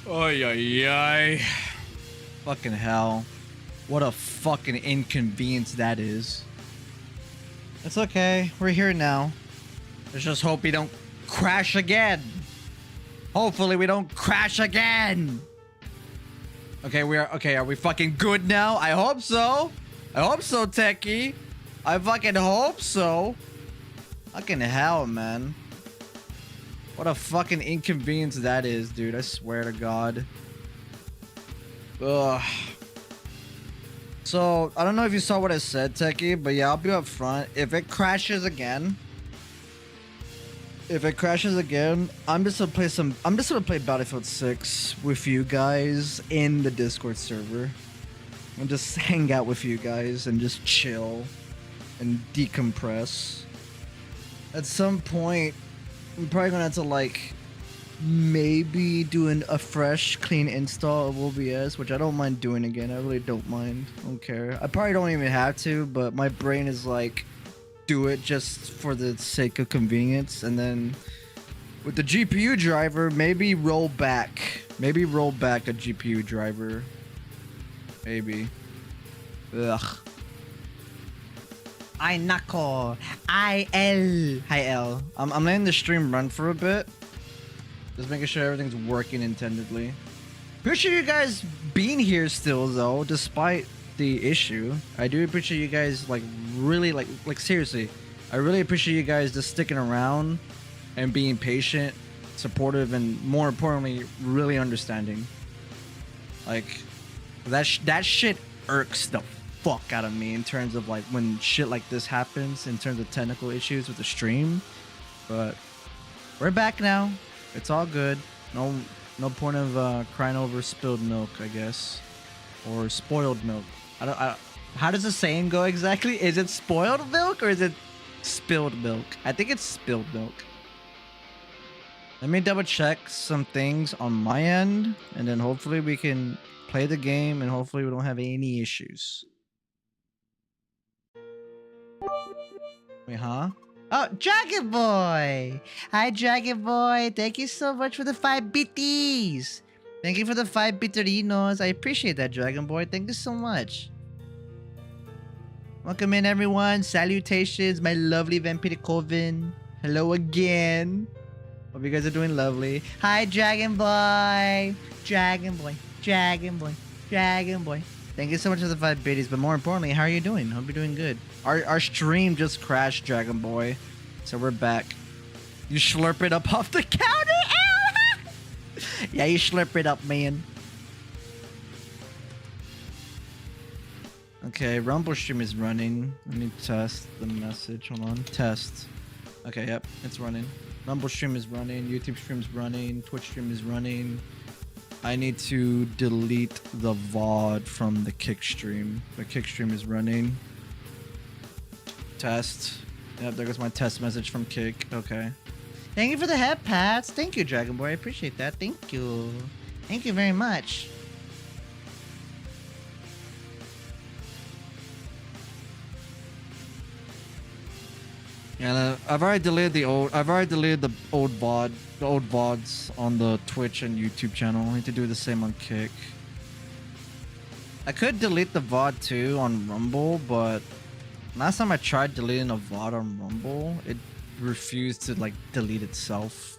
Ay, ay, ay. Fucking hell. What a fucking inconvenience that is. It's okay. We're here now. Let's just hope we don't crash again. Hopefully we don't crash again. Okay, are we fucking good now? I hope so. I hope so, Techie. I fucking hope so. Fucking hell, man. What a fucking inconvenience that is, dude. I swear to God. Ugh. So, I don't know if you saw what I said, Techie, but yeah, I'll be up front. If it crashes again, I'm just gonna play Battlefield 6 with you guys in the Discord server. And just hang out with you guys and just chill and decompress. At some point, I'm probably gonna have to like maybe doing a fresh clean install of OBS, which I don't mind doing again. I really don't mind. I don't care. I probably don't even have to, but my brain is like, do it just for the sake of convenience. And then with the GPU driver, maybe roll back a GPU driver. Maybe. Ugh. I knuckle. IL. Hi L. I'm letting the stream run for a bit. Just making sure everything's working intendedly. Appreciate you guys being here still though, despite the issue. I do appreciate you guys like really like seriously. I really appreciate you guys just sticking around and being patient, supportive, and more importantly, really understanding. Like that shit irks the fuck out of me in terms of like when shit like this happens in terms of technical issues with the stream. But we're back now. It's all good. No point of crying over spilled milk, I guess, or spoiled milk. How does the saying go exactly? Is it spoiled milk or is it spilled milk? I think it's spilled milk. Let me double check some things on my end, and then hopefully we can play the game, and hopefully we don't have any issues. Wait, huh? Oh, Dragon Boy! Hi, Dragon Boy! Thank you so much for the 5 bitties! Thank you for the 5 bitterinos. I appreciate that, Dragon Boy. Thank you so much. Welcome in, everyone. Salutations, my lovely Vampiric Coven. Hello again. Hope you guys are doing lovely. Hi, Dragon Boy! Dragon Boy. Dragon Boy. Dragon Boy. Thank you so much for the 5 biddies, but more importantly, how are you doing? Hope you're doing good. Our stream just crashed, Dragon Boy. So we're back. You slurp it up off the counter? Yeah, you slurp it up, man. Okay, Rumble stream is running. Let me test the message. Hold on. Test. Okay, yep, it's running. Rumble stream is running. YouTube stream is running. Twitch stream is running. I need to delete the VOD from the Kick stream. The Kick stream is running. Test. Yep, there goes my test message from Kick. Okay. Thank you for the head pats. Thank you, Dragon Boy. I appreciate that. Thank you. Thank you very much. Yeah, I've already deleted the old VOD, the old VODs on the Twitch and YouTube channel. I need to do the same on Kick. I could delete the VOD too on Rumble, but last time I tried deleting a VOD on Rumble, it refused to like delete itself.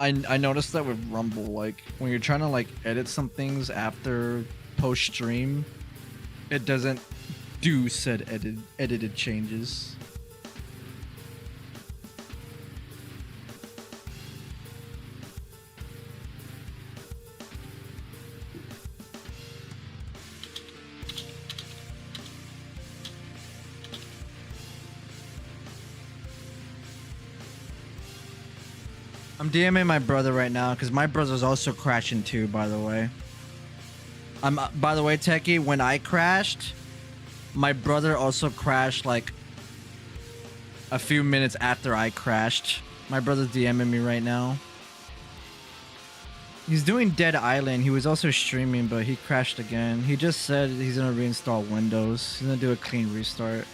I noticed that with Rumble, like when you're trying to like edit some things after post stream, it doesn't do said edited changes. I'm DMing my brother right now because my brother's also crashing too, by the way. By the way, Techie, when I crashed, my brother also crashed like a few minutes after I crashed. My brother's DMing me right now. He's doing Dead Island. He was also streaming, but he crashed again. He just said he's gonna reinstall Windows. He's gonna do a clean restart.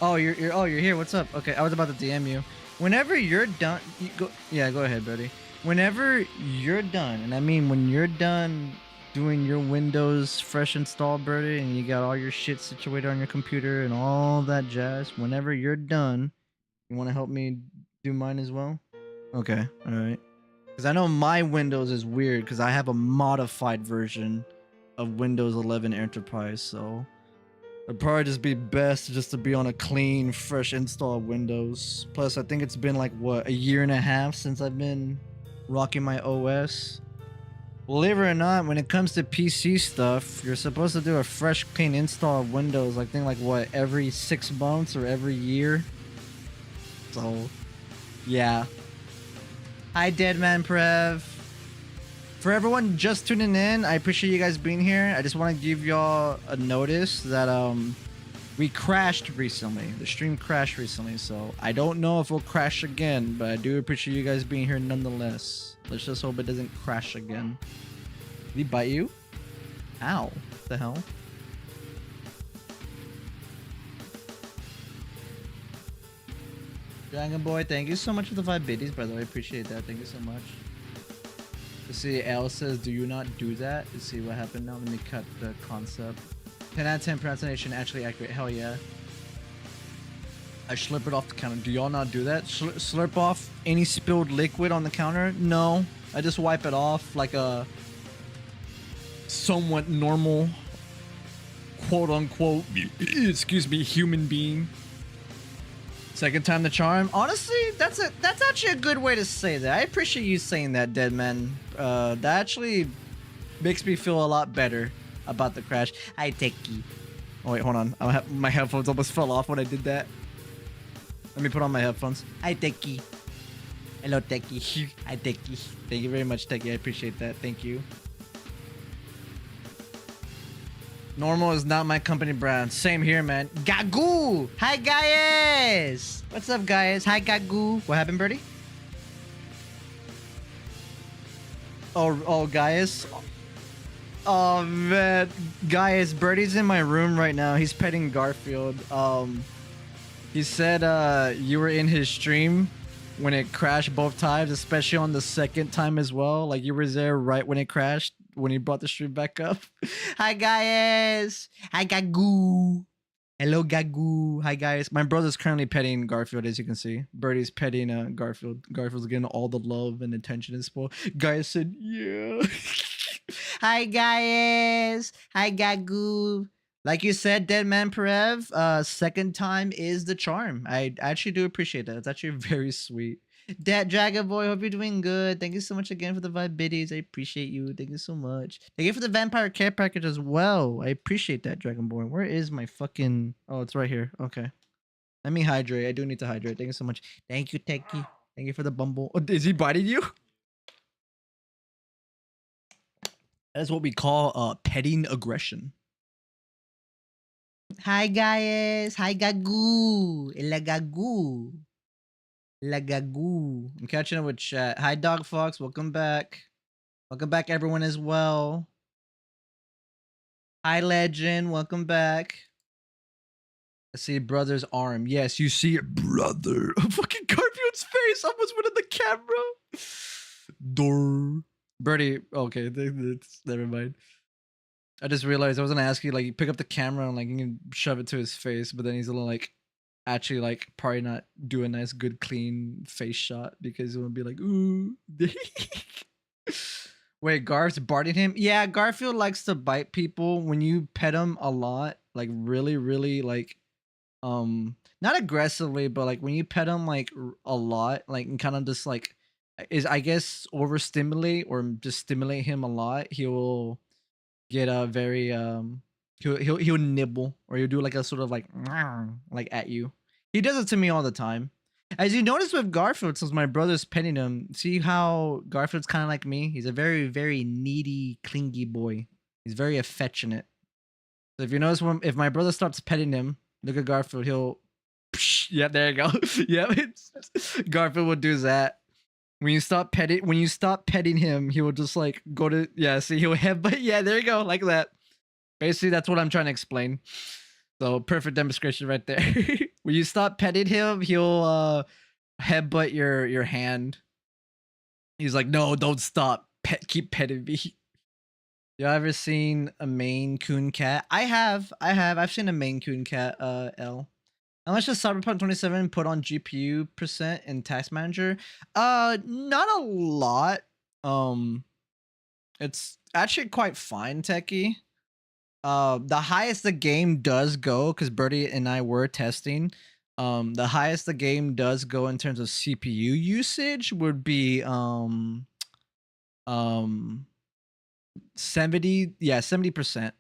Oh, you're here. What's up? Okay, I was about to DM you. Whenever you're done, you go. Yeah, go ahead, buddy. whenever you're done, and I mean when you're done doing your Windows fresh install, Birdie, and you got all your shit situated on your computer and all that jazz, whenever you're done, you want to help me do mine as well? Okay, all right. Because I know my Windows is weird because I have a modified version of Windows 11 Enterprise, so it'd probably just be best just to be on a clean, fresh install of Windows. Plus, I think it's been like, what, a year and a half since I've been rocking my OS. Believe it or not, when it comes to PC stuff, you're supposed to do a fresh, clean install of Windows, I think like, what, every 6 months or every year? So, yeah. Hi, Deadman Prev. For everyone just tuning in, I appreciate you guys being here. I just want to give y'all a notice that we crashed recently. The stream crashed recently, so I don't know if we'll crash again, but I do appreciate you guys being here nonetheless. Let's just hope it doesn't crash again. Did he bite you? Ow. What the hell? Dragon Boy, thank you so much for the 5 biddies, by the way. I appreciate that. Thank you so much. Let's see, L says, do you not do that? Let's see what happened now. Let me cut the concept. 10 out of 10 pronunciation actually accurate. Hell yeah. I slurp it off the counter. Do y'all not do that? Slurp off any spilled liquid on the counter? No. I just wipe it off like a somewhat normal, quote unquote, excuse me, human being. Second time the charm. Honestly, that's actually a good way to say that. I appreciate you saying that, Deadman. That actually makes me feel a lot better about the crash. Hi, Techie. Oh wait, hold on. My headphones almost fell off when I did that. Let me put on my headphones. Hi, Techie. Hello, Techie. Hi, Techie. Thank you very much, Techie. I appreciate that. Thank you. Normal is not my company brand. Same here, man. Gagoo! Hi, guys! What's up, guys? Hi, Gagoo. What happened, Birdie? Oh, guys. Oh, man. Guys, Birdie's in my room right now. He's petting Garfield. He said, you were in his stream when it crashed both times, especially on the second time as well. Like, you were there right when it crashed, when he brought the stream back up. Hi, guys. Hi, Gagoo. Hello, Gagoo. Hi, guys. My brother's currently petting Garfield, as you can see. Birdie's petting Garfield. Garfield's getting all the love and attention and spoil. Guys said, yeah. Hi, guys. Hi, Gagoo. Like you said, Deadman Perev, second time is the charm. I actually do appreciate that. It's actually very sweet. Dragon Boy, hope you're doing good. Thank you so much again for the 5 biddies. I appreciate you. Thank you so much. Thank you for the vampire care package as well. I appreciate that, Dragon Boy. Where is my fucking... Oh, it's right here. Okay. Let me hydrate. I do need to hydrate. Thank you so much. Thank you, Techie. Thank you for the bumble. Oh, is he biting you? That is what we call petting aggression. Hi, guys. Hi, Gagoo. La Gagoo. La Gagoo. I'm catching up with chat. Hi, Dog Fox. Welcome back. Welcome back, everyone, as well. Hi, Legend. Welcome back. I see brother's arm. Yes, you see it, brother. Fucking Garfield's face almost went in the camera. Door. Birdie. Okay, never mind. I just realized I was gonna ask you, like, you pick up the camera and like you can shove it to his face, but then he's gonna like actually like probably not do a nice good clean face shot because it would be like, ooh. Wait, Garf's biting him? Yeah, Garfield likes to bite people when you pet him a lot, like really like not aggressively, but like when you pet him like a lot, like and kind of just like is I guess overstimulate or just stimulate him a lot, he will get a very he'll nibble or he'll do like a sort of like at you. He does it to me all the time. As you notice with Garfield, since my brother's petting him, see how Garfield's kind of like me? He's a very needy, clingy boy. He's very affectionate. So if you notice if my brother starts petting him, look at Garfield, he'll yeah, there you go. Yeah, Garfield will do that. When you stop petting him, he will just like go to see he'll headbutt. Yeah, there you go, like that. Basically, that's what I'm trying to explain. So perfect demonstration right there. When you stop petting him, he'll headbutt your hand. He's like, no, don't stop. Keep petting me. You ever seen a Maine Coon cat? I have. I've seen a Maine Coon cat. L. How much does Cyberpunk 27 put on GPU percent in Task Manager? Not a lot. It's actually quite fine, techie. The highest the game does go, because Birdie and I were testing. The highest the game does go in terms of CPU usage would be 70, yeah, 70%.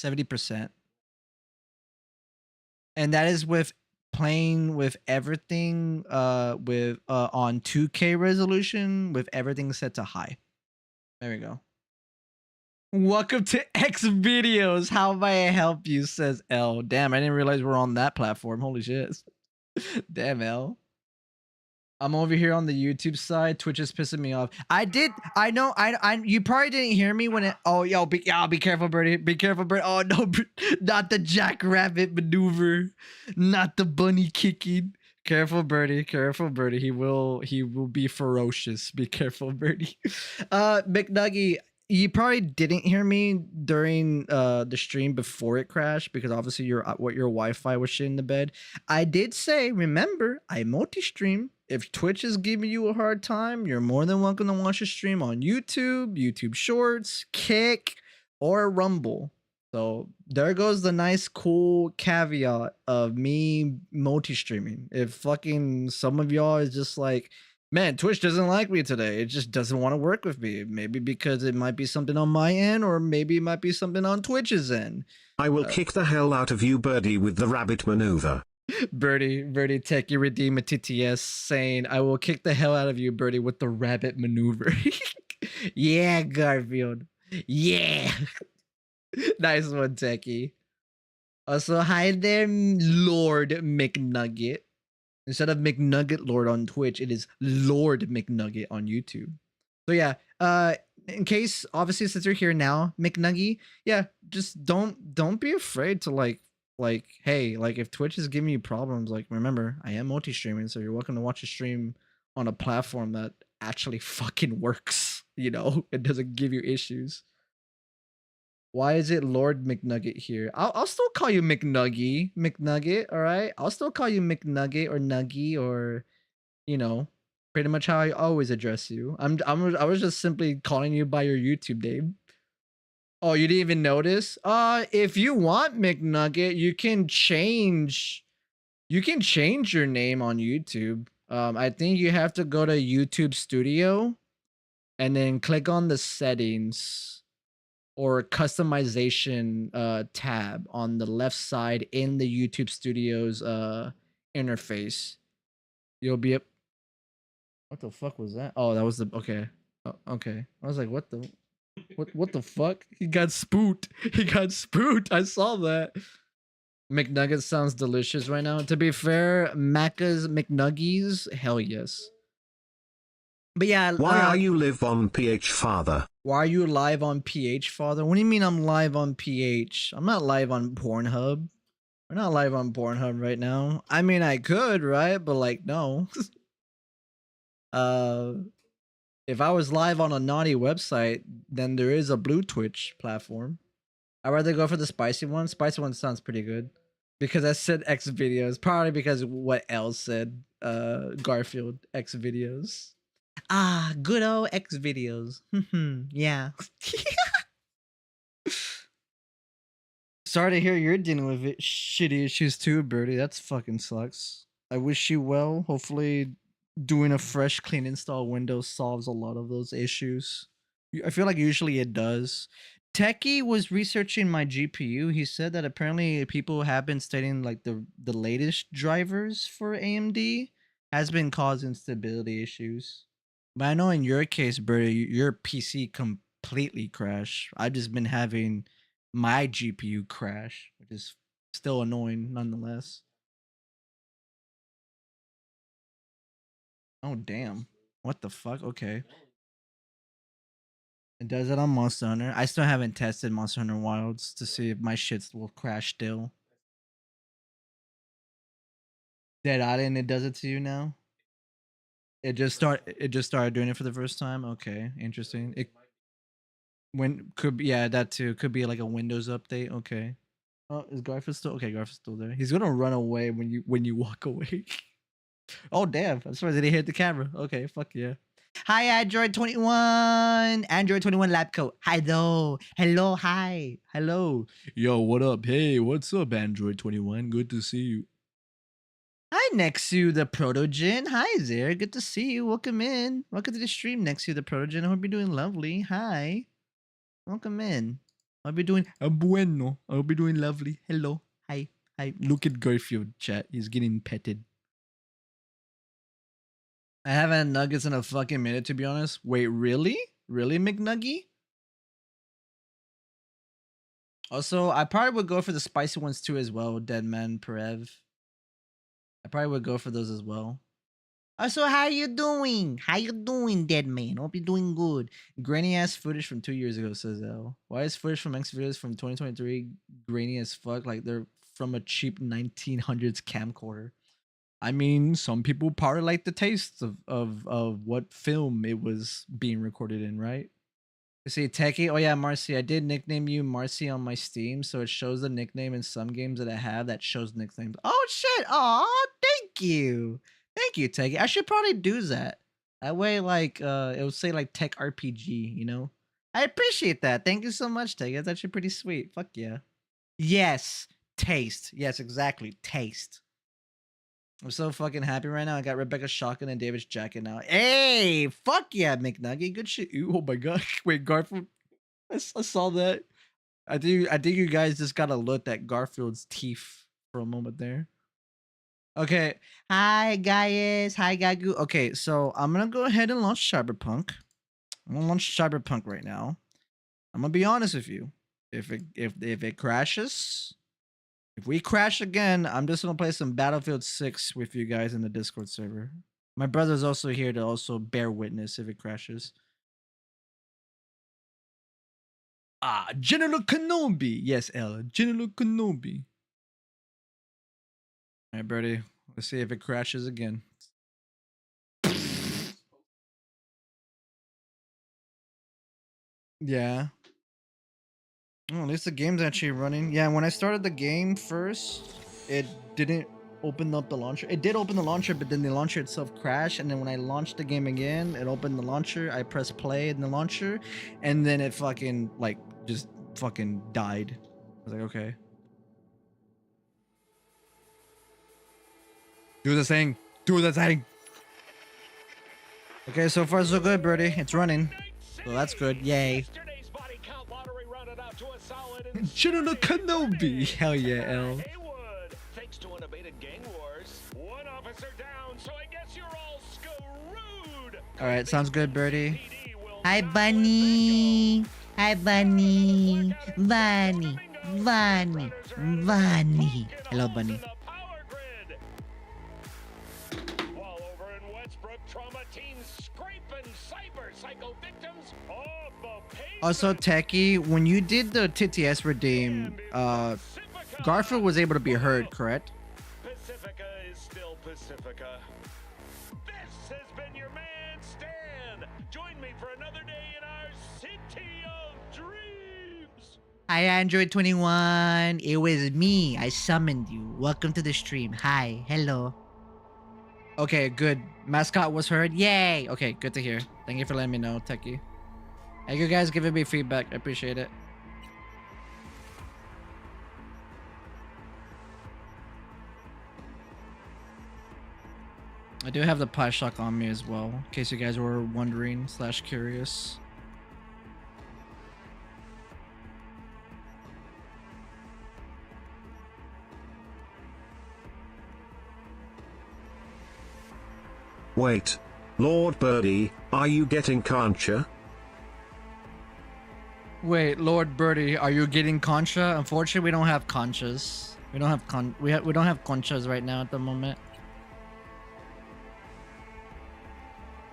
70%. And that is with playing with everything with on 2K resolution with everything set to high. There we go. Welcome to X videos. How may I help you? Says L. Damn, I didn't realize we're on that platform. Holy shit. Damn, L. I'm over here on the YouTube side. Twitch is pissing me off. I know. You probably didn't hear me when it. Oh, yo, be careful, Birdie. Be careful, Birdie. Oh no, not the jackrabbit maneuver. Not the bunny kicking. Careful, Birdie. Careful, Birdie. He will be ferocious. Be careful, Birdie. McNuggy, you probably didn't hear me during the stream before it crashed because obviously your Wi-Fi was shit in the bed. I did say, remember, I multi-stream. If Twitch is giving you a hard time, you're more than welcome to watch a stream on YouTube, YouTube Shorts, Kick, or Rumble. So there goes the nice, cool caveat of me multi-streaming. If fucking some of y'all is just like, man, Twitch doesn't like me today. It just doesn't want to work with me. Maybe because it might be something on my end, or maybe it might be something on Twitch's end. I will kick the hell out of you, Birdie, with the rabbit maneuver. Birdie Techie Redeem a TTS saying, I will kick the hell out of you, Birdie, with the rabbit maneuver. Yeah, Garfield. Yeah. Nice one, Techie. Also, hi there, Lord McNugget. Instead of McNugget Lord on Twitch, it is Lord McNugget on YouTube. So yeah, in case, obviously, since you're here now, McNuggy, yeah, just don't be afraid to like, hey, like if Twitch is giving you problems, like remember, I am multi-streaming, so you're welcome to watch a stream on a platform that actually fucking works, you know, it doesn't give you issues. Why is it Lord McNugget here? I'll still call you McNugget, all right? I'll still call you McNugget or Nuggy or, you know, pretty much how I always address you. I was just simply calling you by your YouTube name. Oh, you didn't even notice? If you want McNugget, you can change your name on YouTube. I think you have to go to YouTube Studio and then click on the settings or customization tab on the left side in the YouTube Studios interface. You'll be up. What the fuck was that? Oh, that was the okay. Oh, okay. I was like, what the fuck? He got spooked. He got spooked. I saw that. McNuggets sounds delicious right now. To be fair, Macca's McNuggies, hell yes. But yeah, why are you live on PH, Father? Why are you live on PH, Father? What do you mean I'm live on PH? I'm not live on Pornhub. We're not live on Pornhub right now. I mean, I could, right? But like, no. If I was live on a naughty website, then there is a blue Twitch platform. I'd rather go for the spicy one. Spicy one sounds pretty good. Because I said X videos. Probably because what L said. Garfield X videos. Ah, good old X videos. Yeah. Sorry to hear you're dealing with it. Shitty issues too, Birdie. That's fucking sucks. I wish you well. Hopefully doing a fresh clean install Windows solves a lot of those issues. I feel like usually it does. Techie was researching my GPU. He said that apparently people have been stating like the latest drivers for AMD has been causing stability issues. But I know in your case, Birdie, your PC completely crashed. I've just been having my GPU crash, which is still annoying nonetheless. Oh, damn. What the fuck? Okay. It does it on Monster Hunter. I still haven't tested Monster Hunter Wilds to see if my shits will crash still. Dead Island, it does it to you now? It just started doing it for the first time. Okay, interesting. It when could be, yeah, that too could be like a Windows update. Okay. Oh, is Garfield still okay? Garfield's still there. He's gonna run away when you walk away. Oh damn! I'm surprised they didn't hit the camera. Okay, fuck yeah. Hi, Android 21. Android 21 lab coat. Hello. Hello. Hi. Hello. Yo, what up? Hey, what's up, Android 21? Good to see you. Hi, Nexu the Protogen. Hi there. Good to see you. Welcome in. Welcome to the stream, Nexu the Protogen. I hope you're doing lovely. Hi. Welcome in. I hope you're doing bueno. I hope you're doing lovely. Hello. Hi. Hi. Look at Garfield, chat. He's getting petted. I haven't had nuggets in a fucking minute, to be honest. Wait, really? Really, McNuggy? Also, I probably would go for the spicy ones too as well, Deadman Perev. I probably would go for those as well. Also, how you doing? How you doing, Deadman? Hope you're doing good. Grainy ass footage from 2 years ago, says L. Why is footage from X videos from 2023 grainy as fuck? Like they're from a cheap 1900s camcorder. I mean, some people probably like the taste of what film it was being recorded in, right? You see, Techie. Oh yeah, Marcy. I did nickname you Marcy on my Steam, so it shows the nickname in some games that I have that shows nicknames. Oh shit! Aw, thank you, Techie. I should probably do that. That way, like, it would say like Tech RPG. You know, I appreciate that. Thank you so much, Techie. That's actually pretty sweet. Fuck yeah. Yes, taste. Yes, exactly, taste. I'm so fucking happy right now. I got Rebecca's shotgun and David's jacket now. Hey, fuck yeah, McNugget. Good shit. Ooh, oh my god. Wait, Garfield. I saw that. I think you guys just got to look at Garfield's teeth for a moment there. Okay. Hi guys. Hi Gagu. Okay, so I'm gonna go ahead and launch Cyberpunk. I'm gonna launch Cyberpunk right now. I'm gonna be honest with you. If it crashes, if we crash again, I'm just gonna play some Battlefield 6 with you guys in the Discord server. My brother's also here to also bear witness if it crashes. Ah, General Kenobi. Yes, L. General Kenobi. All right, Birdie. Let's see if it crashes again. Yeah. Oh, at least the game's actually running. Yeah, when I started the game first, it didn't open up the launcher. It did open the launcher, but then the launcher itself crashed. And then when I launched the game again, it opened the launcher. I pressed play in the launcher, and then it fucking like just fucking died. I was like, okay. Do the thing. Do the thing. Okay, so far so good, Birdie. It's running. So that's good. Yay. General Kenobi. Hell yeah, L. Thanks to unabated gang wars. One officer down, so I guess you're all screwed. All right, sounds good, Birdie. Hi, Bunny. Hi, Bunny. Bunny. Bunny. Bunny. Hello, Bunny. While over in Westbrook, trauma teams scraping cyber psycho victims off the pavement. Also, Techie, when you did the TTS redeem, Garfield was able to be heard, correct? Pacifica is still Pacifica. This has been your man, Stan. Join me for another day in our city of dreams. Hi, Android 21. It was me. I summoned you. Welcome to the stream. Hi. Hello. Okay, good. Mascot was heard. Yay. Okay, good to hear. Thank you for letting me know, Techie. Hey, you guys giving me feedback. I appreciate it. I do have the pie shock on me as well, in case you guys were wondering / curious. Wait. Lord Birdie, are you getting concha? Wait, Lord Birdie, are you getting concha? Unfortunately, we don't have conchas. We don't have we don't have conchas right now at the moment.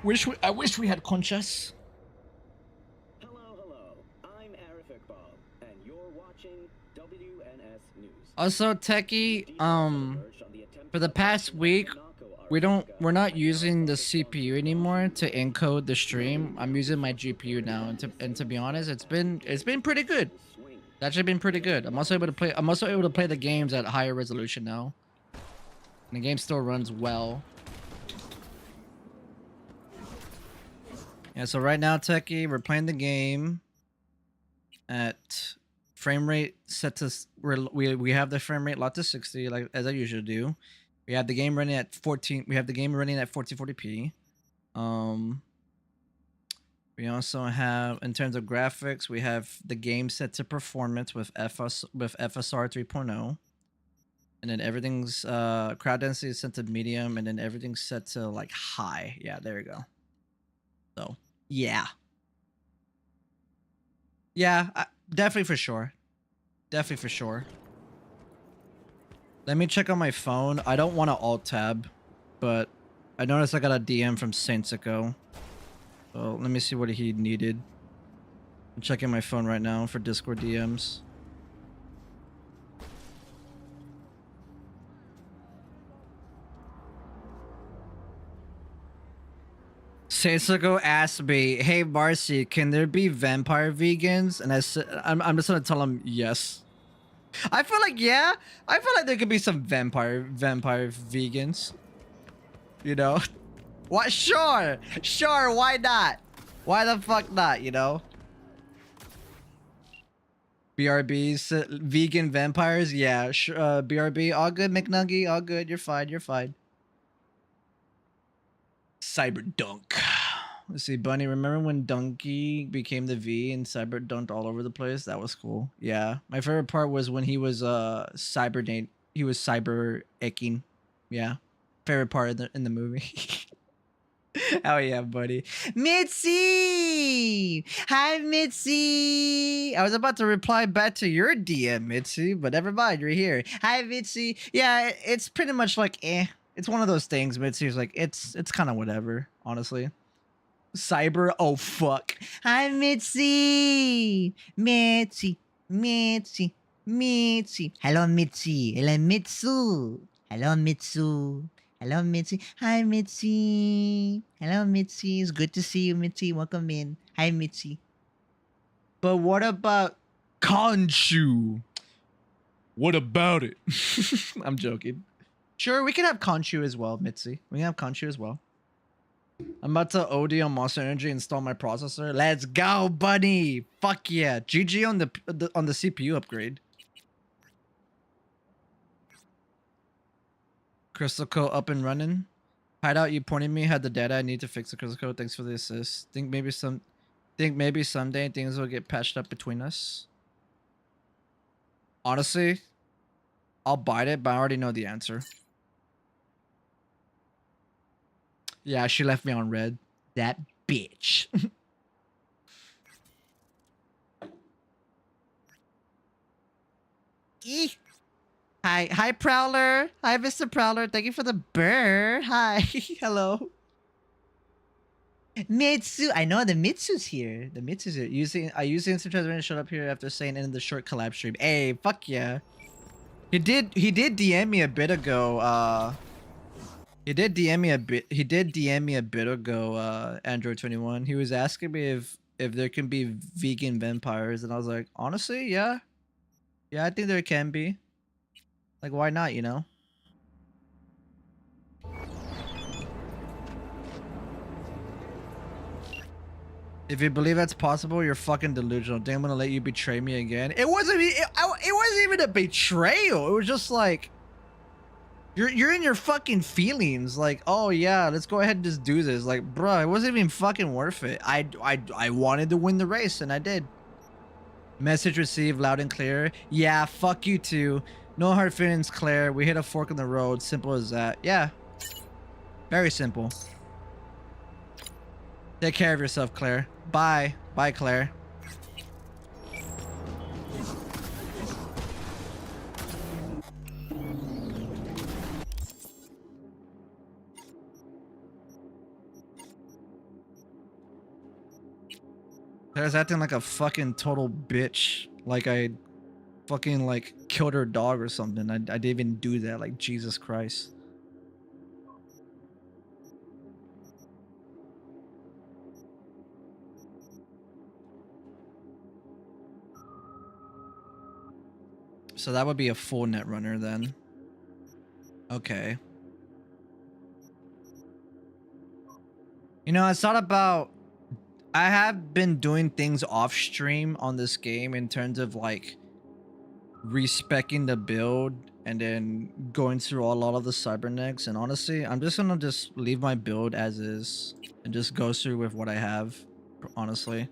I wish we had conchas. Hello, I'm Arif Iqbal, and you're watching WNS News. Also, Techie, for the past week, we're not using the CPU anymore to encode the stream. I'm using my GPU now, and to be honest, it's been pretty good. It's actually been pretty good. I'm also able to play the games at higher resolution now. And the game still runs well. Yeah, so right now, Techie, we're playing the game at frame rate set to we have the frame rate locked to 60, like as I usually do. We have the game running at 1440p. We also have, in terms of graphics, we have the game set to performance with FSR 3.0. And then everything's crowd density is set to medium, and then everything's set to like high. Yeah, there we go. So yeah. Yeah, definitely for sure. Definitely for sure. Let me check on my phone. I don't want to alt tab, but I noticed I got a DM from Saintsico. So let me see what he needed. I'm checking my phone right now for Discord DMs. Saintsico asked me, "Hey Marcy, can there be vampire vegans?" And I said, "I'm just gonna tell him yes." I feel like there could be some vampire vegans. You know, what? Sure, why not? Why the fuck not? You know, BRBs, vegan vampires. Yeah, sure. BRB, all good. McNuggy, all good. You're fine. You're fine. Cyberdunk. Let's see, Bunny. Remember when Donkey became the V and Cyberdunked all over the place? That was cool. Yeah, my favorite part was when he was cybernate. He was cyber ecking. Yeah, favorite part in the movie. Oh yeah, buddy. Mitzi! Hi, Mitzi! I was about to reply back to your DM, Mitzi, but never mind, you're here. Hi, Mitzi. Yeah, it's pretty much like, it's one of those things, Mitzi's like, it's kind of whatever, honestly. Cyber, oh fuck. Hi, Mitzi! Mitzi. Hello, Mitzi. Hello, Mitsu. Hello, Mitsu. Hello, Mitzi. Hi, Mitzi. Hello, Mitzi. It's good to see you, Mitzi. Welcome in. Hi, Mitzi. But what about Khonshu? What about it? I'm joking. Sure, we can have Khonshu as well, Mitzi. We can have Khonshu as well. I'm about to OD on Monster Energy, install my processor. Let's go, buddy. Fuck yeah. GG on the CPU upgrade. Crystal code up and running. Hideout, you pointed me, had the data. I need to fix the crystal code. Thanks for the assist. Think maybe someday things will get patched up between us. Honestly, I'll bite it, but I already know the answer. Yeah, she left me on red. That bitch. Eeh. Hi, Prowler. Hi, Mr. Prowler. Thank you for the burr. Hi. Hello. Mitsu. I know the Mitsu's here. The Mitsu's here. I used the instant transmission to shut up here after saying in the short collab stream. Hey, fuck yeah. He did DM me a bit ago. He did DM me a bit ago, Android 21. He was asking me if there can be vegan vampires, and I was like, honestly, yeah. Yeah, I think there can be. Like, why not, you know? If you believe that's possible, you're fucking delusional. Damn, I'm gonna let you betray me again. It wasn't even a betrayal. It was just like, you're in your fucking feelings. Like, oh yeah, let's go ahead and just do this. Like, bruh, it wasn't even fucking worth it. I wanted to win the race, and I did. Message received loud and clear. Yeah, fuck you too. No hard feelings, Claire. We hit a fork in the road. Simple as that. Yeah. Very simple. Take care of yourself, Claire. Bye. Bye, Claire. Claire's acting like a fucking total bitch. Like I fucking like killed her dog or something. I didn't even do that. Like, Jesus Christ. So that would be a full net runner then. Okay. You know, I thought about... I have been doing things off stream on this game in terms of like respecing the build and then going through a lot of the cybernetics, and honestly I'm just gonna leave my build as is and just go through with what I have, honestly,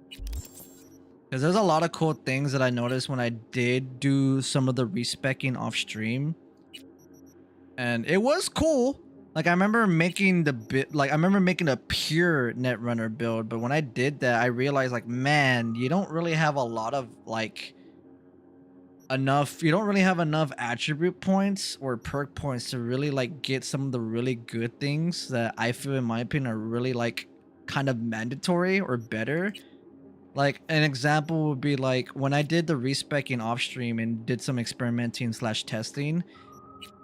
because there's a lot of cool things that I noticed when I did do some of the respecing off stream, and it was cool. Like I remember making a pure netrunner build, but when I did that I realized like, man, you don't really have a lot of like you don't really have enough attribute points or perk points to really like get some of the really good things that I feel, in my opinion, are really like kind of mandatory or better. Like an example would be like when I did the respecing off stream and did some experimenting / testing,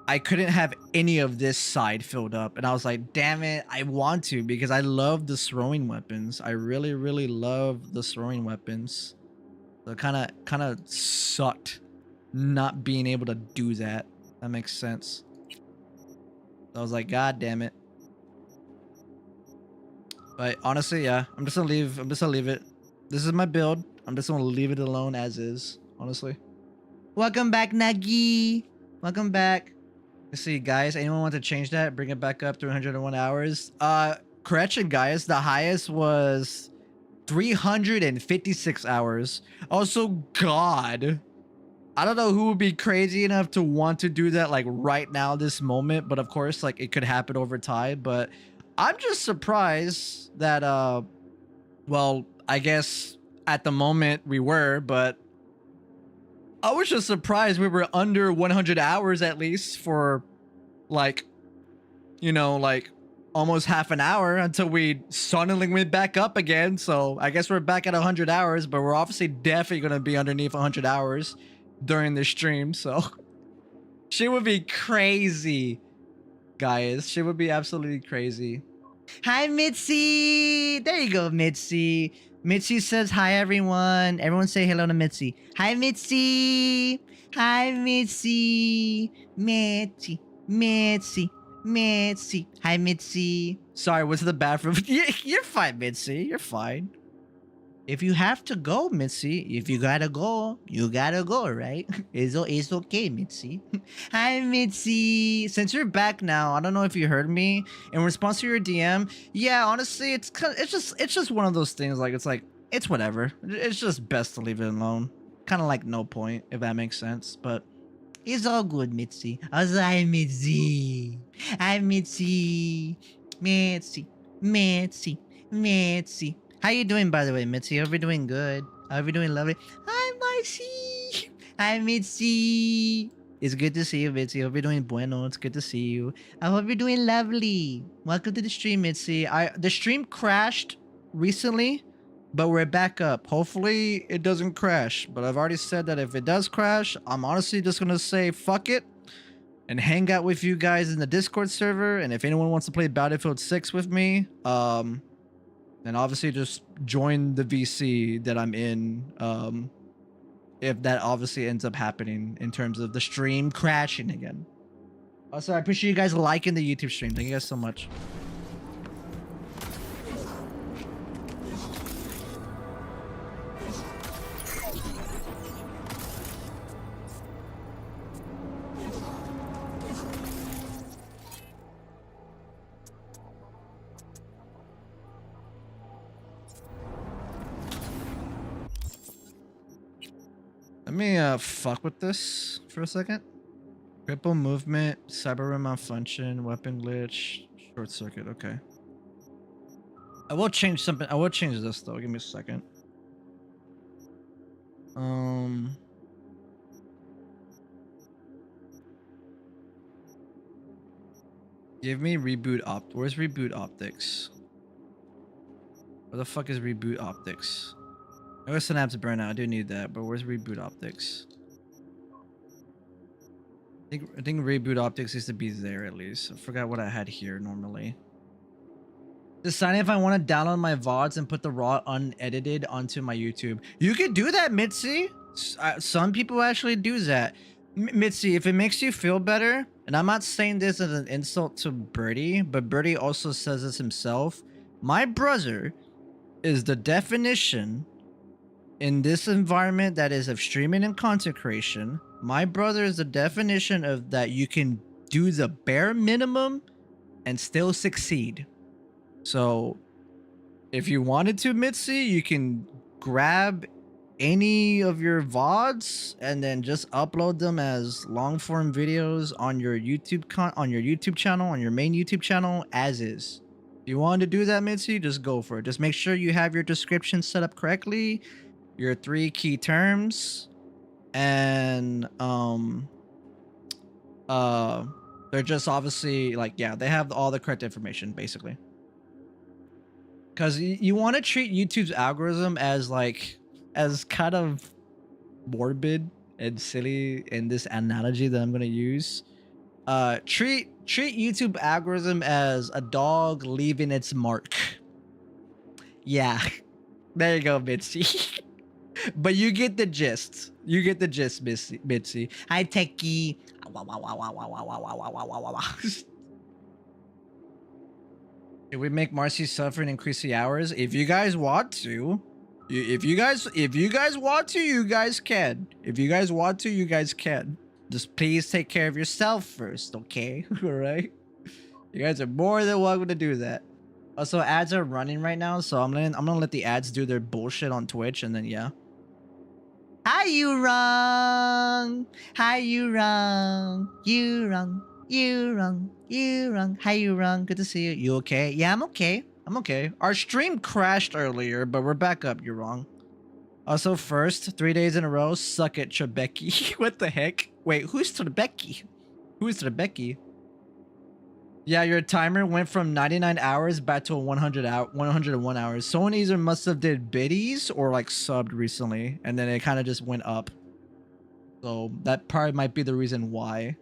I couldn't have any of this side filled up, and I was like, damn it, I want to, because I love the throwing weapons. I really love the throwing weapons. So it kind of sucked not being able to do that. That makes sense. So I was like, god damn it. But honestly, yeah, I'm just gonna leave it. This is my build. I'm just gonna leave it alone as is, honestly. Welcome back, Nagi. Welcome back. Let's see, guys. Anyone want to change that? Bring it back up 301 hours. Correction, guys. The highest was 356 hours. Also, God. I don't know who would be crazy enough to want to do that like right now, this moment. But of course, like it could happen over time. But I'm just surprised that, well, I guess at the moment we were, but I was just surprised we were under 100 hours at least for like, you know, like almost half an hour until we suddenly went back up again. So I guess we're back at 100 hours, but we're obviously definitely going to be underneath 100 hours during the stream. So she would be crazy, guys. She would be absolutely crazy. Hi, Mitzi. There you go, Mitzi. Mitzi says hi, everyone. Everyone say hello to Mitzi. Hi, Mitzi. Hi, Mitzi. Mitzi. Mitzi. Mitzi. Hi, Mitzi. Sorry, what's the bathroom? You're fine, Mitzi. You're fine. If you have to go, Mitzi, if you gotta go, you gotta go, right? It's okay, Mitzi. Hi, Mitzi. Since you're back now, I don't know if you heard me. In response to your DM, yeah, honestly, it's just one of those things. Like it's whatever. It's just best to leave it alone. Kind of like no point, if that makes sense. But it's all good, Mitzi. Also, hi, Mitzi. Hi, Mitzi. Mitzi. Mitzi. Mitzi. How you doing, by the way, Mitzi? Hope you're doing good. I hope you're doing lovely. Hi, Marcy. Hi, Mitzi. It's good to see you, Mitzi. Hope you're doing bueno. It's good to see you. I hope you're doing lovely. Welcome to the stream, Mitzi. The stream crashed recently, but we're back up. Hopefully, it doesn't crash. But I've already said that if it does crash, I'm honestly just gonna say fuck it and hang out with you guys in the Discord server. And if anyone wants to play Battlefield 6 with me, then obviously just join the VC that I'm in, if that obviously ends up happening in terms of the stream crashing again. Also, I appreciate you guys liking the YouTube stream. Thank you guys so much. Let me fuck with this for a second. Cripple movement, cyber rim malfunction, weapon glitch, short circuit. Okay. I will change something. I will change this though. Give me a second. Give me reboot Where's reboot optics? Where the fuck is reboot optics? I got synapse burnout. I do need that, but where's reboot optics? I think reboot optics used to be there at least. I forgot what I had here normally. Deciding if I want to download my VODs and put the raw unedited onto my YouTube. You could do that, Mitzi. Some people actually do that. Mitzi, if it makes you feel better, and I'm not saying this as an insult to Birdie, but Birdie also says this himself. My brother is the definition in this environment that is of streaming and content creation. My brother is the definition of that you can do the bare minimum and still succeed. So if you wanted to, Mitzi, you can grab any of your VODs and then just upload them as long form videos on your YouTube channel, on your main YouTube channel as is. If you want to do that, Mitzi, just go for it. Just make sure you have your description set up correctly, your 3 key terms, and they're just obviously like, yeah, they have all the correct information basically. Because you want to treat YouTube's algorithm as like, as kind of morbid and silly in this analogy that I'm gonna use. Treat YouTube algorithm as a dog leaving its mark. Yeah, there you go, Mitzi. But you get the gist. You get the gist, Mitzi. Hi, Techie. Should we make Marcy suffer and increase the hours? If you guys want to. If you guys want to, you guys can. If you guys want to, you guys can. Just please take care of yourself first, okay? All right. You guys are more than welcome to do that. Also, ads are running right now, so I'm gonna let the ads do their bullshit on Twitch, and then yeah. Hi, you wrong. Hi, you wrong. You wrong. You wrong. You wrong. Hi, you wrong. Good to see you. You okay? Yeah, I'm okay. I'm okay. Our stream crashed earlier, but we're back up. You're wrong. Also, first, 3 days in a row, suck it, Trebeki. What the heck? Wait, who's Trebeki? Who's Trebeki? Yeah, your timer went from 99 hours back to 101 hours. Someone either must have did biddies or like subbed recently, and then it kind of just went up. So that probably might be the reason why.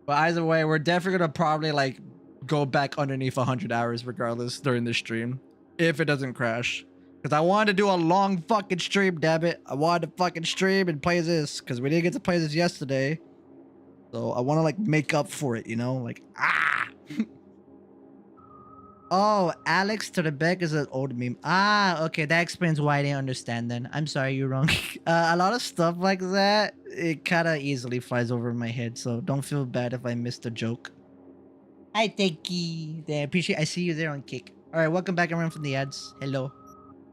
But either way, we're definitely gonna probably like go back underneath 100 hours regardless during the stream if it doesn't crash, because I wanted to do a long fucking stream. Damn it, I wanted to fucking stream and play this because we didn't get to play this yesterday, so I want to like make up for it, you know, like Oh, Alex to the back is an old meme. Okay, that explains why I didn't understand then. I'm sorry, you're wrong. A lot of stuff like that, it kind of easily flies over my head, so don't feel bad if I missed a joke. Hi, Techie. I appreciate. I see you there on Kick. All right, welcome back everyone from the ads. Hello.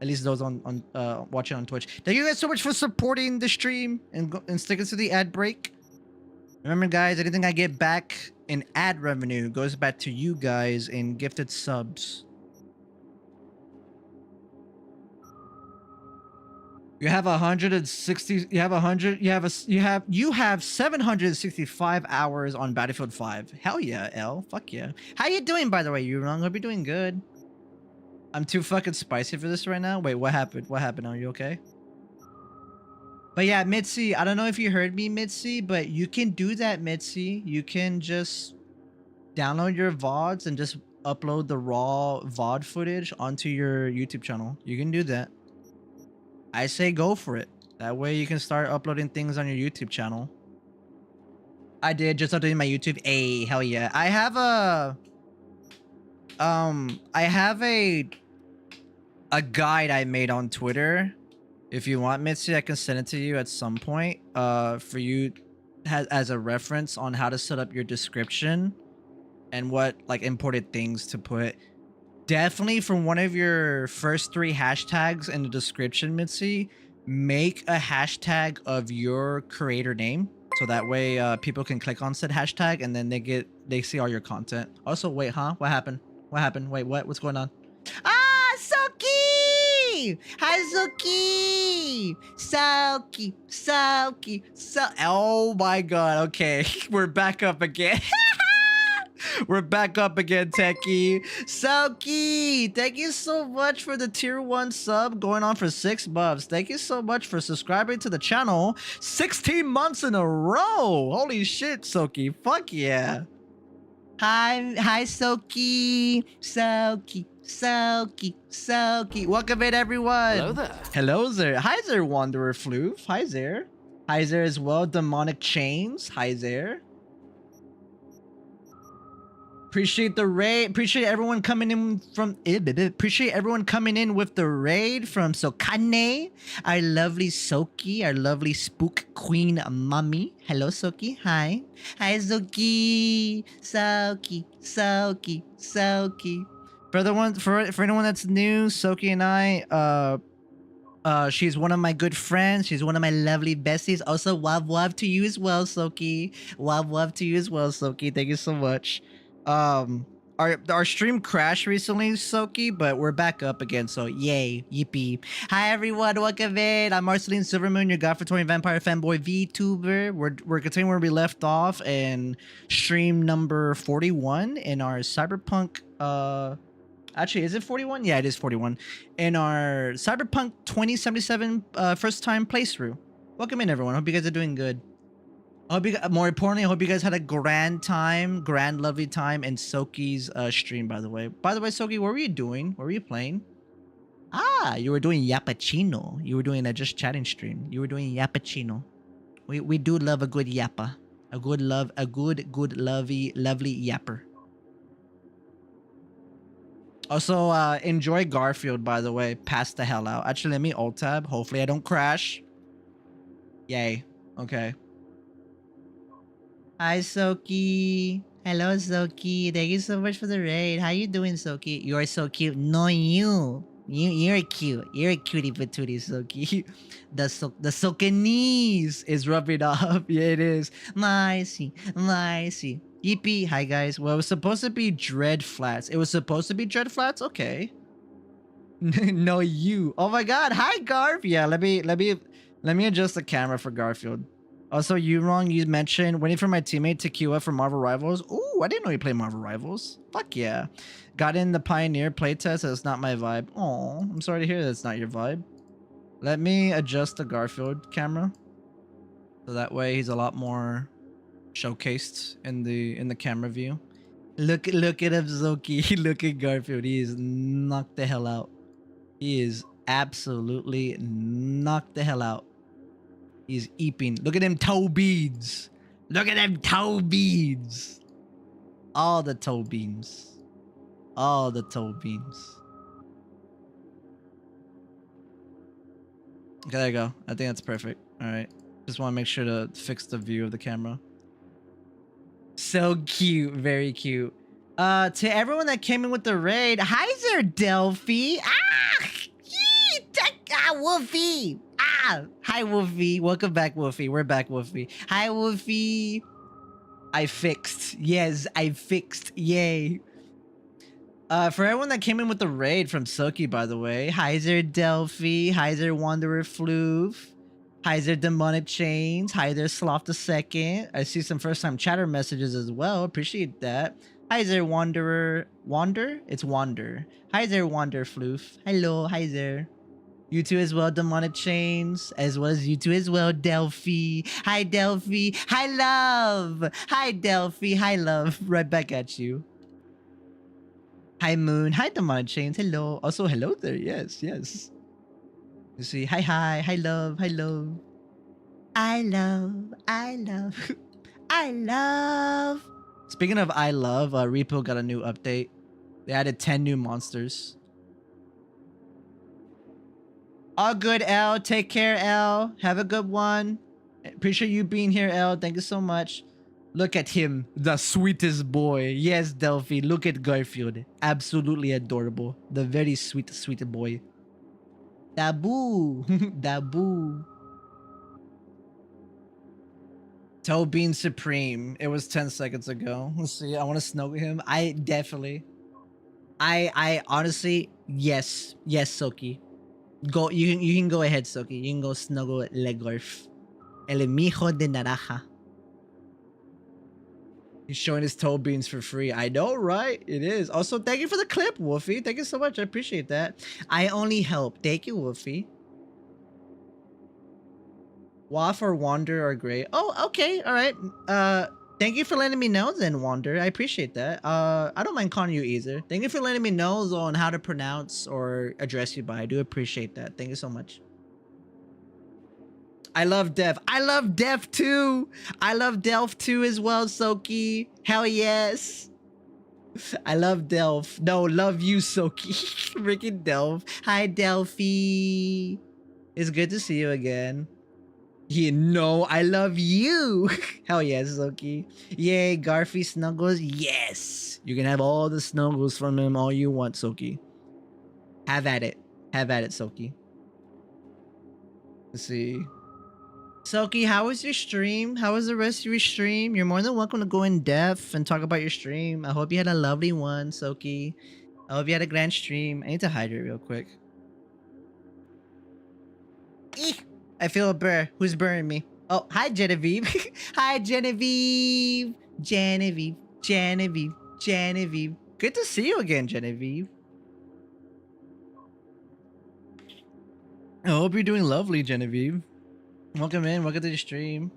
At least those on watching on Twitch. Thank you guys so much for supporting the stream and sticking to the ad break. Remember, guys, anything I get back in ad revenue goes back to you guys in gifted subs. You have 160. You have 765 hours on Battlefield 5. Hell yeah, L. Fuck yeah. How you doing, by the way? You wrong? Hope you're doing good. I'm too fucking spicy for this right now. Wait, what happened? What happened? Are you okay? But yeah, Mitzi, I don't know if you heard me, Mitzi, but you can do that, Mitzi. You can just download your VODs and just upload the raw VOD footage onto your YouTube channel. You can do that. I say go for it. That way you can start uploading things on your YouTube channel. I did just updating my YouTube. Hey, hell yeah. I have a guide I made on Twitter. If you want, Mitzi, I can send it to you at some point for you as a reference on how to set up your description and what like important things to put. Definitely from one of your first 3 hashtags in the description, Mitzi, make a hashtag of your creator name. So that way people can click on said hashtag and then they see all your content. Also, wait, huh? What happened? What happened? Wait, what? What's going on? Ah, Soki! Hi, Soki! Soki. Oh my god, okay. We're back up again. We're back up again, Techie. Soki, thank you so much for the tier 1 sub going on for 6 months. Thank you so much for subscribing to the channel 16 months in a row. Holy shit, Soki. Fuck yeah. Hi, Soki. Welcome in, everyone. Hello there. Hello there. Hi there, Wanderer Floof. Hi there. Hi there as well, Demonic Chains. Hi there. Appreciate the raid. Appreciate everyone coming in from. Appreciate everyone coming in with the raid from Sokane, our lovely Soki, our lovely spook queen mummy. Hello, Soki. Hi. Hi, Soki. Soki. For anyone that's new, Soki and I, she's one of my good friends. She's one of my lovely besties. Also, wav to you as well, Soki. Wav to you as well, Soki. Thank you so much. Our stream crashed recently, Soki, but we're back up again, so yay, yippee. Hi everyone, welcome in. I'm Marceline Silvermoon, your God for Touring Vampire Femboy Vtuber. We're continuing where we left off in stream number 41 in our Cyberpunk actually, is it 41? Yeah, it is 41. In our Cyberpunk 2077 first time playthrough. Welcome in, everyone. Hope you guys are doing good. More importantly, I hope you guys had a grand lovely time in Soki's stream, by the way. By the way, Soki, what were you doing? What were you playing? Ah, you were doing Yappuccino. You were doing a just chatting stream. You were doing Yappuccino. We do love a good yappa. A good lovely yapper. Also, enjoy Garfield, by the way. Pass the hell out. Actually, let me alt tab. Hopefully I don't crash. Yay. Okay. Hi, Soki. Hello, Soki. Thank you so much for the raid. How you doing, Soki? You're so cute. No, you're cute. You're a cutie patootie, Soki. The Sokanese is rubbing off. Yeah, it is. Marcy. Yippee. Hi, guys. Well, it was supposed to be Dread Flats. It was supposed to be Dread Flats? Okay. No, you. Oh my god. Hi, Garf. Yeah, let me adjust the camera for Garfield. Also, you mentioned waiting for my teammate to queue up for Marvel Rivals. Ooh, I didn't know you played Marvel Rivals. Fuck yeah. Got in the Pioneer playtest. That's not my vibe. Oh, I'm sorry to hear that's not your vibe. Let me adjust the Garfield camera. So that way he's a lot more showcased in the camera view. Look at him, Zoki. Look at Garfield. He is knocked the hell out. He is absolutely knocked the hell out. He's eeping. Look at them toe beads. Look at them toe beads. All the toe beans. All the toe beans. Okay, there you go. I think that's perfect. All right. Just want to make sure to fix the view of the camera. So cute. Very cute. To everyone that came in with the raid, hi there, Delphi. Wolfie. Hi, Wolfie. Welcome back, Wolfie. We're back, Wolfie. Hi, Wolfie. I fixed. Yes, I fixed. Yay. For everyone that came in with the raid from Soki, by the way, hi there, Delphi. Hi there, Wanderer Floof. Hi there, Demonic Chains. Hi there, Sloth the Second. I see some first-time chatter messages as well. Appreciate that. Hi there, Wanderer. Wander? It's Wander. Hi there, Wander Floof. Hello. Hi there. You too as well, Demonic Chains, as well as you too as well, Delphi. Hi, Delphi. Hi, Love. Hi, Delphi. Hi, Love. Right back at you. Hi, Moon. Hi, Demonic Chains. Hello. Also, hello there. Yes. You see, hi, Love. I love. Speaking of I love, Repo got a new update. They added 10 new monsters. All good, L. Take care, L. Have a good one. Appreciate you being here, L. Thank you so much. Look at him, the sweetest boy. Yes, Delphi. Look at Garfield. Absolutely adorable. The very sweet boy. Dabu. Dabu. Toe Bean Supreme. It was 10 seconds ago. Let's see. I want to snuggle him. I honestly, yes, Soki. Go. You can go ahead, Soki. You can go snuggle Legorf. El mijo de naranja. He's showing his toe beans for free. I know, right? It is. Also, thank you for the clip, Wolfie. Thank you so much. I appreciate that. I only help. Thank you, Wolfie. Waff or Wander are great. Oh, okay. All right. Thank you for letting me know then, Wander. I appreciate that. I don't mind calling you either. Thank you for letting me know on how to pronounce or address you by. I do appreciate that. Thank you so much. I love Dev. I love Dev too. I love Delph too as well, Soki. Hell yes. I love Delph. No, love you, Soki. Freaking Delph. Hi, Delphi. It's good to see you again. You know I love you. Hell yes, Soki. Yay, Garfy snuggles. Yes. You can have all the snuggles from him all you want, Soki. Have at it. Have at it, Soki. Let's see. Soki, how was your stream? How was the rest of your stream? You're more than welcome to go in depth and talk about your stream. I hope you had a lovely one, Soki. I hope you had a grand stream. I need to hydrate real quick. Eek! I feel a burr. Who's burring me? Oh, hi, Genevieve. Hi, Genevieve. Genevieve. Genevieve. Genevieve. Good to see you again, Genevieve. I hope you're doing lovely, Genevieve. Welcome in. Welcome to the stream.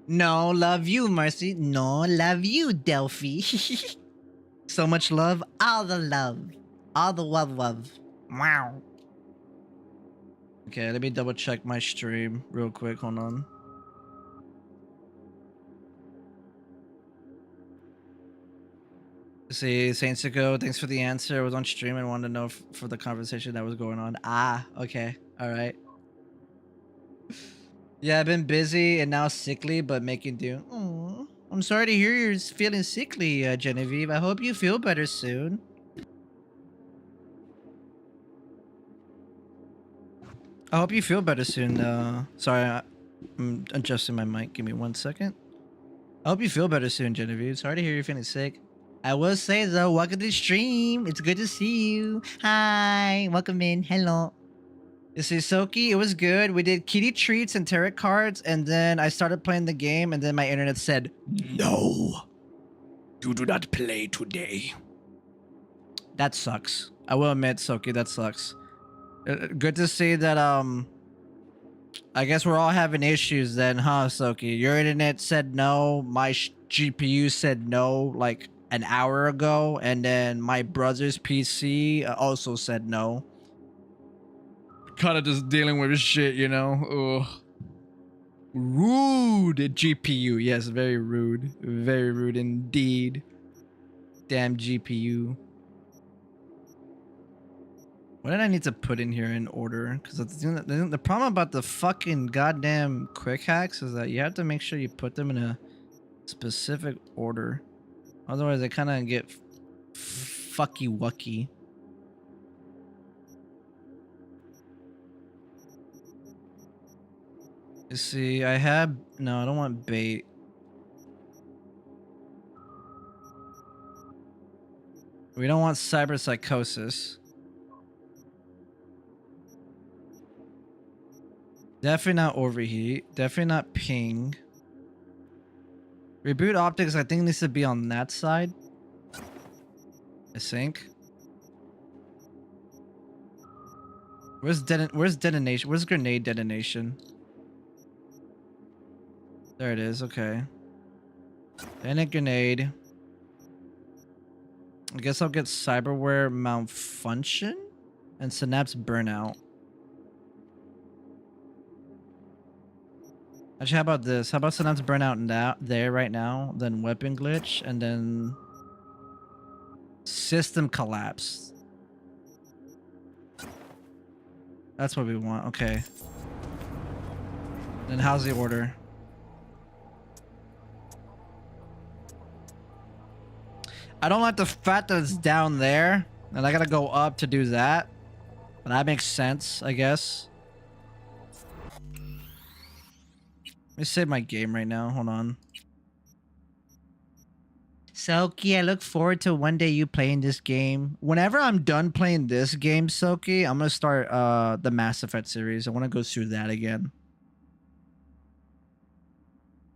No, love you, Marcy. No, love you, Delphi. So much love. All the love. All the love. Wow. Okay, let me double check my stream real quick. Hold on. See, Saint Sicko, thanks for the answer. I was on stream and wanted to know for the conversation that was going on. Ah, okay. All right. Yeah, I've been busy and now sickly, but making do. Aww. I'm sorry to hear you're feeling sickly, Genevieve. I hope you feel better soon. I hope you feel better soon. Sorry, I'm adjusting my mic. Give me 1 second. I hope you feel better soon, Genevieve. Sorry to hear you're feeling sick. I will say though, welcome to the stream. It's good to see you. Hi, welcome in. Hello. You see, Soki, it was good. We did kitty treats and tarot cards, and then I started playing the game, and then my internet said, "No, you do not play today." That sucks. I will admit, Soki, that sucks. Good to see that. I guess we're all having issues then, huh, Soki? Your internet said no. My GPU said no, like an hour ago, and then my brother's PC also said no. Kind of just dealing with shit, you know. Ugh. Rude GPU. Yes, very rude. Very rude indeed. Damn GPU. What did I need to put in here in order? Because the problem about the fucking goddamn quick hacks is that you have to make sure you put them in a specific order. Otherwise, they kind of get fucky wucky. You see, I have... No, I don't want bait. We don't want cyber psychosis. Definitely not overheat. Definitely not ping. Reboot optics, I think, needs to be on that side. I think. Where's detonation? Where's grenade detonation? There it is. Okay. Detonate grenade. I guess I'll get cyberware malfunction and synapse burnout. Actually, how about this? How about synapse burnout now, there right now, then weapon glitch, and then system collapse. That's what we want. Okay. Then how's the order? I don't like the fact that it's down there, and I gotta go up to do that. But that makes sense, I guess. Let me save my game right now. Hold on. Soki, I look forward to one day you playing this game. Whenever I'm done playing this game, Soki, I'm gonna start the Mass Effect series. I want to go through that again.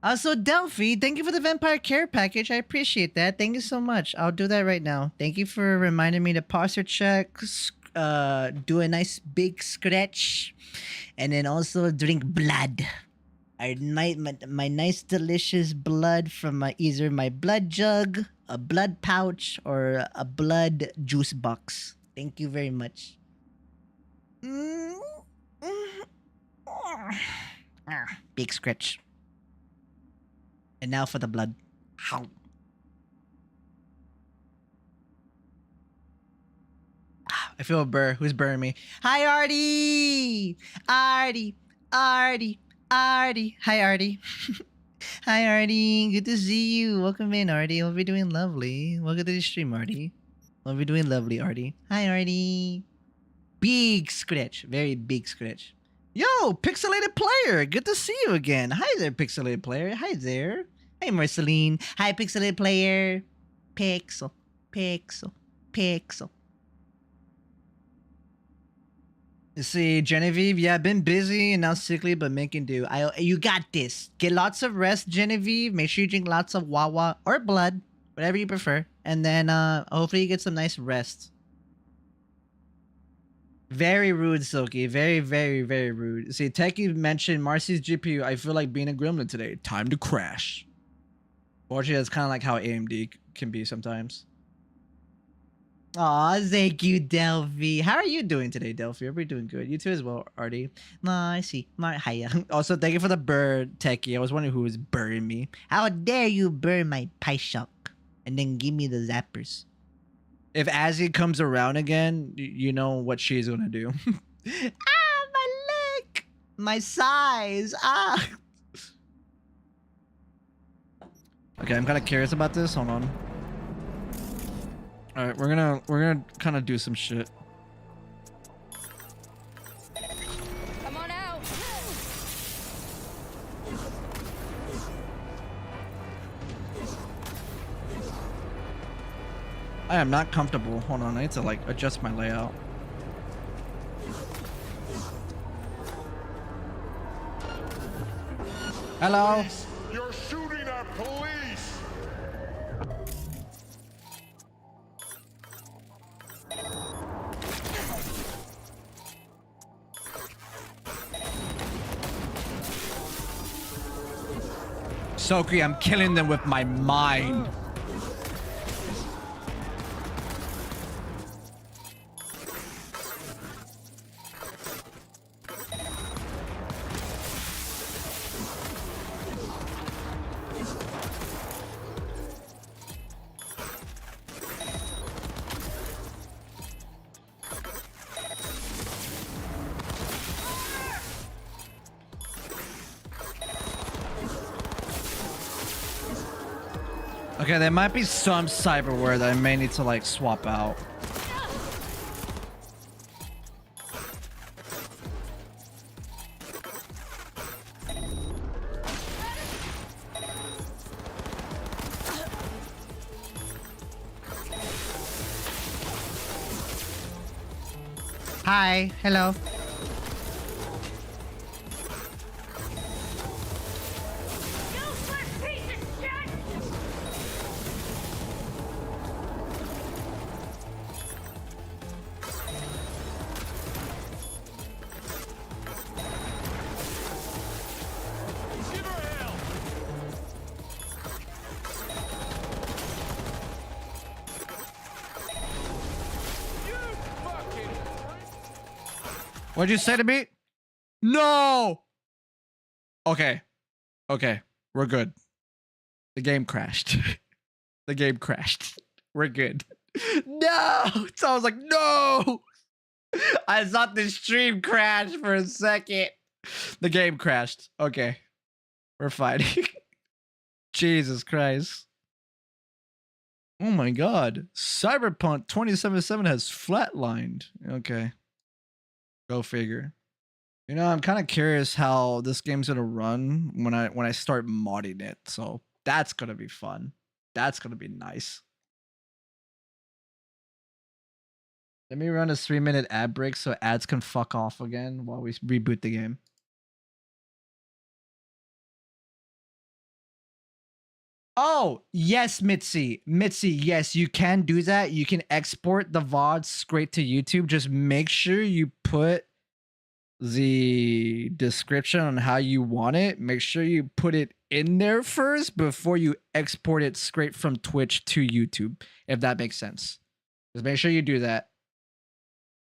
Also, Delphi, thank you for the Vampire Care package. I appreciate that. Thank you so much. I'll do that right now. Thank you for reminding me to posture check, do a nice big scratch, and then also drink blood. My nice delicious blood from either my blood jug, a blood pouch, or a blood juice box. Thank you very much. Big scratch. And now for the blood. Ow. I feel a burr. Who's burring me? Hi, Artie! Artie! Artie! Artie! Hi, Artie. Hi, Artie. Good to see you. Welcome in, Artie. Hope you're doing lovely. Welcome to the stream, Artie. Hope you're doing lovely, Artie. Hi, Artie. Big scratch. Very big scratch. Yo, Pixelated Player. Good to see you again. Hi there, Pixelated Player. Hi there. Hi, Marceline. Hi, Pixelated Player. Pixel. Pixel. Pixel. You see, Genevieve, yeah, I've been busy and now sickly, but making do. You got this. Get lots of rest, Genevieve. Make sure you drink lots of Wawa or blood, whatever you prefer. And then hopefully you get some nice rest. Very rude, Silky. Very, very, very rude. See, Techie mentioned Marcy's GPU. I feel like being a gremlin today. Time to crash. Fortunately, that's kind of like how AMD can be sometimes. Aw, thank you, Delphi. How are you doing today, Delphi? Are we doing good? You too as well, Artie. No, I see. Hiya. Also, thank you for the bird, Techie. I was wondering who was burning me. How dare you burn my pie shock and then give me the zappers? If Azzy comes around again, you know what she's gonna do. My leg! My size! Okay, I'm kind of curious about this. Hold on. All right, we're gonna kind of do some shit. Come on out. I am not comfortable. Hold on, I need to like adjust my layout. Hello. Police! You're shooting our police! Soki, I'm killing them with my mind. Okay, there might be some cyberware that I may need to like swap out. Hi, hello. What'd you say to me? No! Okay. Okay. We're good. The game crashed. The game crashed. We're good. No! So I was like, no! I thought the stream crashed for a second. The game crashed. Okay. We're fine. Jesus Christ. Oh my god. Cyberpunk 2077 has flatlined. Okay. Go figure. You know, I'm kind of curious how this game's gonna run when I start modding it. So that's gonna be fun. That's gonna be nice. Let me run a 3-minute ad break so ads can fuck off again while we reboot the game. Oh, yes, Mitzi. Mitzi, yes, you can do that. You can export the VOD straight to YouTube. Just make sure you put the description on how you want it, make sure you put it in there first before you export it straight from Twitch to YouTube, if that makes sense. Just make sure you do that.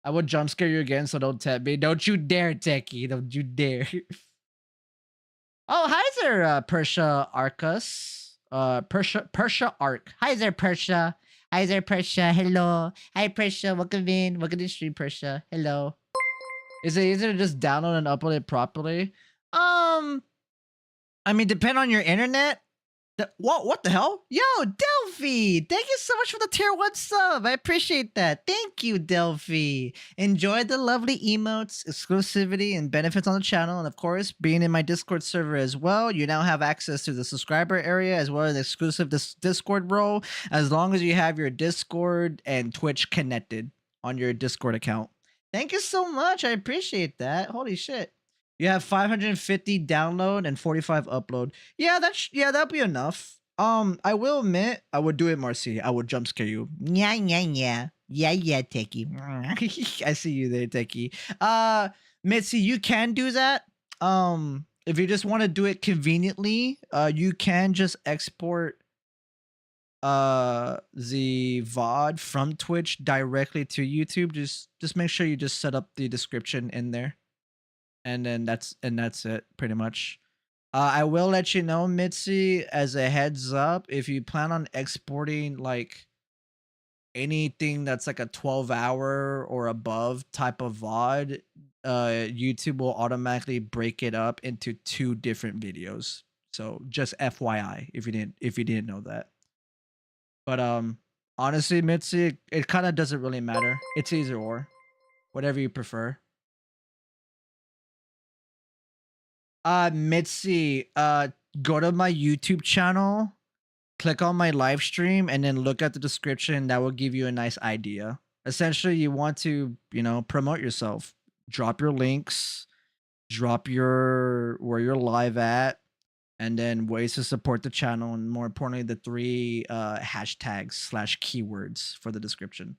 I will jump scare you again, so don't tap me. Don't you dare, Techie. Don't you dare. Oh, hi there, Persia Arcus. Persia Arc. Hi there, Persia. Hi there, Persia. Hello. Hi, Persia. Welcome in. Welcome to the stream, Persia. Hello. Is it easier to just download and upload it properly? I mean, depend on your internet. What the hell? Yo, Delphi! Thank you so much for the tier 1 sub. I appreciate that. Thank you, Delphi. Enjoy the lovely emotes, exclusivity, and benefits on the channel. And of course, being in my Discord server as well, you now have access to the subscriber area as well as exclusive Discord role, as long as you have your Discord and Twitch connected on your Discord account. Thank you so much. I appreciate that. Holy shit. You have 550 download and 45 upload. Yeah, that'll be enough. I will admit, I would do it, Marcy. I would jump scare you. Yeah, Techie. I see you there, Techie. Mitzi, you can do that. If you just want to do it conveniently, you can just export the VOD from Twitch directly to YouTube. Just make sure you just set up the description in there. And then that's it pretty much. I will let you know, Mitzi, as a heads up, if you plan on exporting like anything that's like a 12-hour or above type of VOD, YouTube will automatically break it up into 2 different videos. So just FYI, if you didn't know that. But honestly, Mitzi, it kind of doesn't really matter. It's either or, whatever you prefer. Mitzi, go to my YouTube channel, click on my live stream, and then look at the description. That will give you a nice idea. Essentially, you want to, promote yourself. Drop your links, drop where you're live at, and then ways to support the channel, and more importantly, the 3 hashtags / keywords for the description.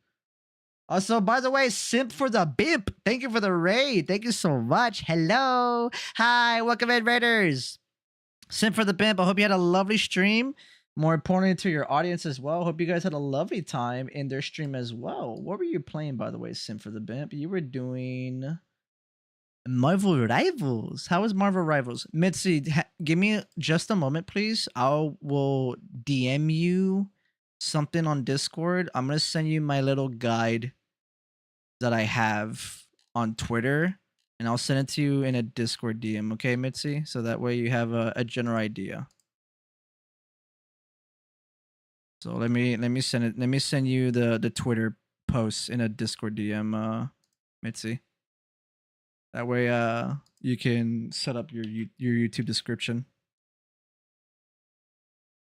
Also, by the way, Simp for the Bimp. Thank you for the raid. Thank you so much. Hello. Hi. Welcome in, Raiders. Simp for the Bimp. I hope you had a lovely stream. More importantly, to your audience as well. Hope you guys had a lovely time in their stream as well. What were you playing, by the way, Simp for the Bimp? You were doing Marvel Rivals. How was Marvel Rivals? Mitzi, give me just a moment, please. I will DM you something on Discord. I'm going to send you my little guide that I have on Twitter, and I'll send it to you in a Discord DM, okay, Mitzi? So that way you have a general idea. So let me send it. Let me send you the Twitter posts in a Discord DM, Mitzi. That way you can set up your YouTube description.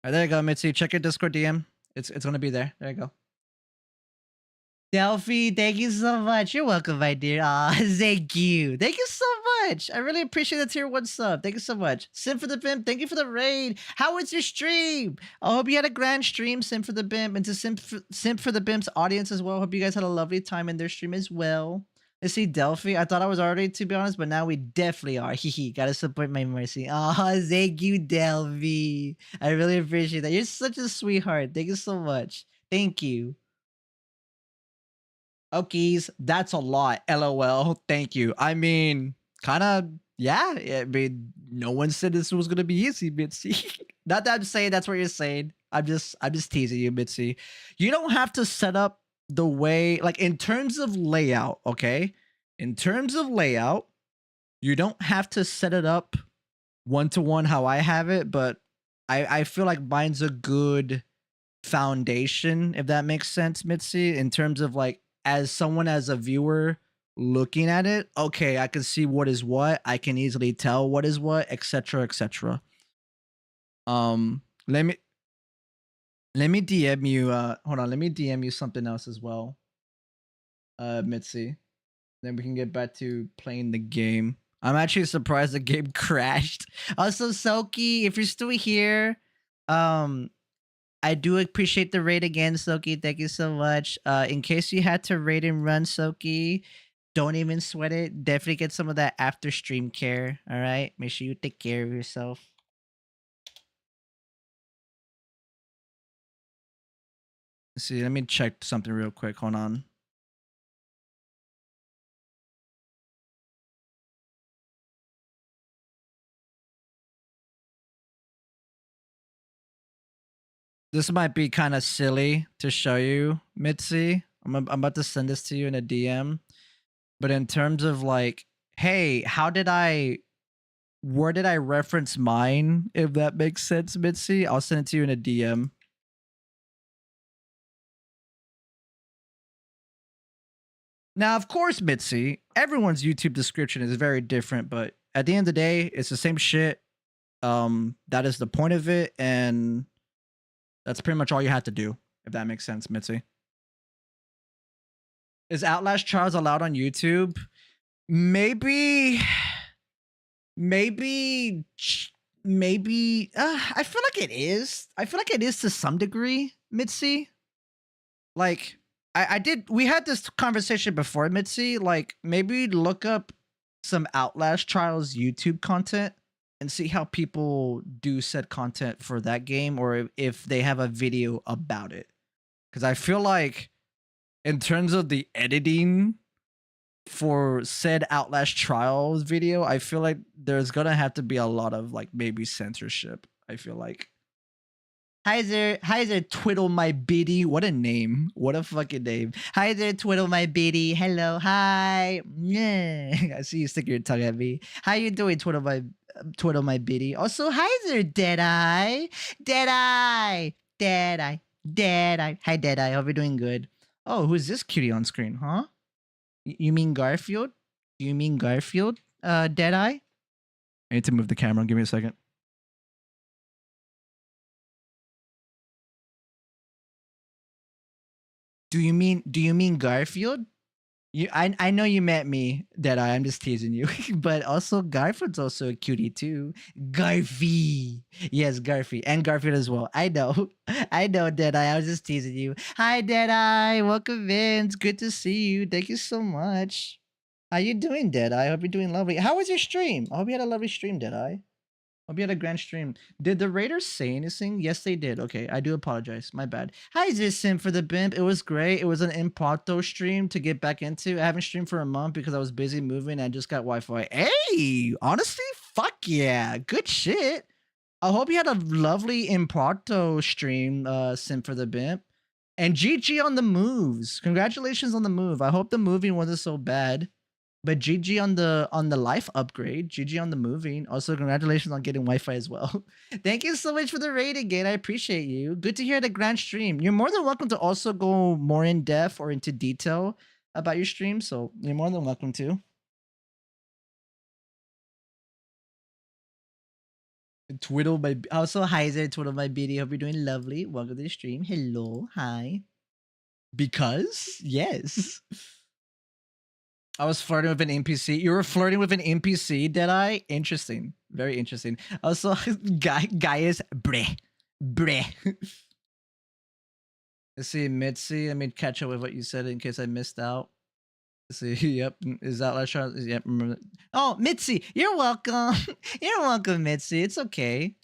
All right, there you go, Mitzi. Check your Discord DM. It's gonna be there. There you go. Delphi, thank you so much. You're welcome, my dear. Aw, thank you. Thank you so much. I really appreciate the tier 1 sub. Thank you so much. Sim for the Bimp, thank you for the raid. How was your stream? I hope you had a grand stream, Sim for the Bimp. And to Simp for the Bimp's audience as well. Hope you guys had a lovely time in their stream as well. Let's see, Delphi. I thought I was already, to be honest, but now we definitely are. Hehe, gotta support my Mercy. Oh, thank you, Delphi. I really appreciate that. You're such a sweetheart. Thank you so much. Thank you. Okies, that's a lot. LOL. Thank you. I mean, kind of, yeah. I mean, no one said this was gonna be easy, Mitzi. Not that I'm saying that's what you're saying. I'm just teasing you, Mitzi. You don't have to set up the way, like in terms of layout, okay? In terms of layout, you don't have to set it up one-to-one how I have it, but I feel like mine's a good foundation, if that makes sense, Mitzi, in terms of like, as a viewer looking at it, okay, I can see what is what. I can easily tell what is what, etc., etc. Let me DM you. Hold on. Let me DM you something else as well, Mitzi. Then we can get back to playing the game. I'm actually surprised the game crashed. Also, Soki, if you're still here, I do appreciate the raid again, Soki. Thank you so much. In case you had to raid and run, Soki, Don't even sweat it. Definitely get some of that after stream care. All right. Make sure you take care of yourself. Let's see. Let me check something real quick. Hold on. This might be kind of silly to show you, Mitzi. I'm about to send this to you in a DM. But in terms of like, hey, where did I reference mine? If that makes sense, Mitzi, I'll send it to you in a DM. Now, of course, Mitzi, everyone's YouTube description is very different, but at the end of the day, it's the same shit. That is the point of it, and that's pretty much all you have to do, if that makes sense, Mitzi. Is Outlast Trials allowed on YouTube? Maybe. I feel like it is. I feel like it is to some degree, Mitzi. Like, we had this conversation before, Mitzi. Like, maybe look up some Outlast Trials YouTube content and see how people do said content for that game, or if they have a video about it. Because I feel like, in terms of the editing for said Outlast Trials video, I feel like there's gonna have to be a lot of like maybe censorship. I feel like. Hi there, Twiddle my biddy. What a name. What a fucking name. Hi there, Twiddle my biddy. Hello, hi. I see you sticking your tongue at me. How you doing, Twiddle my biddy? Also, hi there, Deadeye. Deadeye. Hi, Deadeye. Hope you're doing good. Oh, who's this cutie on screen, huh? You mean Garfield? Do you mean Garfield, Deadeye? I need to move the camera. Give me a second. Do you mean Garfield? I know you meant me, Deadeye. I'm just teasing you. But also Garfield's also a cutie too. Garfy. Yes, Garfy. And Garfield as well. I know. I know, Deadeye. I was just teasing you. Hi, Deadeye. Welcome in. It's good to see you. Thank you so much. How you doing, Deadeye? I hope you're doing lovely. How was your stream? I hope you had a lovely stream, Deadeye. Hope you had a grand stream. Did the Raiders say anything? Yes, they did. Okay, I do apologize. My bad. Hi, Sim for the Bimp. It was great. It was an impromptu stream to get back into. I haven't streamed for a month because I was busy moving. I just got Wi-Fi. Hey, honestly, fuck yeah. Good shit. I hope you had a lovely impromptu stream, Sim for the Bimp. And GG on the moves. Congratulations on the move. I hope the moving wasn't so bad. But GG on the life upgrade. GG on the moving. Also, congratulations on getting Wi-Fi as well. Thank you so much for the raid again. I appreciate you. Good to hear the grand stream. You're more than welcome to also go more in depth or into detail about your stream. So you're more than welcome to. Twiddle my also hi there, Twiddle my beauty. Hope you're doing lovely. Welcome to the stream. Hello, hi. Because yes. I was flirting with an NPC. You were flirting with an NPC, Deadeye? Interesting. Very interesting. Also, guy is bleh. Let's see, Mitzi. Let me catch up with what you said in case I missed out. Let's see, yep. Is that last shot? Yep. Remember that. Oh, Mitzi, you're welcome. You're welcome, Mitzi. It's okay.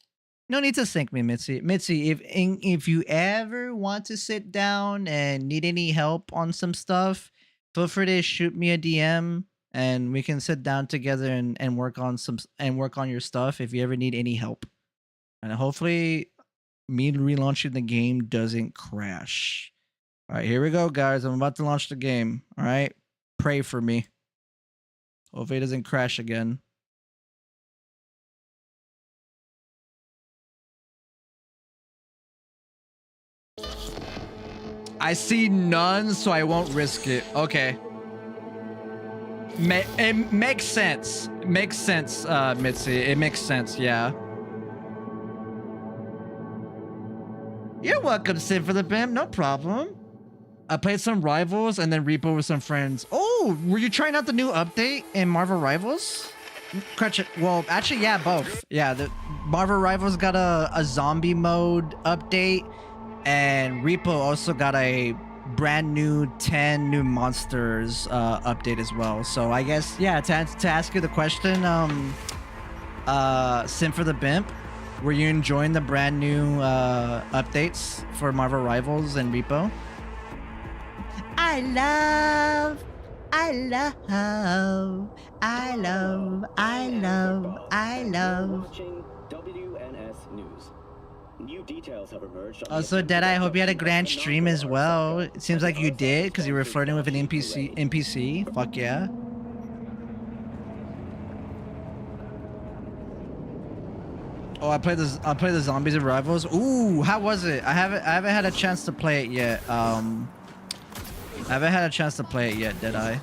No need to thank me, Mitzi. Mitzi, if you ever want to sit down and need any help on some stuff, feel free to shoot me a DM and we can sit down together and work on your stuff if you ever need any help. And hopefully me relaunching the game doesn't crash. All right, here we go, guys. I'm about to launch the game. All right, pray for me. Hopefully it doesn't crash again. I see none, so I won't risk it. Okay. It makes sense. Makes sense, Mitzi. It makes sense, yeah. You're welcome, Sid for the Bim. No problem. I played some Rivals and then Repo with some friends. Oh, were you trying out the new update in Marvel Rivals? Well, actually, yeah, both. Yeah, the Marvel Rivals got a zombie mode update. And Repo also got a brand new 10 new monsters update as well. So I guess, yeah, to ask you the question, Sim for the Bimp, were you enjoying the brand new updates for Marvel Rivals and Repo? I love, I love, I love, I love, I You're love. watching WNS News. New details have emerged on the Also, attempted Dead, I hope you had a abduction grand of the stream as non-polar well. saga It seems and like you Earth did because you were Stanford flirting with an Dodgy Parade. NPC. Fuck yeah. Oh, I played the Zombies and Rivals. Ooh, how was it? I haven't had a chance to play it yet. I haven't had a chance to play it yet, did I?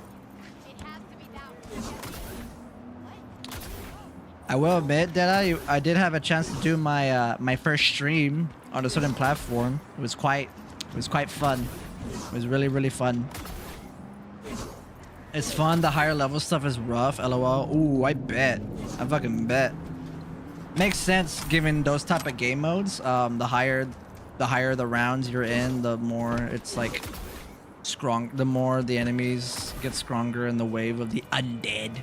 I will admit that I did have a chance to do my my first stream on a certain platform. It was quite fun. It was really fun. It's fun. The higher level stuff is rough. LOL. Ooh, I bet. I fucking bet. Makes sense given those type of game modes. The higher the rounds you're in, the more it's like strong. The more the enemies get stronger in the wave of the undead.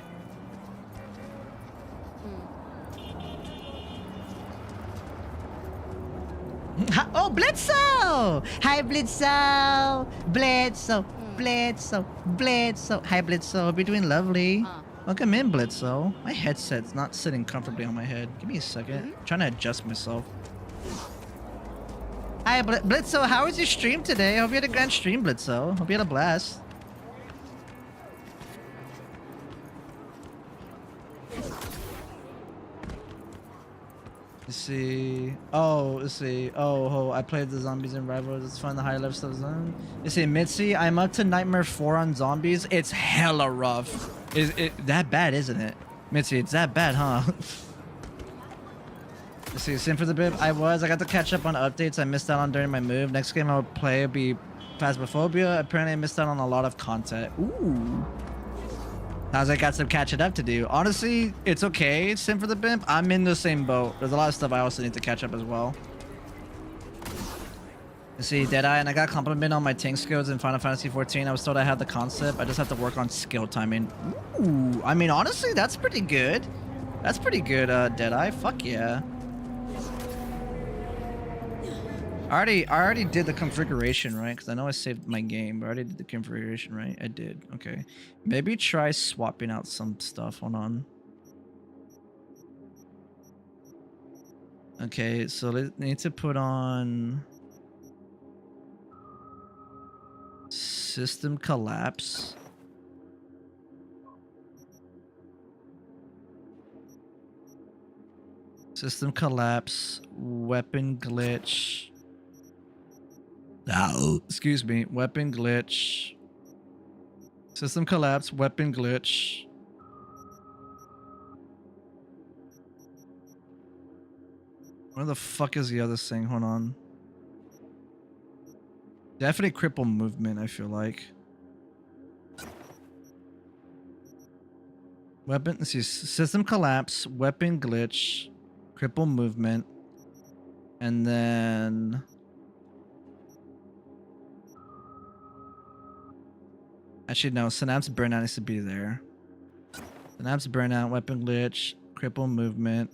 Oh, Blitzo! Hi, Blitzo! Blitzo! Blitzo! Blitzo! Hi, Blitzo. Hope you're doing lovely. Welcome in, Blitzo. My headset's not sitting comfortably on my head. Give me a second. I'm trying to adjust myself. Hi, Blitzo. How was your stream today? Hope you had a grand stream, Blitzo. Hope you had a blast. Let's see. Oh, let's see. Oh, I played the Zombies and Rivals. It's fun. The higher level stuff. Let's see. Mitzi, I'm up to Nightmare 4 on Zombies. It's hella rough. Is it that bad, isn't it? Mitzi, it's that bad, huh? Let's see. Sim for the Bib. I got to catch up on updates I missed out on during my move. Next game I'll play will be Phasmophobia. Apparently I missed out on a lot of content. Ooh. How's I got some catching up to do. Honestly, it's okay, Sim for the Bimp. I'm in the same boat. There's a lot of stuff I also need to catch up as well. Let's see, Deadeye, and I got a compliment on my tank skills in Final Fantasy 14. I was told I had the concept. I just have to work on skill timing. Ooh, I mean, honestly, that's pretty good. That's pretty good, Deadeye. Fuck yeah. I already did the configuration, right? Because I know I saved my game, but I already did the configuration, right? I did. Okay. Maybe try swapping out some stuff. Hold on. Okay, so I need to put on system collapse. System collapse, weapon glitch. Oh, excuse me, weapon glitch. System collapse, weapon glitch. Where the fuck is the other thing? Hold on. Definitely cripple movement, I feel like. Weapon, let's see, system collapse, weapon glitch, cripple movement, and then actually no, synapse burnout needs to be there. Synapse burnout, weapon glitch, cripple movement.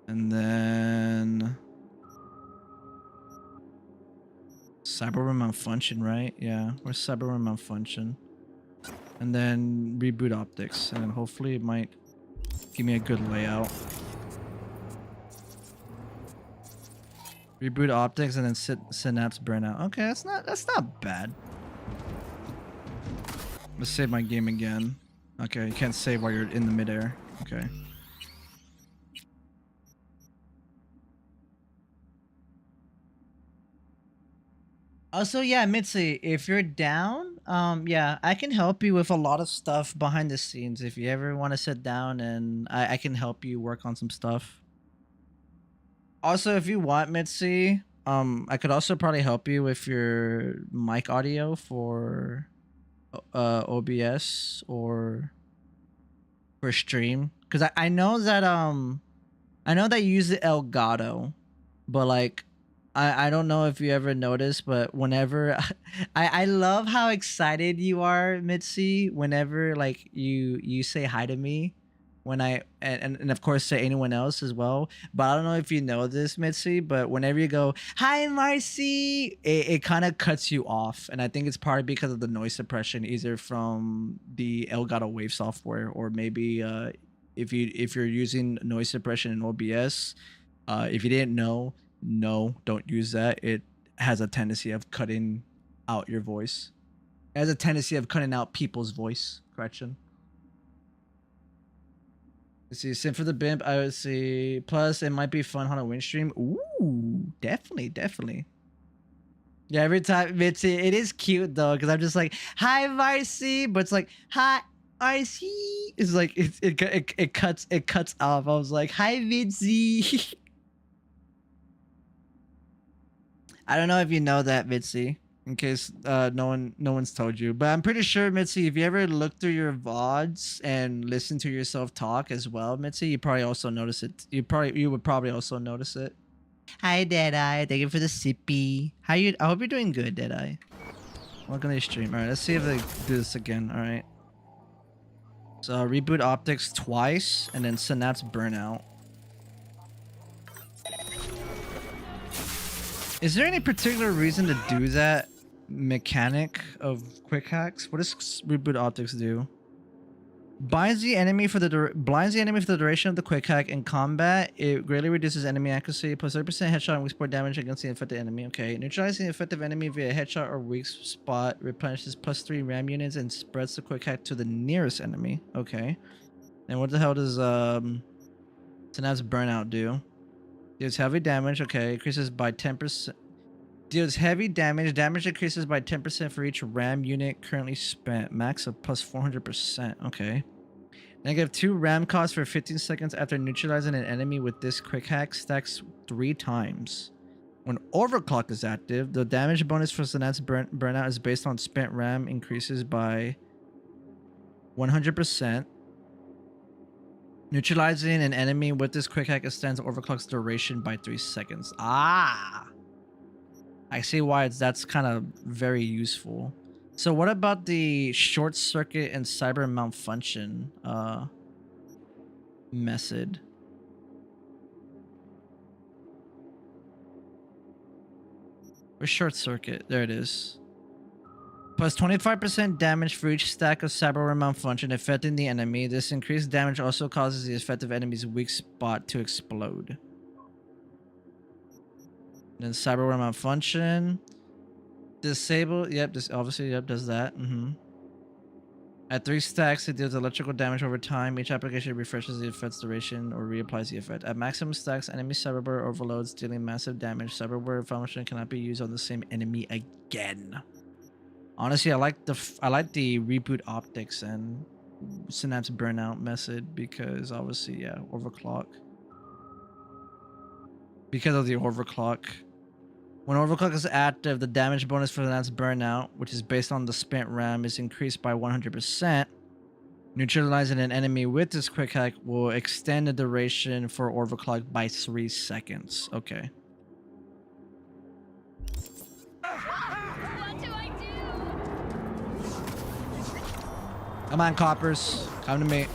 And then Cyberpunk malfunction, right? Yeah, where's Cyberpunk malfunction? And then reboot optics, and then hopefully it might give me a good layout. Reboot optics and then synapse burnout. Okay, that's not bad. Let's save my game again. Okay, you can't save while you're in the midair. Okay. Also, yeah, Mitzi, if you're down, yeah, I can help you with a lot of stuff behind the scenes. If you ever want to sit down and I can help you work on some stuff. Also, if you want, Mitzi, I could also probably help you with your mic audio for OBS or for stream. Because I know that I know that you use the Elgato, but like, I don't know if you ever noticed, but whenever I love how excited you are, Mitzi, whenever like you say hi to me, when and of course say anyone else as well. But I don't know if you know this, Mitzi, but whenever you go, hi Marcy, it kind of cuts you off. And I think it's partly because of the noise suppression, either from the Elgato Wave software, or maybe if you're using noise suppression in OBS, if you didn't know, no, don't use that. It has a tendency of cutting out your voice. It has a tendency of cutting out people's voice. Correction. Let's see, Sim for the Bimp, I would see. Plus, it might be fun on a win stream. Ooh, definitely. Yeah, every time, it is cute though, because I'm just like, hi Marcy, but it's like, hi Marcy. It's like it cuts off. I was like, hi Mitzi. I don't know if you know that, Mitzi, in case no one's told you, but I'm pretty sure, Mitzi, if you ever look through your VODs and listen to yourself talk as well, Mitzi, you probably also notice it. You would probably also notice it. Hi, Deadeye. Thank you for the sippy. How you? I hope you're doing good, Deadeye. Welcome to the stream. All right, let's see if they do this again. All right. So reboot optics twice, and then synapse burnout. Is there any particular reason to do that mechanic of quick hacks? What does reboot optics do? Blinds the enemy for the duration of the quick hack in combat. It greatly reduces enemy accuracy, plus 30% headshot and weak spot damage against the affected enemy. Okay, neutralizing the effective enemy via headshot or weak spot replenishes +3 RAM units and spreads the quick hack to the nearest enemy. Okay, and what the hell does Synapse Burnout do? Deals heavy damage. Okay, increases by 10%. Deals heavy damage. Damage increases by 10% for each RAM unit currently spent. Max of plus 400%. Okay. Negative 2 RAM cost for 15 seconds after neutralizing an enemy with this quick hack. Stacks 3 times. When overclock is active, the damage bonus for Synapse Burnout is based on spent RAM increases by 100%. Neutralizing an enemy with this quick hack extends overclock's duration by 3 seconds. Ah! I see why that's kind of very useful. So what about the short circuit and cyber malfunction method? Where's short circuit? There it is. Plus 25% damage for each stack of cyber malfunction affecting the enemy. This increased damage also causes the effective enemy's weak spot to explode. Then cyber malfunction. Disable. Yep, this obviously does that. At 3 stacks, it deals electrical damage over time. Each application refreshes the effect's duration or reapplies the effect. At maximum stacks, enemy cyberware overloads, dealing massive damage. Cyberware function cannot be used on the same enemy again. Honestly, I like the reboot optics and synapse burnout method because obviously, yeah, overclock. Because of the overclock. When overclock is active, the damage bonus for synapse burnout, which is based on the spent RAM, is increased by 100%. Neutralizing an enemy with this quick hack will extend the duration for overclock by 3 seconds. Okay. What do I do? Come on, coppers. Come to me.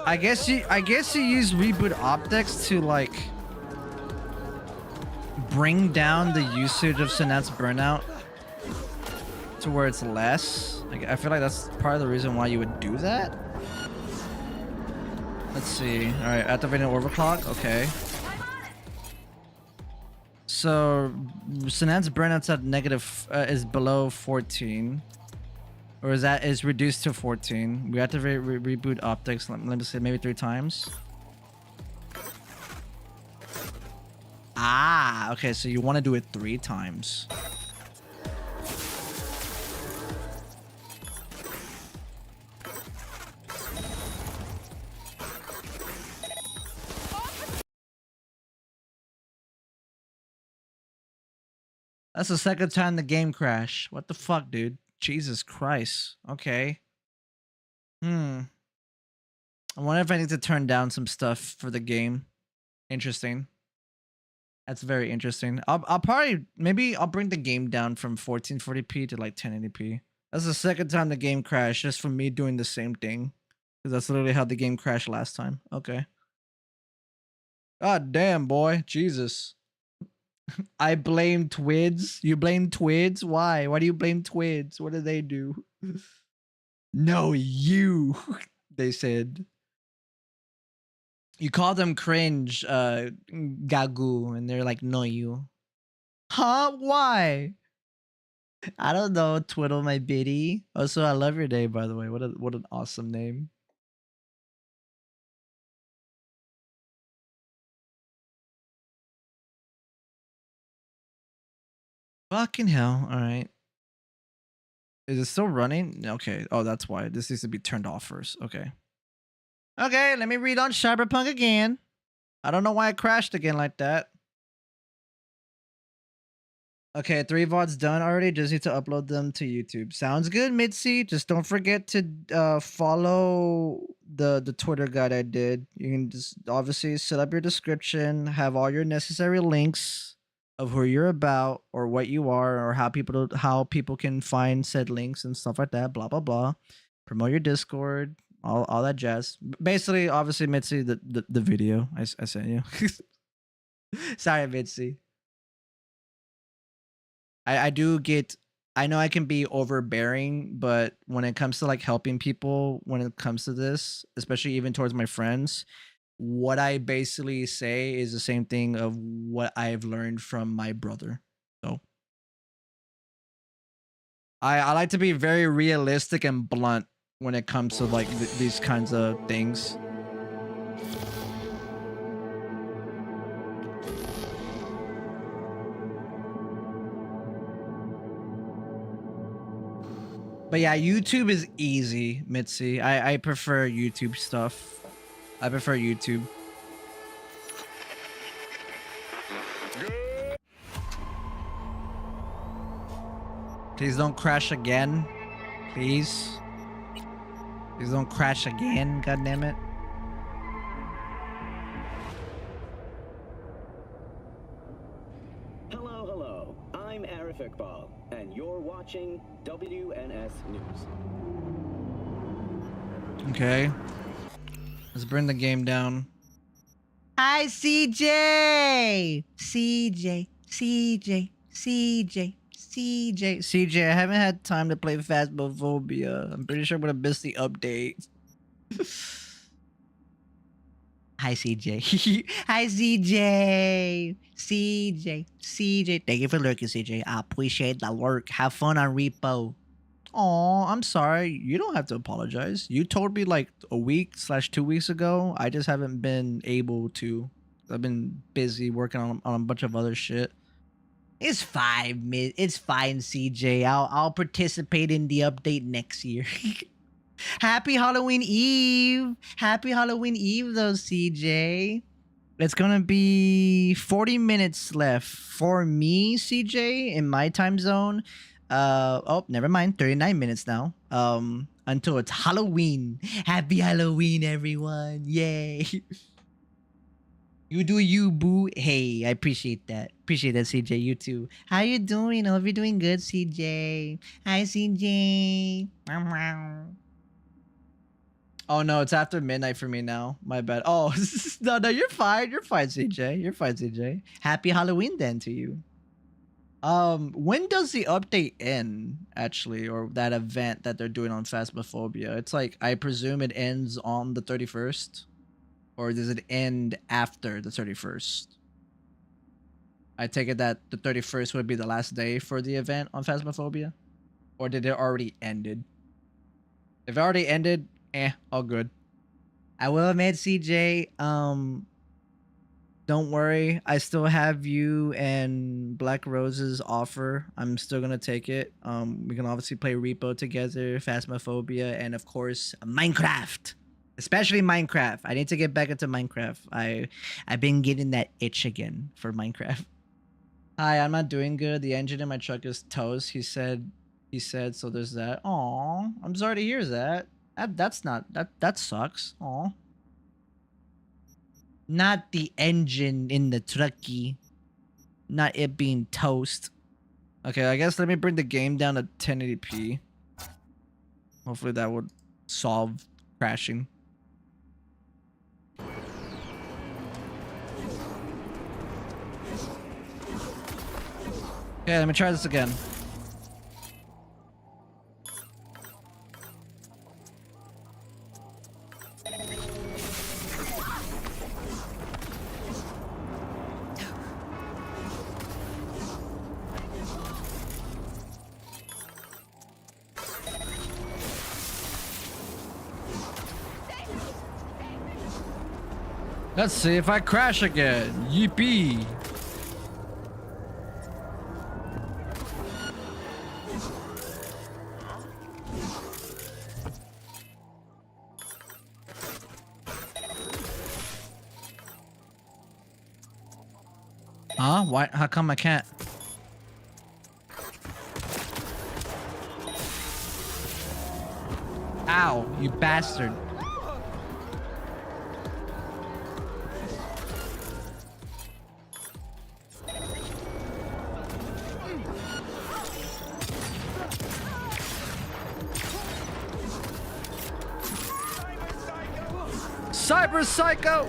I guess you use reboot optics to like bring down the usage of synapse burnout to where it's less. Like, I feel like that's part of the reason why you would do that. Let's see. All right, activating overclock. Okay. So synapse burnout's at negative is below 14. Or is reduced to 14. We activate reboot optics. Let me say maybe 3 times. Ah, okay, so you want to do it 3 times. That's the second time the game crashed. What the fuck, dude? Jesus Christ. Okay. I wonder if I need to turn down some stuff for the game. Interesting. That's very interesting. I'll probably maybe I'll bring the game down from 1440p to like 1080p. That's the second time the game crashed just from me doing the same thing. Because that's literally how the game crashed last time. Okay. God damn, boy. Jesus. I blame Twids. You blame Twids? Why? Why do you blame Twids? What did they do? No, you. They said. You call them cringe, Gagu, and they're like, no, you. Huh? Why? I don't know. Twiddle my bitty. Also, I love your name, by the way. What an awesome name. Fucking hell. All right. Is it still running? Okay. Oh, that's why. This needs to be turned off first. Okay. Okay, let me read on Cyberpunk again. I don't know why it crashed again like that. Okay, 3 VODs done already. Just need to upload them to YouTube. Sounds good, Mitzi. Just don't forget to follow the Twitter guide I did. You can just obviously set up your description, have all your necessary links of who you're about or what you are or how people can find said links and stuff like that. Blah blah blah. Promote your Discord, all that jazz. Basically, obviously, Mitzi, the video I sent you. Sorry, Mitzi. I do get, I know I can be overbearing, but when it comes to like helping people, when it comes to this, especially even towards my friends, what I basically say is the same thing of what I've learned from my brother. So I like to be very realistic and blunt when it comes to like these kinds of things. But yeah, YouTube is easy, Mitzi. I prefer YouTube stuff. I prefer YouTube. Please don't crash again. Please. Please don't crash again, goddammit. Hello, hello. I'm Arif Iqbal, and you're watching WNS News. Okay. Let's bring the game down. Hi, CJ! CJ, CJ, CJ, CJ. CJ, I haven't had time to play Phasmophobia. I'm pretty sure I'm gonna miss the update. Hi, CJ. Hi, CJ. CJ, CJ. Thank you for lurking, CJ. I appreciate the lurk. Have fun on Repo. Oh, I'm sorry. You don't have to apologize. You told me like a week/2 weeks ago. I just haven't been able to. I've been busy working on a bunch of other shit. It's fine, it's fine, CJ. I'll participate in the update next year. Happy Halloween Eve. Happy Halloween Eve, though, CJ. It's gonna be 40 minutes left for me, CJ, in my time zone. Oh, never mind. 39 minutes now. Until it's Halloween. Happy Halloween, everyone. Yay. You do you, boo. Hey, I appreciate that. Appreciate that, CJ. You too. How you doing? I hope you're doing good, CJ. Hi, CJ. Oh no, it's after midnight for me now. My bad. Oh, no, you're fine. You're fine, CJ. You're fine, CJ. Happy Halloween then to you. When does the update end, actually, or that event that they're doing on Phasmophobia? It's like, I presume it ends on the 31st? Or does it end after the 31st? I take it that the 31st would be the last day for the event on Phasmophobia? Or did it already ended? If it already ended, all good. I will admit, CJ, don't don't worry. I still have you and Black Rose's offer. I'm still gonna take it. We can obviously play Repo together, Phasmophobia, and of course Minecraft. Especially Minecraft. I need to get back into Minecraft. I've been getting that itch again for Minecraft. Hi, I'm not doing good. The engine in my truck is toast. He said. So. There's that. Aw, I'm sorry to hear that. That sucks. Aw. Not the engine in the trucky. Not it being toast. Okay, I guess let me bring the game down to 1080p. Hopefully that would solve crashing. Okay, let me try this again. Let's see if I crash again. Yippee. Huh? Why? How come I can't? Ow, you bastard. Cyber Psycho!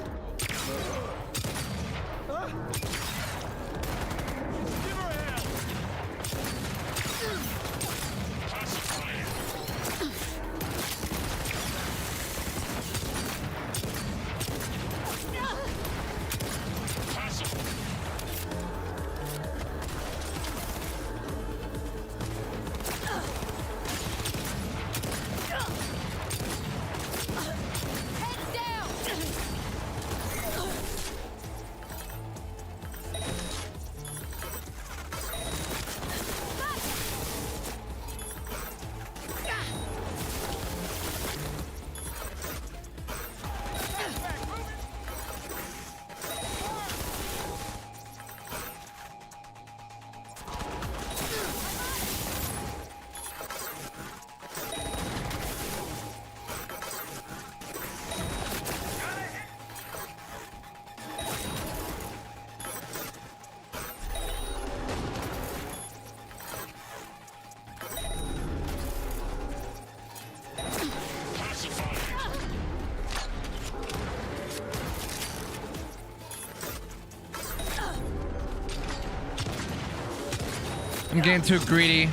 I'm getting too greedy.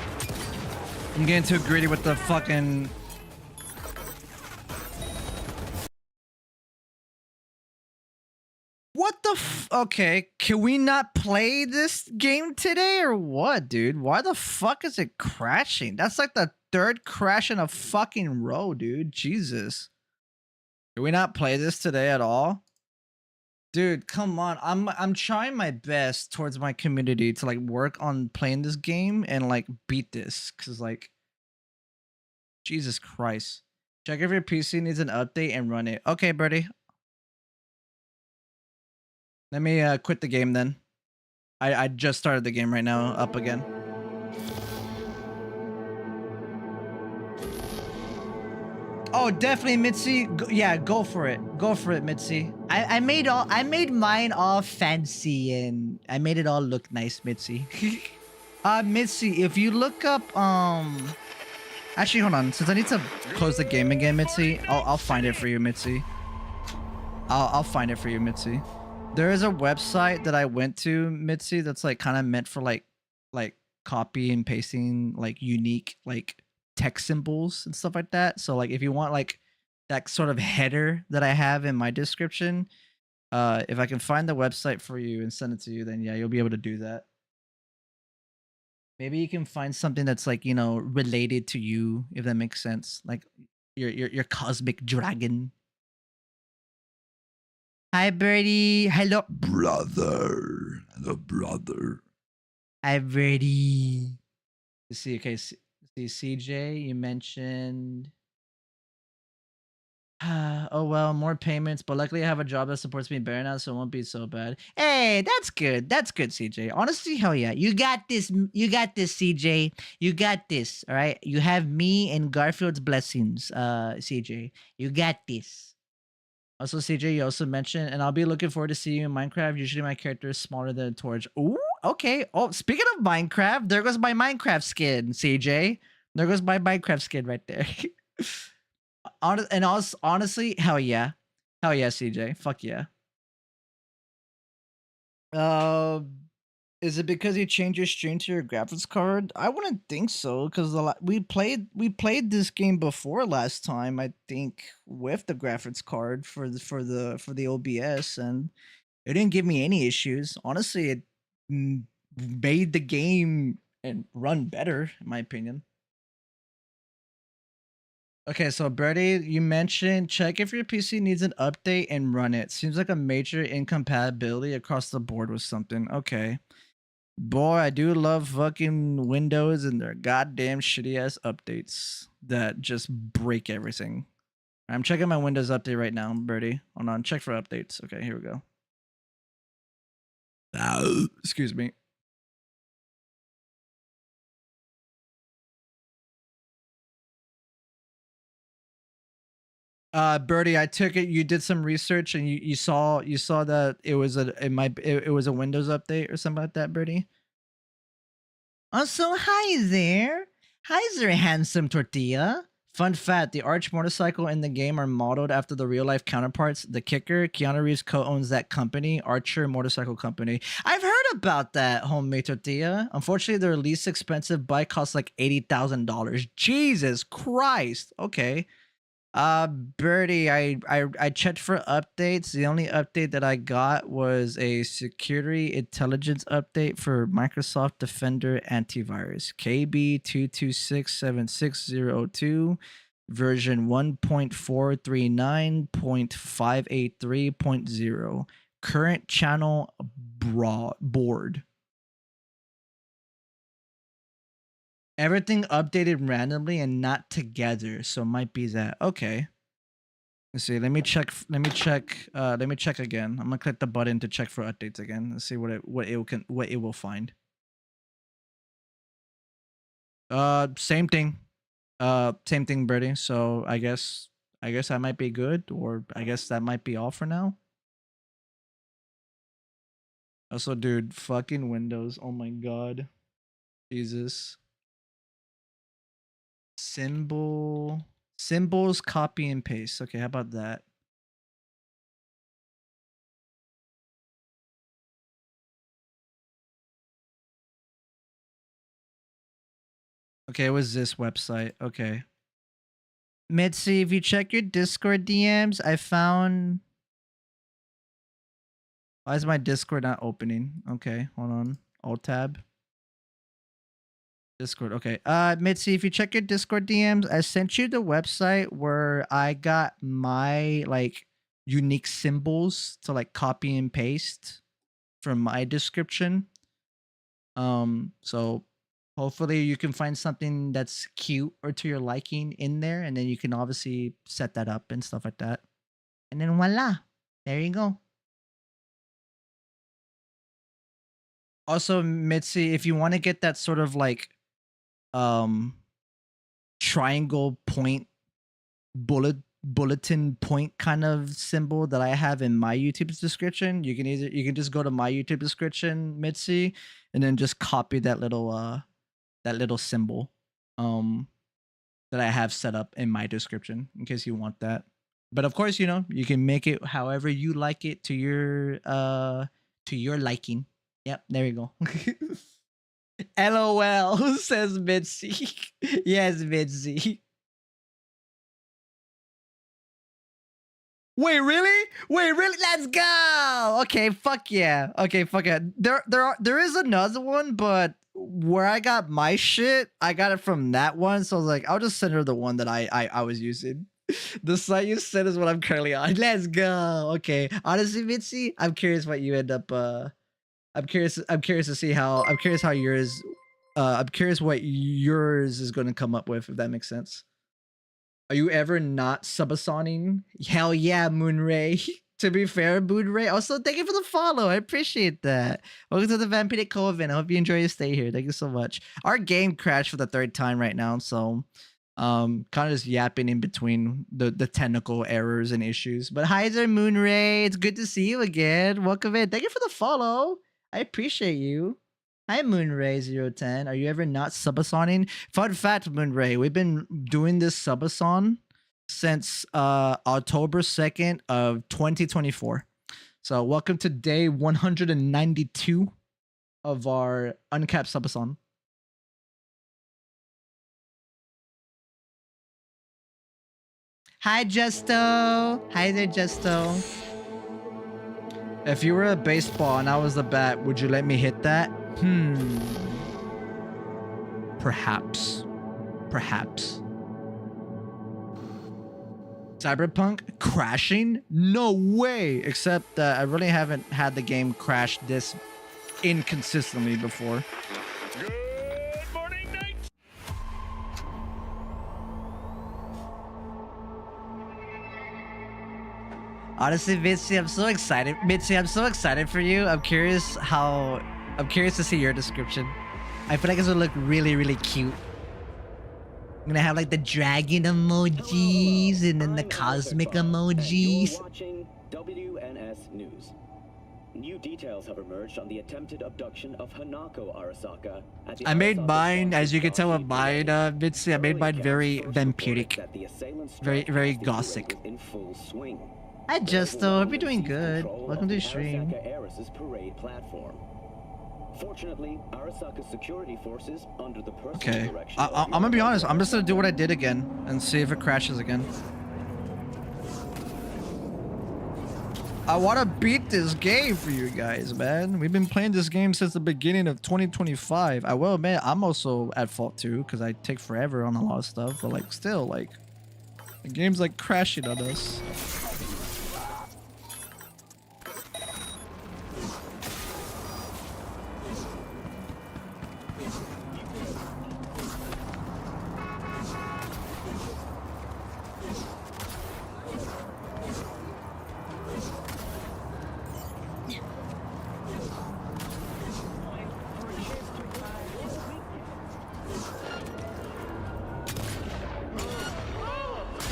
I'm getting too greedy with the fucking... What the f... Okay, can we not play this game today or what, dude? Why the fuck is it crashing? That's like the third crash in a fucking row, dude. Jesus. Can we not play this today at all? Dude, come on. I'm trying my best towards my community to like work on playing this game and like beat this, cause like Jesus Christ. Check if your PC needs an update and run it. Okay, Birdie. Let me quit the game then. I just started the game right now, up again. Oh, definitely, Mitzi. Yeah, go for it. Go for it, Mitzi. I made mine all fancy and I made it all look nice, Mitzi. Mitzi, if you look up actually hold on, since I need to close the game again, Mitzi, I'll find it for you, Mitzi. I'll find it for you, Mitzi. There is a website that I went to, Mitzi, that's like kind of meant for like copy and pasting like unique like text symbols and stuff like that. So like if you want like that sort of header that I have in my description, if I can find the website for you and send it to you, then yeah, you'll be able to do that. Maybe you can find something that's like, you know, related to you, if that makes sense. Like your cosmic dragon. Hi, Birdie. Hello. Brother. The brother. Hi, Birdie. You see, okay, see, CJ, you mentioned. Oh well, more payments, but luckily I have a job that supports me better now, so it won't be so bad. Hey, that's good. That's good, CJ. Honestly, hell yeah. You got this. You got this, CJ. You got this. All right. You have me and Garfield's blessings, CJ. You got this. Also, CJ, you also mentioned, and I'll be looking forward to seeing you in Minecraft. Usually my character is smaller than a torch. Ooh, okay. Oh, speaking of Minecraft, there goes my Minecraft skin, CJ. There goes my Minecraft skin right there. Honestly, hell yeah. Hell yeah, CJ. Fuck yeah. Uh, is it because you changed your stream to your graphics card? I wouldn't think so, because we played this game before last time. I think with the graphics card for the OBS, and it didn't give me any issues. Honestly, it made the game and run better, in my opinion. Okay, so Birdie, you mentioned check if your PC needs an update and run it. Seems like a major incompatibility across the board with something. Okay. Boy, I do love fucking Windows and their goddamn shitty ass updates that just break everything. I'm checking my Windows update right now, Birdie. Hold on, check for updates. Okay, here we go. Excuse me. Birdie, I took it. You did some research and you saw that it was it was a Windows update or something like that, Birdie. Also, hi there. Hi there, handsome tortilla. Fun fact, the Arch motorcycle in the game are modeled after the real life counterparts. The kicker, Keanu Reeves co-owns that company, Archer Motorcycle Company. I've heard about that, homemade tortilla. Unfortunately, their least expensive bike costs like $80,000. Jesus Christ. Okay. Birdie, I checked for updates. The only update that I got was a security intelligence update for Microsoft Defender antivirus KB2267602 version 1.439.583.0 current channel board. Everything updated randomly and not together, so it might be that. Okay. Let's see. Let me check. Let me check again. I'm gonna click the button to check for updates again. Let's see what it will find. Same thing. Same thing, Birdie. So I guess I might be good, or I guess that might be all for now. Also, dude, fucking Windows. Oh my god. Jesus. Symbols copy and paste. Okay, how about that? Okay, it was this website. Okay. Mitzi, if you check your Discord DMs, I found. Why is my Discord not opening? Okay, hold on. Alt tab. Discord. Okay. Mitzi, if you check your Discord DMs, I sent you the website where I got my like unique symbols to like copy and paste from my description. So hopefully you can find something that's cute or to your liking in there, and then you can obviously set that up and stuff like that. And then voila. There you go. Also, Mitzi, if you want to get that sort of like triangle point bulletin point kind of symbol that I have in my YouTube's description, you can just go to my YouTube description, Mitzi, and then just copy that little symbol that I have set up in my description in case you want that. But of course, you can make it however you like it to your liking. Yep, there you go. LOL, says Mitzi. Yes, Mitzi. Wait, really? Let's go. Okay, fuck yeah. There is another one, but where I got my shit, I got it from that one. So I was like, I'll just send her the one that I was using. The site you said is what I'm currently on. Let's go. Okay. Honestly, Mitzi, I'm curious what you end up I'm curious to see how yours I'm curious what yours is gonna come up with, if that makes sense. Are you ever not subasoning? Hell yeah, Moonray. To be fair, Moonray. Also, thank you for the follow. I appreciate that. Welcome to the Vampiric Coven. I hope you enjoy your stay here. Thank you so much. Our game crashed for the 3rd time right now, so kind of just yapping in between the technical errors and issues. But hi there, Moonray. It's good to see you again. Welcome in. Thank you for the follow. I appreciate you. Hi, Moonray010. Are you ever not subasoning? Fun fact, Moonray, we've been doing this subason since October 2nd of 2024. So welcome to day 192 of our uncapped subason. Hi, Justo. Hi there, Justo. If you were a baseball and I was the bat, would you let me hit that? Perhaps. Perhaps. Cyberpunk crashing? No way! Except that I really haven't had the game crash this inconsistently before. Good morning, night. Honestly, Mitzi, I'm so excited. Mitzi, I'm so excited for you. I'm curious to see your description. I feel like it's gonna look really, really cute. I'm gonna have like the dragon emojis and then the cosmic emojis. You're watching WNS News. New details have emerged on the attempted abduction of Hanako Arasaka at the I made Arasaka mine, Farm as you can tell with in mine, Mitzi, I made mine very vampiric. that the assailants Very, very the gothic. in full swing. Hi, Justo. Hope you're doing good. Control Welcome of to the the stream. Arasaka Heiress's parade platform. Fortunately, Arasaka's security forces, under the personal Okay, direction I'm gonna be honest. I'm just gonna do what I did again and see if it crashes again. I want to beat this game for you guys, man. We've been playing this game since the beginning of 2025. I will admit, I'm also at fault too, because I take forever on a lot of stuff. But like, still, like, the game's like crashing on us.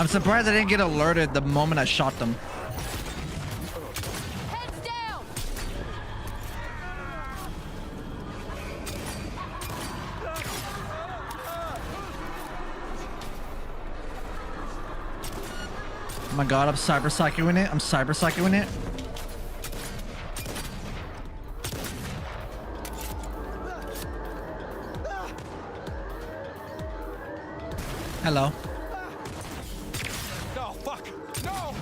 I'm surprised I didn't get alerted the moment I shot them. Heads down! Oh my god, I'm cyber psychoing it. I'm cyber psychoing it. Hello. No, fuck. No.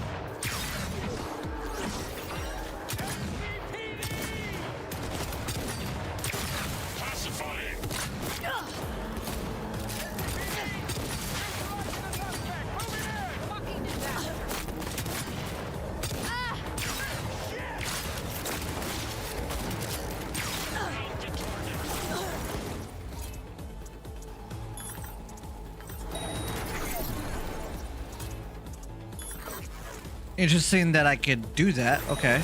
Interesting that I could do that. Okay.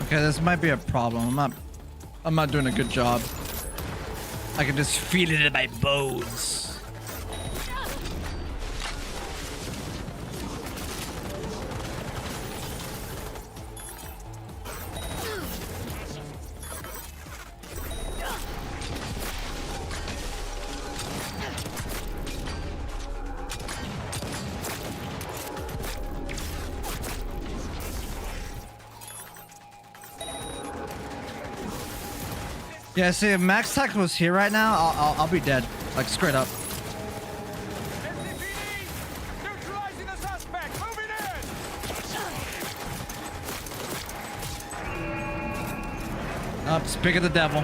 Okay, this might be a problem. I'm not doing a good job. I can just feel it in my bones. Yeah, see, if Max Tech was here right now, I'll be dead. Like, straight up. SCPD! Neutralizing the suspect! Moving in! Up, speak of the devil.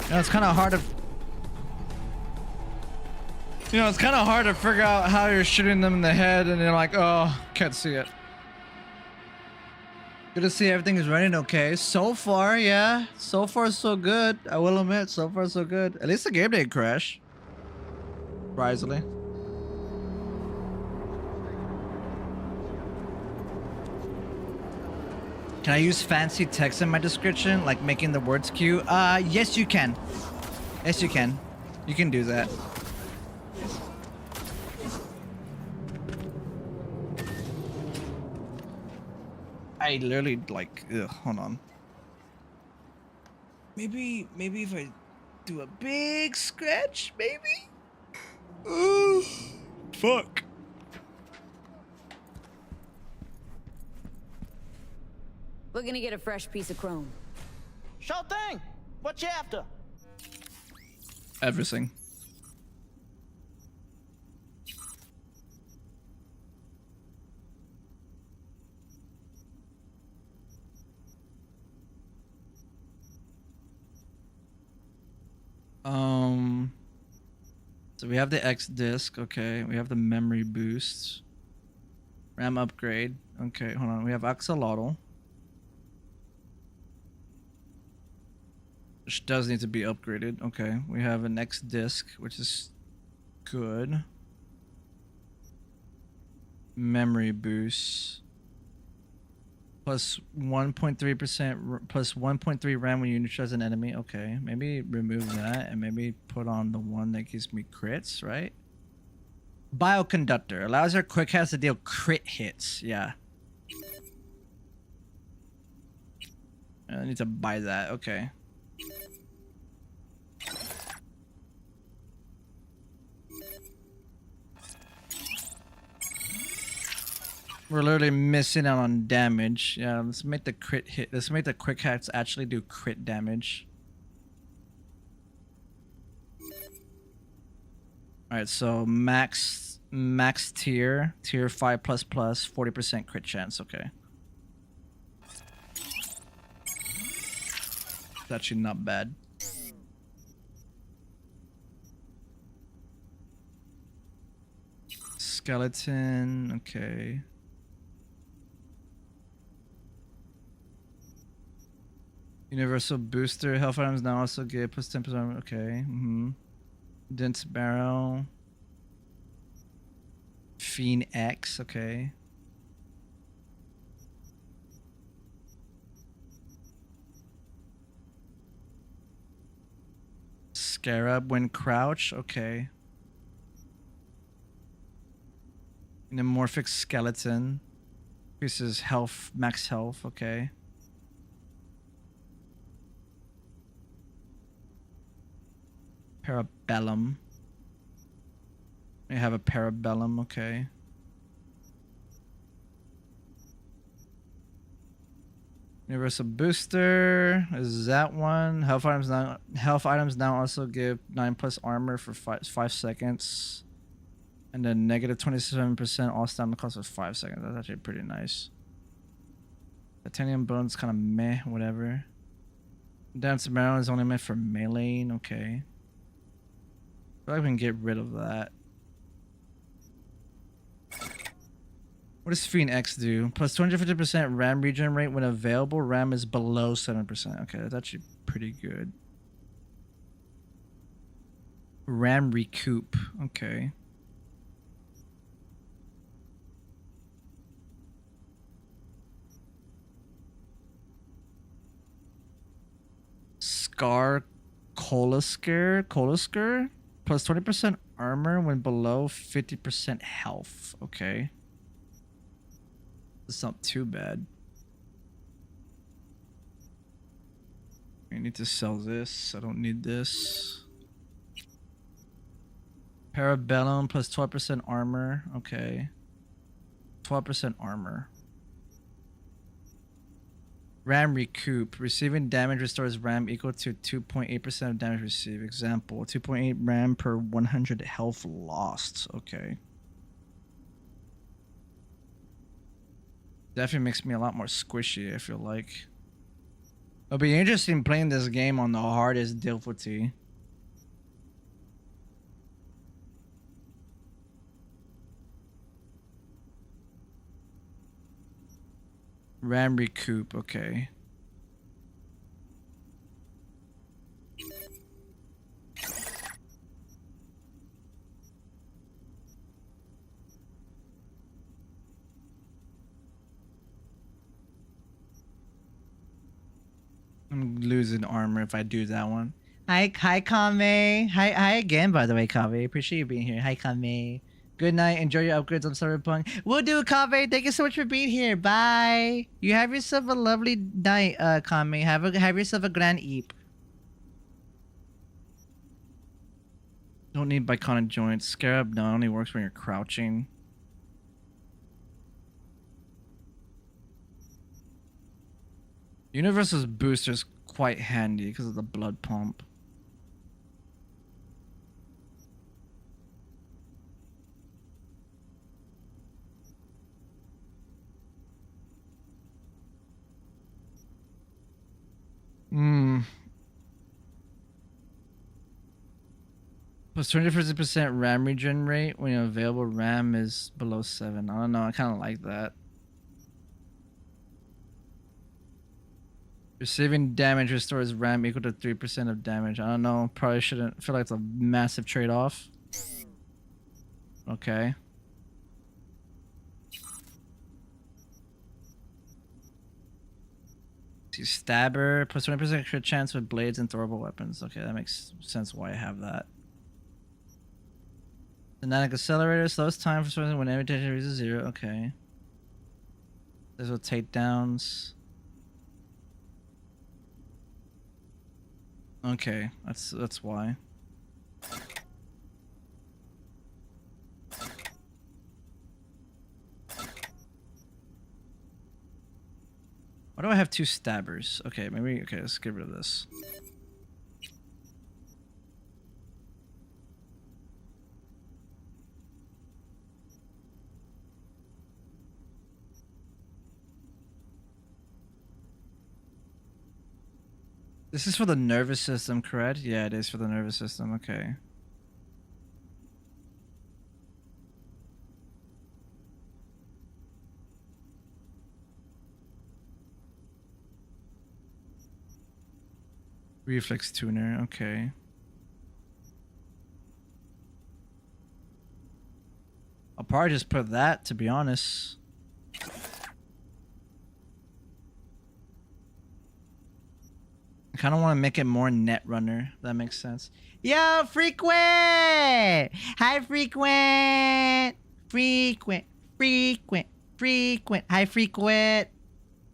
You know, it's kind of hard to... You know, it's kind of hard to figure out how you're shooting them in the head and you're like, oh, can't see it. Good to see everything is running okay. So far, yeah. So far, so good. I will admit, so far, so good. At least the game didn't crash. Surprisingly. Can I use fancy text in my description, like making the words cute? Yes you can. Yes you can. You can do that. I literally like, ugh, hold on. Maybe if I do a big scratch, maybe? Ooh, fuck. We're gonna get a fresh piece of chrome. Sure thing. What you after? Everything. So we have the X disk, okay. We have the memory boost. RAM upgrade. Okay, hold on. We have axolotl. Which does need to be upgraded. Okay. We have an X disk, which is good. Memory boost. Plus 1.3% plus 1.3 RAM when you neutralize an enemy. Okay, maybe remove that and maybe put on the one that gives me crits, right? Bioconductor allows our quick hats to deal crit hits. Yeah. I need to buy that. Okay. We're literally missing out on damage. Yeah, let's make the crit hit. Let's make the quick hats actually do crit damage. Alright, so max tier 5 plus 40% crit chance, okay. It's actually not bad. Skeleton, okay. Universal booster, health items now also get plus 10%, okay. Dense barrel. Fiend X, okay. Scarab when crouch, okay. Anamorphic skeleton. Increases health, max health, okay. Parabellum. We have a parabellum, okay. Universal booster is that one. Health items now also give 9+ armor for 5 seconds. And then negative 27% all stamina cost for 5 seconds. That's actually pretty nice. Titanium bones kind of meh, whatever. Dance marrow is only meant for meleeing, okay. I feel like we can get rid of that. What does Fiend X do? Plus 250% RAM regen rate when available RAM is below 7%. Okay, that's actually pretty good. RAM recoup. Okay. Scar Colasker plus 20% armor when below 50% health. Okay. It's not too bad. I need to sell this. I don't need this. Parabellum plus 12% armor. Okay. 12% armor. RAM recoup. Receiving damage restores RAM equal to 2.8% of damage received. Example, 2.8 RAM per 100 health lost. Okay. Definitely makes me a lot more squishy, I feel like. It'll be interesting playing this game on the hardest difficulty. RAM recoup, okay. I'm losing armor if I do that one. Hi Kame. Hi again, by the way, Kame. Appreciate you being here. Hi Kame. Good night. Enjoy your upgrades on Cyberpunk. Will do, Kame. Thank you so much for being here. Bye. You have yourself a lovely night, Kame. Have yourself a grand eep. Don't need biconic joints. Scarab, no, it only works when you're crouching. Universal's booster is quite handy because of the blood pump. Plus 250% RAM regen rate when available RAM is below 7. I don't know, I kind of like that. Receiving damage restores RAM equal to 3% of damage. I don't know, probably shouldn't. I feel like it's a massive trade-off. Okay. See, Stabber, plus 20% crit chance with blades and throwable weapons. Okay, that makes sense why I have that. Dynamic accelerator slows time for something when enemy attention reaches 0. Okay. There's what takedowns. Okay, that's why. Why do I have 2 stabbers? Okay, maybe. Okay, let's get rid of this. This is for the nervous system, correct? Yeah, it is for the nervous system. Okay. Reflex tuner. Okay. I'll probably just put that, to be honest. I kind of want to make it more net runner. If that makes sense. Yo, Frequent! Hi, Frequent! Frequent. Hi, Frequent.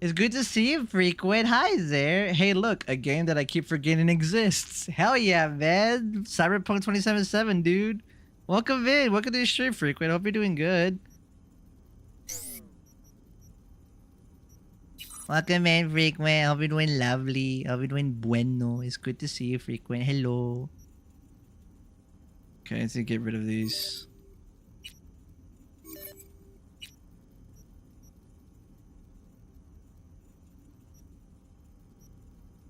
It's good to see you, Frequent. Hi there. Hey, look, a game that I keep forgetting exists. Hell yeah, man. Cyberpunk 2077, dude. Welcome in. Welcome to the stream, Frequent. Hope you're doing good. Welcome in, Frequent. Hope you're doing lovely. Hope you're doing bueno. It's good to see you, Frequent. Hello. Okay, let's get rid of these.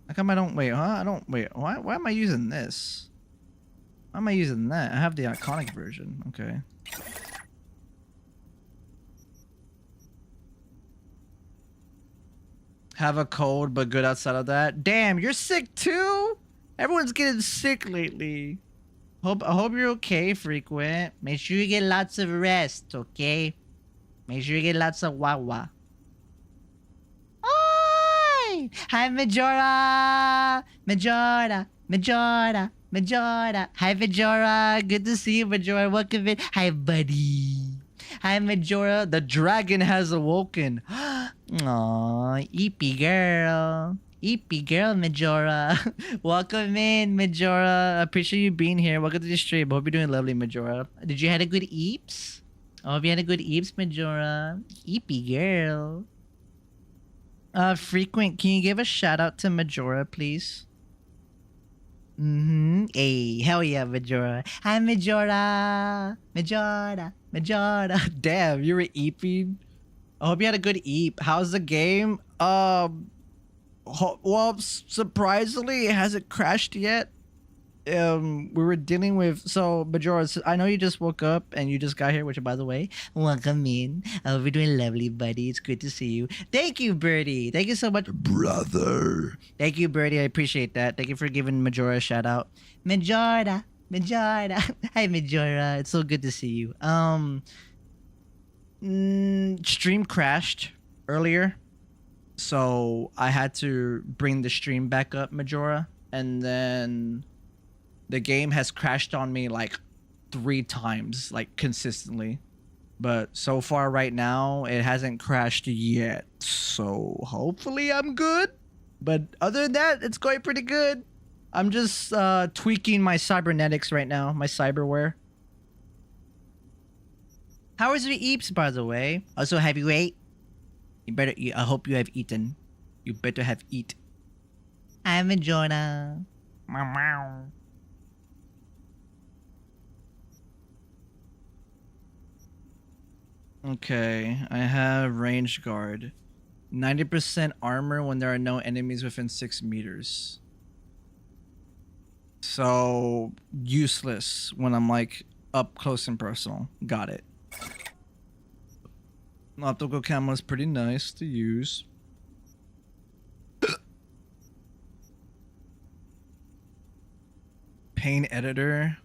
How come I don't wait? Huh? I don't wait. Why am I using this? Why am I using that? I have the iconic version. Okay. Have a cold, but good outside of that. Damn, you're sick too? Everyone's getting sick lately. I hope you're okay, Frequent. Make sure you get lots of rest, okay? Make sure you get lots of wawa. Oi! in. Hi, Majora. Majora. Hi, Majora. Good to see you, Majora. Welcome in. Hi, buddy. Hi, Majora. The dragon has awoken. Aw, Eepy girl. Eepy girl, Majora. Welcome in, Majora. Appreciate you being here. Welcome to the stream. Hope you're doing lovely, Majora. Did you had a good eeps? I hope you had a good eeps, Majora. Eepy girl. Frequent, can you give a shout out to Majora, please? Hey, hell yeah, Majora. Hi, Majora. Majora. Damn, you were eeping. I hope you had a good eep. How's the game? Well, surprisingly, it hasn't crashed yet. We were dealing with, so Majora, I know you just woke up and you just got here, which by the way, welcome in. We're doing lovely, buddy. It's good to see you. Thank you, Birdie. Thank you so much, Brother. Thank you, Birdie. I appreciate that. Thank you for giving Majora a shout out. Majora. Hi, Majora. It's so good to see you. Stream crashed earlier, so I had to bring the stream back up, Majora, and then the game has crashed on me like 3 times, like consistently. But so far right now, it hasn't crashed yet. So hopefully I'm good. But other than that, it's going pretty good. I'm just tweaking my cybernetics right now, my cyberware. How is your eeps, by the way? Also, have you ate? You better eat. I hope you have eaten. You better have eat. I'm a Jonah. Meow. Okay, I have range guard. 90% armor when there are no enemies within 6 meters. So, useless when I'm like up close and personal. Got it. Optical camo is pretty nice to use. Paint editor.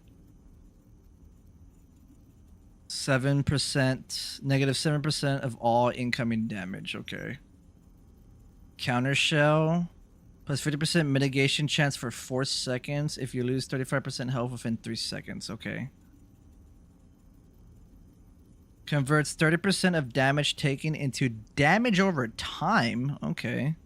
7%, negative 7% of all incoming damage. Okay. Counter shell. Plus 50% mitigation chance for 4 seconds if you lose 35% health within 3 seconds. Okay. Converts 30% of damage taken into damage over time. Okay.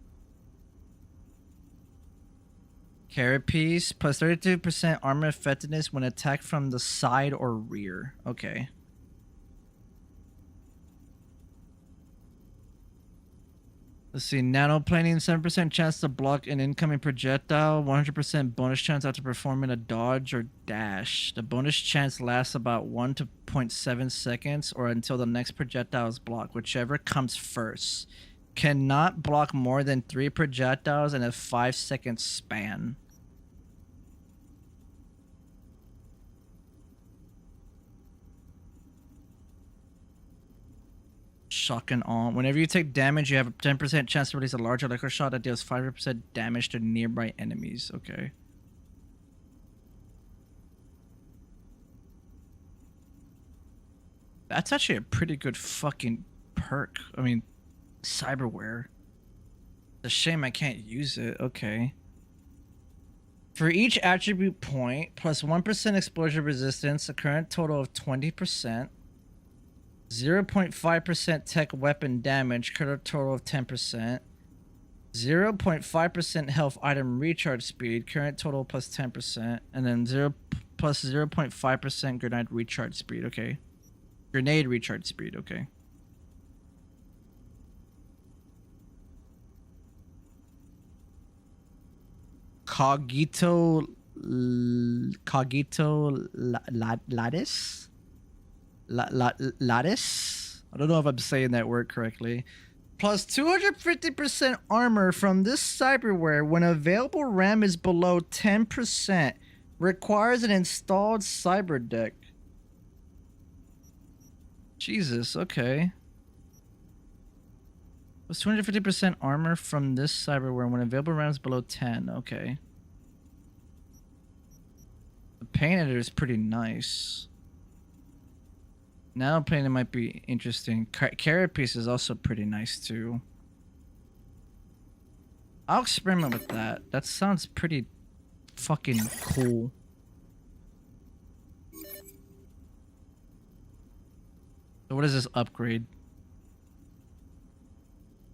Carapace. Plus 32% armor effectiveness when attacked from the side or rear. Okay. Let's see, nanoplaning, 7% chance to block an incoming projectile, 100% bonus chance after performing a dodge or dash. The bonus chance lasts about 1 to 0.7 seconds or until the next projectile is blocked, whichever comes first. Cannot block more than 3 projectiles in a 5-second span. Shotgun on. Whenever you take damage, you have a 10% chance to release a large electro shot that deals 5% damage to nearby enemies. Okay. That's actually a pretty good fucking perk. I mean, cyberware. It's a shame I can't use it. Okay. For each attribute point, plus 1% explosion resistance, a current total of 20%. 0.5% tech weapon damage, current total of 10%. 0.5% health item recharge speed, current total plus 10%. And then 0.5% grenade recharge speed, okay. Grenade recharge speed, okay. Cogito Lattice? Lattice? I don't know if I'm saying that word correctly. Plus 250% armor from this cyberware when available RAM is below 10%. Requires an installed cyber deck. Jesus, okay. Plus 250% armor from this cyberware when available RAM is below 10. Okay. The paint editor is pretty nice. Now painting might be interesting. Carapace is also pretty nice too. I'll experiment with that. That sounds pretty fucking cool. So what is this upgrade?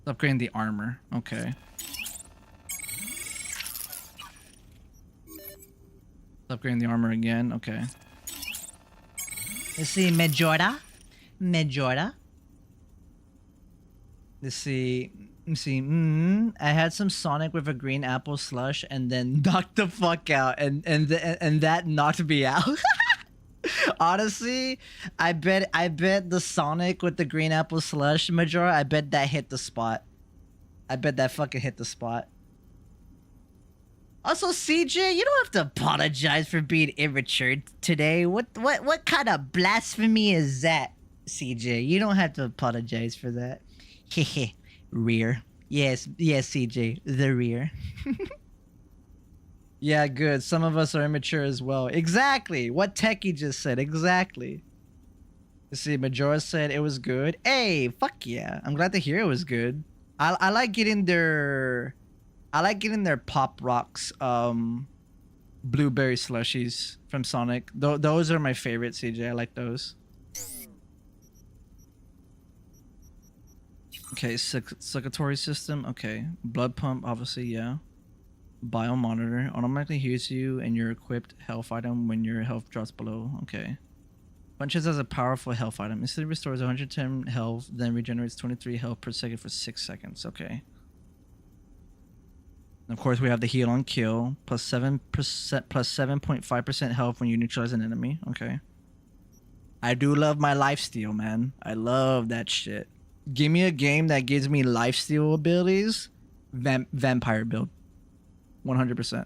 Upgrading the armor. Okay. Upgrading the armor again. Okay. Let's see, Majora. Let's see. I had some Sonic with a green apple slush and then knocked the fuck out, and that knocked me out. Honestly, I bet the Sonic with the green apple slush, Majora, I bet that hit the spot. I bet that fucking hit the spot. Also, CJ, you don't have to apologize for being immature today. What kind of blasphemy is that, CJ? You don't have to apologize for that. Hehe. Rear. Yes, CJ. The rear. Yeah, good. Some of us are immature as well. Exactly. What Techie just said. Exactly. You see, Majora said it was good. Hey, fuck yeah. I'm glad to hear it was good. I like getting their Pop Rocks blueberry slushies from Sonic. Those are my favorite, CJ. I like those. Okay, circulatory system. Okay, blood pump. Obviously, yeah. Biomonitor automatically heals you and your equipped health item when your health drops below. Okay. Punches as a powerful health item. Instantly restores 110 health, then regenerates 23 health per second for 6 seconds. Okay. And of course, we have the heal on kill plus 7% plus 7.5% health when you neutralize an enemy. Okay. I do love my lifesteal, man. I love that shit. Give me a game that gives me lifesteal abilities. Vampire build. 100%.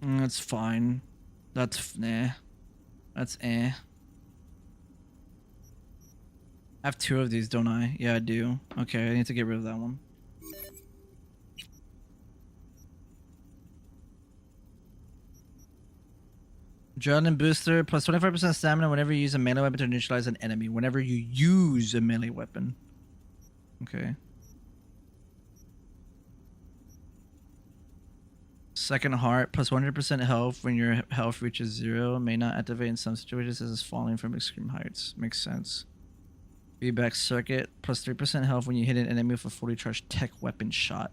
That's fine. That's nah. That's eh. I have 2 of these, don't I? Yeah, I do. Okay, I need to get rid of that one. Adrenaline booster plus 25% stamina whenever you use a melee weapon to neutralize an enemy. Whenever you use a melee weapon. Okay. Second heart plus 100% health when your health reaches 0. May not activate in some situations as it's falling from extreme heights. Makes sense. Feedback circuit plus 3% health when you hit an enemy with a fully charged tech weapon shot.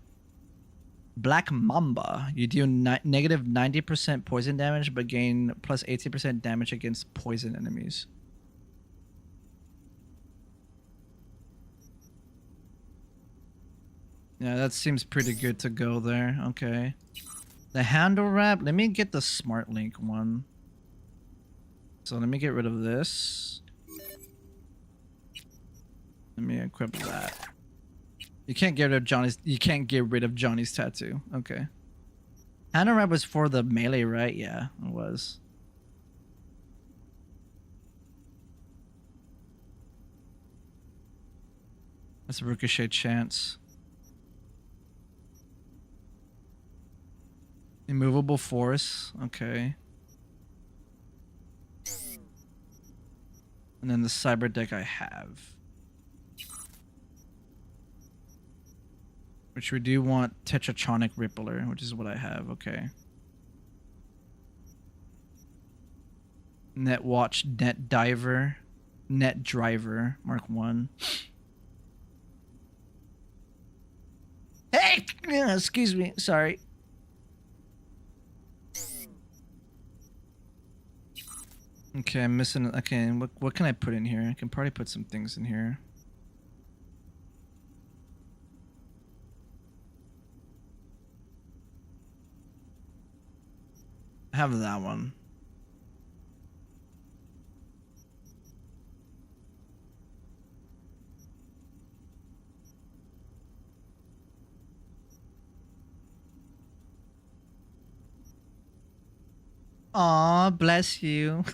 Black Mamba. You deal negative 90% poison damage, but gain plus 18% damage against poison enemies. Yeah, that seems pretty good to go there. Okay. The handle wrap. Let me get the Smart Link one. So let me get rid of this. Let me equip that. You can't get rid of Johnny's. You can't get rid of Johnny's tattoo. Okay. Handle wrap was for the melee, right? Yeah, it was. That's a ricochet chance. Immovable force. Okay. And then the cyber deck I have. Which we do want Tetratronic Rippler, which is what I have. Okay. Net Watch, Net Diver, Net Driver, Mark 1. Hey! Excuse me. Sorry. Okay, I'm missing. Okay, what can I put in here? I can probably put some things in here. I have that one. Aw, bless you.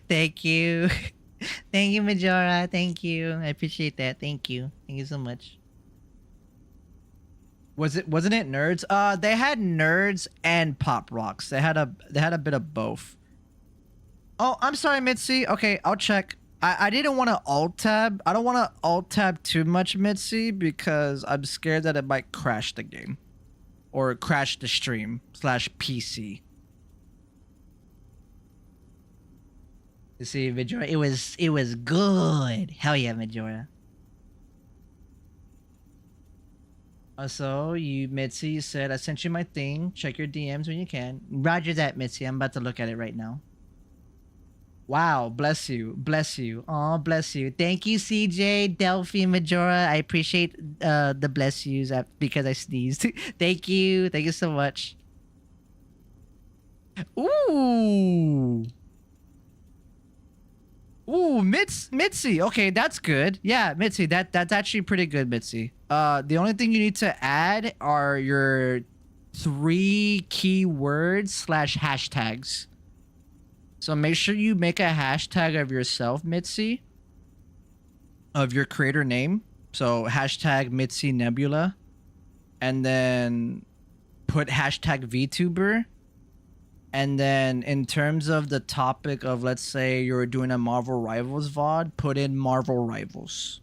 Thank you. Thank you, Majora. Thank you. I appreciate that. Thank you. Thank you so much. Wasn't it nerds? They had nerds and pop rocks. They had a bit of both. Oh, I'm sorry, Mitzi. Okay, I'll check. I didn't want to alt tab. I don't want to alt tab too much, Mitzi, because I'm scared that it might crash the game. Or crash the stream / PC. You see, Majora, it was good. Hell yeah, Majora. Also, Mitzi, you said I sent you my thing. Check your DMs when you can. Roger that, Mitzi. I'm about to look at it right now. Wow, bless you. Bless you. Oh, bless you. Thank you, CJ, Delphi, Majora. I appreciate the bless yous because I sneezed. Thank you. Thank you so much. Ooh. Ooh, Mitzi. Okay, that's good. Yeah, Mitzi, that's actually pretty good, Mitzi. The only thing you need to add are your 3 keywords / hashtags. So make sure you make a hashtag of yourself, Mitzi, of your creator name. So hashtag Mitzi Nebula, and then put hashtag VTuber. And then in terms of the topic of, let's say you're doing a Marvel Rivals VOD, put in Marvel Rivals.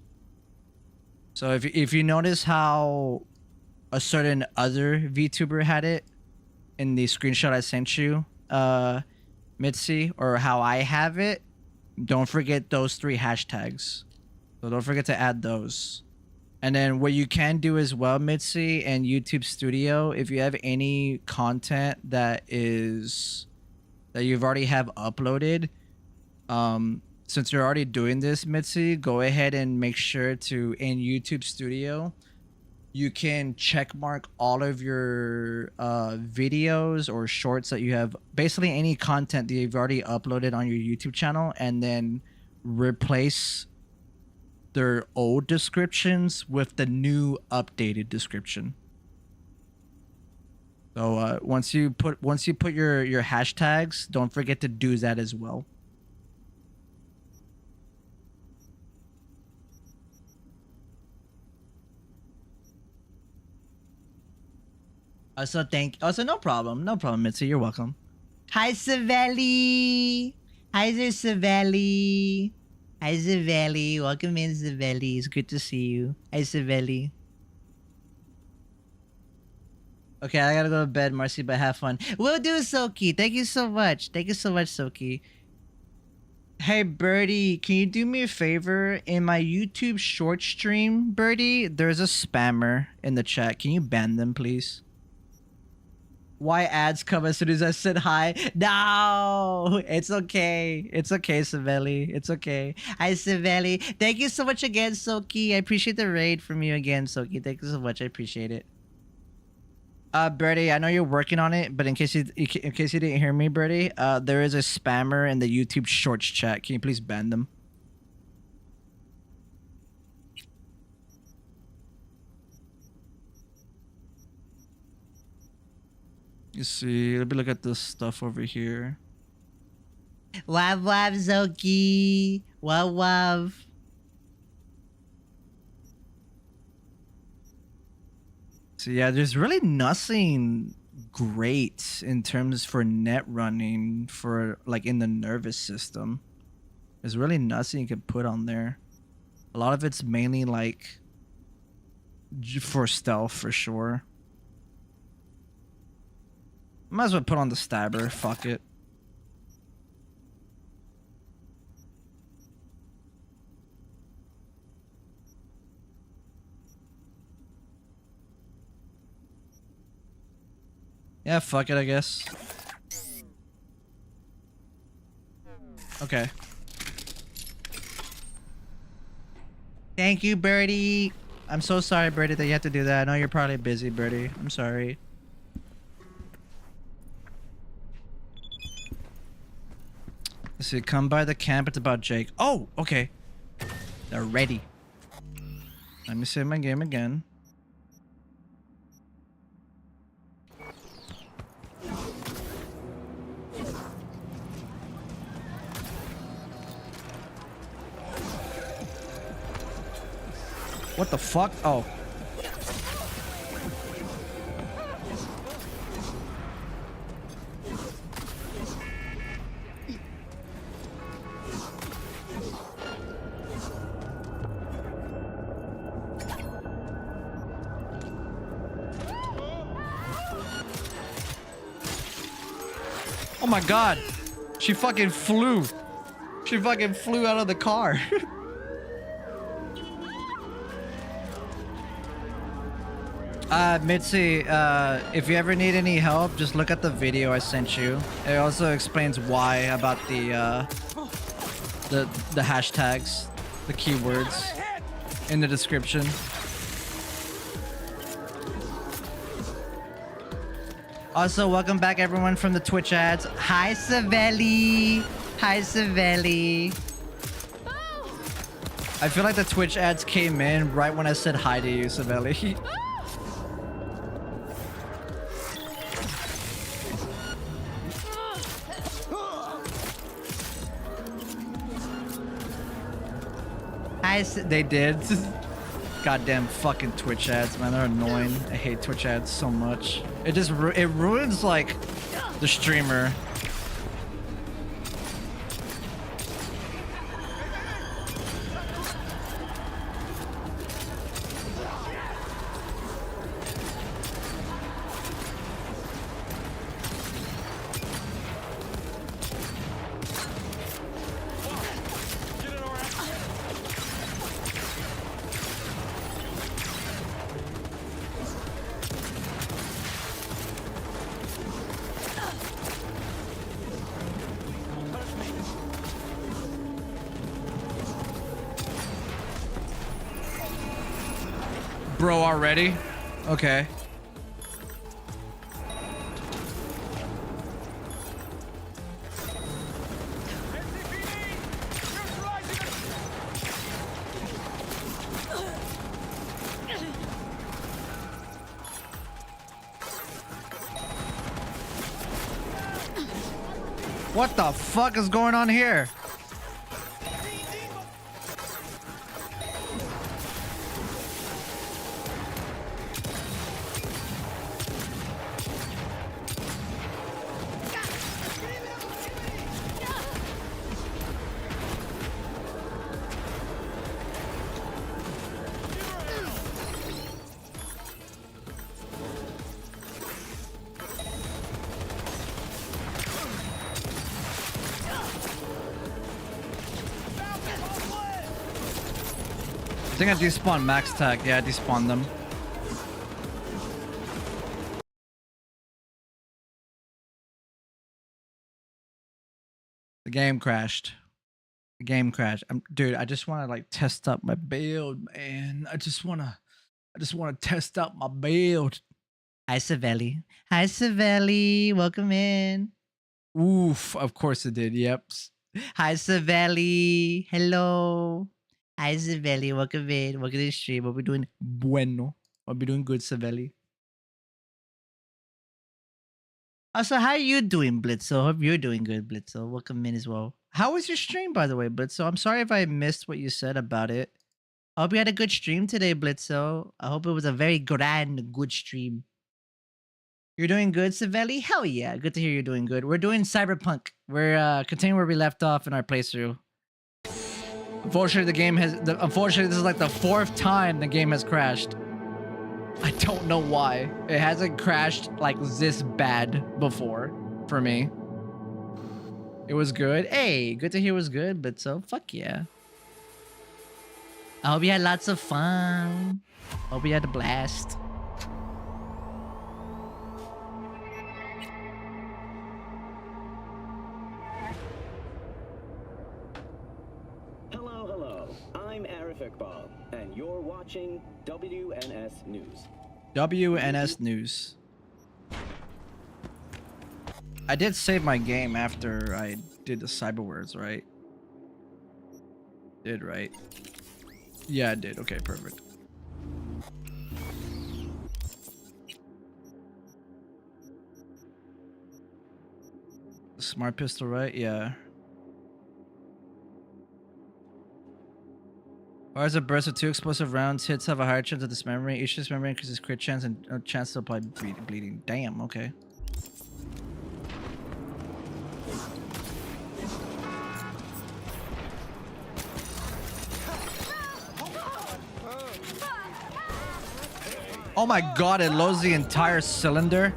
So if you notice how a certain other VTuber had it in the screenshot I sent you, Mitzi, or how I have it, don't forget those 3 hashtags. So don't forget to add those. And then what you can do as well, Mitzi, and YouTube Studio, if you have any content that you've already have uploaded, since you're already doing this, Mitzi, go ahead and make sure to, in YouTube Studio, you can check mark all of your videos or shorts that you have, basically any content that you've already uploaded on your YouTube channel, and then replace their old descriptions with the new updated description. So once you put your hashtags, don't forget to do that as well. Also, no problem, Mitzi, you're welcome. Hi, Savelli. Hi there, Savelli. Hi, Savelli. Welcome in, Savelli. It's good to see you. Hi, Savelli. Okay, I gotta go to bed, Marcy, but have fun. Will do, Soki. Thank you so much. Thank you so much, Soki. Hey, Birdie, can you do me a favor? In my YouTube short stream, Birdie, there's a spammer in the chat. Can you ban them, please? Why ads come as soon as I said hi? No, it's okay. It's okay, Savelli. It's okay. Hi, Savelli. Thank you so much again, Soki. I appreciate the raid from you again, Soki. Thank you so much. I appreciate it. Birdie, I know you're working on it, but in case you didn't hear me, Birdie, there is a spammer in the YouTube Shorts chat. Can you please ban them? You see, let me look at this stuff over here. Wav wav, Zoki. Wav wav. So yeah, there's really nothing great in terms for net running for like in the nervous system. There's really nothing you can put on there. A lot of it's mainly like for stealth for sure. Might as well put on the stabber. Fuck it. Yeah, fuck it, I guess. Okay. Thank you, Birdie. I'm so sorry, Birdie, that you have to do that. I know you're probably busy, Birdie. I'm sorry. Let's see, come by the camp. It's about Jake. Oh, okay. They're ready. Let me save my game again. What the fuck? Oh. Oh my god. She fucking flew. She fucking flew out of the car. Mitzi, if you ever need any help, just look at the video I sent you. It also explains why about the hashtags, the keywords in the description. Also, welcome back everyone from the Twitch ads. Hi, Savelli. Hi, Savelli. I feel like the Twitch ads came in right when I said hi to you, Savelli. They did. Goddamn fucking Twitch ads, man. They're annoying. I hate Twitch ads so much. It just it ruins like the streamer. Bro, already? Okay. What the fuck is going on here? I think I despawned max tag. Yeah, I despawned them. The game crashed. The game crashed. Dude, I just want to like test up my build, man. I just want to test out my build. Hi, Savelli. Hi, Savelli. Welcome in. Oof, of course it did. Yep. Hi, Savelli. Hello. Hi, Savelli. Welcome in. Welcome to the stream. What we doing? Bueno. What we doing good, Savelli. Also, how are you doing, Blitzo? Hope you're doing good, Blitzo. Welcome in as well. How was your stream, by the way, Blitzo? I'm sorry if I missed what you said about it. I hope you had a good stream today, Blitzo. I hope it was a very grand, good stream. You're doing good, Savelli? Hell yeah. Good to hear you're doing good. We're doing Cyberpunk. We're continuing where we left off in our playthrough. Unfortunately, unfortunately, this is like the 4th time the game has crashed. I don't know why. It hasn't crashed like this bad before for me. It was good. Hey, good to hear it was good, but so fuck yeah. I hope you had lots of fun. Hope you had a blast. I'm Arif Iqbal, and you're watching WNS News. WNS News. I did save my game after I did the cyber words, right? Did, right? Yeah, I did. Okay, perfect. Smart pistol, right? Yeah. Or as a burst of 2 explosive rounds, hits have a higher chance of dismembering. Each dismembering increases crit chance and chance to apply bleeding. Damn, okay. Oh my god, it loads the entire cylinder.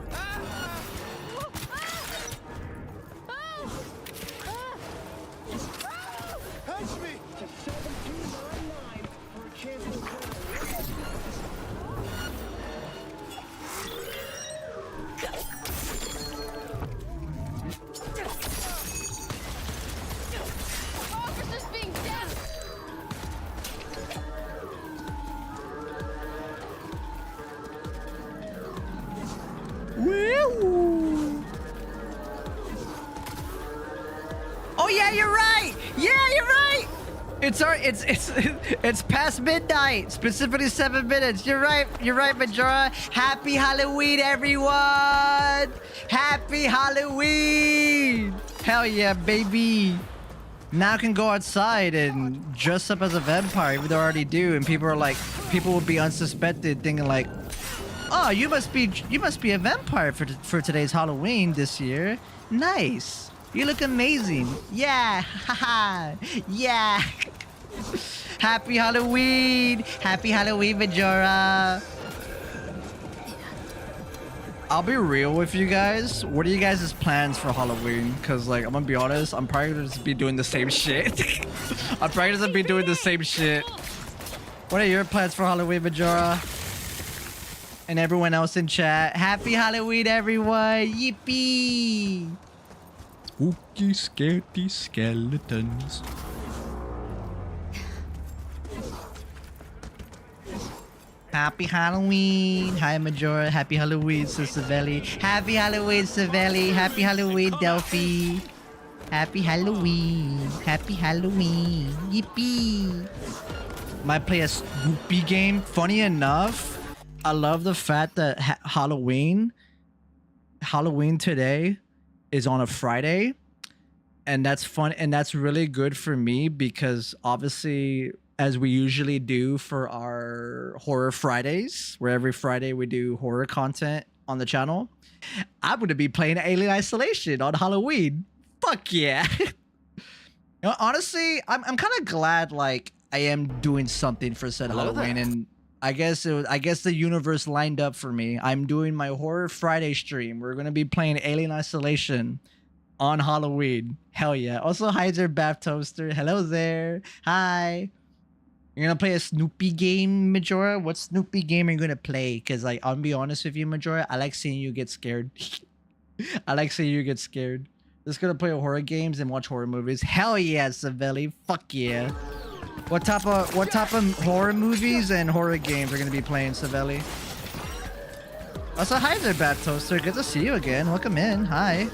It's past midnight, specifically 7 minutes. You're right, Majora. Happy Halloween, everyone! Happy Halloween! Hell yeah, baby! Now I can go outside and dress up as a vampire, even though I already do, and people will be unsuspected, thinking like, oh, you must be a vampire for today's Halloween this year. Nice. You look amazing. Yeah. Haha. Yeah. Happy Halloween. Happy Halloween, Majora. I'll be real with you guys. What are you guys' plans for Halloween? Because, like, I'm gonna be honest, I'm probably gonna just be doing the same shit. I'm probably gonna be doing the same shit. What are your plans for Halloween, Majora? And everyone else in chat. Happy Halloween, everyone. Yippee. Spooky, scaredy skeletons. Happy Halloween. Hi, Majora. Happy Halloween, Sister Savelli. Happy Halloween, Savelli. Happy Halloween, Delphi. Happy Halloween. Happy Halloween. Yippee. Might play a Snoopy game. Funny enough, I love the fact that Halloween today is on a Friday, and that's fun, and that's really good for me because obviously, as we usually do for our Horror Fridays, where every Friday we do horror content on the channel, I'm going to be playing Alien Isolation on Halloween. Fuck yeah. You know, honestly, I'm kind of glad like I am doing something for said Halloween, and I guess the universe lined up for me. I'm doing my Horror Friday stream. We're going to be playing Alien Isolation on Halloween. Hell yeah. Also, hi there, Bath Toaster. Hello there. Hi. You're gonna play a Snoopy game, Majora? What Snoopy game are you gonna play? Because, like, I'll be honest with you, Majora, I like seeing you get scared. I like seeing you get scared. Just gonna play horror games and watch horror movies. Hell yeah, Savelli. Fuck yeah. What type of horror movies and horror games are gonna be playing, Savelli? Also, hi there, Bat Toaster. Good to see you again. Welcome in. Hi.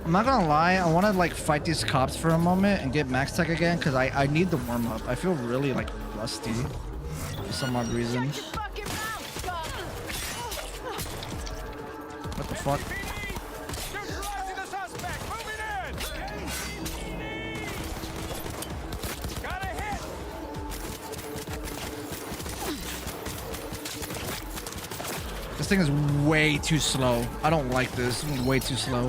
I'm not gonna lie, I want to like fight these cops for a moment and get max tech again because I need the warm up. I feel really like rusty for some odd reason. What the fuck? This thing is way too slow. I don't like this. It's way too slow.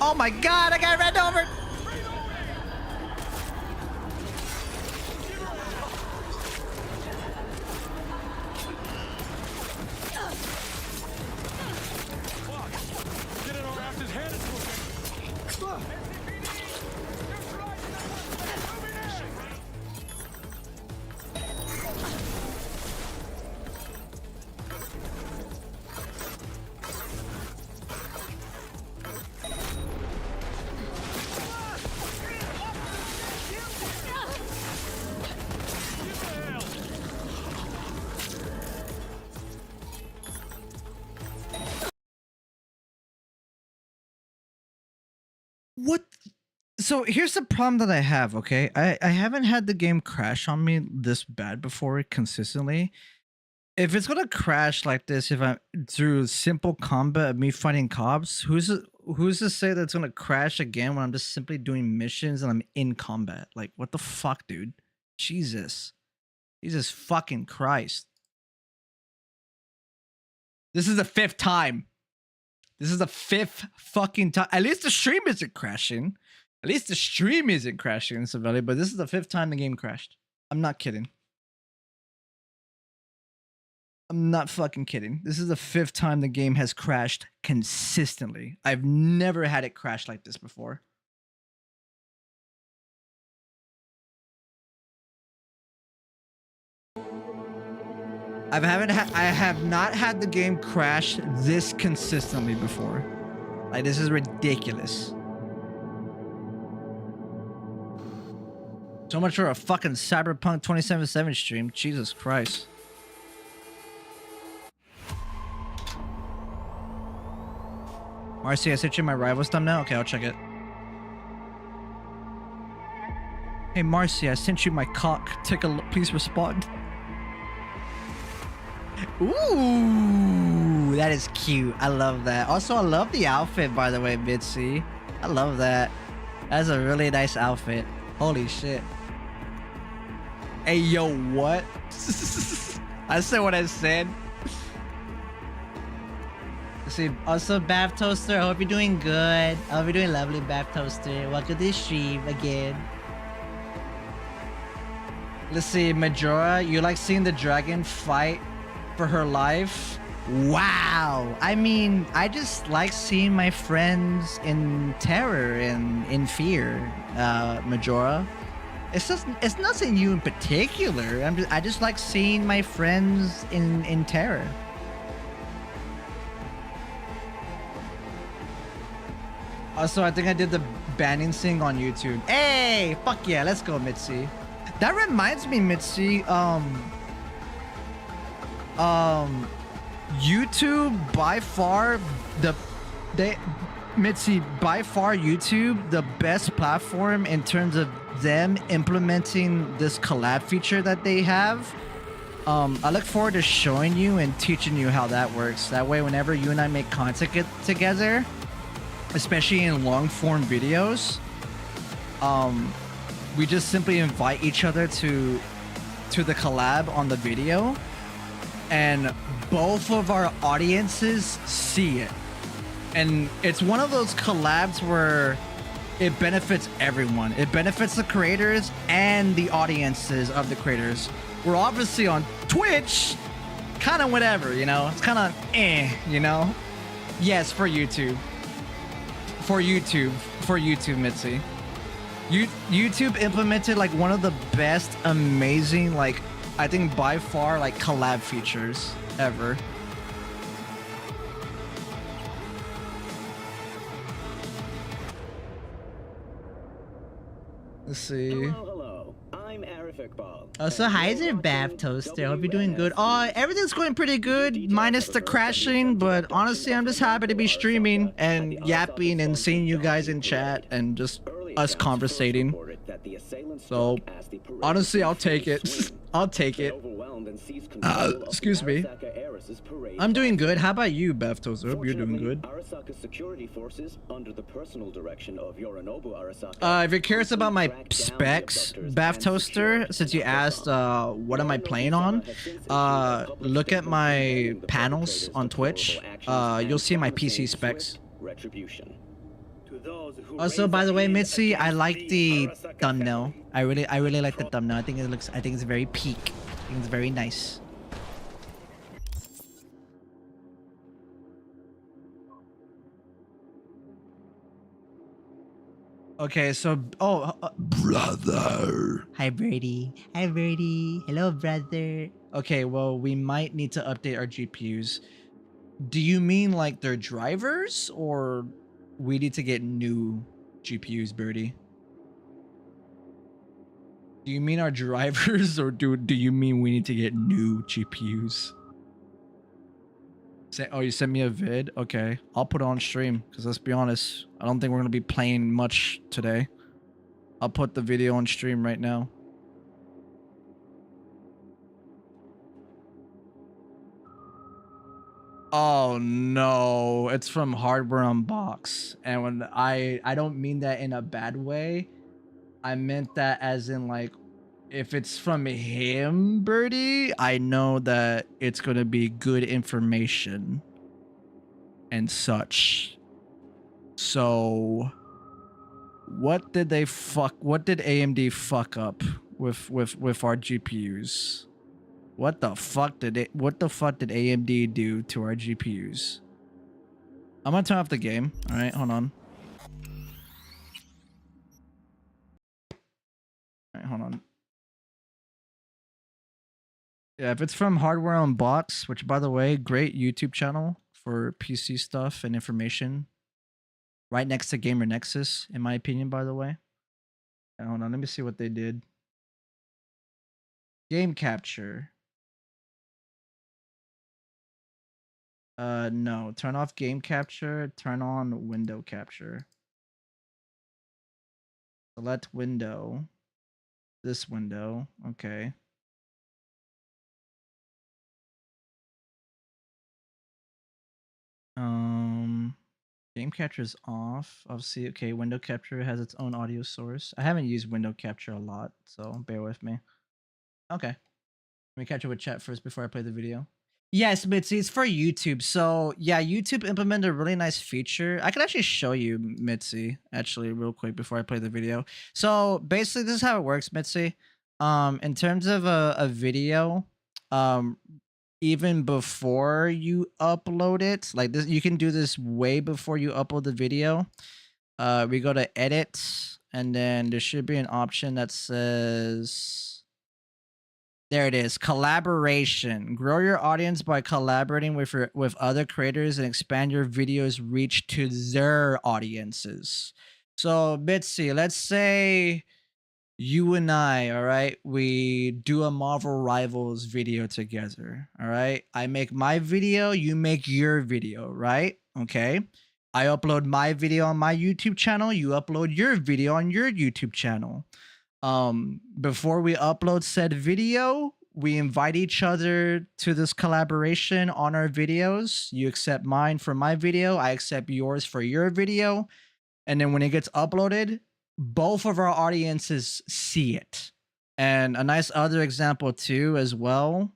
Oh my god, I got ran over! What? So here's the problem that I have, okay? I haven't had the game crash on me this bad before consistently. If it's gonna crash like this, if I'm through simple combat of me fighting cops, who's to say that it's gonna crash again when I'm just simply doing missions and I'm in combat? Like, what the fuck, dude? Jesus. Jesus fucking Christ. This is the 5th time. This is the 5th fucking time. At least the stream isn't crashing. At least the stream isn't crashing, Savelli, but this is the 5th time the game crashed. I'm not kidding. I'm not fucking kidding. This is the 5th time the game has crashed consistently. I've never had it crash like this before. I have not had the game crash this consistently before. Like, this is ridiculous. So much for a fucking Cyberpunk 2077 stream. Jesus Christ. Marcy, I sent you my Rivals thumbnail? Okay, I'll check it. Hey Marcy, I sent you my cock. Take a look. Please respond. Ooh, that is cute. I love that. Also, I love the outfit, by the way, Mitzi. I love that. That's a really nice outfit. Holy shit. Hey, yo, what? I said what I said. Let's see. Also, Bath Toaster, I hope you're doing good. I hope you're doing lovely, Bath Toaster. Welcome to the stream again. Let's see, Majora, you like seeing the dragon fight for her life? Wow. I mean, I just like seeing my friends in terror and in fear, Majora. It's nothing you in particular. I just like seeing my friends in terror. Also, I think I did the banning thing on YouTube. Hey, fuck yeah, let's go, Mitzi. That reminds me, Mitzi, YouTube by far YouTube the best platform in terms of them implementing this collab feature that they have. I look forward to showing you and teaching you how that works. That way, whenever you and I make content together, especially in long form videos, we just simply invite each other to the collab on the video, and both of our audiences see it. And it's one of those collabs where it benefits everyone. It benefits the creators and the audiences of the creators. We're obviously on Twitch, kind of whatever, you know? It's kind of you know? Yes, for YouTube. For YouTube, Mitzi. YouTube implemented like one of the best, amazing, like, I think by far, like, collab features ever. Let's see. Hello. I'm Arif Iqbal. Also, hi there, Bath Toaster. Hope you're doing good. Everything's going pretty good, minus the crashing, but honestly, I'm just happy to be streaming and yapping and seeing you guys in chat and just us conversating. So, honestly, I'll take it. I'll take it. Excuse me. I'm doing good. How about you, Bath Toaster? Hope you're doing good. Security forces under the personal direction of Yorinobu Arasaka. If you're curious about my specs, Bath Toaster, since you asked what am I playing on, look at my panels on Twitch. You'll see my PC specs. Also, by the way, Mitzi, I like the thumbnail. I really like the thumbnail. I think it's very peak. I think it's very nice. Okay, so brother. Hi, Birdie. Hi, Birdie. Hello, brother. Okay, well, we might need to update our GPUs. Do you mean like their drivers, or we need to get new GPUs, Birdie? Do you mean our drivers, or do you mean we need to get new GPUs? Oh, you sent me a vid? Okay, I'll put it on stream, because let's be honest, I don't think we're going to be playing much today. I'll put the video on stream right now. Oh no, it's from Hardware Unbox. And when I don't mean that in a bad way. I meant that as in, like, if it's from him, Birdie, I know that it's going to be good information and such. So what did AMD fuck up with our GPUs? What the fuck did AMD do to our GPUs? I'm going to turn off the game. All right, hold on. All right, hold on. Yeah, if it's from Hardware on Box, which by the way, great YouTube channel for PC stuff and information. Right next to Gamer Nexus, in my opinion, by the way. Hold on, let me see what they did. Game capture. No. Turn off game capture, turn on window capture. Select window. This window, okay. Game capture is off. Obviously, okay, window capture has its own audio source. I haven't used window capture a lot, so bear with me. Okay. Let me catch up with chat first before I play the video. Yes, Mitzi, it's for YouTube. So yeah, YouTube implemented a really nice feature. I can actually show you, Mitzi, actually, real quick before I play the video. So basically, this is how it works, Mitzi. In terms of a video, even before you upload it, like this, you can do this way before you upload the video. We go to edit, and then there should be an option that says, there it is, collaboration. Grow your audience by collaborating with other creators and expand your videos reach to their audiences. So Bitsy, let's say you and I, all right, we do a Marvel Rivals video together, all right? I make my video, you make your video, right? Okay. I upload my video on my YouTube channel, you upload your video on your YouTube channel. Before we upload said video, we invite each other to this collaboration on our videos. You accept mine for my video, I accept yours for your video. And then when it gets uploaded, both of our audiences see it. And a nice other example too as well.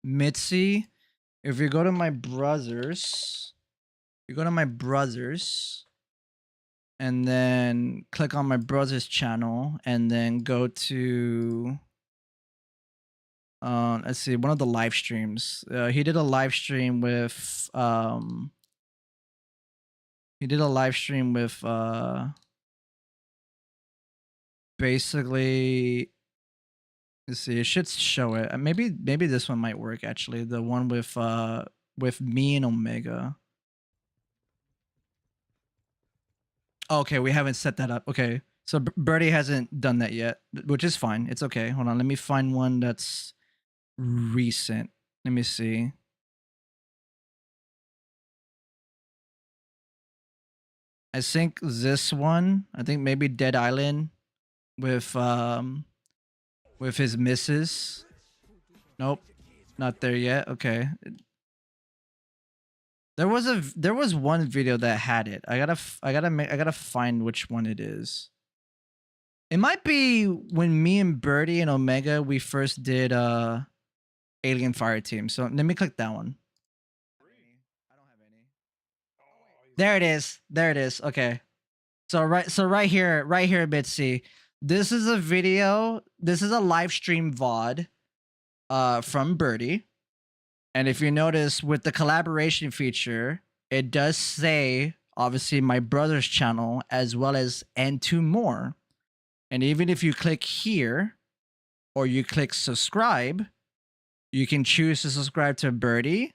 Mitzi, if you go to my brothers, and then click on my brother's channel and then go to let's see, one of the live streams. He did a live stream with basically, let's see, it should show it. Maybe this one might work actually. The one with me and Omega. Okay, we haven't set that up. Okay, so Birdie hasn't done that yet, which is fine. It's okay. Hold on, let me find one that's recent. Let me see. I think this one. I think maybe Dead Island with his missus. Nope, not there yet. Okay. There was one video that had it. I gotta find which one it is. It might be when me and Birdie and Omega we first did Alien Fire Team. So let me click that one. I don't have any. There it is. There it is. Okay. So right here, Bitsy. This is a video. This is a live stream VOD from Birdie. And if you notice with the collaboration feature, it does say, obviously, my brother's channel as well as and two more. And even if you click here or you click subscribe, you can choose to subscribe to Birdie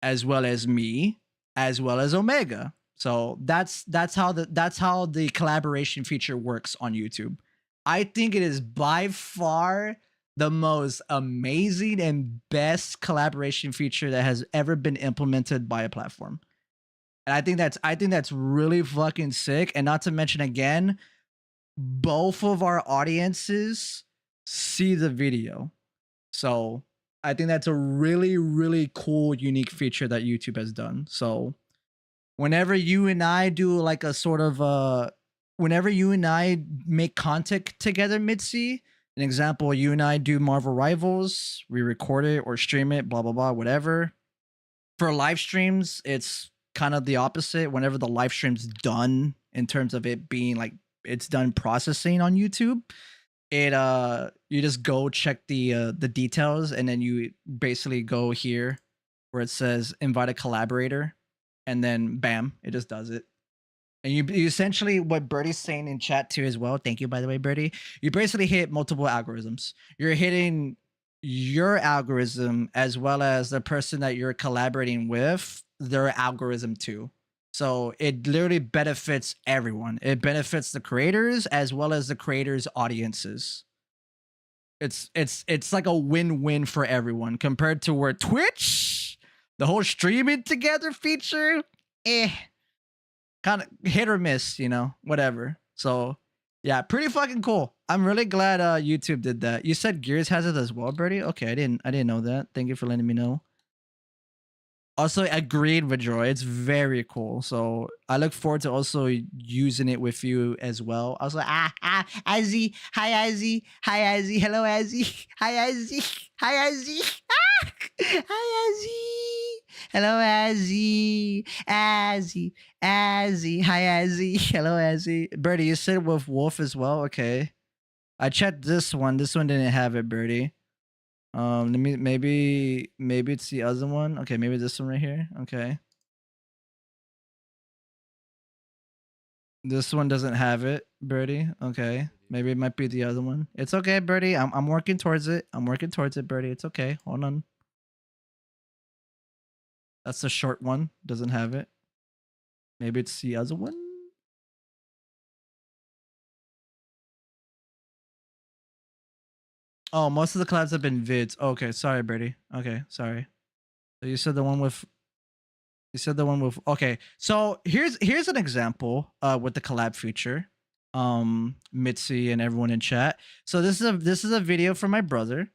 as well as me, as well as Omega. So that's how the collaboration feature works on YouTube. I think it is by far the most amazing and best collaboration feature that has ever been implemented by a platform. And I think that's really fucking sick. And not to mention, again, both of our audiences see the video. So I think that's a really, really cool, unique feature that YouTube has done. So whenever you and I do like a sort of whenever you and I make content together, Mitzi, an example, you and I do Marvel Rivals, we record it or stream it, blah, blah, blah, whatever. For live streams, it's kind of the opposite. Whenever the live stream's done, in terms of it being like it's done processing on YouTube, it you just go check the details, and then you basically go here where it says invite a collaborator, and then bam, it just does it. And you essentially, what Birdie's saying in chat too as well. Thank you, by the way, Birdie. You basically hit multiple algorithms. You're hitting your algorithm as well as the person that you're collaborating with, their algorithm too. So it literally benefits everyone. It benefits the creators as well as the creators' audiences. It's like a win-win for everyone compared to where Twitch, the whole streaming together feature, kind of hit or miss, you know, whatever. So yeah, pretty fucking cool. I'm really glad YouTube did that. You said Gears has it as well, Birdie? Okay, I didn't know that. Thank you for letting me know. Also agreed with Joy. It's very cool. So I look forward to also using it with you as well. I was like, Azzy. Hi, Azzy. Hi, Azzy. Hello, Azzy. Hi, Azzy. Hi, Azzy. Hi, Azzy. Hello, Azzy. Azzy. Azzy. Hi, Azzy. Hello, Azzy. Birdie, you said with Wolf as well? Okay. I checked this one. This one didn't have it, Birdie. Let me maybe it's the other one. Okay, maybe this one right here. Okay. This one doesn't have it, Birdie. Okay. Maybe it might be the other one. It's okay, Birdie. I'm working towards it. I'm working towards it, Birdie. It's okay. Hold on. That's the short one. Doesn't have it. Maybe it's the other one. Oh, most of the collabs have been vids. Okay, sorry, Birdie. Okay, sorry. So you said the one with. You said the one with. Okay, so here's an example. With the collab feature, Mitzi and everyone in chat. So this is a video from my brother.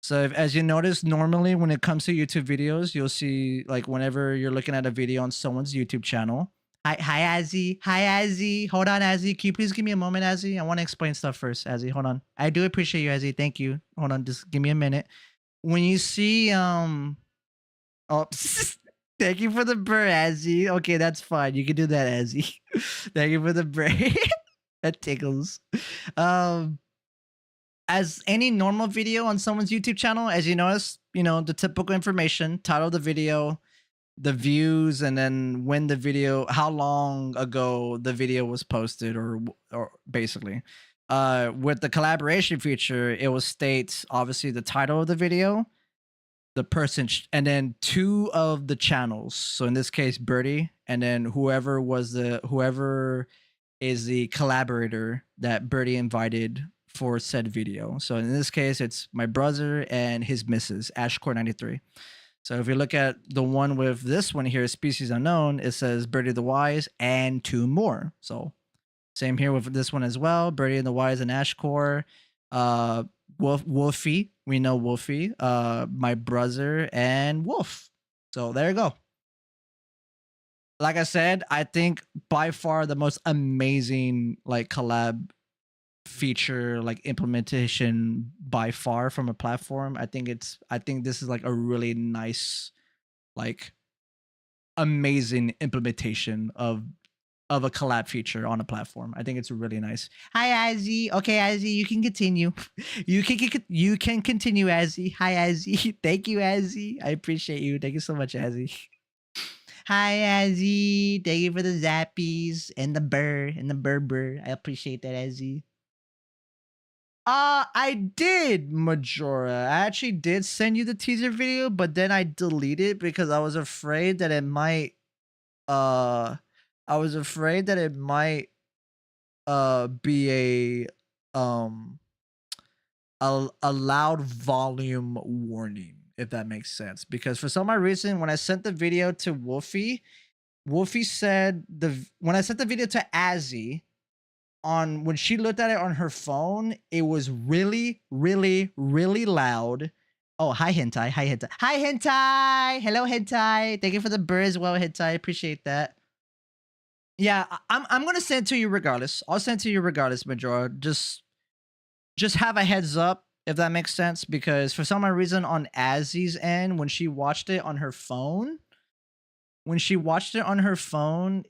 So as you notice, normally when it comes to YouTube videos, you'll see like whenever you're looking at a video on someone's YouTube channel. Hi, Azzy. Hi, Azzy. Hold on, Azzy. Can you please give me a moment, Azzy? I want to explain stuff first, Azzy. Hold on. I do appreciate you, Azzy. Thank you. Hold on. Just give me a minute. When you see, oh, thank you for the burr, Azzy. Okay, that's fine. You can do that, Azzy. Thank you for the burr. That tickles. As any normal video on someone's YouTube channel, as you notice, you know, the typical information, title of the video, the views, and then when the video, how long ago the video was posted, or basically. With the collaboration feature, it will state obviously the title of the video, the person, and then two of the channels. So in this case, Birdie, and then whoever is the collaborator that Birdie invited for said video. So in this case, it's my brother and his missus, Ashcore93. So if you look at the one with this one here, Species Unknown, it says Birdie the Wise and two more. So same here with this one as well. Birdie and the Wise and Ashcore. Wolfie, we know Wolfie. My brother and Wolf. So there you go. Like I said, I think by far the most amazing like collab feature, like implementation by far from a platform. I think this is like a really nice, like amazing implementation of a collab feature on a platform. I think it's really nice. Hi, Azzy. Okay, Azzy, you can continue. You can continue, Azzy. Hi, Azzy. Thank you, Azzy. I appreciate you. Thank you so much, Azzy. Hi, Azzy. Thank you for the zappies and the burr. I appreciate that, Azzy. I did, Majora. I actually did send you the teaser video, but then I deleted it because I was afraid that it might be a loud volume warning, if that makes sense. Because for some odd reason, when I sent the video to Wolfie said when I sent the video to Azzy, when she looked at it on her phone, it was really, really, really loud. Oh, hi, Hentai. Hi, Hentai. Hi, Hentai. Hello, Hentai. Thank you for the bird as well, Hentai. Appreciate that. Yeah, I'm gonna send it to you regardless. I'll send it to you regardless, Majora. Just have a heads up, if that makes sense, because for some reason on Azzy's end, when she watched it on her phone,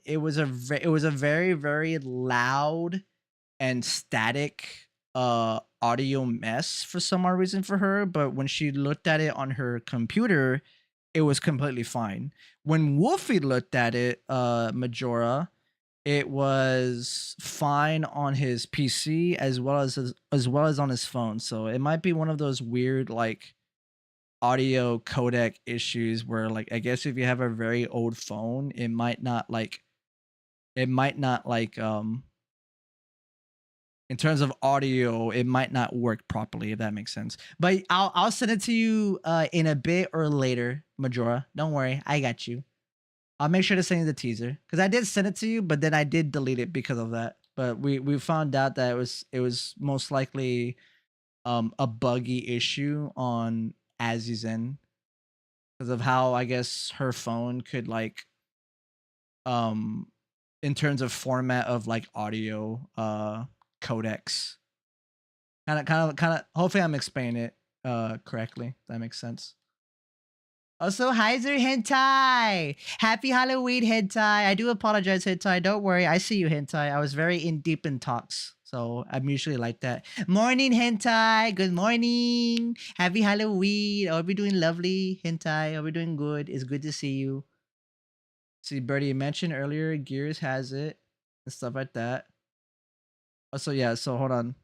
it was a very, very loud and static audio mess for some odd reason for her. But when she looked at it on her computer, it was completely fine. When Wolfie looked at it, Majora, it was fine on his PC as well as on his phone. So it might be one of those weird like audio codec issues where like I guess if you have a very old phone, it might not like in terms of audio, it might not work properly, if that makes sense. But I'll send it to you in a bit or later, Majora. Don't worry, I got you. I'll make sure to send you the teaser because I did send it to you, but then I did delete it because of that. But we found out that it was most likely a buggy issue on Azzy's end because of how I guess her phone could like in terms of format of like audio codecs. Kind of hopefully I'm explaining it correctly. If that makes sense. Also, Heiser Hentai! Happy Halloween, Hentai! I do apologize, Hentai. Don't worry. I see you, Hentai. I was very in deep in talks. So I'm usually like that. Morning, Hentai! Good morning! Happy Halloween! I hope you're doing lovely, Hentai. I hope you're doing good. It's good to see you. See, Birdie, you mentioned earlier, Gears has it. And stuff like that. Also, yeah, so hold on.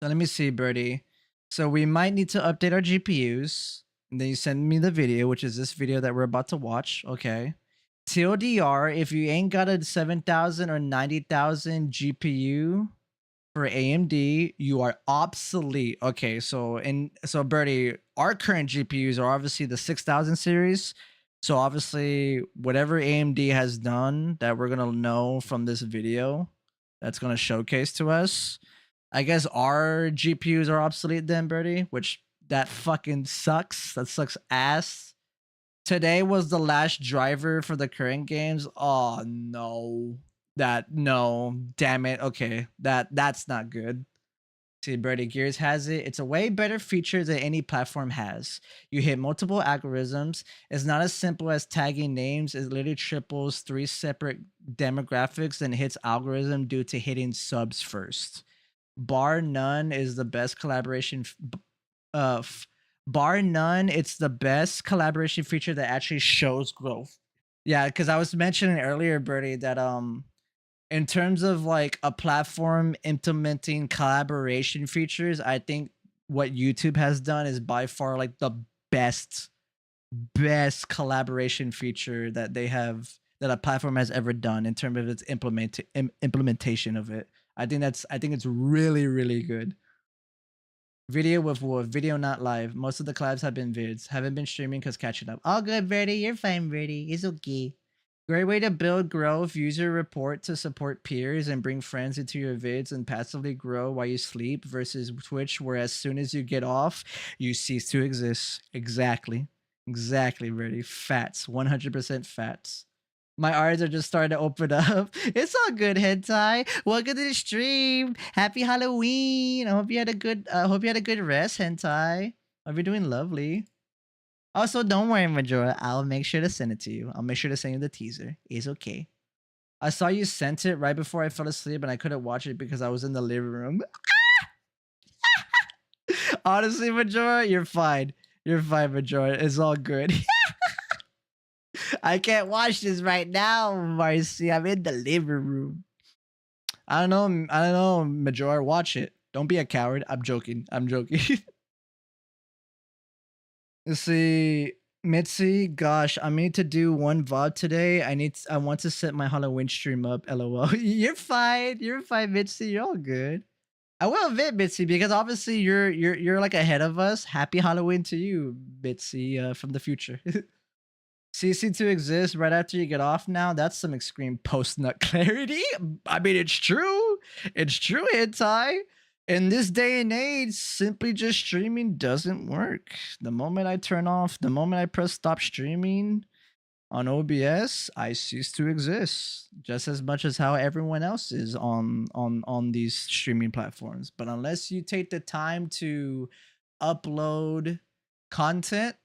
So let me see, Birdie. So we might need to update our GPUs. And then you send me the video, which is this video that we're about to watch. Okay. TLDR, if you ain't got a 7,000 or 90,000 GPU for AMD, you are obsolete. Okay, so Birdie, our current GPUs are obviously the 6,000 series. So obviously, whatever AMD has done that we're gonna know from this video, that's gonna showcase to us. I guess our GPUs are obsolete then, Birdie, which that fucking sucks. That sucks ass. Today was the last driver for the current games. Oh no. No. Damn it. Okay. That's not good. See, Birdie, Gears has it. It's a way better feature than any platform has. You hit multiple algorithms. It's not as simple as tagging names. It literally triples 3 separate demographics and hits algorithm due to hitting subs first. Bar none is the best collaboration bar none, it's the best collaboration feature that actually shows growth. Yeah, because I was mentioning earlier, Birdie, that in terms of like a platform implementing collaboration features, I think what YouTube has done is by far like the best collaboration feature that they have that a platform has ever done in terms of its implementation of it. I think it's really, really good. Video with Wolf, video not live. Most of the collabs have been vids. Haven't been streaming because catching up. All good, Verdi. You're fine, Verdi. It's okay. Great way to build growth. Use your report to support peers and bring friends into your vids and passively grow while you sleep versus Twitch, where as soon as you get off, you cease to exist. Exactly. Exactly, Verdi. Fats. 100% fats. My eyes are just starting to open up. It's all good, Hentai. Welcome to the stream. Happy Halloween. I hope you had a good rest, Hentai. Hope you're doing lovely. Also, don't worry, Majora. I'll make sure to send it to you. I'll make sure to send you the teaser. It's okay. I saw you sent it right before I fell asleep and I couldn't watch it because I was in the living room. Honestly, Majora, you're fine. You're fine, Majora. It's all good. I can't watch this right now, Marcy. I'm in the living room. I don't know, Major. Watch it. Don't be a coward. I'm joking. Let's see. Mitzi, gosh, I need to do one VOD today. I want to set my Halloween stream up. LOL. You're fine, Mitzi. You're all good. I will admit, Mitzi, because obviously you're like ahead of us. Happy Halloween to you, Mitzi, from the future. CC to exist right after you get off now. That's some extreme post-nut clarity. I mean, it's true. It's true, Hentai. In this day and age, simply just streaming doesn't work. The moment I press stop streaming on OBS, I cease to exist. Just as much as how everyone else is on these streaming platforms. But unless you take the time to upload content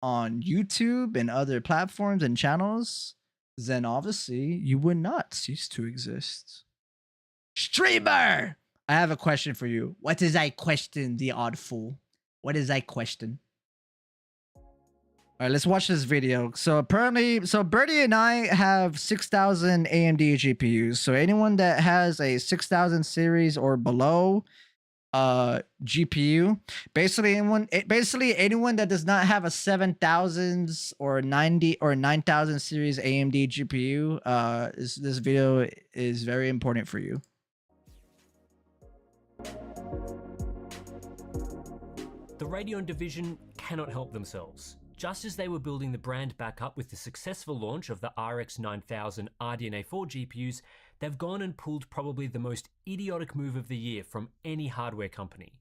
on YouTube and other platforms and channels, then obviously you would not cease to exist. Streamer! I have a question for you. What is I question, the odd fool? What is I question? All right, let's watch this video. So apparently, so Birdie and I have 6,000 AMD GPUs. So anyone that has a 6,000 series or below GPU, basically anyone that does not have a 7,000s or 90 or 9,000 series AMD GPU, this video is very important for you. The Radeon division cannot help themselves. Just as they were building the brand back up with the successful launch of the RX 9000 RDNA 4 GPUs, they've gone and pulled probably the most idiotic move of the year from any hardware company.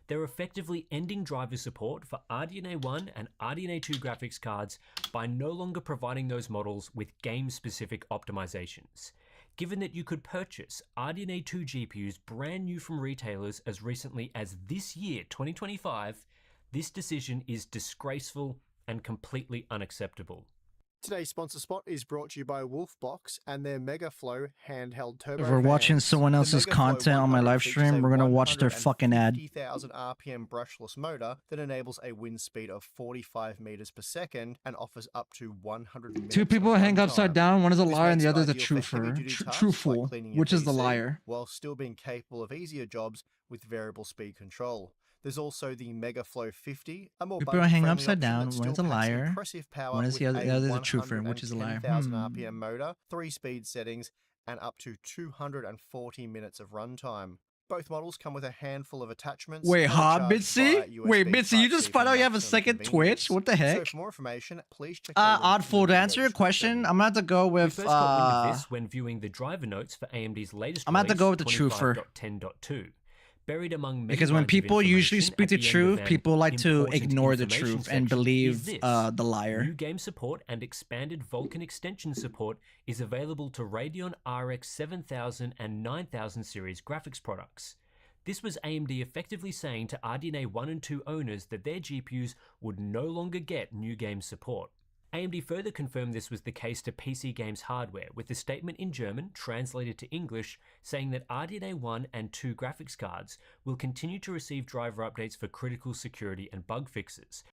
They're effectively ending driver support for RDNA 1 and RDNA 2 graphics cards by no longer providing those models with game-specific optimizations. Given that you could purchase RDNA 2 GPUs brand new from retailers as recently as this year, 2025, this decision is disgraceful and completely unacceptable. Today's sponsor spot is brought to you by Wolfbox and their Megaflow handheld turbo If we're watching fans. someone The else's Megaflow content on my 100 live features stream, a we're gonna watch their fucking ad. 150,000 RPM brushless motor that enables a wind speed of 45 meters per second and offers up to 100 minutes. Two people of hang upside runtime. down. One is a This liar and makes the it other is a ideal for truther. heavy-duty tasks Truthful, like cleaning your which is the PC, liar. while still being capable of easier jobs with variable speed control. There's also the Megaflow 50, a more People are hanging budget-friendly upside option down. that One still is a packs liar. impressive power One is with the other is a truther, 110,000 which is a liar. RPM motor, 3 speed settings, and up to 240 minutes of runtime. Both models come with a handful of attachments. Wait, and are huh, charged Mitzi? via USB Wait, Mitzi, you Type-C just for found out you have a maximum second Twitch? convenience. What the heck? So for more information, please check the link in the Oddful, to video answer your question, description. I'm gonna have to go We with first got wind of this when viewing the driver notes for AMD's latest I'm gonna have to release, go with the truther. 25.10.2. Buried among many because when lines of people usually information speak at the the end truth, of an people like to important ignore the information truth and section believe is this: the liar. New game support and expanded Vulkan extension support is available to Radeon RX 7000 and 9000 series graphics products. This was AMD effectively saying to RDNA 1 and 2 owners that their GPUs would no longer get new game support. AMD further confirmed this was the case to PC Games hardware, with a statement in German, translated to English, saying that RDNA 1 and 2 graphics cards will continue to receive driver updates for critical security and bug fixes.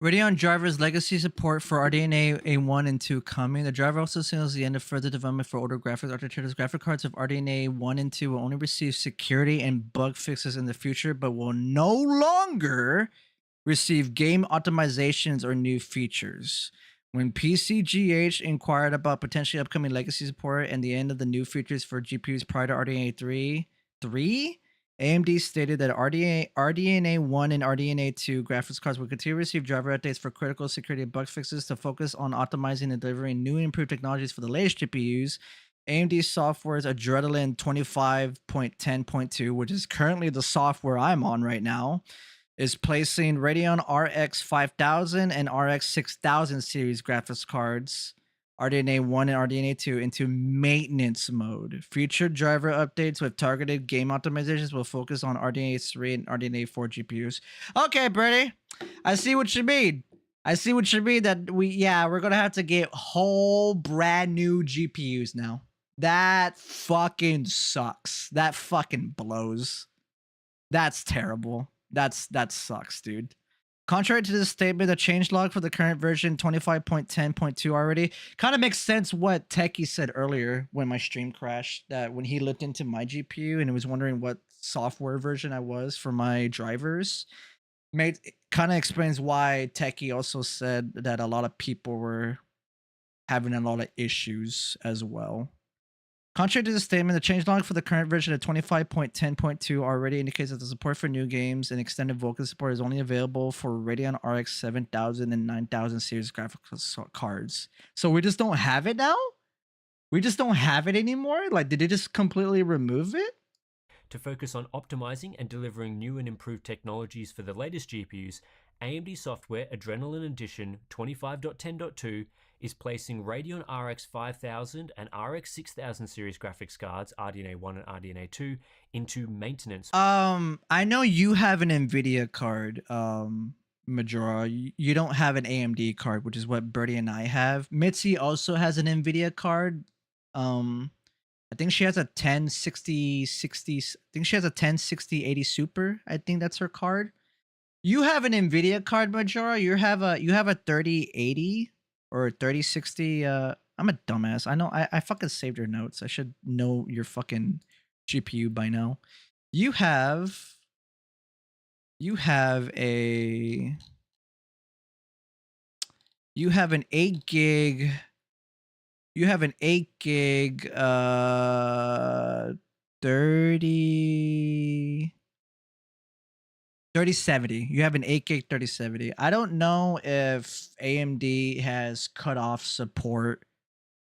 Radeon drivers legacy support for RDNA A1 and 2 coming. The driver also signals the end of further development for older graphics architectures. Graphic cards of RDNA 1 and 2 will only receive security and bug fixes in the future, but will no longer receive game optimizations or new features. When PCGH inquired about potentially upcoming legacy support and the end of the new features for GPUs prior to RDNA 3, AMD stated that RDNA 1 and RDNA 2 graphics cards will continue to receive driver updates for critical security and bug fixes to focus on optimizing and delivering new and improved technologies for the latest GPUs. AMD Software's Adrenaline 25.10.2, which is currently the software I'm on right now, is placing Radeon RX 5000 and RX 6000 series graphics cards, RDNA 1 and RDNA 2, into maintenance mode. Future driver updates with targeted game optimizations will focus on RDNA 3 and RDNA 4 GPUs. Okay, Bernie, I see what you mean. I see what you mean that we're gonna have to get whole brand new GPUs now. That fucking sucks. That fucking blows. That's terrible. That sucks, dude. Contrary to this statement, the changelog for the current version 25.10.2 already kind of makes sense what Techie said earlier when my stream crashed, that when he looked into my GPU and he was wondering what software version I was for my drivers, kind of explains why Techie also said that a lot of people were having a lot of issues as well. Contrary to the statement, the changelog for the current version of 25.10.2 already indicates that the support for new games and extended Vulkan support is only available for Radeon RX 7000 and 9000 series graphics cards. So we just don't have it now? We just don't have it anymore? Like, did they just completely remove it? To focus on optimizing and delivering new and improved technologies for the latest GPUs, AMD Software Adrenaline Edition 25.10.2 is placing Radeon RX 5000 and RX 6000 series graphics cards, RDNA 1 and RDNA 2, into maintenance. I know you have an NVIDIA card, Majora. You don't have an AMD card, which is what Birdie and I have. Mitzi also has an NVIDIA card. I think she has a 1060 60. I think she has a 1060 80 Super. I think that's her card. You have an Nvidia card, Majora. You have a 3080 or 3060. I'm a dumbass. I know. I fucking saved your notes. I should know your fucking GPU by now. You have a you have an 8 gig. You have an 8 gig 3070. You have an 8 gig 3070. I don't know if AMD has cut off support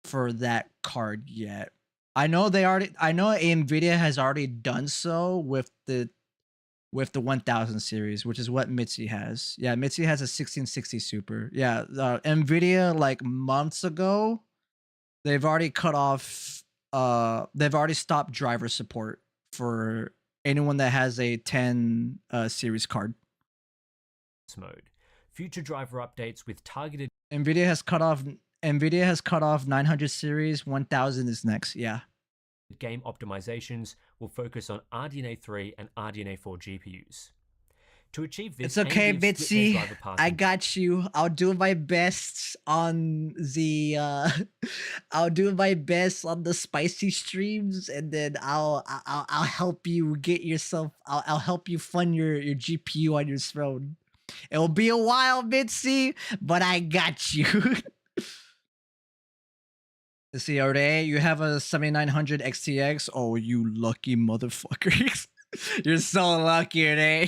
for that card yet. I know Nvidia has already done so with the 1000 series, which is what Mitzi has. Yeah, Mitzi has a 1660 Super. Yeah, Nvidia like months ago, they've already cut off they've already stopped driver support for anyone that has a 10 series card. Mode. Future driver updates with targeted Nvidia has cut off 900 series. 1000 is next. Yeah. game optimizations will focus on RDNA 3 and RDNA 4 GPUs. To achieve this, It's okay, AMD have split their Bitsy. driver path I into got you. I'll do my best on the I'll do my best on the spicy streams, and then I'll help you get yourself. I'll help you fund your GPU on your throne. It'll be a while, Bitsy, but I got you. Let's see, Ore, you have a 7900 XTX. Oh, you lucky motherfuckers! You're so lucky, Ore.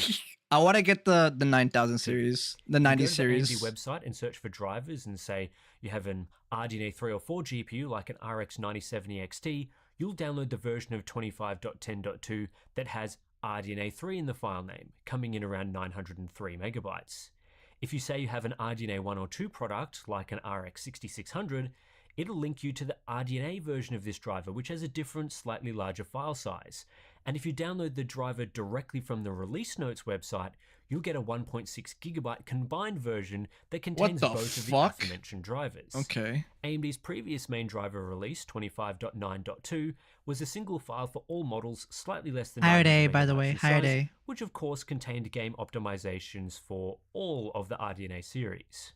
I want to get the 9000 series, the 90 go to series. the AMD website and search for drivers and say you have an RDNA 3 or 4 GPU like an RX 9070 XT, you'll download the version of 25.10.2 that has RDNA 3 in the file name, coming in around 903 megabytes. If you say you have an RDNA 1 or 2 product like an RX 6600, it'll link you to the RDNA version of this driver, which has a different, slightly larger file size. And if you download the driver directly from the release notes website, you'll get a 1.6 gigabyte combined version that contains both of the aforementioned drivers. Okay. AMD's previous main driver release, 25.9.2, was a single file for all models slightly less than Higher 900 day, by the megabytes way. in Higher size, day. which of course contained game optimizations for all of the RDNA series.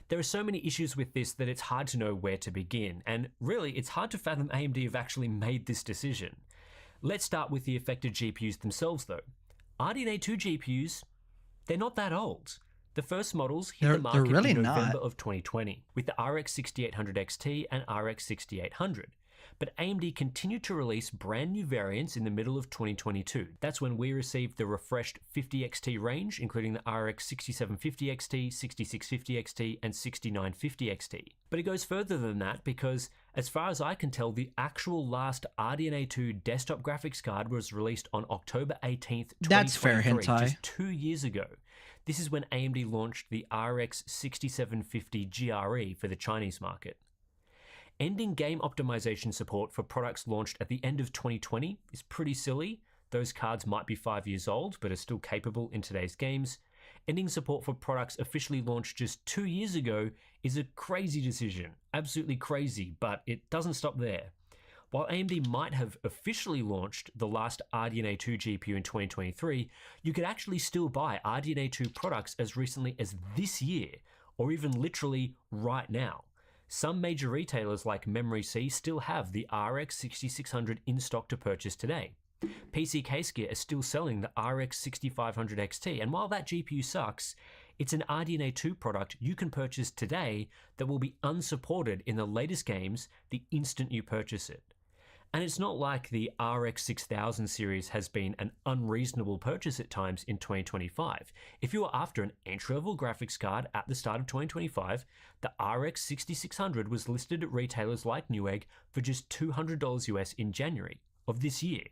There are so many issues with this that it's hard to know where to begin, and really it's hard to fathom AMD have actually made this decision. Let's start with the affected GPUs themselves though. RDNA 2 GPUs, they're not that old. The first models hit the market really in November not. of 2020 with the RX 6800 XT and RX 6800. But AMD continued to release brand new variants in the middle of 2022. That's when we received the refreshed 50XT range, including the RX 6750 XT, 6650 XT, and 6950 XT. But it goes further than that because, as far as I can tell, the actual last RDNA 2 desktop graphics card was released on October 18th, 2023, That's fair, hentai. just 2 years ago. This is when AMD launched the RX 6750 GRE for the Chinese market. Ending game optimization support for products launched at the end of 2020 is pretty silly. Those cards might be 5 years old, but are still capable in today's games. Ending support for products officially launched just 2 years ago is a crazy decision. Absolutely crazy, but it doesn't stop there. While AMD might have officially launched the last RDNA 2 GPU in 2023, you could actually still buy RDNA 2 products as recently as this year, or even literally right now. Some major retailers like Memory C still have the RX 6600 in stock to purchase today. PC Case Gear is still selling the RX 6500 XT, and while that GPU sucks, it's an RDNA 2 product you can purchase today that will be unsupported in the latest games the instant you purchase it. And it's not like the RX 6000 series has been an unreasonable purchase at times in 2025. If you are after an entry-level graphics card at the start of 2025, the RX 6600 was listed at retailers like Newegg for just $200 US in January of this year.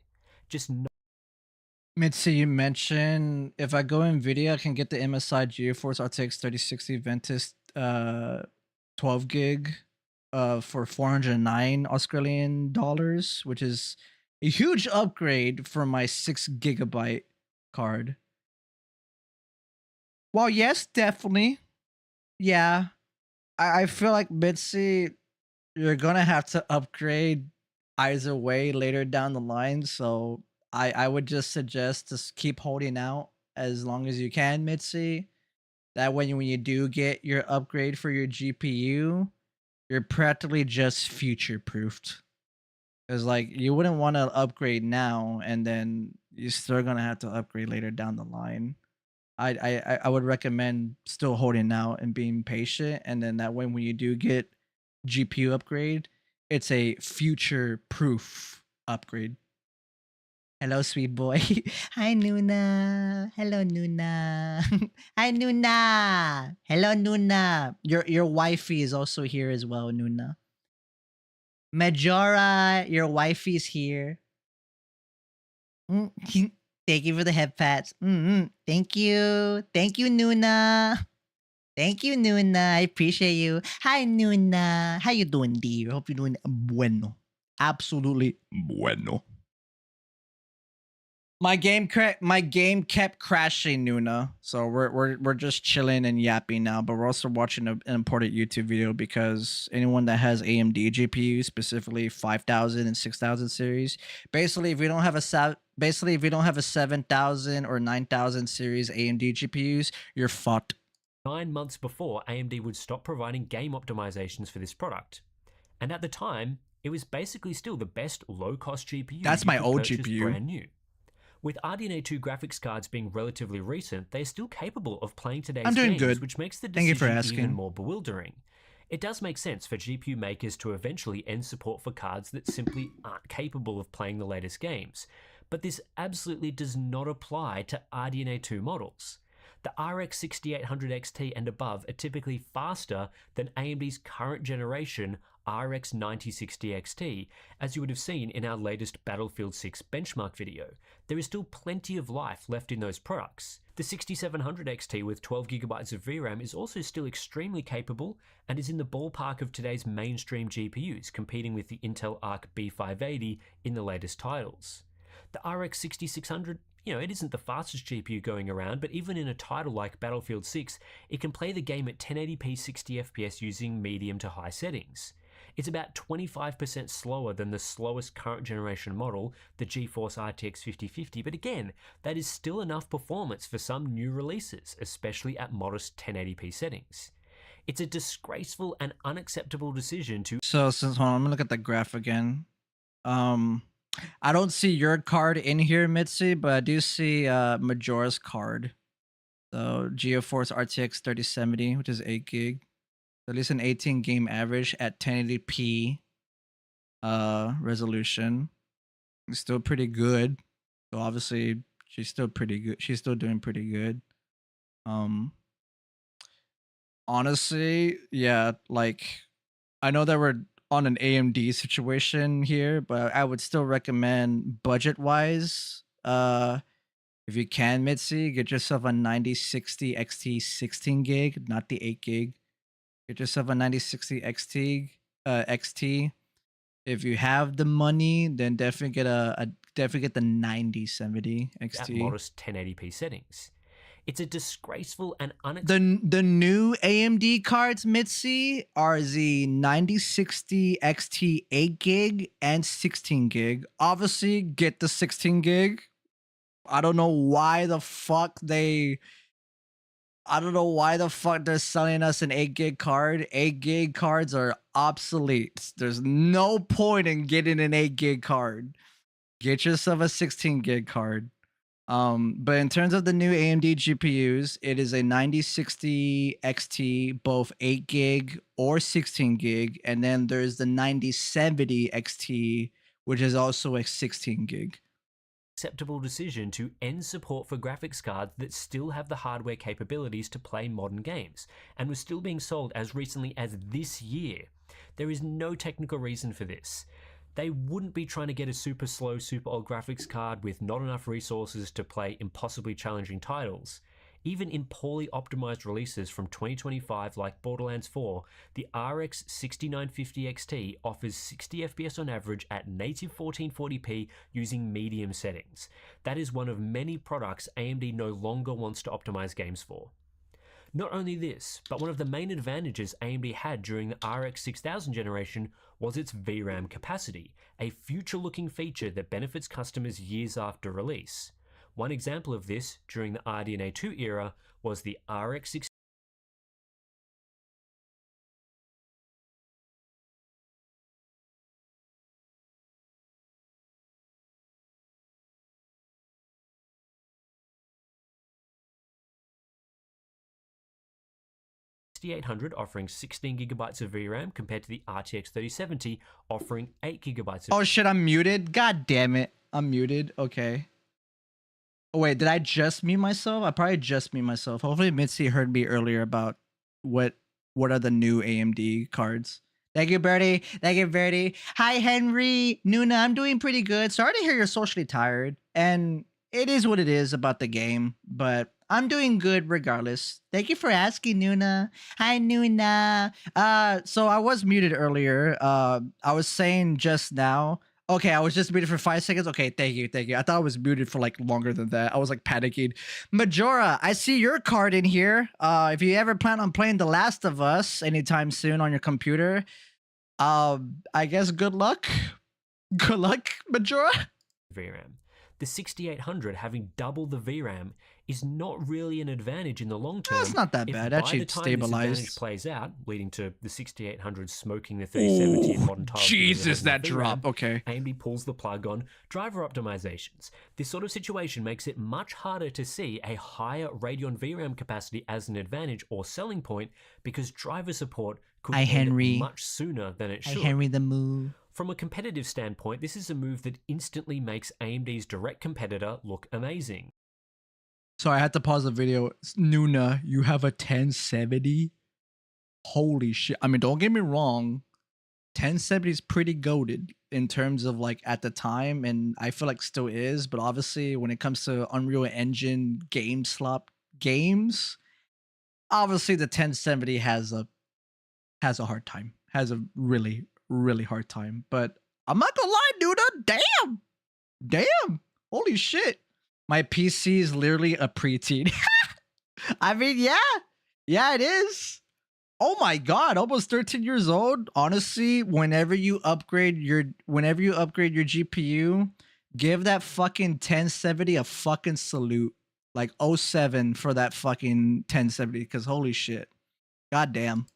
Just no. Mitzi, you mentioned if I go NVIDIA, I can get the MSI GeForce RTX 3060 Ventus 12 gig for 409 Australian dollars, which is a huge upgrade for my 6 gigabyte card. Well, yes, definitely. Yeah. I feel like Mitzi, you're gonna have to upgrade either way later down the line, so I would just suggest to keep holding out as long as you can, Mitzi. That way, when you do get your upgrade for your GPU, you're practically just future proofed. Because like you wouldn't want to upgrade now, and then you're still gonna have to upgrade later down the line. I would recommend still holding out and being patient, and then that way when you do get GPU upgrade, it's a future proof upgrade. Hello, sweet boy. Hi, Nuna. Hello, Nuna. Hi, Nuna. Hello, Nuna. Your wifey is also here as well, Nuna. Majora, your wifey's here. Thank you for the head pats. Thank you. Thank you, Nuna. Thank you, Nuna. I appreciate you. Hi, Nuna. How you doing, dear? Hope you're doing bueno. Absolutely bueno. My game kept crashing, Nuna. So we're just chilling and yapping now, but we're also watching an important YouTube video because anyone that has AMD GPU, specifically 5000 and 6000 series, basically if you don't have a 7000 or 9000 series AMD GPUs, you're fucked. 9 months before AMD would stop providing game optimizations for this product. And at the time, it was basically still the best low-cost GPU. That's my old GPU. Brand new. With RDNA 2 graphics cards being relatively recent, they're still capable of playing today's games, good. which makes the Thank you for decision asking. even more bewildering. It does make sense for GPU makers to eventually end support for cards that simply aren't capable of playing the latest games, but this absolutely does not apply to RDNA 2 models. The RX 6800 XT and above are typically faster than AMD's current generation RX 9060 XT, as you would have seen in our latest Battlefield 6 benchmark video. There is still plenty of life left in those products. The 6700 XT with 12GB of VRAM is also still extremely capable and is in the ballpark of today's mainstream GPUs, competing with the Intel Arc B580 in the latest titles. The RX 6600, it isn't the fastest GPU going around, but even in a title like Battlefield 6, it can play the game at 1080p 60fps using medium to high settings. It's about 25% slower than the slowest current generation model, the GeForce RTX 5050, but again, that is still enough performance for some new releases, especially at modest 1080p settings. It's a disgraceful and unacceptable decision to... So, hold on, I'm gonna look at the graph again. I don't see your card in here, Mitzi, but I do see Majora's card. So GeForce RTX 3070, which is 8 gig. At least an 18 game average at 1080p resolution. It's still pretty good. So obviously she's still pretty good. She's still doing pretty good. Honestly, yeah, like I know that we're on an AMD situation here, but I would still recommend budget-wise, if you can, Mitzi, get yourself a 9060 XT 16 gig, not the 8 gig. Get yourself a 9060 XT. If you have the money, then definitely get the 9070 XT. At modest 1080p settings. It's a disgraceful and unacceptable... The new AMD cards, Mitzi, are the 9060 XT 8 gig and 16 gig. Obviously, get the 16 gig. I don't know why the fuck they're selling us an 8 gig card. 8 gig cards are obsolete. There's no point in getting an 8 gig card. Get yourself a 16 gig card. But in terms of the new AMD GPUs, it is a 9060 XT, both 8 gig or 16 gig. And then there's the 9070 XT, which is also a 16 gig. Acceptable decision to end support for graphics cards that still have the hardware capabilities to play modern games, and was still being sold as recently as this year. There is no technical reason for this. They wouldn't be trying to get a super slow, super old graphics card with not enough resources to play impossibly challenging titles. Even in poorly optimized releases from 2025 like Borderlands 4, the RX 6950 XT offers 60 FPS on average at native 1440p using medium settings. That is one of many products AMD no longer wants to optimize games for. Not only this, but one of the main advantages AMD had during the RX 6000 generation was its VRAM capacity, a future-looking feature that benefits customers years after release. One example of this during the RDNA 2 era was the RX 6800 offering 16 gigabytes of VRAM compared to the RTX 3070 offering 8 gigabytes of Oh shit, I'm muted. God damn it. I'm muted. Okay. Oh wait, did I just mute myself? I probably just mute myself. Hopefully Mitzi heard me earlier about what are the new AMD cards. Thank you, Birdie. Thank you, Birdie. Hi, Henry. Nuna, I'm doing pretty good. Sorry to hear you're socially tired. And it is what it is about the game, but I'm doing good regardless. Thank you for asking, Nuna. Hi, Nuna. So I was muted earlier. I was saying just now. Okay, I was just muted for 5 seconds. Okay, thank you, thank you. I thought I was muted for like longer than that. I was like panicking. Majora, I see your card in here. If you ever plan on playing The Last of Us anytime soon on your computer, I guess good luck. Good luck, Majora. VRAM. The 6800 having double the VRAM is not really an advantage in the long term. That's not that if bad. by Actually, the it's time this advantage stabilized. plays out, leading to the 6800 smoking the 3070 in modern tiles. Jesus, that VRAM, drop. Okay. AMD pulls the plug on driver optimizations. This sort of situation makes it much harder to see a higher Radeon VRAM capacity as an advantage or selling point because driver support could Hi, end Henry. much sooner than it should. Henry the Moo. From a competitive standpoint, this is a move that instantly makes AMD's direct competitor look amazing. So I had to pause the video. Nuna, you have a 1070? Holy shit. I mean, don't get me wrong. 1070 is pretty goated in terms of like at the time, and I feel like still is, but obviously when it comes to Unreal Engine games, obviously the 1070 has a hard time. Has a really, really hard time. But I'm not gonna lie, Nuna. Damn. Holy shit. My PC is literally a preteen. I mean, yeah, it is. Oh my god, almost 13 years old. Honestly, whenever you upgrade your GPU, give that fucking 1070 a fucking salute. Like 07 for that fucking 1070, because holy shit. God damn.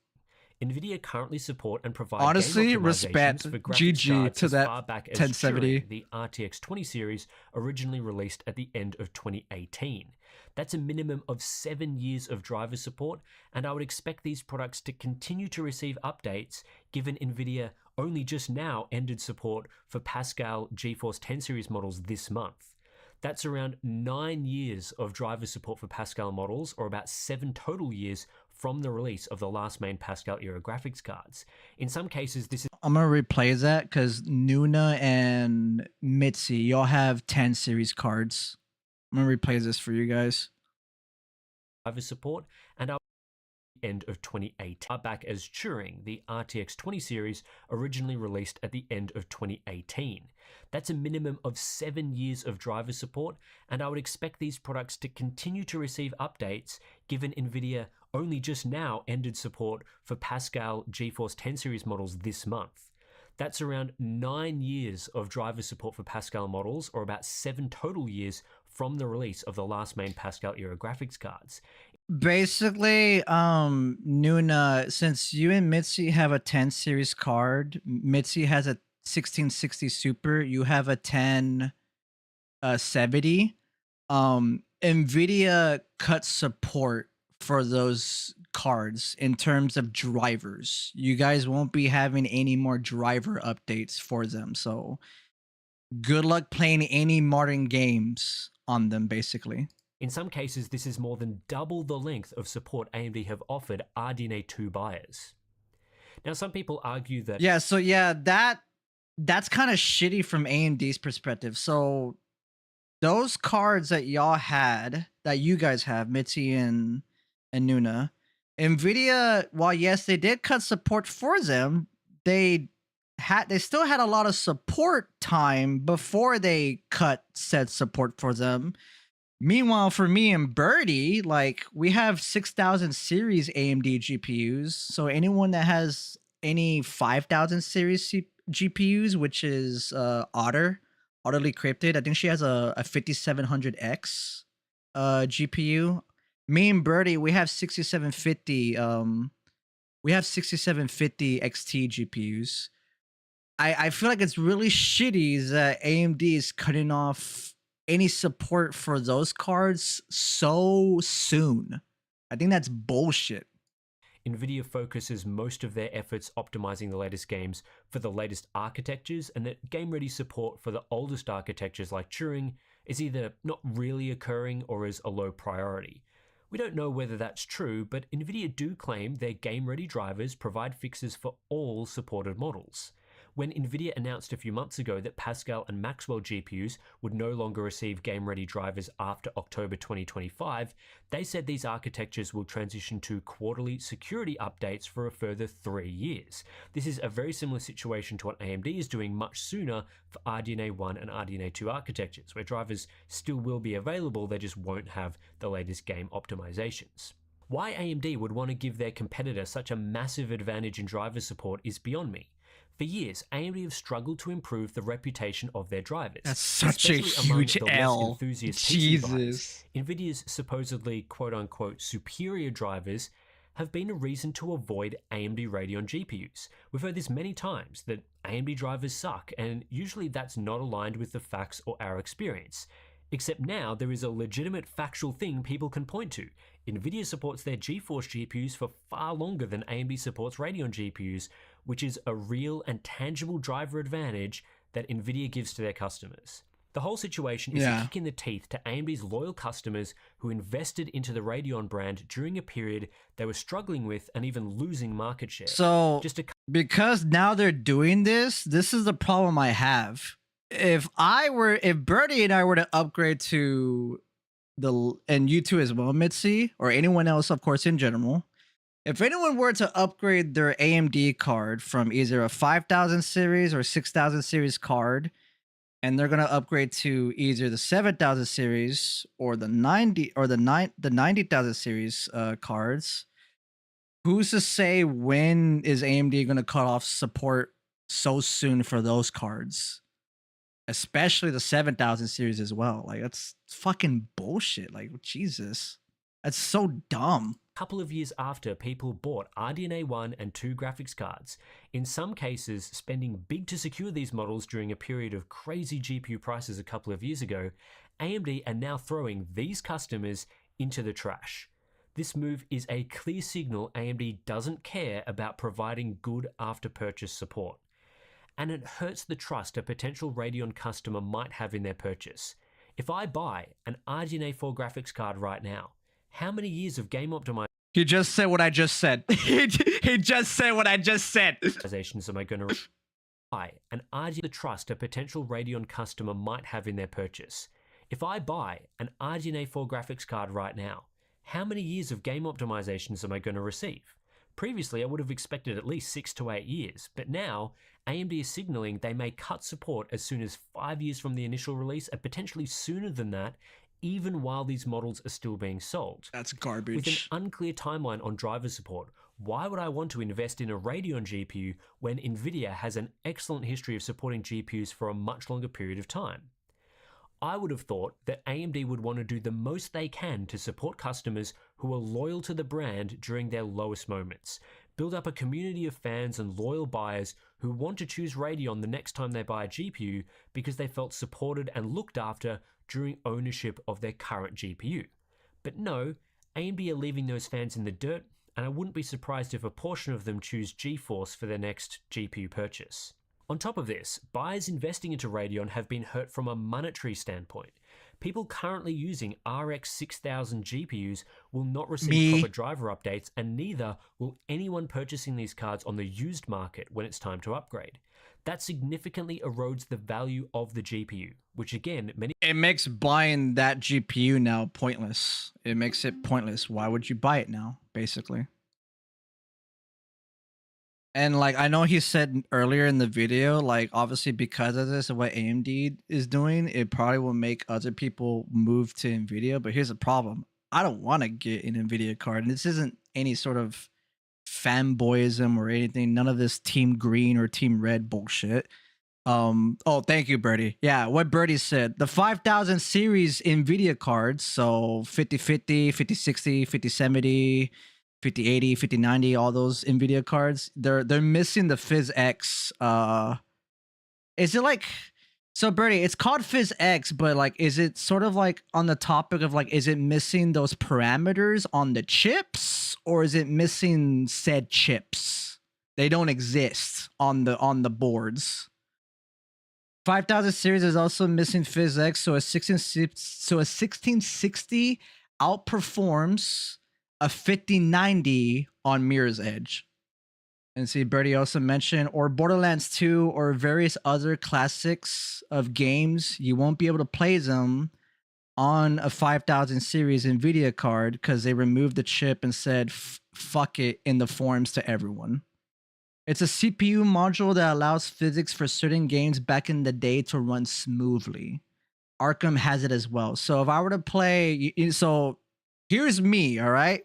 NVIDIA currently support and provide Honestly, game optimizations respect. for graphics GG cards to as that far back as 1070. Turing, the RTX 20 series, originally released at the end of 2018. That's a minimum of 7 years of driver support, and I would expect these products to continue to receive updates given NVIDIA only just now ended support for Pascal GeForce 10 series models this month. That's around 9 years of driver support for Pascal models, or about 7 total years from the release of the last main Pascal era graphics cards. In some cases, this is I'm gonna replay that because Nuna and Mitzi, y'all have 10 series cards. I'm gonna replay this for you guys. driver support, and end of 2018, back as Turing, the RTX 20 series, originally released at the end of 2018. That's a minimum of 7 years of driver support, and I would expect these products to continue to receive updates given NVIDIA only just now ended support for Pascal GeForce 10 series models this month. That's around 9 years of driver support for Pascal models, or about 7 total years from the release of the last main Pascal era graphics cards. Basically, Nuna, since you and Mitzi have a 10 series card, Mitzi has a 1660 Super, you have a 1070. NVIDIA cut support for those cards in terms of drivers. You guys won't be having any more driver updates for them. So good luck playing any modern games on them, basically. In some cases, this is more than double the length of support AMD have offered RDNA 2 buyers. Now, some people argue that... Yeah, so yeah, that's kind of shitty from AMD's perspective. So those cards that y'all had, that you guys have, Mitzi and Nuna, NVIDIA, while yes, they did cut support for them, they still had a lot of support time before they cut said support for them. Meanwhile, for me and Birdie, like, we have 6000 series AMD GPUs. So anyone that has any 5000 series GPUs, which is Otter Utterly Cryptid. I think she has a 5700X GPU. Me and Birdie, we have 6750 we have 6750 XT GPUs. I feel like it's really shitty that AMD is cutting off any support for those cards so soon. I think that's bullshit. NVIDIA focuses most of their efforts optimizing the latest games for the latest architectures, and that game-ready support for the oldest architectures like Turing is either not really occurring or is a low priority. We don't know whether that's true, but NVIDIA do claim their game-ready drivers provide fixes for all supported models. When NVIDIA announced a few months ago that Pascal and Maxwell GPUs would no longer receive game-ready drivers after October 2025, they said these architectures will transition to quarterly security updates for a further 3 years. This is a very similar situation to what AMD is doing much sooner for RDNA 1 and RDNA 2 architectures, where drivers still will be available, they just won't have the latest game optimizations. Why AMD would want to give their competitor such a massive advantage in driver support is beyond me. For years, AMD have struggled to improve the reputation of their drivers. That's such a huge L. Jesus. NVIDIA's supposedly quote-unquote superior drivers have been a reason to avoid AMD Radeon GPUs. We've heard this many times, that AMD drivers suck, and usually that's not aligned with the facts or our experience. Except now there is a legitimate factual thing people can point to. NVIDIA supports their GeForce GPUs for far longer than AMD supports Radeon GPUs, which is a real and tangible driver advantage that NVIDIA gives to their customers. The whole situation is a kick in the teeth to AMD's loyal customers who invested into the Radeon brand during a period they were struggling with and even losing market share. So, because now they're doing this is the problem I have. If Birdie and I were to upgrade to and you too as well, Mitzi, or anyone else, of course, in general, if anyone were to upgrade their AMD card from either a 5000 series or 6000 series card, and they're gonna upgrade to either the 7000 series or the 90,000 series cards, who's to say when is AMD gonna cut off support so soon for those cards? Especially the 7000 series as well. Like, that's fucking bullshit. Like, Jesus. That's so dumb. Couple of years after people bought RDNA 1 and 2 graphics cards, in some cases spending big to secure these models during a period of crazy GPU prices a couple of years ago, AMD are now throwing these customers into the trash. This move is a clear signal AMD doesn't care about providing good after-purchase support. And it hurts the trust a potential Radeon customer might have in their purchase. If I buy an RDNA 4 graphics card right now, how many years of game optimization? He just said what I just said. he just said what I just said. Am I going to buy an RDNA? The trust a potential Radeon customer might have in their purchase. If I buy an RDNA 4 graphics card right now, how many years of game optimizations am I going to receive? Previously, I would have expected at least 6 to 8 years, but now AMD is signaling they may cut support as soon as 5 years from the initial release, and potentially sooner than that, even while these models are still being sold. That's garbage. With an unclear timeline on driver support, why would I want to invest in a Radeon GPU when NVIDIA has an excellent history of supporting GPUs for a much longer period of time? I would have thought that AMD would want to do the most they can to support customers who are loyal to the brand during their lowest moments, build up a community of fans and loyal buyers who want to choose Radeon the next time they buy a GPU because they felt supported and looked after during ownership of their current GPU. But no, AMD are leaving those fans in the dirt, and I wouldn't be surprised if a portion of them choose GeForce for their next GPU purchase. On top of this, buyers investing into Radeon have been hurt from a monetary standpoint. People currently using RX 6000 GPUs will not receive proper driver updates, and neither will anyone purchasing these cards on the used market when it's time to upgrade. That significantly erodes the value of the GPU, which again, it makes buying that GPU now pointless. It makes it pointless. Why would you buy it now, basically? And like, I know he said earlier in the video, like, obviously because of this and what AMD is doing, it probably will make other people move to NVIDIA. But here's the problem. I don't want to get an NVIDIA card. And this isn't any sort of fanboyism or anything. None of this team green or team red bullshit. Oh, thank you, Birdie. Yeah, what Birdie said. The 5000 series NVIDIA cards, so 5050, 5060, 5070, 5080, 5090, all those NVIDIA cards, they're missing the PhysX. Is it like, so Birdie, it's called PhysX, but like, is it sort of like on the topic of like, is it missing those parameters on the chips, or is it missing said chips? They don't exist on the boards. 5000 series is also missing PhysX, so a 1660 outperforms a 5090 on Mirror's Edge. And see, Birdie also mentioned, or Borderlands 2 or various other classics of games, you won't be able to play them on a 5000 series NVIDIA card because they removed the chip and said, fuck it in the forums to everyone. It's a CPU module that allows physics for certain games back in the day to run smoothly. Arkham has it as well. So if I were to play, so here's me, all right?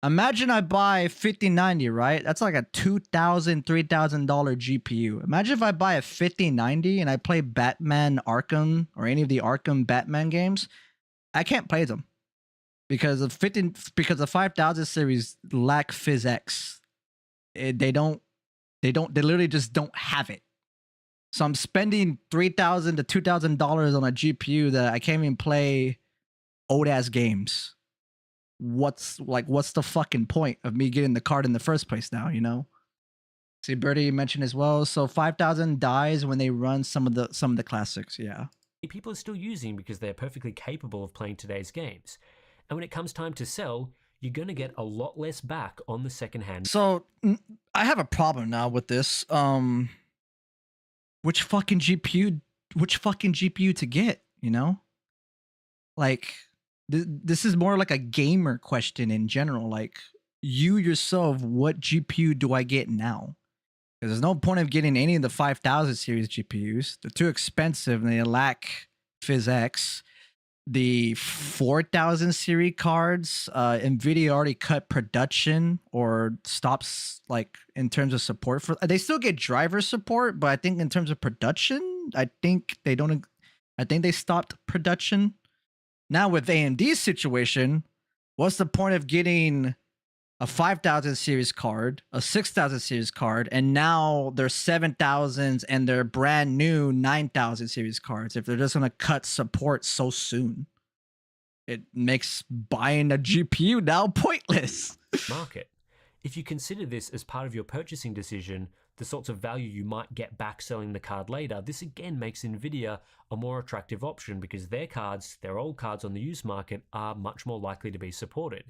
Imagine I buy 5090, right? That's like a $2,000, $3,000 GPU. Imagine if I buy a 5090 and I play Batman Arkham or any of the Arkham Batman games. I can't play them because the 5000 series lack PhysX. They literally just don't have it. So I'm spending $3,000 to $2,000 on a GPU that I can't even play old ass games. What's the fucking point of me getting the card in the first place now, you know? See, Birdie mentioned as well. So 5000 dies when they run some of the classics, yeah. People are still using because they're perfectly capable of playing today's games. And when it comes time to sell, you're going to get a lot less back on the secondhand. So I have a problem now with this. Which fucking GPU to get, you know? Like, this is more like a gamer question in general. Like, you yourself, what GPU do I get now? Because there's no point of getting any of the 5000 series GPUs. They're too expensive and they lack PhysX. The 4000 series cards, NVIDIA already cut production or stops, like, in terms of support for. They still get driver support, but I think in terms of production, I think they stopped production. Now with AMD's situation, what's the point of getting a 5000 series card, a 6000 series card, and now their 7000s and their brand new 9000 series cards if they're just going to cut support so soon? It makes buying a GPU now pointless. Market. If you consider this as part of your purchasing decision, the sorts of value you might get back selling the card later, this again makes NVIDIA a more attractive option because their old cards on the used market, are much more likely to be supported.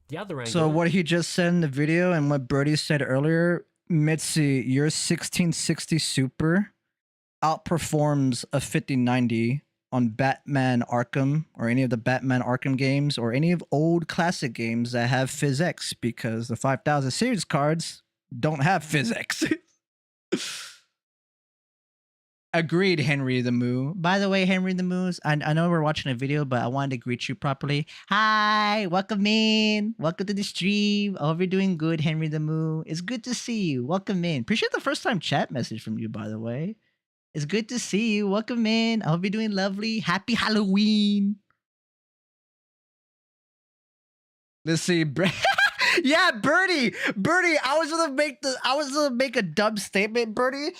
The other angle. So what he just said in the video and what Birdie said earlier, Mitzi, your 1660 Super outperforms a 5090 on Batman Arkham or any of the Batman Arkham games or any of old classic games that have PhysX because the 5000 series cards don't have PhysX. Agreed, Henry the Moo. By the way, Henry the Moos, I know we're watching a video, but I wanted to greet you properly. Hi, welcome in. Welcome to the stream. I hope you're doing good, Henry the Moo. It's good to see you. Welcome in. Appreciate the first time chat message from you, by the way. It's good to see you. Welcome in. I hope you're doing lovely. Happy Halloween. Let's see. Yeah, Birdie. I was gonna make a dumb statement, Birdie.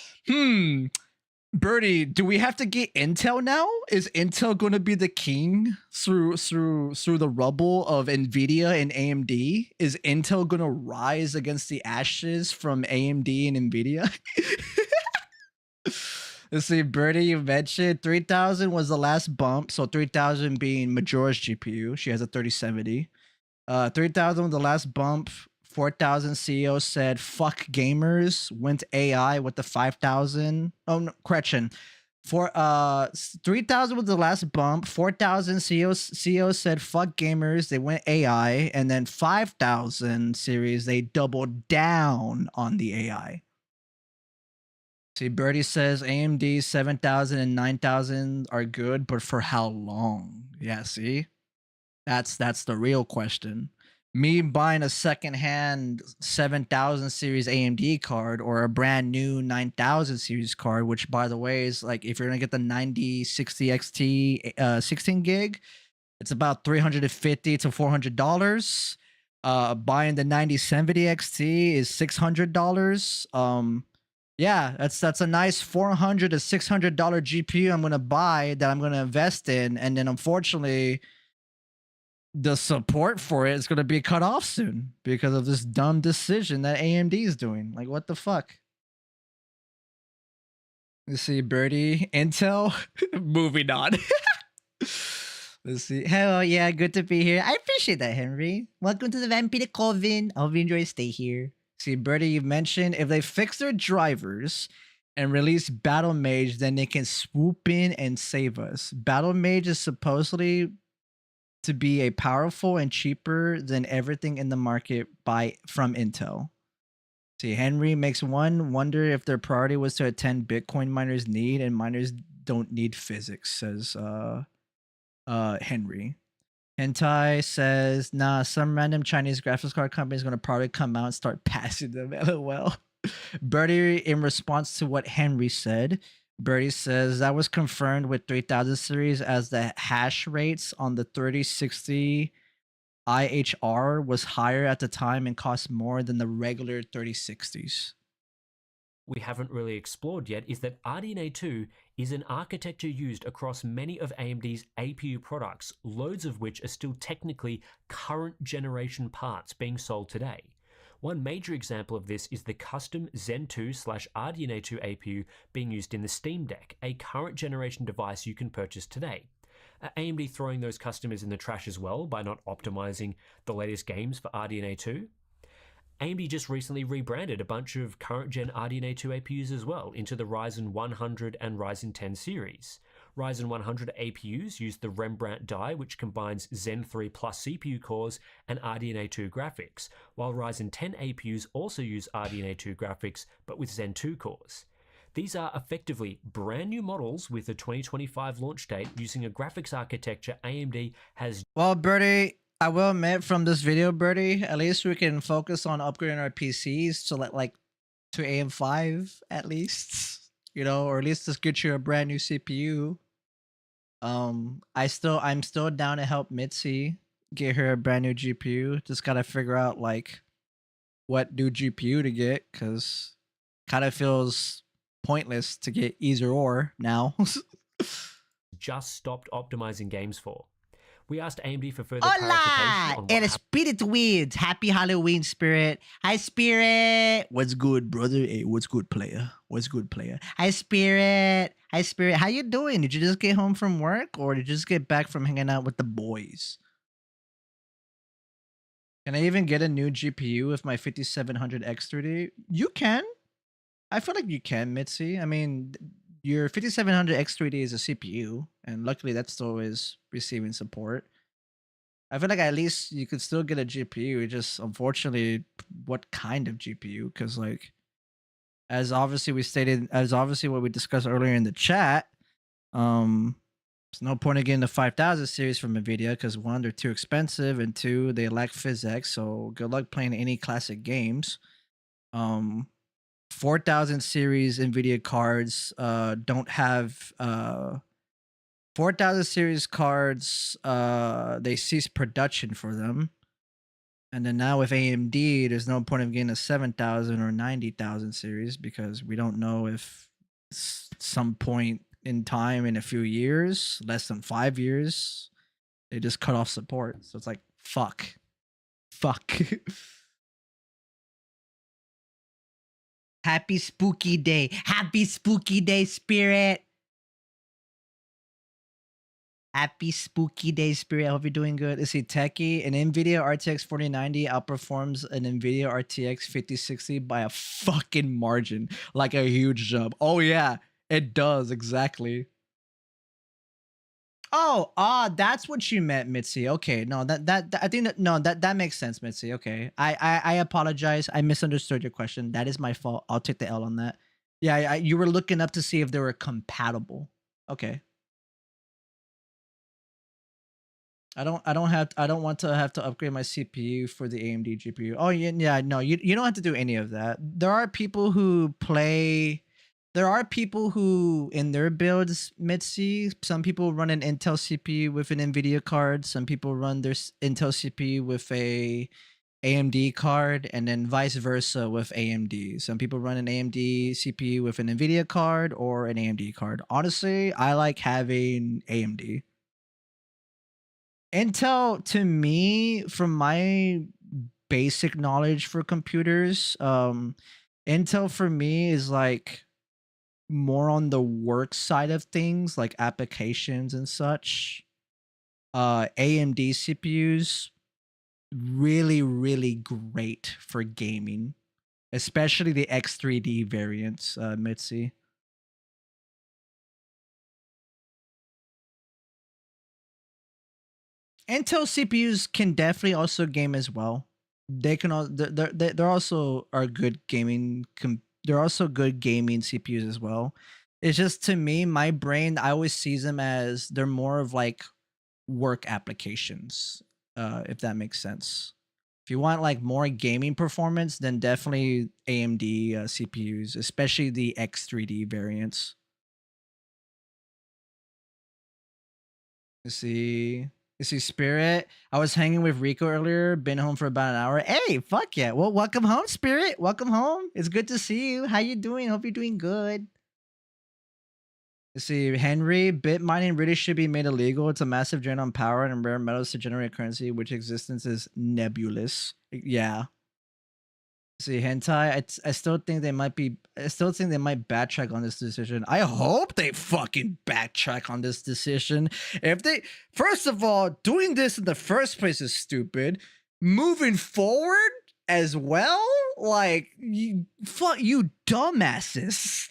Birdie, do we have to get Intel now? Is Intel going to be the king through the rubble of NVIDIA and AMD? Is Intel going to rise against the ashes from AMD and NVIDIA? Let's see, Birdie, you mentioned 3000 was the last bump. So 3000 being Majora's GPU. She has a 3070. 3000 was the last bump. 4000 CEO said, fuck gamers, went AI with the 5000. Oh, no, correction. 3000 was the last bump. 4000 CEO said, fuck gamers, they went AI. And then 5000 series, they doubled down on the AI. See, Birdie says AMD 7000 and 9000 are good, but for how long? Yeah, see? That's the real question. me buying a secondhand 7000 series AMD card or a brand new 9000 series card, which by the way is like if you're gonna get the 9060 XT 16 gig, it's about $350 to $400. Buying the 9070 XT is $600. Yeah, that's a nice $400 to $600 GPU I'm gonna buy that I'm gonna invest in, and then unfortunately, the support for it is gonna be cut off soon because of this dumb decision that AMD is doing. Like, what the fuck? Let's see, Birdie, Intel, moving on. Let's see. Hello, yeah, good to be here. I appreciate that, Henry. Welcome to the Vampire Coven. I hope you enjoy your stay here. See, Birdie, you mentioned if they fix their drivers and release Battle Mage, then they can swoop in and save us. Battle Mage is supposedly to be a powerful and cheaper than everything in the market from Intel. See, Henry makes one wonder if their priority was to attend Bitcoin miners need, and miners don't need physics, says Henry. Hentai says, nah, some random Chinese graphics card company is going to probably come out and start passing them. LOL. Birdie, in response to what Henry said, Birdie says that was confirmed with 3000 series as the hash rates on the 3060 IHR was higher at the time and cost more than the regular 3060s. We haven't really explored yet is that RDNA 2 is an architecture used across many of AMD's APU products, loads of which are still technically current generation parts being sold today. One major example of this is the custom Zen 2/RDNA 2 APU being used in the Steam Deck, a current generation device you can purchase today. AMD throwing those customers in the trash as well by not optimizing the latest games for RDNA 2. AMD just recently rebranded a bunch of current gen RDNA 2 APUs as well into the Ryzen 100 and Ryzen 10 series. Ryzen 100 APUs use the Rembrandt die, which combines Zen 3 plus CPU cores and RDNA 2 graphics, while Ryzen 10 APUs also use RDNA 2 graphics but with Zen 2 cores. These are effectively brand new models with a 2025 launch date using a graphics architecture AMD has. Well, Birdie, I will admit from this video, Birdie, at least we can focus on upgrading our PCs to AM5 at least, you know, or at least just get you a brand new CPU. I'm still down to help Mitzi get her a brand new GPU. Just gotta figure out like what new GPU to get, because kind of feels pointless to get either or now. Just stopped optimizing games for. We asked AMD for further clarification on what happened. Spirit wins. Happy Halloween, Spirit. Hi, Spirit. What's good, brother? Hey, what's good, player? What's good, player? Hi, Spirit. Hi, Spirit. How you doing? Did you just get home from work, or did you just get back from hanging out with the boys? Can I even get a new GPU with my 5700 X3D? You can. I feel like you can, Mitzi. I mean, your 5700 X3D is a CPU, and luckily that still is receiving support. I feel like at least you could still get a GPU. Just unfortunately, what kind of GPU? Because like, as obviously what we discussed earlier in the chat, there's no point in getting the 5000 series from NVIDIA because one, they're too expensive, and two, they lack physics. So good luck playing any classic games. 4000 series NVIDIA cards don't have 4000 series cards, they ceased production for them. And then now with AMD, there's no point of getting a 7000 or 90,000 series because we don't know if some point in time in a few years, less than 5 years, they just cut off support. So it's like, fuck. Happy spooky day. Happy spooky day, Spirit. Happy spooky day, Spirit. I hope you're doing good. Let's see, Techie. An NVIDIA RTX 4090 outperforms an NVIDIA RTX 5060 by a fucking margin. Like a huge jump. Oh, yeah. It does, exactly. Oh, that's what you meant, Mitzi. Okay, no, that makes sense, Mitzi. Okay, I apologize. I misunderstood your question. That is my fault. I'll take the L on that. Yeah, you were looking up to see if they were compatible. Okay. I don't want to have to upgrade my CPU for the AMD GPU. Oh yeah, no, you don't have to do any of that. There are people who in their builds, Mitzi, some people run an Intel CPU with an Nvidia card, some people run their Intel CPU with a AMD card, and then vice versa with AMD. Some people run an AMD CPU with an Nvidia card or an AMD card. Honestly, I like having AMD. Intel, to me, from my basic knowledge for computers, Intel for me is like more on the work side of things, like applications and such. AMD CPUs really, really great for gaming, especially the X3D variants, Mitzi. Intel CPUs can definitely also game as well. They can all they're also are good gaming. They're also good gaming CPUs as well. It's just, to me, my brain, I always sees them as they're more of like work applications, if that makes sense. If you want like more gaming performance, then definitely AMD CPUs, especially the X3D variants. You see, Spirit. I was hanging with Rico earlier. Been home for about an hour. Hey, fuck yeah! Well, welcome home, Spirit. Welcome home. It's good to see you. How you doing? Hope you're doing good. You see, Henry. Bit mining really should be made illegal. It's a massive drain on power and rare metals to generate currency, which existence is nebulous. Yeah. See, hentai. I still think they might be. I still think they might backtrack on this decision. I hope they fucking backtrack on this decision. If they, first of all, doing this in the first place is stupid. Moving forward as well, like you dumbasses.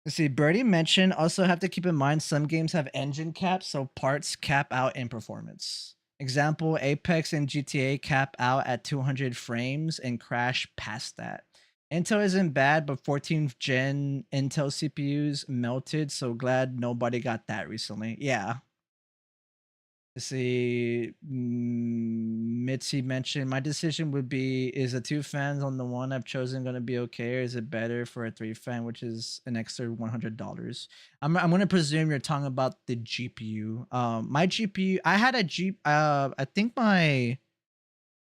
Let's see, Birdie mentioned also have to keep in mind some games have engine caps, so parts cap out in performance. Example, Apex and GTA cap out at 200 frames and crash past that. Intel isn't bad, but 14th gen Intel CPUs melted, so glad nobody got that recently. Yeah. Let's see, Mitzi mentioned, my decision would be, is the 2 fans on the one I've chosen going to be okay, or is it better for a 3 fan, which is an extra $100? I'm going to presume you're talking about the GPU. My GPU, I had I think my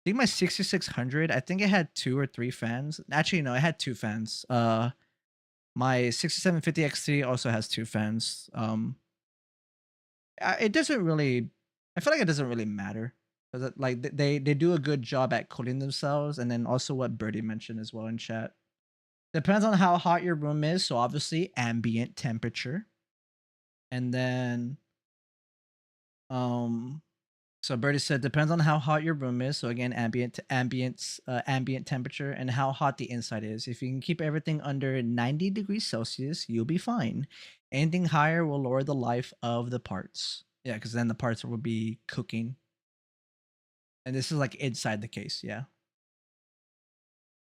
6600, I think it had 2 or 3 fans. Actually, no, it had 2 fans. My 6750 XT also has 2 fans. It doesn't really, I feel like it doesn't really matter, because like they do a good job at cooling themselves, and then also what Birdie mentioned as well in chat. Depends on how hot your room is, so obviously ambient temperature, and then so Birdie said depends on how hot your room is. So again, ambient temperature and how hot the inside is. If you can keep everything under 90 degrees Celsius, you'll be fine. Anything higher will lower the life of the parts. Yeah, because then the parts will be cooking. And this is like inside the case, yeah.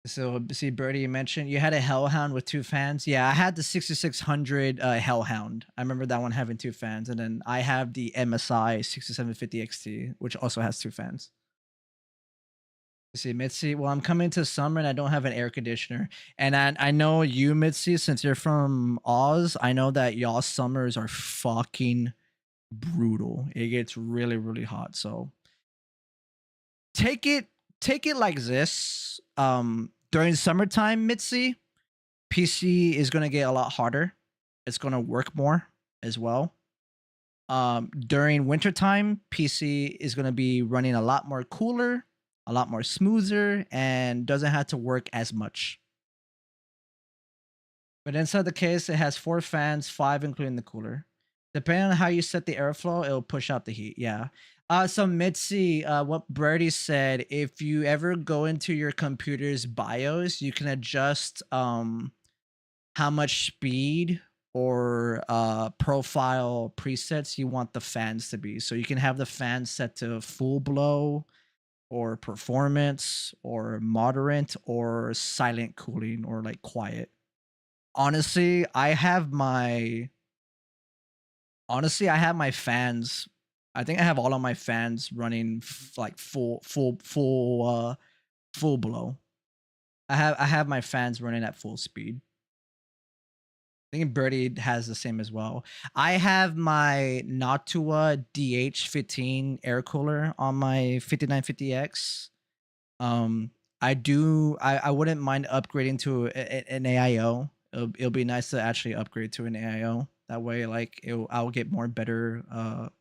So see, Birdie, you mentioned you had a Hellhound with 2 fans. Yeah, I had the 6600 Hellhound. I remember that one having 2 fans, and then I have the MSI 6750 XT, which also has 2 fans. See, Mitzi, well, I'm coming to summer and I don't have an air conditioner. And I know you, Mitzi, since you're from Oz, I know that y'all summers are fucking brutal. It gets really, really hot. So take it like this. During summertime, Mitzi, PC is gonna get a lot harder. It's gonna work more as well. During wintertime, PC is gonna be running a lot more cooler, a lot more smoother, and doesn't have to work as much. But inside the case, it has 4 fans, 5 including the cooler. Depending on how you set the airflow, it'll push out the heat. Yeah. So Mitzi, what Birdie said, if you ever go into your computer's BIOS, you can adjust how much speed or profile presets you want the fans to be. So you can have the fans set to full blow or performance or moderate or silent cooling or like quiet. Honestly, I have my fans I think I have all of my fans running like full blow. I have my fans running at full speed. I think Birdie has the same as well. I have my Natua DH15 air cooler on my 5950X. I wouldn't mind upgrading to an AIO. It'll be nice to actually upgrade to an AIO. That way, like I'll get more better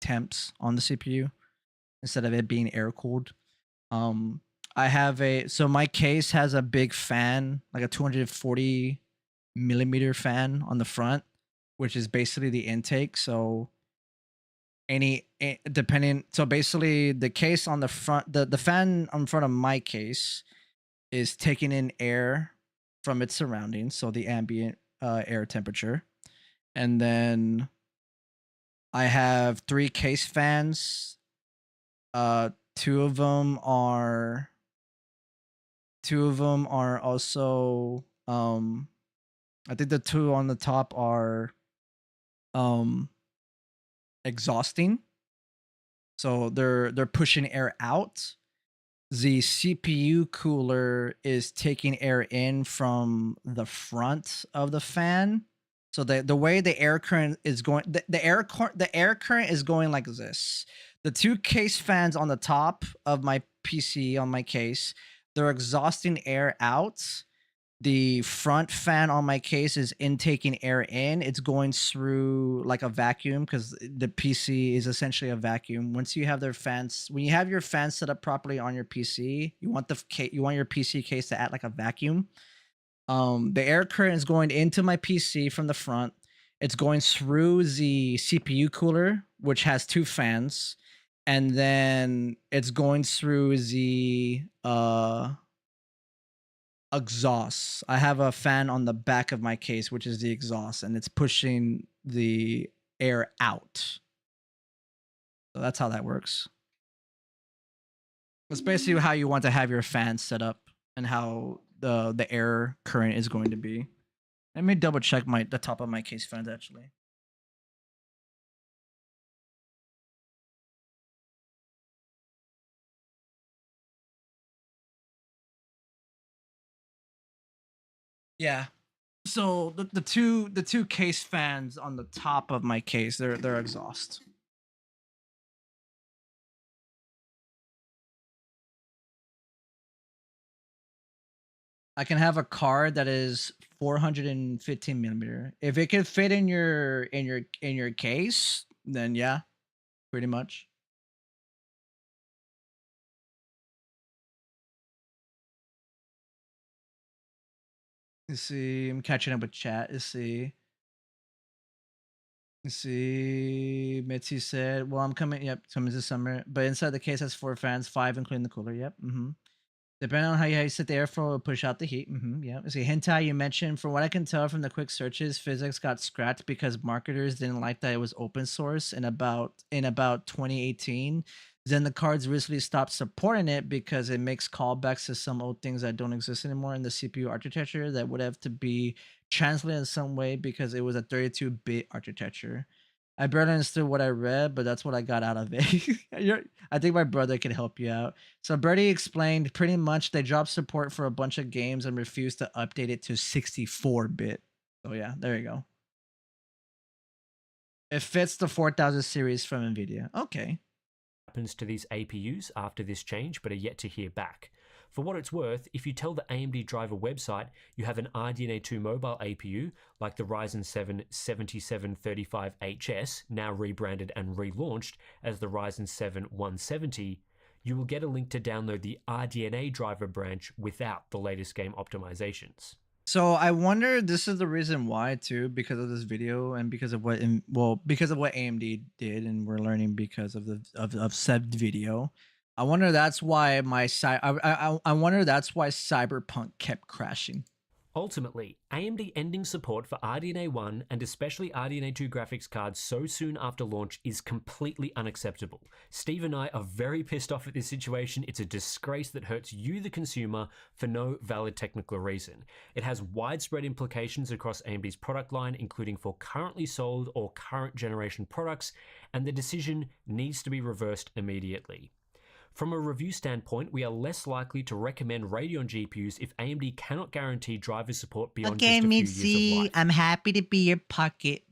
temps on the CPU instead of it being air cooled. I have so my case has a big fan, like a 240 millimeter fan on the front, which is basically the intake. So so basically the case on the front, the fan on front of my case is taking in air from its surroundings, so the ambient air temperature. And then I have 3 case fans. Two of them are also I think the 2 on the top are exhausting. So they're pushing air out. The CPU cooler is taking air in from the front of the fan. So the way the air current is going, the air current is going like this. The 2 case fans on the top of my PC on my case, they're exhausting air out. The front fan on my case is intaking air in. It's going through like a vacuum because the PC is essentially a vacuum. Once you have their fans, when you have your fans set up properly on your PC, you want your PC case to act like a vacuum. The air current is going into my PC from the front. It's going through the CPU cooler, which has 2 fans, and then it's going through the exhaust. I have a fan on the back of my case, which is the exhaust, and it's pushing the air out. So that's how that works. That's basically how you want to have your fans set up and how the air current is going to be. Let me double check the top of my case fans actually. Yeah. So the two case fans on the top of my case, they're exhaust. I can have a card that is 415 millimeter. If it can fit in your case, then yeah, pretty much. Let's see. I'm catching up with chat. Let's see. Mitzi said, "Well, I'm coming. Yep, coming this summer. But inside the case has 4 fans, 5 including the cooler. Yep. Depending on how you set the airflow, will push out the heat. Yeah. See, hentai you mentioned. From what I can tell from the quick searches, physics got scrapped because marketers didn't like that it was open source in about 2018. Then the cards recently stopped supporting it because it makes callbacks to some old things that don't exist anymore in the CPU architecture that would have to be translated in some way because it was a 32-bit architecture. I barely understood what I read, but that's what I got out of it. I think my brother can help you out. So Birdie explained pretty much they dropped support for a bunch of games and refused to update it to 64-bit. So yeah, there you go. It fits the 4000 series from NVIDIA. Okay. Happens to these APUs after this change, but are yet to hear back. For what it's worth, if you tell the AMD driver website you have an RDNA 2 mobile APU, like the Ryzen 7 7735HS, now rebranded and relaunched as the Ryzen 7 170, you will get a link to download the RDNA driver branch without the latest game optimizations. So I wonder this is the reason why too, because of this video and because of what AMD did, and we're learning because of said video. I wonder that's why I wonder that's why Cyberpunk kept crashing. Ultimately, AMD ending support for RDNA 1 and especially RDNA 2 graphics cards so soon after launch is completely unacceptable. Steve and I are very pissed off at this situation. It's a disgrace that hurts you, the consumer, for no valid technical reason. It has widespread implications across AMD's product line, including for currently sold or current generation products, and the decision needs to be reversed immediately. From a review standpoint, we are less likely to recommend Radeon GPUs if AMD cannot guarantee driver support beyond just a few years of life. I'm happy to be your pocket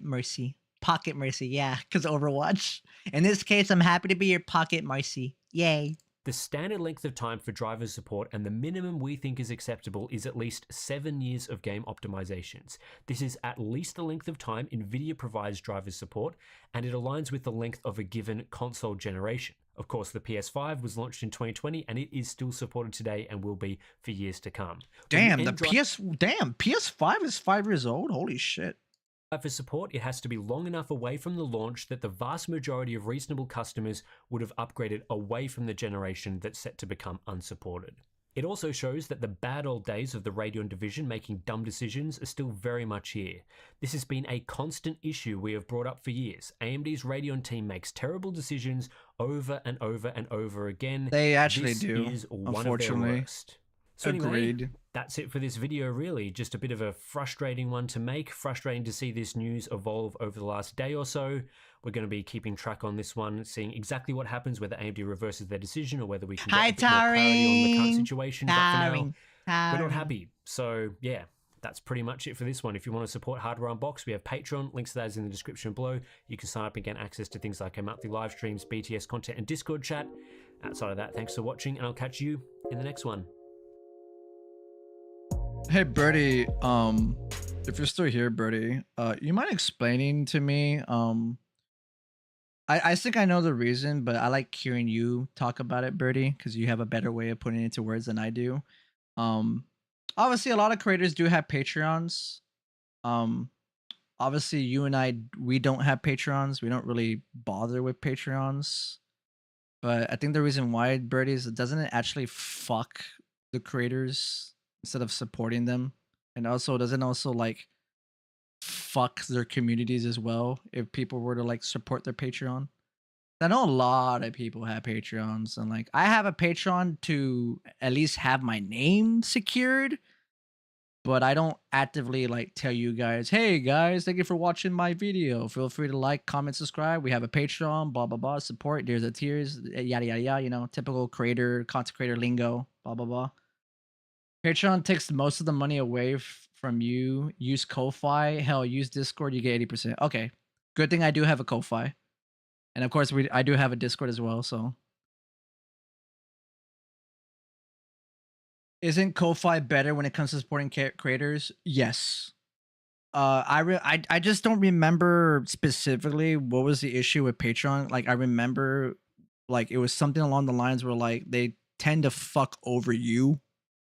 mercy. Pocket mercy, yeah, because Overwatch. In this case, I'm happy to be your pocket mercy. Yay. The standard length of time for driver support and the minimum we think is acceptable is at least 7 years of game optimizations. This is at least the length of time NVIDIA provides driver support, and it aligns with the length of a given console generation. Of course, the PS5 was launched in 2020 and it is still supported today and will be for years to come. Damn, PS5 is 5 years old? Holy shit. For support, it has to be long enough away from the launch that the vast majority of reasonable customers would have upgraded away from the generation that's set to become unsupported. It also shows that the bad old days of the Radeon division making dumb decisions are still very much here. This has been a constant issue we have brought up for years. AMD's Radeon team makes terrible decisions over and over and over again. They actually do, This is one unfortunately. of their worst. So anyway, Agreed. that's it for this video really. Just a bit of a frustrating one to make. Frustrating to see this news evolve over the last day or so. We're going to be keeping track on this one, seeing exactly what happens, whether AMD reverses their decision or whether we can get a bit more clarity on the current situation. But for now, we're not happy. So yeah, that's pretty much it for this one. If you want to support Hardware Unboxed, we have Patreon. Links to that is in the description below. You can sign up and get access to things like our monthly live streams, BTS content, and Discord chat. Outside of that, thanks for watching, and I'll catch you in the next one. Hey Birdie, if you're still here, Birdie, you mind explaining to me, I think I know the reason, but I like hearing you talk about it, Birdie, because you have a better way of putting it into words than I do. Obviously a lot of creators do have Patreons. Obviously you and I, we don't have Patreons. We don't really bother with Patreons. But I think the reason why, Birdie, is doesn't it actually fuck the creators instead of supporting them? And also doesn't also like fuck their communities as well if people were to like support their Patreon? I know a lot of people have Patreons, and like I have a Patreon to at least have my name secured, but I don't actively like tell you guys, hey guys, thank you for watching my video, feel free to like, comment, subscribe, we have a Patreon, blah blah blah, support, there's the tiers, yada yada yada, you know, typical creator, content creator lingo, blah blah blah. Patreon takes most of the money away from you. Use Ko-Fi. Hell, use Discord. You get 80%. Okay. Good thing I do have a Ko-Fi. And of course, I do have a Discord as well, so. Isn't Ko-Fi better when it comes to supporting creators? Yes. I just don't remember specifically what was the issue with Patreon. Like, I remember, like, it was something along the lines where, like, they tend to fuck over you,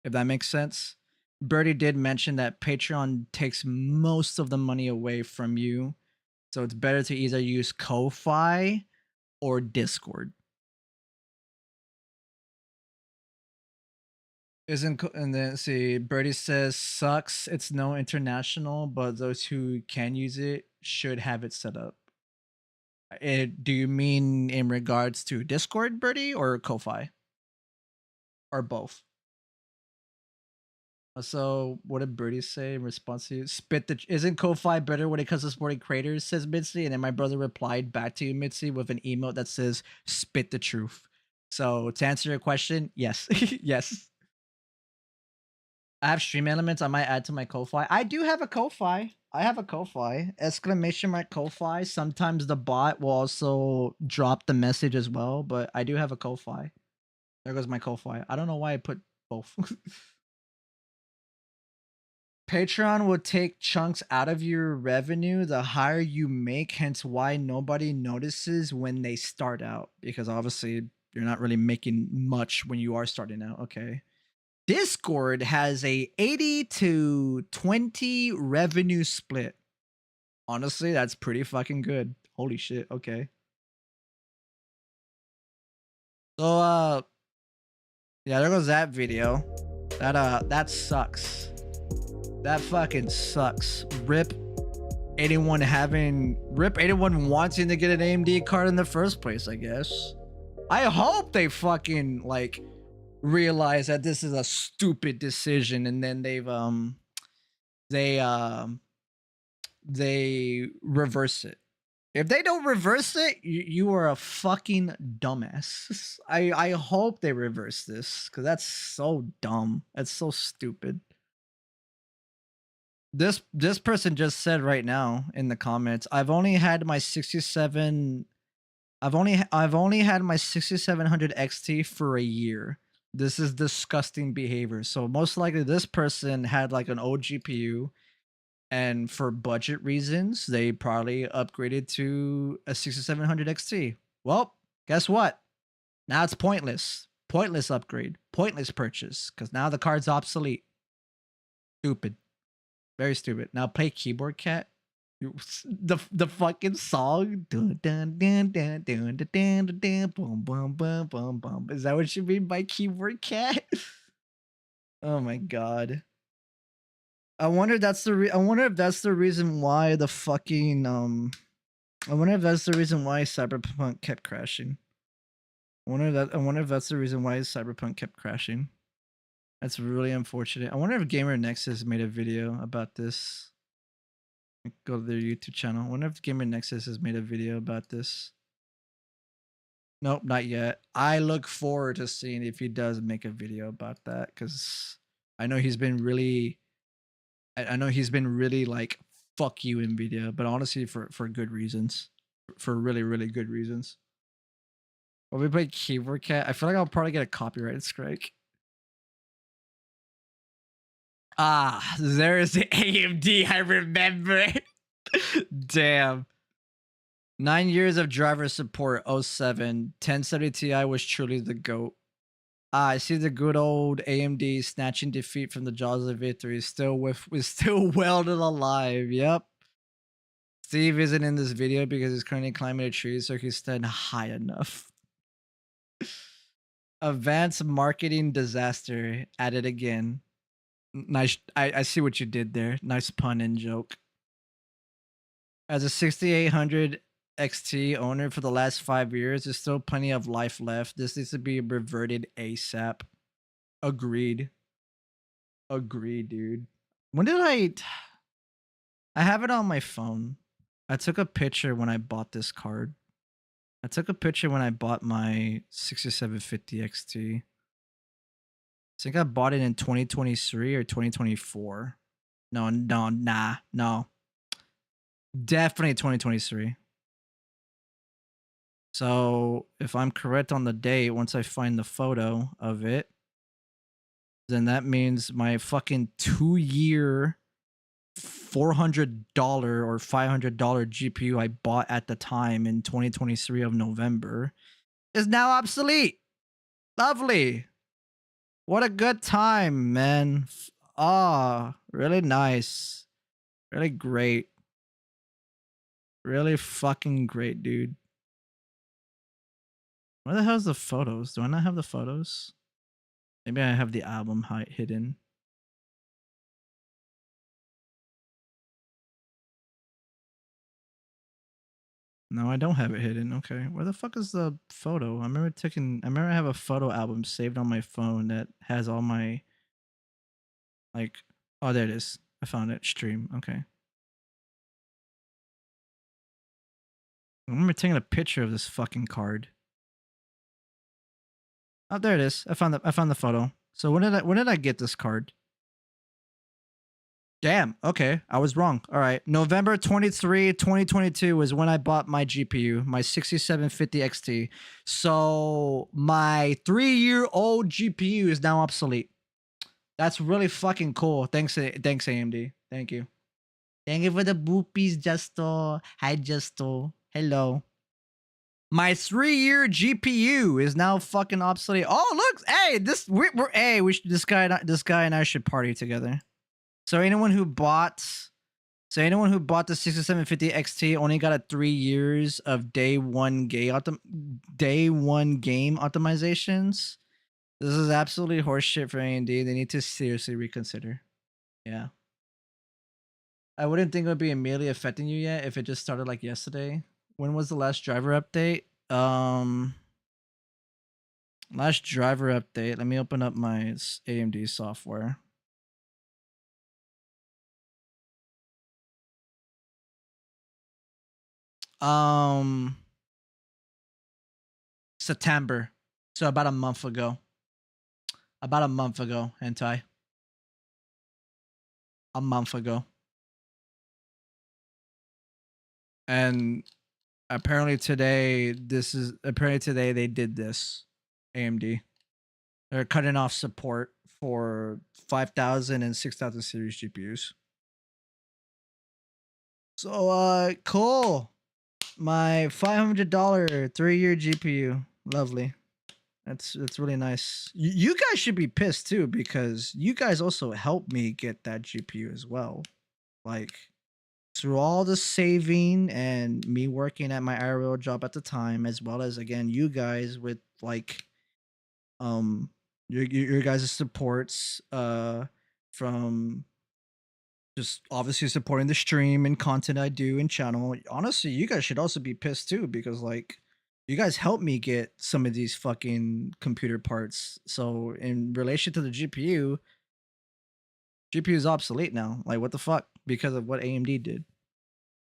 if that makes sense. Birdie did mention that Patreon takes most of the money away from you. So it's better to either use Ko-Fi or Discord. And then see, Birdie says, sucks. It's no international, but those who can use it should have it set up. Do you mean in regards to Discord, Birdie, or Ko-Fi? Or both? So what did Birdie say in response to isn't Ko-Fi better when it comes to supporting creators, says Mitzi? And then my brother replied back to you, Mitzi, with an emote that says spit the truth. So to answer your question, yes. Yes. I have stream elements I might add to my Ko-Fi. I do have a Ko-Fi. I have a Ko-Fi. Exclamation mark Ko-Fi. Sometimes the bot will also drop the message as well, but I do have a Ko-Fi. There goes my Ko-Fi. I don't know why I put both. Patreon will take chunks out of your revenue the higher you make, hence why nobody notices when they start out, because obviously you're not really making much when you are starting out. Okay. Discord has a 80-20 revenue split. Honestly, that's pretty fucking good. Holy shit. Okay. So yeah, there goes that video. That sucks. That fucking sucks. Rip anyone wanting to get an AMD card in the first place, I guess. I hope they fucking like realize that this is a stupid decision, and then they reverse it. If they don't reverse it, you are a fucking dumbass. I hope they reverse this, because that's so dumb. That's so stupid. This person just said right now in the comments, I've only had my 6700 XT for a year. This is disgusting behavior. So most likely this person had like an old GPU, and for budget reasons, they probably upgraded to a 6700 XT. Well, guess what? Now it's pointless. Pointless upgrade. Pointless purchase, because now the card's obsolete. Stupid. Very stupid. Now play Keyboard Cat. The fucking song. Dun, dun, dun, dun, dun, dun, dun, dun, dun, boom, boom, boom, boom, boom. Is that what you mean by Keyboard Cat? Oh my god. I wonder if that's the reason why the fucking I wonder if that's the reason why Cyberpunk kept crashing. I wonder if that's the reason why Cyberpunk kept crashing. That's really unfortunate. I wonder if Gamer Nexus made a video about this. Go to their YouTube channel. I wonder if Gamer Nexus has made a video about this. Nope, not yet. I look forward to seeing if he does make a video about that, because I know he's been really like fuck you in video, but honestly for good reasons. For really, really good reasons. When we play Keyboard Cat, I feel like I'll probably get a copyright strike. Ah, there is the AMD, I remember. Damn. 9 years of driver support, 07. 1070 Ti was truly the GOAT. Ah, I see the good old AMD snatching defeat from the jaws of victory. Still well and alive. Yep. Steve isn't in this video because he's currently climbing a tree, so he's staying high enough. Advanced marketing disaster. At it again. Nice. I see what you did there. Nice pun and joke. As a 6800 XT owner for the last 5 years, there's still plenty of life left. This needs to be reverted ASAP. Agreed. Agreed, dude. When did I have it on my phone. I took a picture when I bought this card. I took a picture when I bought my 6750 XT. I think I bought it in 2023 or 2024. No. Definitely 2023. So if I'm correct on the date, once I find the photo of it, then that means my fucking 2-year $400 or $500 GPU I bought at the time in 2023 of November is now obsolete. Lovely. What a good time, man. Ah, really nice. Really great. Really fucking great, dude. Where the hell's the photos? Do I not have the photos? Maybe I have the album height hidden. No, I don't have it hidden. Okay. Where the fuck is the photo? I remember I have a photo album saved on my phone that has all my oh, there it is. I found it. Stream. Okay. I remember taking a picture of this fucking card. Oh, there it is. I found the photo. So when did I get this card? Damn. Okay, I was wrong. All right, November 23, 2022 is when I bought my GPU, my 6750 XT. So my 3-year-old GPU is now obsolete. That's really fucking cool. Thanks AMD. Thank you. Thank you for the boopies, Justo. Hi, Justo. Hello. My 3-year GPU is now fucking obsolete. Oh, look! Hey, this guy and I should party together. So anyone who bought the 6750 XT only got a 3 years of day one game optimizations. This is absolutely horseshit for AMD. They need to seriously reconsider. Yeah. I wouldn't think it would be immediately affecting you yet if it just started like yesterday. When was the last driver update? Last driver update. Let me open up my AMD software. September. So about a month ago. Hentai. A month ago. And apparently today they did this. AMD. They're cutting off support for 5,000 and 6,000 series GPUs. So cool. My $500 3-year GPU. Lovely. That's really nice. You guys should be pissed too because you guys also helped me get that GPU as well. Like through all the saving and me working at my IRL job at the time, as well as again you guys with like your guys' supports from just obviously supporting the stream and content I do and channel. Honestly, you guys should also be pissed too because like you guys helped me get some of these fucking computer parts. So in relation to the GPU is obsolete now. Like what the fuck? Because of what AMD did.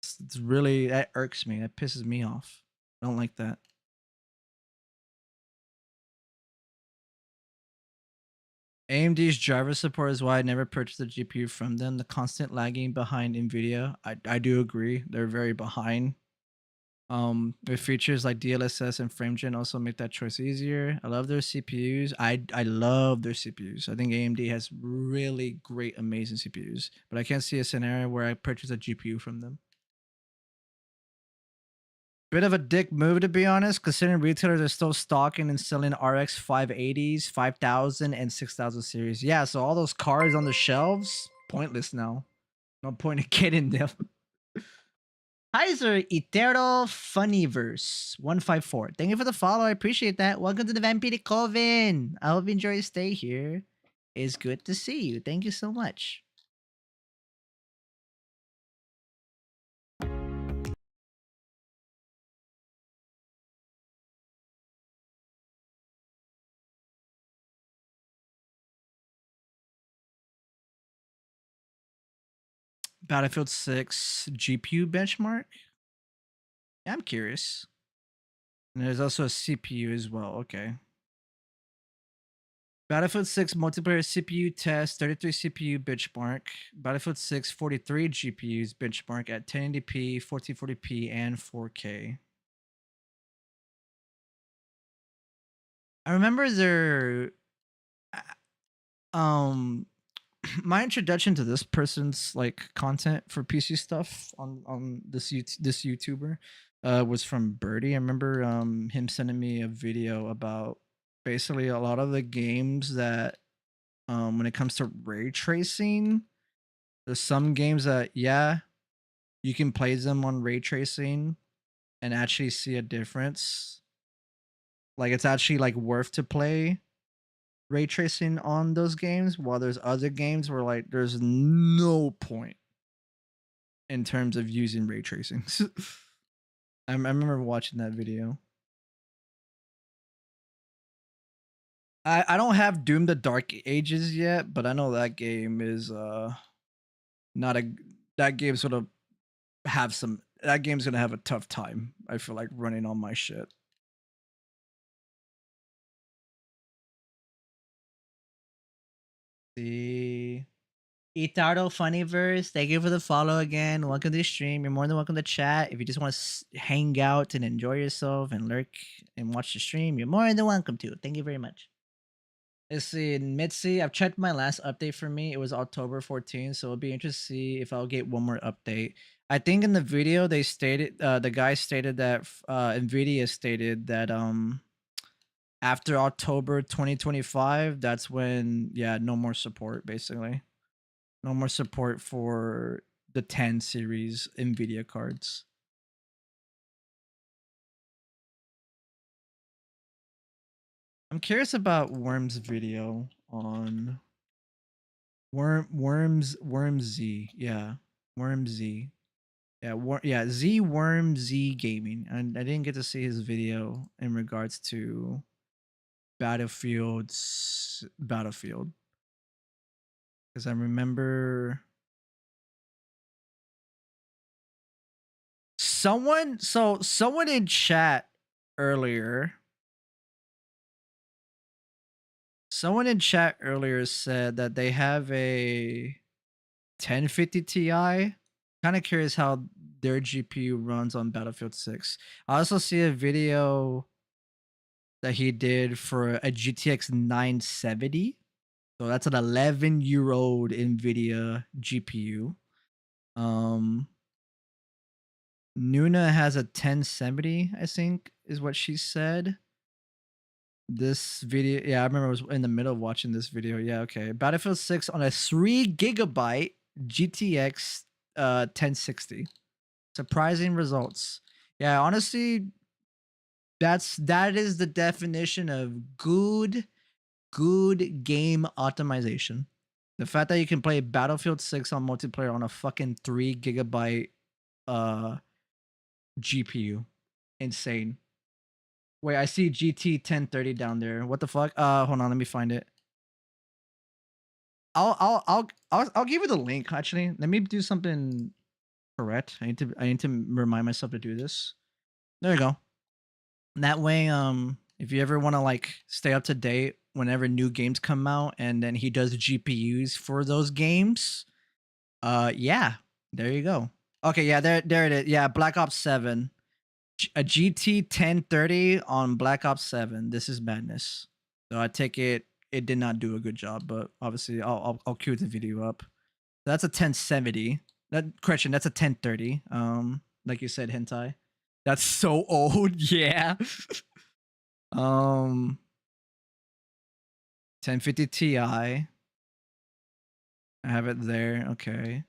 It's really, that irks me. That pisses me off. I don't like that. AMD's driver support is why I never purchased a GPU from them. The constant lagging behind NVIDIA. I do agree. They're very behind. With features like DLSS and FrameGen also make that choice easier. I love their CPUs. I love their CPUs. I think AMD has really great, amazing CPUs. But I can't see a scenario where I purchase a GPU from them. Bit of a dick move, to be honest, considering retailers are still stocking and selling RX 580s, 5000 and 6000 series. Yeah, so all those cards on the shelves, pointless now. No point in getting them. Hi, sir. Etero Funnyverse 154. Thank you for the follow. I appreciate that. Welcome to the Vampiric Coven. I hope you enjoy your stay here. It's good to see you. Thank you so much. Battlefield 6 GPU benchmark? Yeah, I'm curious. And there's also a CPU as well. Okay. Battlefield 6 multiplayer CPU test, 33 CPU benchmark. Battlefield 6 43 GPUs benchmark at 1080p, 1440p, and 4K. I remember their my introduction to this person's like content for PC stuff on this YouTuber was from Birdie. I remember him sending me a video about basically a lot of the games that when it comes to ray tracing, there's some games that yeah, you can play them on ray tracing and actually see a difference. Like it's actually like worth to play ray tracing on those games, while there's other games where like there's no point in terms of using ray tracing. I remember watching that video. I don't have Doom the Dark Ages yet, but I know that game is not a that game's gonna have some that game's gonna have a tough time, I feel like, running on my shit. See. Itardo Funnyverse, thank you for the follow again. Welcome to the stream. You're more than welcome to chat. If you just want to hang out and enjoy yourself and lurk and watch the stream, you're more than welcome to. Thank you very much. Let's see, Mitzi, I've checked my last update for me. It was October 14th, so it'll be interesting to see if I'll get one more update. I think in the video they stated, the guy stated that NVIDIA stated that after October 2025, that's when, yeah, no more support, basically. No more support for the 10 series NVIDIA cards. I'm curious about Worm's video on Wormz. Yeah. Worm Z. Yeah, Z Worm Z Gaming. And I didn't get to see his video in regards to Battlefield. Because I remember someone in chat earlier. Someone in chat earlier said that they have a 1050 Ti. Kind of curious how their GPU runs on Battlefield 6. I also see a video that he did for a GTX 970. So that's an 11-year-old NVIDIA GPU. Nuna has a 1070, I think, is what she said. This video, yeah, I remember I was in the middle of watching this video. Yeah, okay. Battlefield 6 on a 3GB GTX 1060. Surprising results. Yeah, honestly, that is the definition of good game optimization. The fact that you can play Battlefield 6 on multiplayer on a fucking 3GB GPU. Insane. Wait, I see GT 1030 down there. What the fuck? Hold on, let me find it. I'll give you the link. Actually, let me do something correct. I need to remind myself to do this. There you go. That way, if you ever want to like stay up to date whenever new games come out, and then he does GPUs for those games, yeah, there you go. Okay, yeah, there it is. Yeah, Black Ops 7. A GT 1030 on Black Ops 7. This is madness. So I take it did not do a good job, but obviously I'll queue the video up. That's a 1070. Correction, that's a 1030. Like you said, hentai. That's so old. Yeah. 1050 Ti. I have it there. Okay.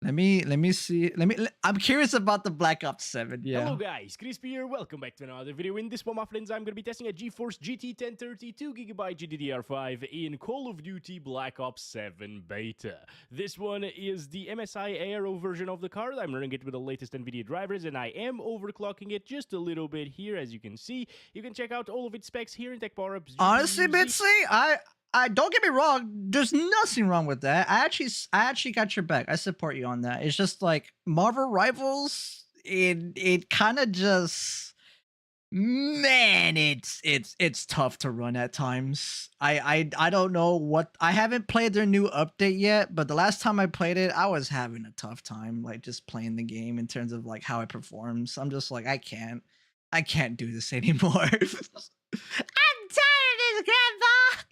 Let me see. I'm curious about the Black Ops 7. Yeah. Hello guys, Crispy here. Welcome back to another video. In this one, my friends, I'm going to be testing a GeForce GT 1030 2GB GDDR5 in Call of Duty Black Ops 7 Beta. This one is the MSI Aero version of the card. I'm running it with the latest NVIDIA drivers, and I am overclocking it just a little bit here, as you can see. You can check out all of its specs here in Tech Power Ups. Honestly, Bitsy, I don't get me wrong. There's nothing wrong with that. I actually got your back. I support you on that. It's just like Marvel Rivals. It kind of just, man, it's tough to run at times. I don't know what. I haven't played their new update yet, but the last time I played it, I was having a tough time, like just playing the game in terms of like how it performs. I'm just like, I can't do this anymore. I'm tired of this, Grandpa.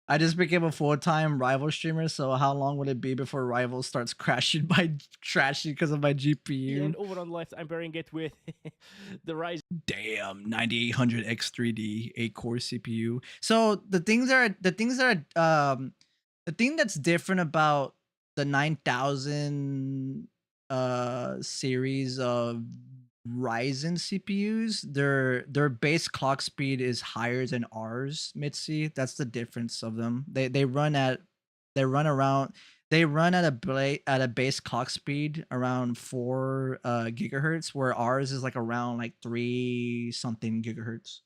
I just became a full-time Rival streamer, so how long would it be before Rival starts crashing because of my GPU? And over on the left, I'm pairing it with the Ryzen. Damn, 9800 X3D 8-core CPU. So the thing that's different about the 9000 series of Ryzen CPUs, their base clock speed is higher than ours, Mitzi. That's the difference of them. They run at a base clock speed around 4 gigahertz, where ours is like around like 3 something gigahertz.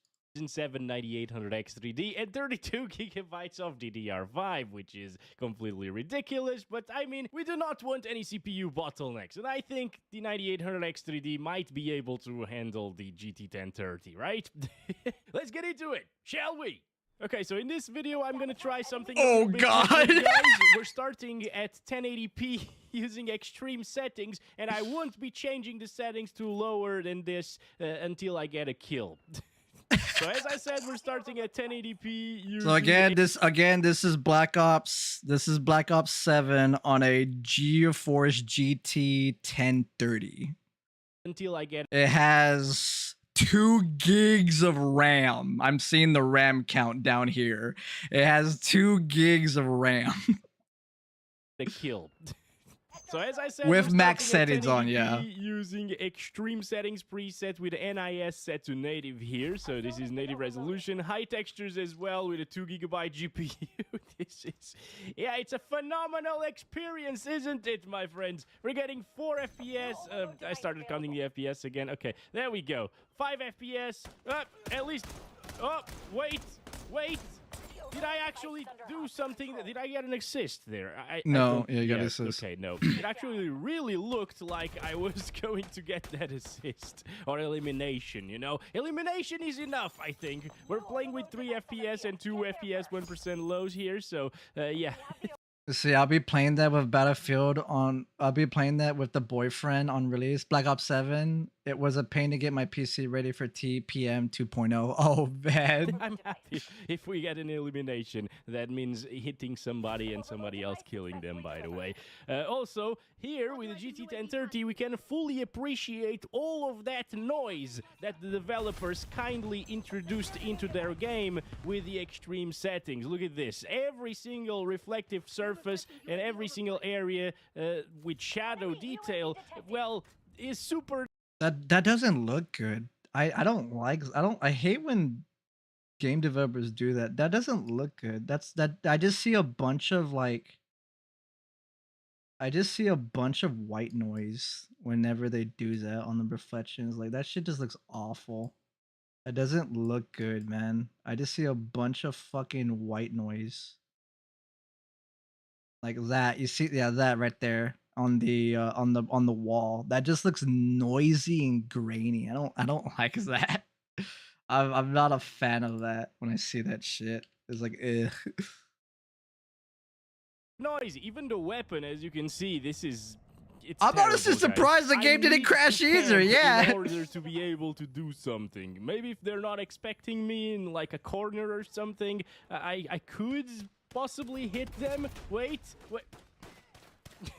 7 9800 X3D and 32 gigabytes of DDR5, which is completely ridiculous, but I mean, we do not want any CPU bottlenecks, and I think the 9800 X3D might be able to handle the GT 1030, right? Let's get into it, shall we? Okay, so in this video, I'm gonna try something. Oh God! Guys, we're starting at 1080p using extreme settings, and I won't be changing the settings to lower than this until I get a kill. So as I said, we're starting at 1080p. So this is Black Ops. This is Black Ops 7 on a GeForce GT 1030. Until I get. It has 2 gigs of RAM. I'm seeing the RAM count down here. It has 2 gigs of RAM. The kill. So as I said, With we're max starting at settings on, 1080p yeah. using extreme settings preset with NIS set to native here. So this is native resolution, high textures as well with a 2GB GPU. This is, yeah, it's a phenomenal experience, isn't it, my friends? We're getting 4 FPS. I started counting the FPS again. Okay, there we go. 5 FPS. At least. Oh, wait. Did I actually do something? Did I get an assist there? No, yeah, you got an assist. Okay, no. It actually really looked like I was going to get that assist. Or elimination, you know? Elimination is enough, I think. We're playing with 3 FPS and 2 FPS 1% lows here, so, yeah. See, I'll be playing that with Battlefield on. I'll be playing that with the boyfriend on release. Black Ops 7. It was a pain to get my PC ready for TPM 2.0. Oh man. I'm happy if we get an elimination. That means hitting somebody and somebody else killing them, by the way. Also, here with the GT1030, we can fully appreciate all of that noise that the developers kindly introduced into their game with the extreme settings. Look at this. Every single reflective surface and every single area with shadow detail, well, is super... That doesn't look good. I hate when game developers do that. That doesn't look good. I just see a bunch of white noise whenever they do that on the reflections. Like that shit just looks awful. It doesn't look good, man. I just see a bunch of fucking white noise. Like that. You see, yeah, that right there on the wall. That just looks noisy and grainy. I don't like that. I'm not a fan of that when I see that shit. It's like, ugh. Noisy. Even the weapon, as you can see, this is... I'm honestly surprised the game didn't crash either, yeah. In order to be able to do something. Maybe if they're not expecting me in like a corner or something, I could possibly hit them. Wait.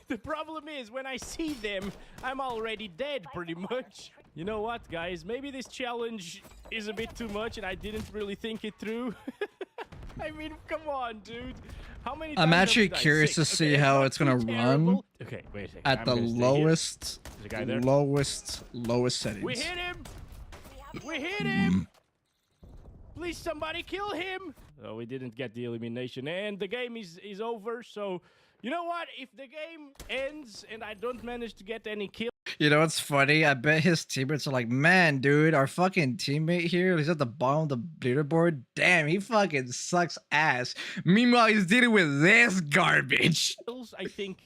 The problem is, when I see them, I'm already dead, pretty much. You know what, guys? Maybe this challenge is a bit too much and I didn't really think it through. I mean, come on, dude. How many times I'm actually have I died? curious to 6. see Okay, how not it's gonna too run terrible. Okay, wait a second. at I'm the gonna stay here. lowest, There's a guy there. lowest settings. We hit him! We hit him! Please, somebody kill him! Oh, we didn't get the elimination, and the game is over, so... You know what? If the game ends and I don't manage to get any kills... You know what's funny? I bet his teammates are like, man, dude, our fucking teammate here, he's at the bottom of the leaderboard. Damn, he fucking sucks ass. Meanwhile, he's dealing with this garbage. I think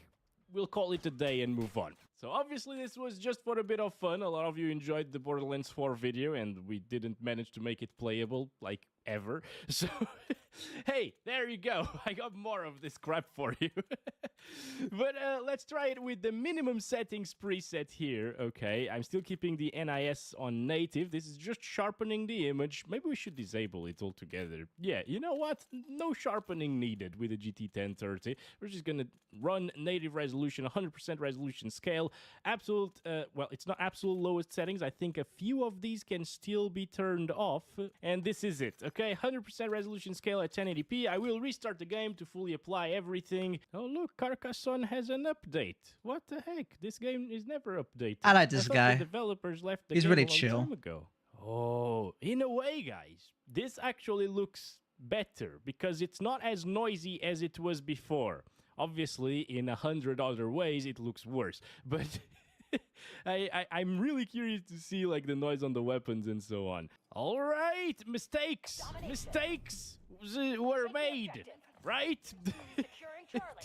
we'll call it a day and move on. So obviously this was just for a bit of fun. A lot of you enjoyed the Borderlands 4 video and we didn't manage to make it playable, like, ever. So, hey, there you go. I got more of this crap for you. But let's try it with the minimum settings preset here. Okay, I'm still keeping the NIS on native. This is just sharpening the image. Maybe we should disable it altogether. Yeah, you know what? No sharpening needed with the GT1030. We're just gonna run native resolution, 100% resolution scale. Absolute, well, it's not absolute lowest settings. I think a few of these can still be turned off. And this is it. Okay, 100% resolution scale at 1080p. I will restart the game to fully apply everything. Oh, look, Carcassonne has an update. What the heck? This game is never updated. I like this thought guy. The developers left the He's game really a long chill. time ago. Oh, in a way, guys, this actually looks better because it's not as noisy as it was before. Obviously, in 100 other ways, it looks worse. But I'm really curious to see like the noise on the weapons and so on. All right, mistakes were made, right?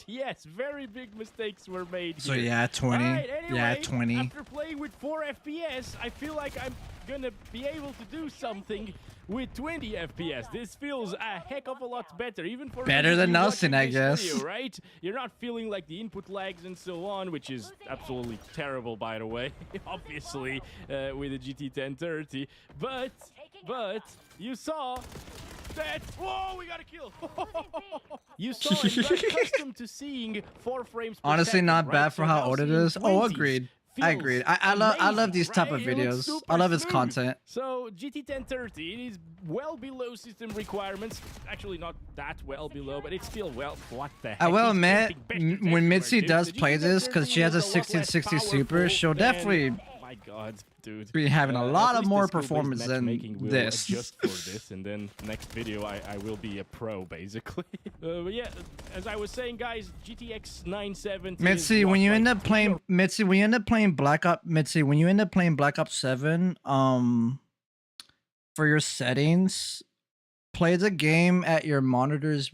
Yes, very big mistakes were made. So here. yeah, 20. Right, anyway, yeah, 20. After playing with 4 FPS, I feel like I'm gonna be able to do something with 20 FPS. This feels a heck of a lot better, even for Better than nothing, I guess. Video, right? You're not feeling like the input lags and so on, which is absolutely terrible, by the way. Obviously, with the GT1030, but you saw that. Whoa, we got a kill. You saw it. You're accustomed to seeing 4 frames per Honestly, second, not right? bad for So how now old it seeing is. Oh, 20s, agreed. I agree. I love these type of right? It looks videos. I love his super content. So GT 1030, it is well below system requirements. Actually, not that well below, but it's still well. What the heck? I will It's admit, getting when better Mitzi dude. does The play GT this, because she has a 1660 Super, she'll definitely my God, dude. be having a At lot of least more the skill-based performance than matchmaking will this. Adjust for this, and then next video I will be a pro basically. But yeah, as I was saying, guys, GTX 970. Mitzi, when you end up playing Mitzi, when you end up playing Black Ops 7, for your settings, play the game at your monitor's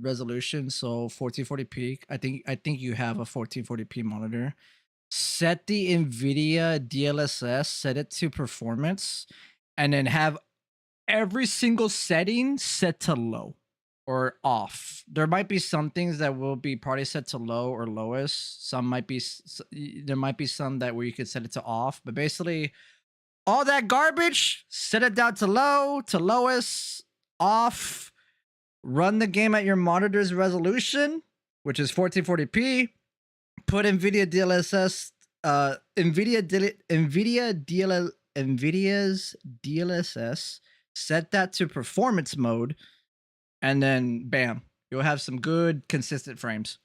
resolution, so 1440p. I think you have a 1440p monitor. Set the NVIDIA DLSS, set it to performance, and then have every single setting set to low or off. There might be some things that will be probably set to low or lowest. Some might be, there might be some that where you could set it to off, but basically all that garbage, set it down to low, to lowest, off, run the game at your monitor's resolution, which is 1440p, put NVIDIA DLSS, NVIDIA's DLSS, set that to performance mode, and then bam, you'll have some good consistent frames.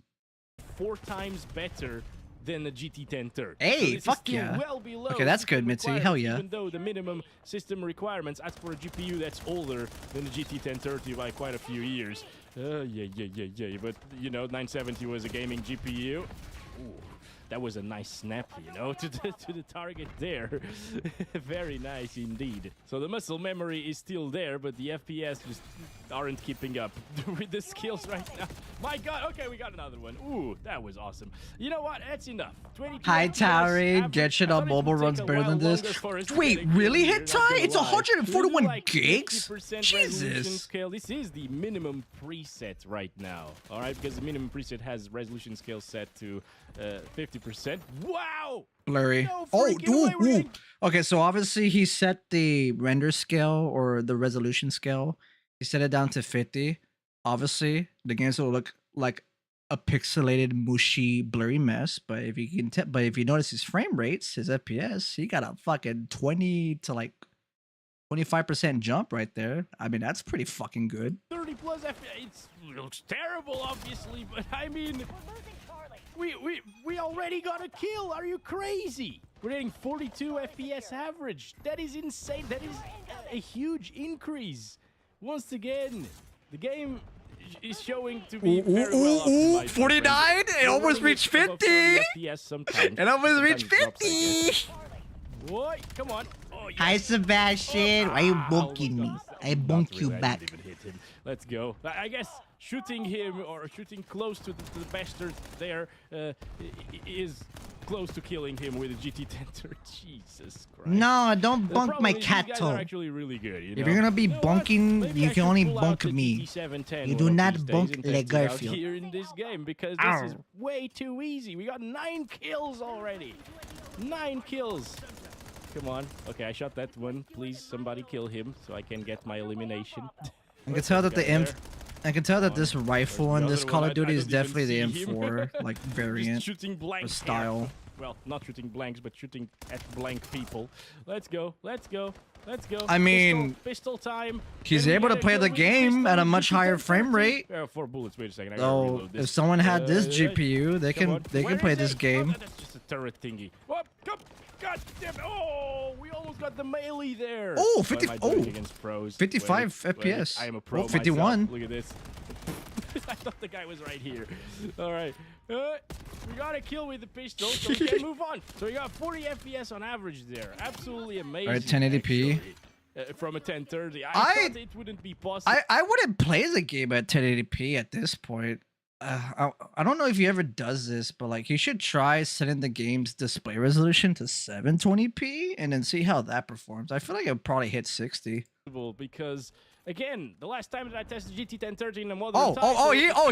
4 times better than the GT 1030. Hey, so fuck yeah. Well below Okay, that's good, system Mitzi. Hell requirements, yeah. Even though the minimum system requirements, as for a GPU that's older than the GT 1030 by quite a few years. Yeah. But, you know, 970 was a gaming GPU. Ooh. That was a nice snap, you know, to the target there. Very nice indeed. So the muscle memory is still there, but the FPS just aren't keeping up with the skills right now. My God, okay, we got another one. Ooh, that was awesome. You know what? That's enough. 22 High FPS tower, average. get shit I on thought it mobile would runs take a better while than this. longer for us to Wait, get a really, kill hit here, not tie? gonna It's lie. 141 Like gigs? 50% resolution Jesus. scale. This is the minimum preset right now. All right, because the minimum preset has resolution scale set to 50%. Wow! Blurry. No Oh, freaking way, we're getting- Okay, so obviously he set the render scale or the resolution scale. He set it down to 50. Obviously, the games will look like a pixelated, mushy, blurry mess. But if you can, but if you notice his frame rates, his FPS, he got a fucking 20 to like 25% jump right there. I mean, that's pretty fucking good. 30 plus FPS. It looks terrible, obviously, but I mean, we already got a kill. Are you crazy? We're getting 42 FPS average. That is insane. That is a huge increase. Once again, the game is showing to be very well optimized. 49. It almost reached 50. FPS sometimes. It almost reached Sometimes drops, I 50. guess. Boy, come on. Oh, yes. Hi, Sebastian. Why you bonking me? I bonk you I back. didn't even hit him. Let's go. I guess shooting him or shooting close to the bastard there is close to killing him with a GT 1030. Jesus Christ. No, don't The bonk problem my is these cat guys toe. are actually really good, you If know? you're gonna be You know what? bonking, Maybe you I can should only pull out bonk the me. GT710 You one do of not these days bonk and Le test it out Garfield. here in this game because Ow. this is way too easy. We got 9 kills already. 9 kills. Come on. Okay, I shot that one. Please, somebody kill him so I can get my elimination. I can tell that the Guy M. there. I can tell that this rifle in the this other Call one. of Duty I is don't even definitely the see him. M4 like Just variant shooting blank or style. Well, not shooting blanks, but shooting at blank people. Let's go. Let's go. Let's go. I mean, pistol time. He's Can we able to get a play kill the with game pistol at a with much higher frame 1030? rate. 4 bullets. Wait a second. I gotta So reload this. if someone had this Uh, GPU, they come on. can Where play is this it? game. Oh, that's just a turret thingy. Oh, come. God damn it. Oh, we almost got the melee there. Oh, What 50 am I doing oh, against pros? 55 Wait, FPS. I am a pro Oh, 51. myself. Look at this. I thought the guy was right here. All right. We got a kill with the pistol, so we can move on. So we got 40 FPS on average there. Absolutely amazing. All right, 1080p. actually. From a 1030. I thought it wouldn't be possible. I wouldn't play the game at 1080p at this point. I don't know if he ever does this, but like he should try setting the game's display resolution to 720p and then see how that performs. I feel like it'll probably hit 60. Because again, the last time that I tested GT 1030 in a modern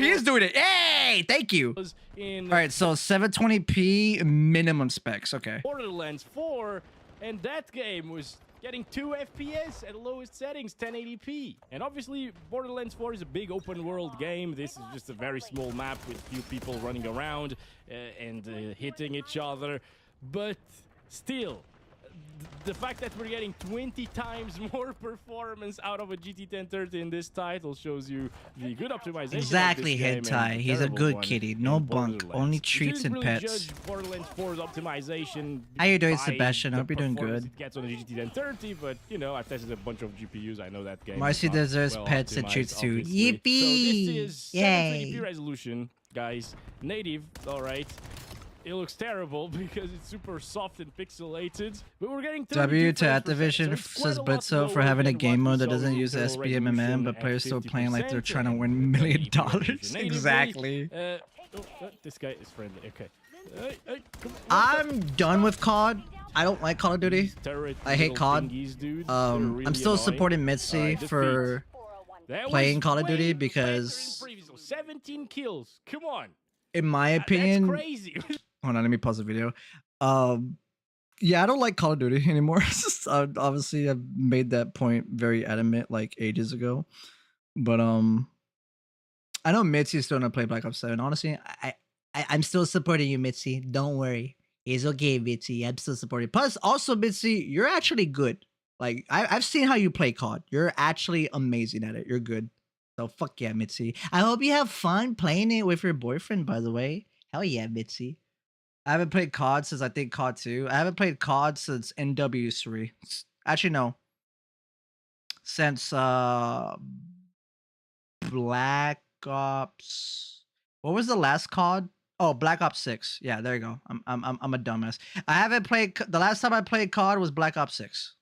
He's doing it. Hey, thank you. In All right, so 720p minimum specs. Okay. Borderlands 4, and that game was getting 2 FPS at lowest settings, 1080p. And obviously, Borderlands 4 is a big open world game. This is just a very small map with few people running around and hitting each other. But still, the fact that we're getting 20 times more performance out of a GT 1030 in this title shows you the good optimization. Exactly, of this game hentai. and He's a terrible good one kitty. in No bunk. Borderlands. Only You treats shouldn't and really pets. judge Borderlands 4's optimization. How you doing, by Sebastian? the Hope you're doing performance good. It gets on the GT 1030, but you know, I've tested a bunch of GPUs. I know that game. Marcy is not deserves well pets and optimized, treats too. obviously. Yippee! So this is Yay! 720p resolution, guys. Native, all right. It looks terrible because it's super soft and pixelated, but we're getting W to 32 frames per Activision second, so it's quite says a lot Blitzo for lower having a than game what we mode that saw doesn't with use Referral SPMMM, resolution but at players still playing like they're 50% trying to and win $1 the million. natively. Exactly. This guy is friendly. Okay. Hey, come on. I'm done with COD. I don't like Call of Duty. I hate COD. I'm still supporting Mitzi for playing Call of Duty because, 17 kills. Come on. in my opinion, That's crazy. hold on, let me pause the video. Yeah, I don't like Call of Duty anymore. Obviously, I've made that point very adamant like ages ago. But I know Mitzi's still gonna play Black Ops 7. Honestly, I'm still supporting you, Mitzi. Don't worry. It's okay, Mitzi. I'm still supporting. Plus, also, Mitzi, you're actually good. Like, I've seen how you play COD. You're actually amazing at it. You're good. So fuck yeah, Mitzi. I hope you have fun playing it with your boyfriend, by the way. Hell yeah, Mitzi. I haven't played COD since I think COD 2. I haven't played COD since NW3. Actually, no. Since Black Ops. What was the last COD? Oh, Black Ops 6. Yeah, there you go. I'm a dumbass. I haven't played. The last time I played COD was Black Ops 6.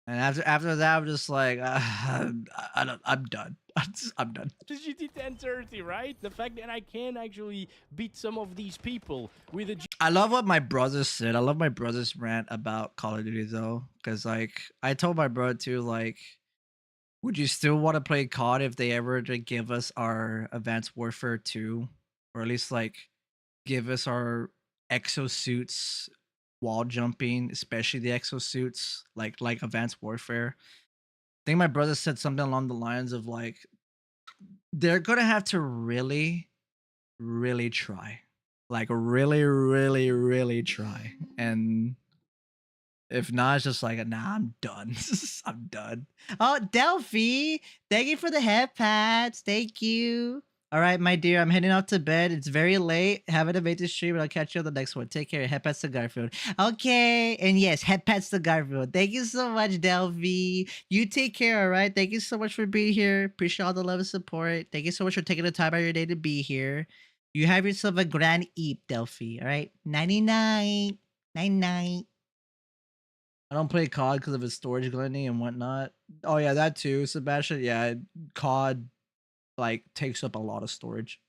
And after that, I'm just like, I'm done. I'm done. The GT 1030, right? The fact that I can actually beat some of these people with a I love what my brother said. I love my brother's rant about Call of Duty though, because like I told my brother too, like, would you still want to play COD if they ever to give us our Advanced Warfare 2, or at least like give us our exosuits, wall jumping, especially the exosuits, like Advanced Warfare. I think my brother said something along the lines of like, they're gonna have to really, really try, like really try, and if not, it's just like, nah, I'm done. I'm done. Oh, Delphi, thank you for the head pats. Thank you. All right, my dear, I'm heading out to bed. It's very late. Haven't made this stream, but I'll catch you on the next one. Take care. Head pats to Garfield. Okay, and yes, head pats to Garfield. Thank you so much, Delphi. You take care, all right? Thank you so much for being here. Appreciate all the love and support. Thank you so much for taking the time out of your day to be here. You have yourself a grand eep, Delphi, all right? 99. 99. I don't play COD because of its storage gluttony and whatnot. Oh, yeah, that too, Sebastian. Yeah, COD like takes up a lot of storage.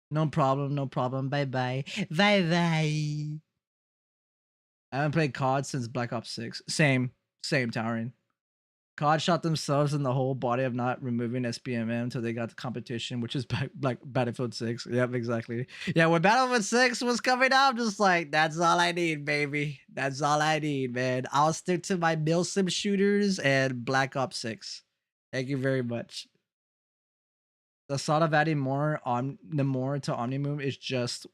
No problem, no problem. Bye bye. Bye bye. I haven't played COD since Black Ops 6. Same Towering. COD shot themselves in the whole body of not removing SPMM until they got the competition, which is like Battlefield 6. Yep, exactly. Yeah, when Battlefield 6 was coming out, I'm just like, that's all I need, baby. That's all I need, man. I'll stick to my milsim shooters and Black Ops 6. Thank you very much. The thought of adding more on the more to Omnimove is just,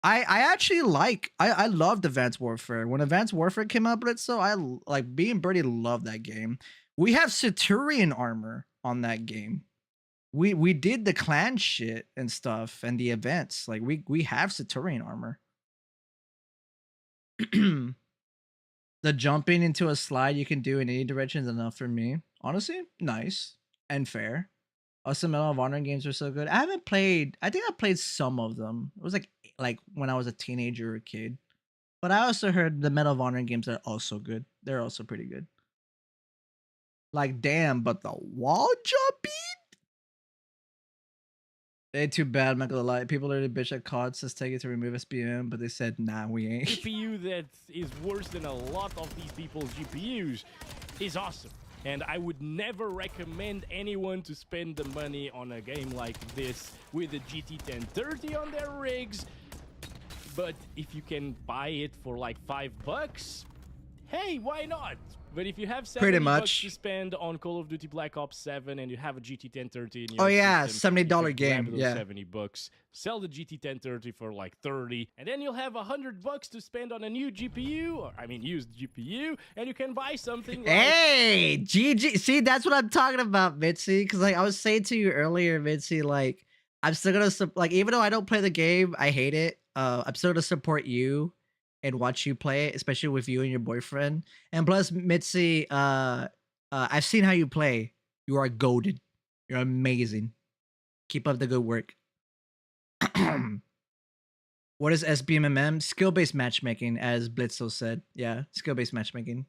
I actually like, I loved Advanced Warfare. When Advanced Warfare came out, Blitzo, I like, me and Birdie loved that game. We have Centurion armor on that game. We did the clan shit and stuff and the events. Like we have Centurion armor. The jumping into a slide you can do in any direction is enough for me. Honestly, nice and fair. Also, Medal of Honor games are so good. I haven't played. I think I played some of them. It was like when I was a teenager or a kid. But I also heard the Medal of Honor games are also good. They're also pretty good. Like, damn, but the wall jumping? They too bad, I'm not gonna lie. People literally bitch at COD says take it to remove SPM, but they said, nah, we ain't. GPU that is worse than a lot of these people's GPUs is awesome. And I would never recommend anyone to spend the money on a game like this with a GT 1030 on their rigs. But if you can buy it for like $5, hey, why not? But if you have Pretty 70 bucks much. to spend on Call of Duty Black Ops 7 and you have a GT 1030 in your Oh yeah, system, $70 you could game. grab those Yeah. 70 bucks, sell the GT 1030 for like 30, and then you'll have 100 bucks to spend on a new GPU, or I mean used GPU, and you can buy something like... Hey, GG. See, that's what I'm talking about, Mitzi. Because like I was saying to you earlier, Mitzi, like I'm still gonna like even though I don't play the game, I hate it. I'm still gonna support you and watch you play it, especially with you and your boyfriend. And plus, Mitzi, I've seen how you play. You are goated. You're amazing. Keep up the good work. What is SBMMM? Skill-based matchmaking, as Blitzo said. Yeah, skill-based matchmaking.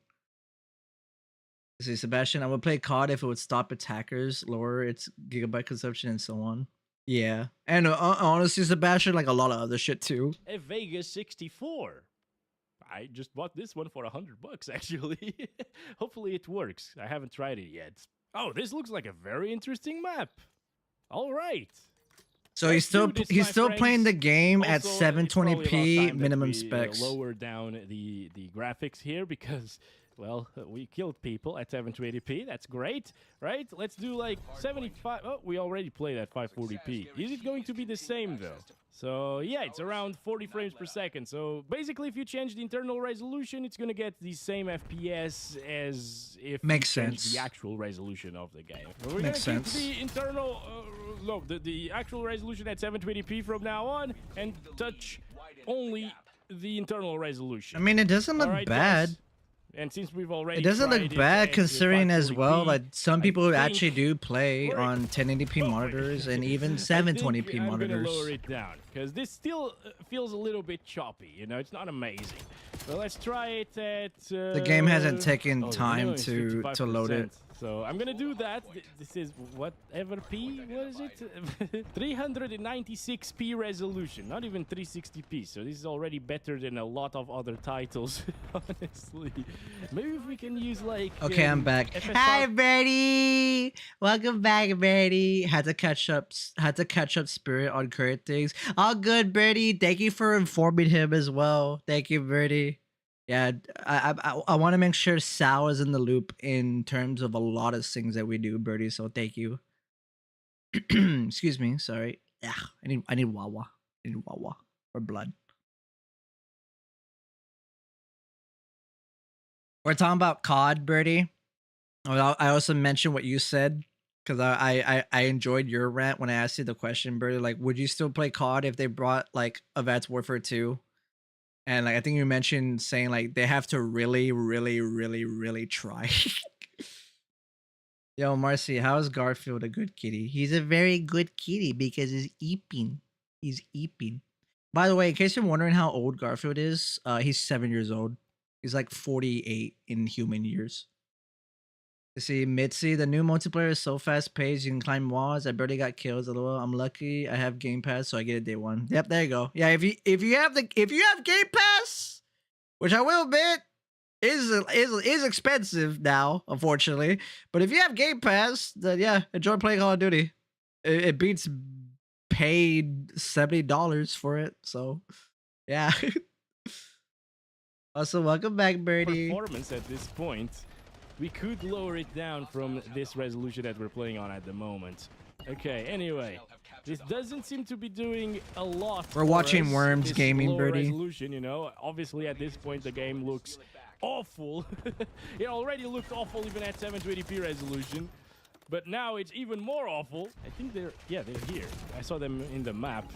Let's see, Sebastian, I would play COD if it would stop attackers, lower its gigabyte consumption, and so on. Yeah, and honestly, Sebastian, like a lot of other shit too. A Vegas 64. I just bought this one for 100 bucks, actually. Hopefully it works. I haven't tried it yet. Oh, this looks like a very interesting map. All right. So Let's do this, he's my still playing friends. the game at Also, it's probably about 720p time that minimum we, specs. Lower down the graphics here because, well, we killed people at 720p. That's great, right? Let's do like 75. Oh, we already played at 540p. Is it going to be the same though? So yeah, it's around 40 frames per second. So basically, if you change the internal resolution, it's gonna get the same FPS as if Makes you change sense. the actual resolution of the game. So we're Makes gonna keep sense. the internal, the actual resolution at 720p from now on, and touch only the internal resolution. I mean, it doesn't look Alright, bad. guys? And since we've already It doesn't tried look it bad at considering as well 540p, that some I people think actually do play we're- on 1080p monitors and even I 720p think I'm gonna monitors. lower it down because this still feels a little bit choppy. You know, it's not amazing. So let's try it at. The game hasn't taken oh, the time minimum is to load it. 55%. So I'm gonna do that. This is whatever P. What is it? 396p resolution, not even 360p. So this is already better than a lot of other titles, honestly. Maybe if we can use like. Okay, I'm back. FSR Hi, Birdie. Welcome back, Birdie. Had to catch up Spirit on current things. All good, Birdie. Thank you for informing him as well. Thank you, Birdie. Yeah, I want to make sure Sal is in the loop in terms of a lot of things that we do, Birdie. So thank you. Excuse me. Sorry. Yeah, I need Wawa. I need Wawa or blood. We're talking about COD, Birdie. I also mentioned what you said because I enjoyed your rant when I asked you the question, Birdie. Like, would you still play COD if they brought like Advanced Warfare 2? And like I think you mentioned saying like they have to really, really, really, really try. Yo, Marcy, how is Garfield a good kitty? He's a very good kitty because he's eeping. He's eeping. By the way, in case you're wondering how old Garfield is, he's 7 years old. He's like 48 in human years. You see, Mitzi, the new multiplayer is so fast paced. You can climb walls. I barely got kills. LOL. I'm lucky. I have Game Pass, so I get it day one. Yep, there you go. Yeah, if you have Game Pass, which I will admit is expensive now, unfortunately. But if you have Game Pass, then yeah, enjoy playing Call of Duty. It beats paid $70 for it. So yeah. Also, welcome back, Birdie. performance at this point. We could lower it down from this resolution that we're playing on at the moment. Okay, anyway. This doesn't seem to be doing a lot. We're watching for us, Worms this Gaming, lower Birdie. resolution, you know. Obviously, at this point, the game looks awful. It already looked awful even at 720p resolution. But now it's even more awful. I think they're here. I saw them in the map.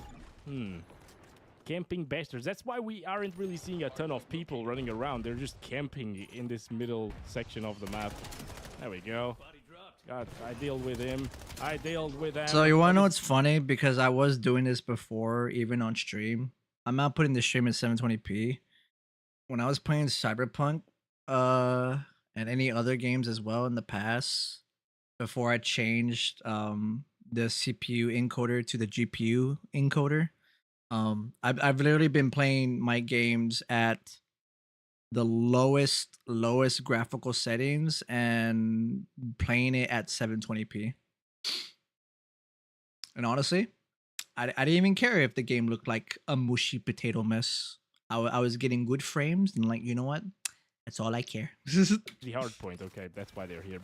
Camping bastards. That's why we aren't really seeing a ton of people running around. They're just camping in this middle section of the map. There we go. God, I dealt with him. I dealt with them. So you wanna know what's funny? Because I was doing this before, even on stream. I'm not putting the stream at 720p. When I was playing Cyberpunk, and any other games as well in the past, before I changed the CPU encoder to the GPU encoder, I've literally been playing my games at the lowest graphical settings and playing it at 720p. And honestly, I didn't even care if the game looked like a mushy potato mess. I was getting good frames and like, you know what? That's all I care. The hard point. Okay, that's why they're here.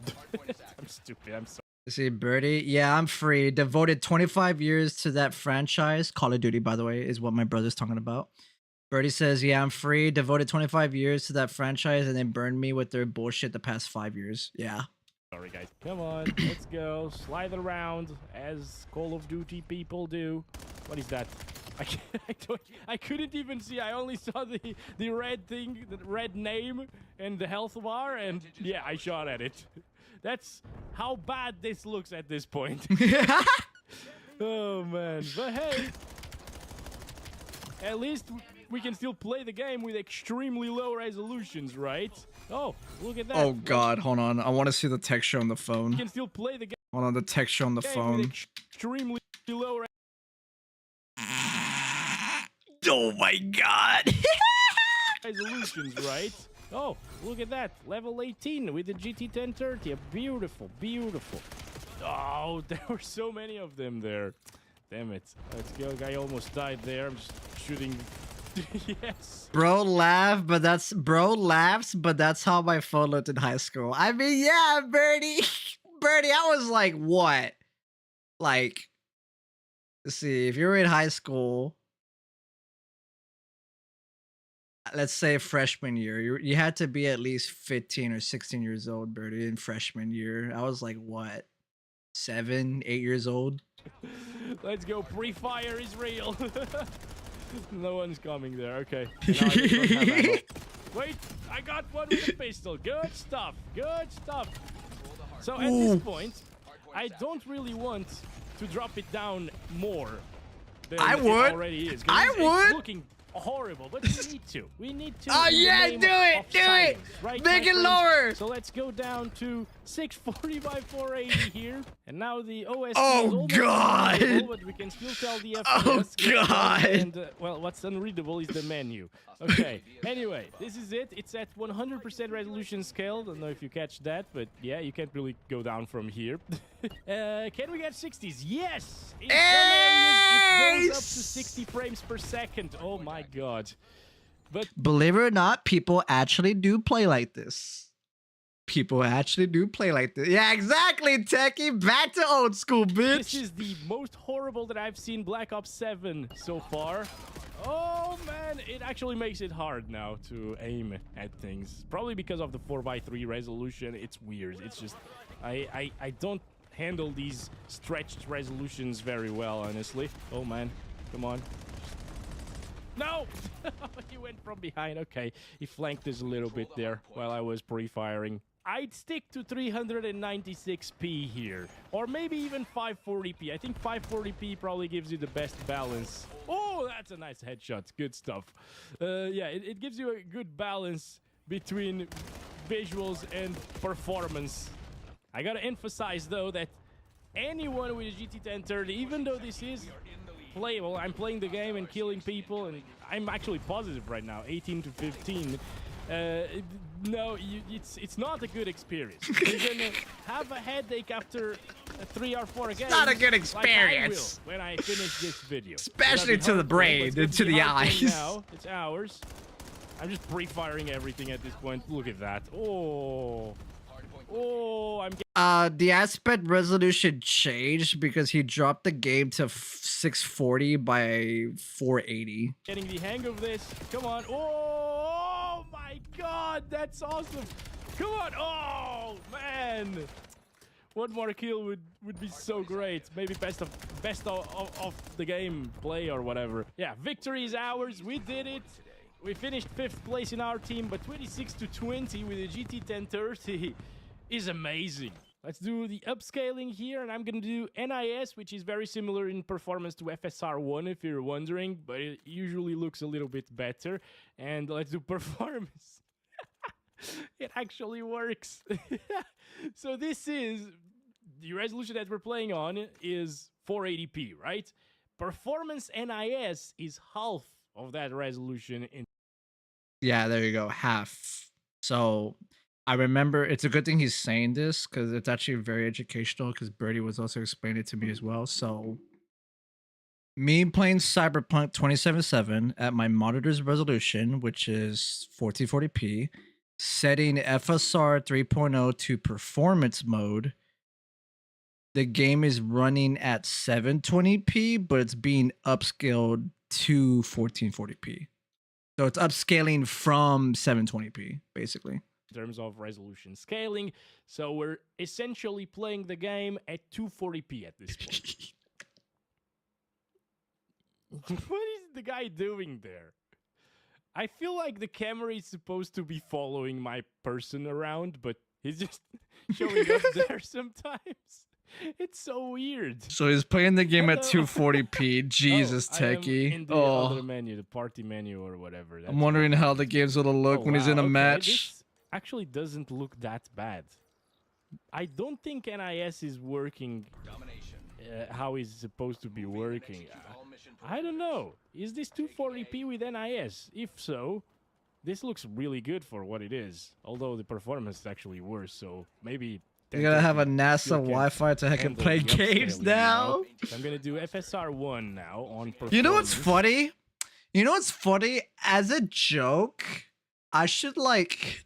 I'm stupid. I'm sorry. See, Birdie. Yeah, I'm free. Devoted 25 years to that franchise. Call of Duty, by the way, is what my brother's talking about. Birdie says, yeah, I'm free. Devoted 25 years to that franchise, and they burned me with their bullshit the past 5 years. Yeah. Sorry, guys. Come on, let's go. Slide around as Call of Duty people do. What is that? I couldn't even see. I only saw the red thing, the red name, and the health bar, and yeah, I shot at it. That's how bad this looks at this point. Oh man, but hey, at least we can still play the game with extremely low resolutions, right? Oh, look at that. Oh god, hold on. I want to see the texture on the phone. We can still play the game. Hold on, the texture on the phone. With extremely low. Oh my god. Resolutions, right? Oh, look at that. Level 18 with the GT 1030. Beautiful, beautiful. Oh, there were so many of them there. Damn it. Let's go. Guy almost died there. I'm just shooting. Yes. Bro laughs, but that's how my phone looked in high school. I mean, yeah, Birdie. Birdie, I was like, what? Like, let's see, if you were in high school, let's say freshman year, you had to be at least 15 or 16 years old, Birdie, in freshman year. I was like, what? 7, 8 years old? Let's go. Pre-fire is real. No one's coming there. Okay. Wait, I got one with a pistol. Good stuff. Good stuff. So at this point, I don't really want to drop it down more than I it would. already is. It's looking horrible, but we need to. We need to. Oh yeah, do it, Right, make it lower. So let's go down to 640 by 480 here, and now the OS. Oh god! But we can still tell the FPS. Oh god! And well, what's unreadable is the menu. Okay. Anyway, this is it. It's at 100% resolution scale. Don't know if you catch that, but yeah, you can't really go down from here. Can we get 60s? Yes. In some areas, it goes up to 60 frames per second. Oh my god! But believe it or not, people actually do play like this. People actually do play like this. Yeah, exactly, Techie. Back to old school, bitch. This is the most horrible that I've seen Black Ops 7 so far. Oh man, it actually makes it hard now to aim at things. Probably because of the 4:3 resolution. It's weird. It's just I don't handle these stretched resolutions very well, honestly. Oh man, come on. No! He went from behind. Okay, he flanked us a little bit there while I was pre-firing. I'd stick to 396p here, or maybe even 540p. I think 540p probably gives you the best balance. Oh, that's a nice headshot. Good stuff. Yeah, it gives you a good balance between visuals and performance. I gotta emphasize, though, that anyone with a GT 1030, even though this is playable, I'm playing the game and killing people, and I'm actually positive right now, 18 to 15. No, it's not a good experience. You're gonna have a headache after 3 or 4 games. Not a good experience. Like I will when I finish this video. Especially to the brain and to the eyes. Now it's ours. I'm just pre-firing everything at this point. Look at that. Oh, I'm. The aspect resolution changed because he dropped the game to 640 by 480. Getting the hang of this. Come on. Oh my god, that's awesome. Come on. Oh man. One more kill would be so great. Maybe best of the game play or whatever. Yeah, victory is ours. We did it. We finished 5th place in our team, but 26 to 20 with a GT 1030 is amazing. Let's do the upscaling here, and I'm gonna do NIS, which is very similar in performance to FSR1 if you're wondering, but it usually looks a little bit better. And let's do performance. It actually works. So this is the resolution that we're playing on is 480p, right? Performance NIS is half of that resolution. Yeah, there you go, half. So I remember, it's a good thing he's saying this because it's actually very educational, because Birdie was also explaining it to me as well. So me playing Cyberpunk 2077 at my monitor's resolution, which is 1440p, setting FSR 3.0 to performance mode. The game is running at 720p, but it's being upscaled to 1440p. So it's upscaling from 720p, basically. In terms of resolution scaling, so we're essentially playing the game at 240p at this point. What is the guy doing there? I feel like the camera is supposed to be following my person around, but he's just showing up there sometimes. It's so weird. So he's playing the game at 240p. Jesus, I am Techie. in the other menu, the party menu or whatever. I'm wondering how the game's gonna look when he's in a match. This actually doesn't look that bad. I don't think NIS is working how it's supposed to be working. I don't know. Is this 240p with NIS? If so, this looks really good for what it is. Although the performance is actually worse, so maybe... You gotta have a NASA Wi-Fi to heck and play games now. So I'm gonna do FSR 1 now on performance. You know what's funny? You know what's funny? As a joke, I should like...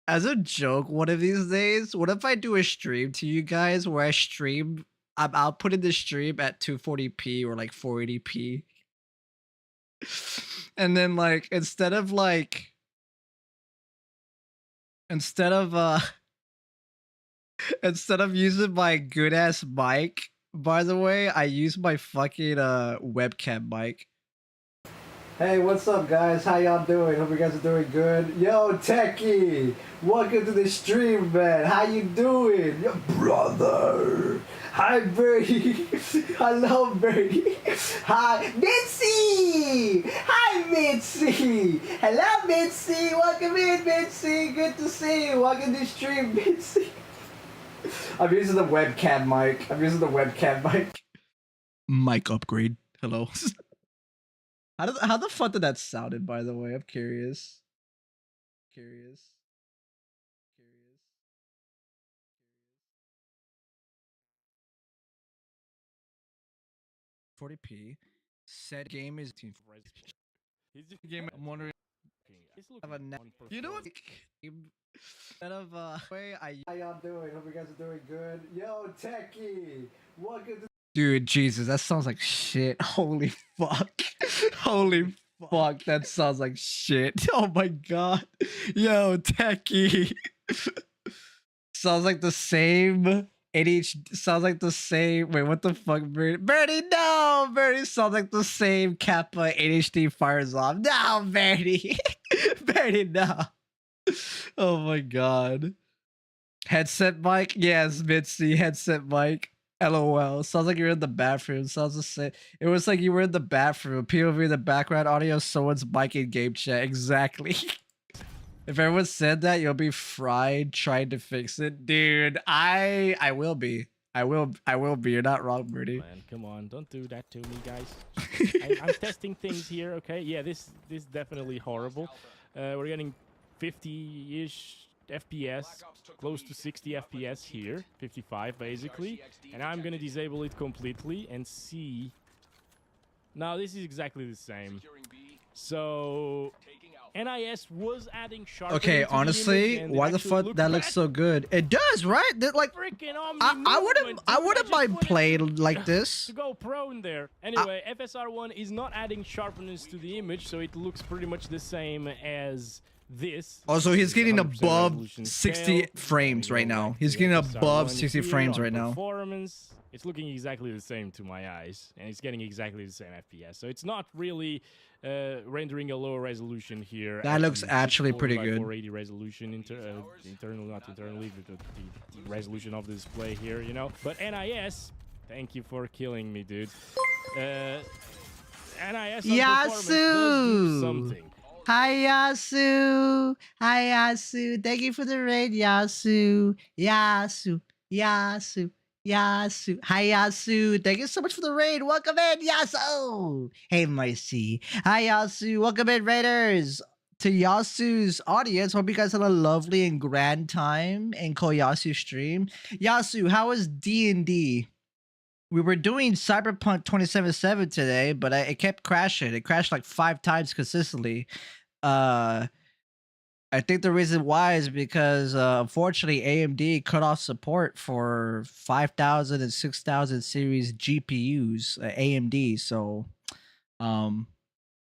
As a joke, one of these days, what if I do a stream to you guys where I stream... I'll put in the stream at 240p or like 480p. And then like, instead of using my good ass mic, by the way, I use my fucking webcam mic. Hey, what's up, guys? How y'all doing? Hope you guys are doing good. Yo, Techie, welcome to the stream, man. How you doing, yo, brother? Hi, Birdie. Hello, Birdie. Hi, Mitzi. Hi, Mitzi. Hello, Mitzi. Welcome in, Mitzi. Good to see you. Welcome to the stream, Mitzi. I'm using the webcam mic. Mic upgrade. Hello. How the fuck did that sounded, by the way? I'm curious. 40p. Said game is team. Game. I'm wondering. You know what? Instead of way how y'all doing? Hope you guys are doing good. Yo, Techie, welcome to. Dude, Jesus, that sounds like shit. Holy fuck. Holy fuck, that sounds like shit. Oh my god. Yo, Techie. Sounds like the same. Sounds like the same. Wait, what the fuck, Birdie? Birdie, no! Birdie sounds like the same Kappa ADHD fires off. No, Birdie. Birdie, no. Oh my god. Headset mic? Yes, Mitzi, headset mic. LOL. Sounds like you're in the bathroom. Sounds the same. It was like you were in the bathroom. POV in the background audio, someone's mic in game chat. Exactly. If everyone said that, you'll be fried trying to fix it. Dude, I will be. I will be. You're not wrong, Birdie. Man, come on. Don't do that to me, guys. I'm testing things here, okay? Yeah, this is definitely horrible. We're getting 50-ish FPS, close to 60 FPS here, 55 basically, and I'm gonna disable it completely and see. Now this is exactly the same. So NIS was adding sharp. Okay, honestly, why the fuck that looks so good? It does, right? That, like, I wouldn't mind playing like this. To go prone there. Anyway, FSR1 is not adding sharpness to the image, so it looks pretty much the same as this. Also, he's getting above 60 frames right now. He's getting above 60 frames right now. Performance, it's looking exactly the same to my eyes, and it's getting exactly the same FPS. So it's not really rendering a lower resolution here. That looks actually pretty good. 480 resolution, internal, not internally, the resolution of the display here, you know. But NIS, thank you for killing me, dude. NIS on performance does do something. Hi, Yasu. Hi, Yasu. Thank you for the raid, Yasu. Yasu. Hi, Yasu. Thank you so much for the raid. Welcome in, Yasu. Hey, Micey. Hi, Yasu. Welcome in, Raiders. To Yasu's audience, hope you guys had a lovely and grand time in Koyasu stream. Yasu, how was D&D? We were doing Cyberpunk 2077 today, but it kept crashing. It crashed like 5 times consistently. I think the reason why is because unfortunately AMD cut off support for 5000 and 6000 series GPUs, AMD. So,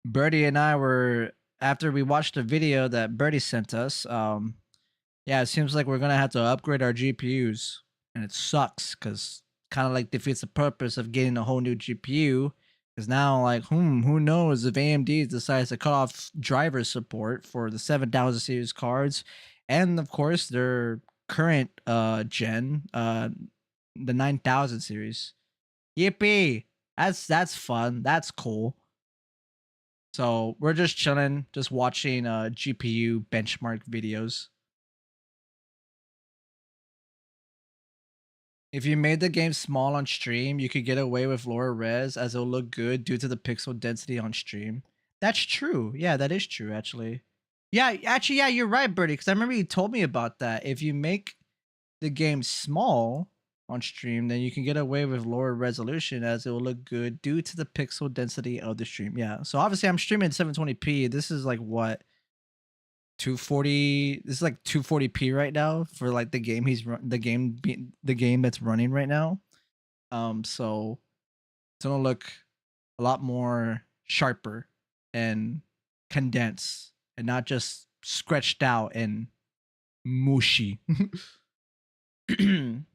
Birdie and I were, after we watched the video that Birdie sent us, yeah, it seems like we're gonna have to upgrade our GPUs, and it sucks because kind of like defeats the purpose of getting a whole new GPU. Because now, like, who knows if AMD decides to cut off driver support for the 7000 series cards, and of course their current gen, the 9000 series. Yippee! That's fun. That's cool. So we're just chilling, just watching GPU benchmark videos. If you made the game small on stream, you could get away with lower res as it'll look good due to the pixel density on stream. That's true. Yeah, that is true, actually. Yeah, actually, yeah, you're right, Birdie, because I remember you told me about that. If you make the game small on stream, then you can get away with lower resolution as it will look good due to the pixel density of the stream. Yeah, so obviously I'm streaming 720p. This is like what? 240. This is like 240p right now for like the game the game that's running right now. So it's gonna look a lot more sharper and condensed and not just stretched out and mushy. We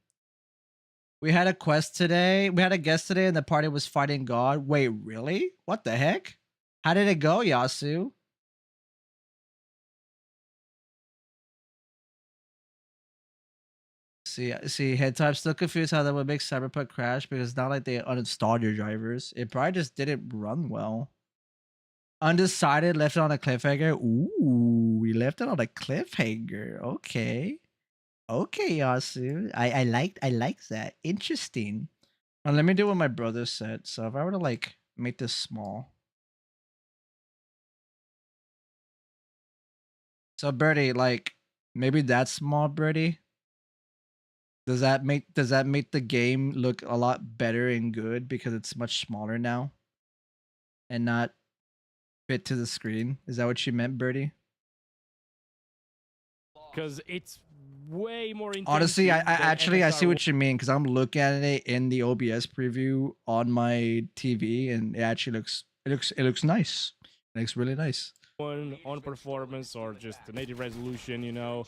had a quest today. We had a guest today and the party was fighting God. Wait, really? What the heck? How did it go, Yasu? See, head type still confused how that would make Cyberpunk crash because it's not like they uninstalled your drivers. It probably just didn't run well. Undecided, left it on a cliffhanger. Ooh, we left it on a cliffhanger. Okay. Okay, Yasu. I like that. Interesting. Now let me do what my brother said. So if I were to like make this small. So Birdie, like maybe that's small, Birdie. Does that make the game look a lot better and good because it's much smaller now and not fit to the screen? Is that what you meant, Birdie? Because it's way more intense. Honestly, I see what you mean because I'm looking at it in the OBS preview on my TV and it actually looks nice. It looks really nice. One on performance or just the native resolution, you know.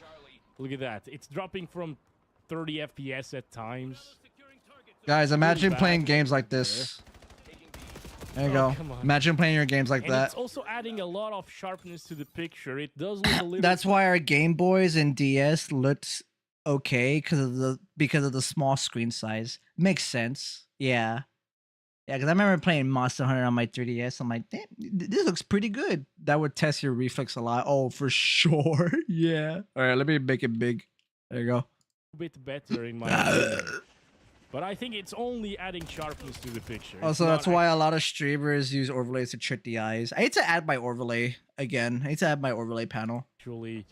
Look at that. It's dropping from 30 FPS at times. Guys, imagine playing games like this. There you go. Imagine playing your games like that. It's also adding a lot of sharpness to the picture. It does look a little. That's why our Game Boys and DS looked okay because of the small screen size. Makes sense. Yeah. Yeah, because I remember playing Monster Hunter on my 3DS. I'm like, damn, this looks pretty good. That would test your reflex a lot. Oh, for sure. Yeah. All right, let me make it big. There you go. Bit better in my opinion. But I think it's only adding sharpness to the picture. Also, that's why a lot of streamers use overlays to trick the eyes. I need to add my overlay again. I need to add my overlay panel. Actually,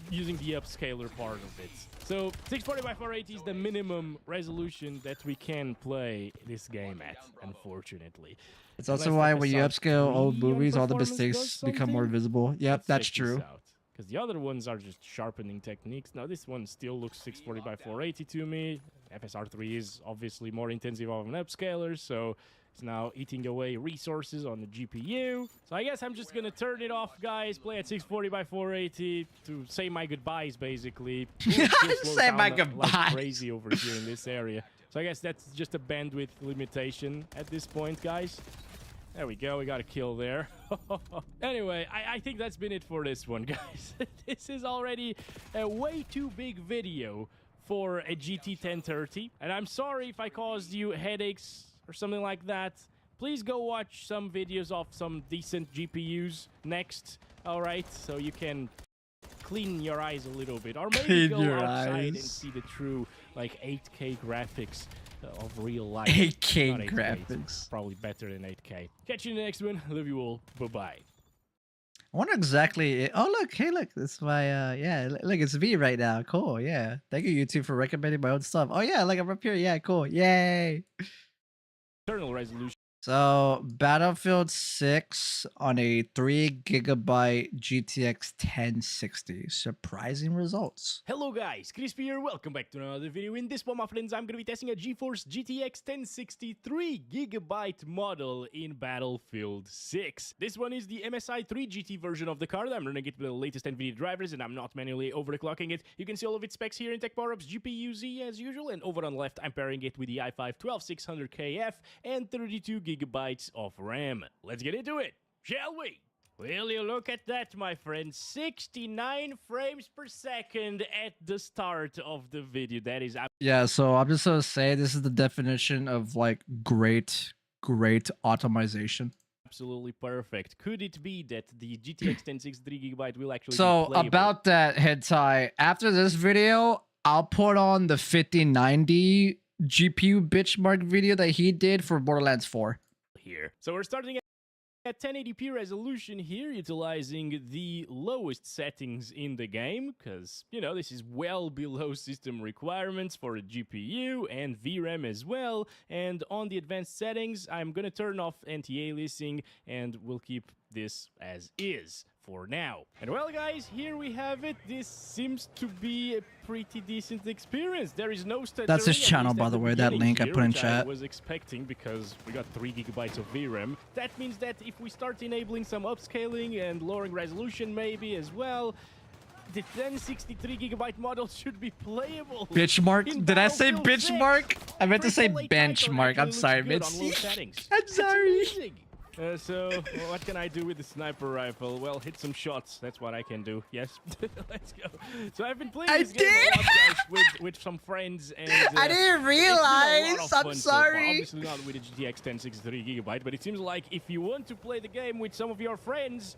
using the upscaler part of it. So 640 by 480 is the minimum resolution that we can play this game at, unfortunately. It's also why when you upscale old movies, all the mistakes become more visible. Yep, that's true. Because the other ones are just sharpening techniques. Now this one still looks 640 by 480 to me. FSR3 is obviously more intensive of an upscaler, so it's now eating away resources on the GPU. So I guess I'm just gonna turn it off, guys. Play at 640 by 480 to say my goodbyes, basically. Say my goodbyes. Like crazy over here in this area. So I guess that's just a bandwidth limitation at this point, guys. There we go, we got a kill there. Anyway, I think that's been it for this one, guys. This is already a way too big video for a GT 1030. And I'm sorry if I caused you headaches or something like that. Please go watch some videos of some decent GPUs next, alright? So you can clean your eyes a little bit. Or maybe go outside and see the true, like, 8K graphics of real life. 8K graphics. Probably better than 8K. Catch you in the next one. Love you all. Bye-bye. I wonder exactly. Oh, look. Hey, look. That's my, yeah. Look, it's me right now. Cool. Yeah. Thank you, YouTube, for recommending my own stuff. Oh, yeah. Like, I'm up here. Yeah, cool. Yay. Internal resolution. So Battlefield 6 on a 3 GB GTX 1060. Surprising results. Hello guys, Crispy here, welcome back to another video. In this one, my friends, I'm gonna be testing a GeForce GTX 1060 3 GB model in Battlefield 6. This one is the MSI 3GT version of the card. I'm running it with the latest NVIDIA drivers and I'm not manually overclocking it. You can see all of its specs here in Tech Power-Ups, GPU Z as usual, and over on the left, I'm pairing it with the i5-12600KF and 32 GB of RAM. Let's get into it, shall we? Will you look at that, my friend? 69 frames per second at the start of the video. That is... Yeah, so I'm just gonna say this is the definition of like great automation. Absolutely perfect. Could it be that the GTX 1060 3 GB will actually So be playable? about that, Hentai, after this video, I'll put on the 5090 GPU benchmark video that he did for Borderlands 4. Here. So we're starting at 1080p resolution here, utilizing the lowest settings in the game, because, you know, this is well below system requirements for a GPU and VRAM as well. And on the advanced settings, I'm going to turn off anti-aliasing, and we'll keep this as is for now. And well, guys, here we have it. This seems to be a pretty decent experience. There is no stuttering. That's his channel, by the way, that link I put in chat. I was expecting, because we got 3 GB of VRAM. That means that if we start enabling some upscaling and lowering resolution maybe as well, the 1063 GB model should be playable. Benchmark? Did I say benchmark? I meant to say benchmark. I'm sorry, Mitzi. I'm sorry. So, what can I do with the sniper rifle? Well, hit some shots. That's what I can do. Yes. Let's go. So, I've been playing this game a lot, guys, with some friends. And I didn't realize. I'm sorry. Obviously not with the GTX 1063 GB, but it seems like if you want to play the game with some of your friends,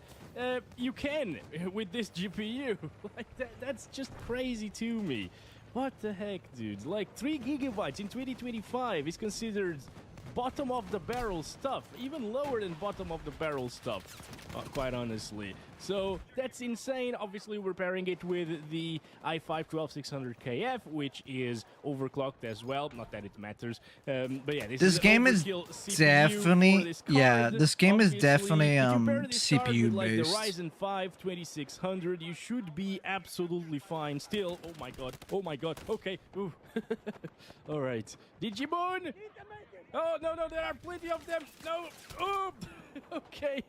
you can with this GPU. Like that's just crazy to me. What the heck, dude? Like 3 GB in 2025 is considered bottom of the barrel stuff, even lower than bottom of the barrel stuff, quite honestly. So that's insane. Obviously, we're pairing it with the i5-12600KF, which is overclocked as well. Not that it matters, but yeah, this game is definitely this game is definitely CPU like based. the Ryzen 5 2600, you should be absolutely fine. Still, oh my god, okay, ooh. All right, Digimon. Oh, no, there are plenty of them. No. Oh, okay.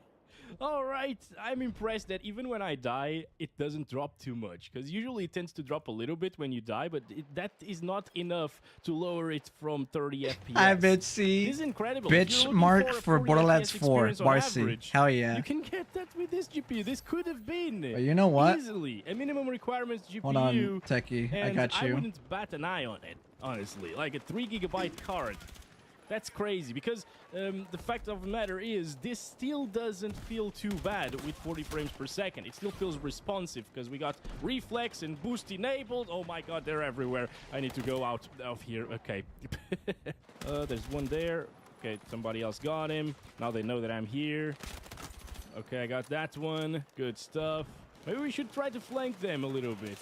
All right. I'm impressed that even when I die, it doesn't drop too much. Because usually it tends to drop a little bit when you die, but that is not enough to lower it from 30 FPS. I bet see. This is incredible. Benchmark for Borderlands 4. Marcy. Hell yeah. You can get that with this GPU. This could have been. But you know what? Easily. A minimum requirements GPU. Hold on, Techie. I got you. I wouldn't bat an eye on it, honestly. Like a 3 GB card. That's crazy, because the fact of the matter is this still doesn't feel too bad with 40 frames per second. It still feels responsive because we got reflex and boost enabled. Oh my god, they're everywhere. I need to go out of here. Okay. There's one there. Okay, somebody else got him. Now they know that I'm here. Okay, I got that one. Good stuff. Maybe we should try to flank them a little bit.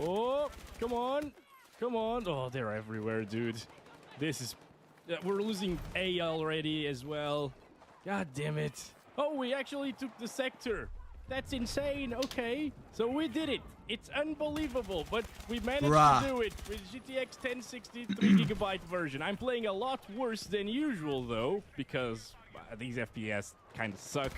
Oh, come on. Come on. Oh, they're everywhere, dude. This is... we're losing A already as well. God damn it. Oh, we actually took the sector. That's insane. Okay. So we did it. It's unbelievable, but we managed to do it with GTX 1060 3 GB version. I'm playing a lot worse than usual, though, because these FPS kind of suck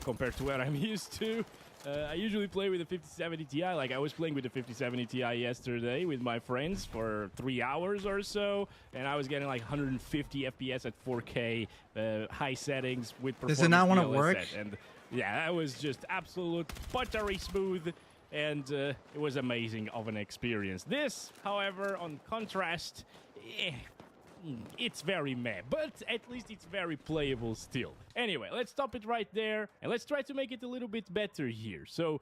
compared to what I'm used to. I usually play with the 5070 Ti. Like, I was playing with the 5070 Ti yesterday with my friends for 3 hours or so, and I was getting like 150 FPS at 4K, high settings with performance. Does it not want to work? And yeah, that was just absolute buttery smooth, and it was amazing of an experience. This, however, on contrast, it's very meh, but at least it's very playable still. Anyway, let's stop it right there, and let's try to make it a little bit better here. So,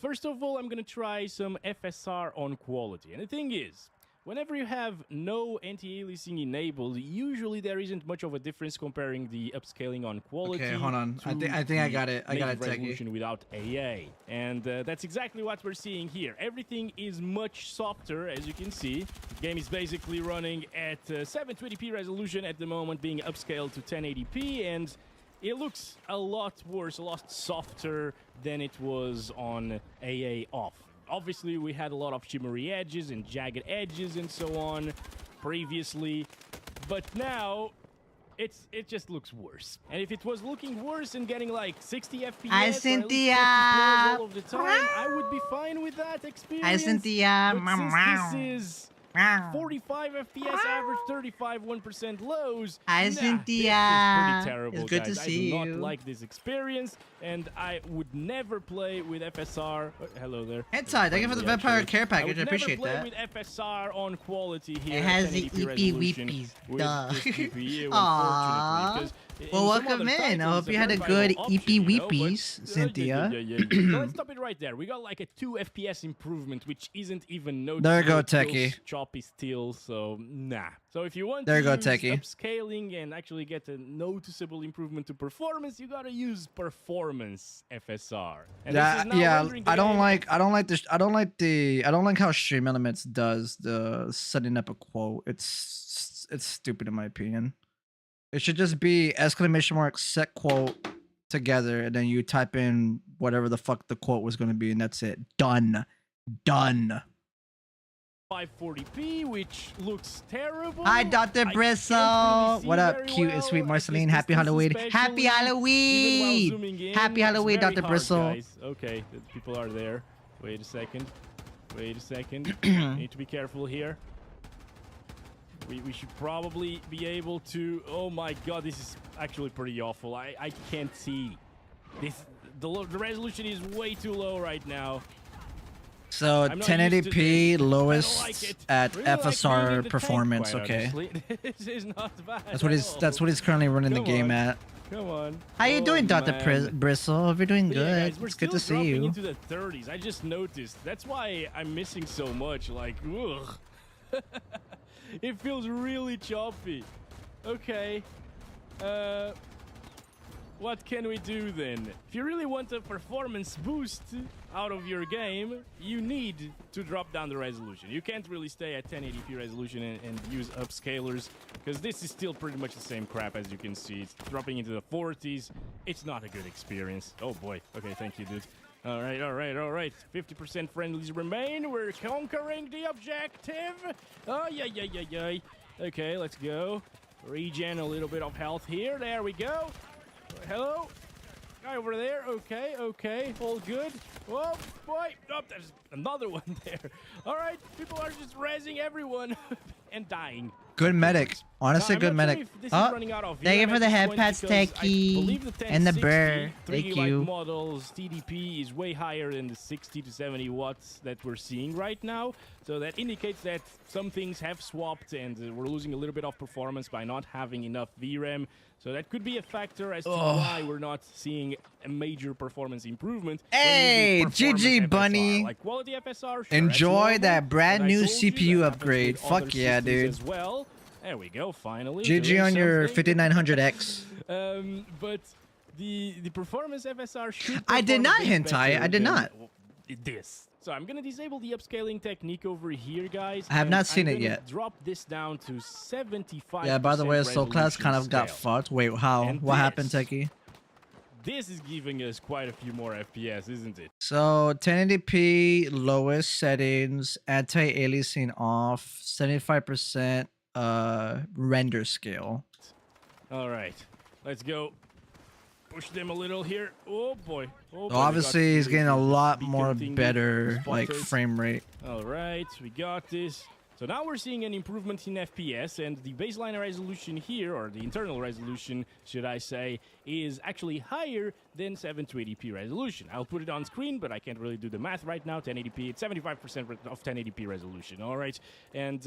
first of all, I'm gonna try some FSR on quality. And the thing is, whenever you have no anti-aliasing enabled, usually there isn't much of a difference comparing the upscaling on quality. Okay, hold on. I think I got it. I got it, resolution without AA, and that's exactly what we're seeing here. Everything is much softer, as you can see. The game is basically running at 720p resolution at the moment, being upscaled to 1080p, and it looks a lot worse, a lot softer than it was on AA off. Obviously, we had a lot of shimmery edges and jagged edges and so on previously, but now it just looks worse. And if it was looking worse and getting like 60 FPS Hi, or at least 50 Cynthia. frames all of the time, I would be fine with that experience. Hi, Cynthia. But since this is 45 FPS average, 35 1% lows. Hi, This is Cynthia. pretty terrible, It's good guys. to see I do you. not like this experience, and I would never play with FSR. Hello there. Hey, Ty, thank you for the Vampire Care Package. I appreciate I that. would never play with FSR on quality here. It at has the 1080p EP resolution weepies. with Duh. this GPU, Aww. unfortunately, 'cause in Well, some welcome other in. I titles, hope it's you had a very good viable EP option, you know, but- weepies, Cynthia. So let's stop it right there. We got like a 2 FPS improvement, which isn't even noticeable. There you go, It feels Techie. choppy still, so nah. So if you want There to you go, use Techie. upscaling and actually get a noticeable improvement to performance, you gotta use performance FSR. And this is now rendering the I don't game like I don't like how Stream Elements does the setting up a quote. It's stupid in my opinion. It should just be exclamation mark set quote together, and then you type in whatever the fuck the quote was going to be, and that's it. Done. 540p, which looks terrible. Hi, Dr. I can't Bristle. really see What up, very cute and well. sweet This Marceline? Happy distance Halloween. especially, Happy even while Halloween. zooming in, Happy it's Halloween, very Dr. hard, Bristle. guys. Okay, the people are there. Wait a second. Need to be careful here. We should probably be able to... Oh my god, this is actually pretty awful. I can't see. The resolution is way too low right now. So I'm not used to 1080p this. lowest I don't like it. at Really like moving FSR the performance. tank, quite Okay, honestly. This is not bad. that's what he's currently running the Come game on. at. Come on. How you doing, Dr. Man. Bristle? Hope you're doing But yeah, good. guys, we're It's good to still see dropping you. into the 30s. I just noticed. That's why I'm missing so much. Like, ugh. It feels really choppy. Okay. What can we do then? If you really want a performance boost out of your game, you need to drop down the resolution. You can't really stay at 1080p resolution and use upscalers, because this is still pretty much the same crap as you can see. It's dropping into the 40s. It's not a good experience. Oh boy. Okay, thank you, dude. All right. 50% friendlies remain. We're conquering the objective. Oh, yeah. Okay, let's go. Regen a little bit of health here. There we go. Hello? Guy over there. Okay. All good. Whoa, boy. Oh, there's another one there. All right. People are just rezzing everyone and dying. Good medic. Honestly, I'm good not sure medic. if this is Oh, running out of thank you VRAM for at the this head point pats, because I Techie. believe the And the 1060 bear. 3 Thank gigabyte you. models TDP is way higher than the 60 to 70 watts that we're seeing right now. So that indicates that some things have swapped and we're losing a little bit of performance by not having enough VRAM. So that could be a factor as to why we're not seeing a major performance improvement. when Hey, using performance GG, FSR. Bunny. Like quality FSR, sure, Enjoy that's that normal, brand but I new told you CPU that happens upgrade. with Fuck other yeah, systems dude. as well. There we go, finally. GG doing on your something. 5900X. But the performance FSR should. I did perform not, a bit hentai. better I did than not. This. So I'm gonna disable the upscaling technique over here, guys. I have and not seen I'm it gonna yet. Drop this down to 75. Yeah, by the way, Soul Class kind of got fucked. Wait, how? And What happened, this- Techie? This is giving us quite a few more FPS, isn't it? So 1080p lowest settings, anti-aliasing off, 75% render scale. All right, let's go. Push them a little here. Oh boy. Oh, So boy, obviously he's getting a lot more beacon thingy better like spotted. frame rate. All right, we got this. So now we're seeing an improvement in FPS, and the baseline resolution here, or the internal resolution, should I say, is actually higher than 720p resolution. I'll put it on screen, but I can't really do the math right now. 1080p, it's 75% of 1080p resolution. All right, and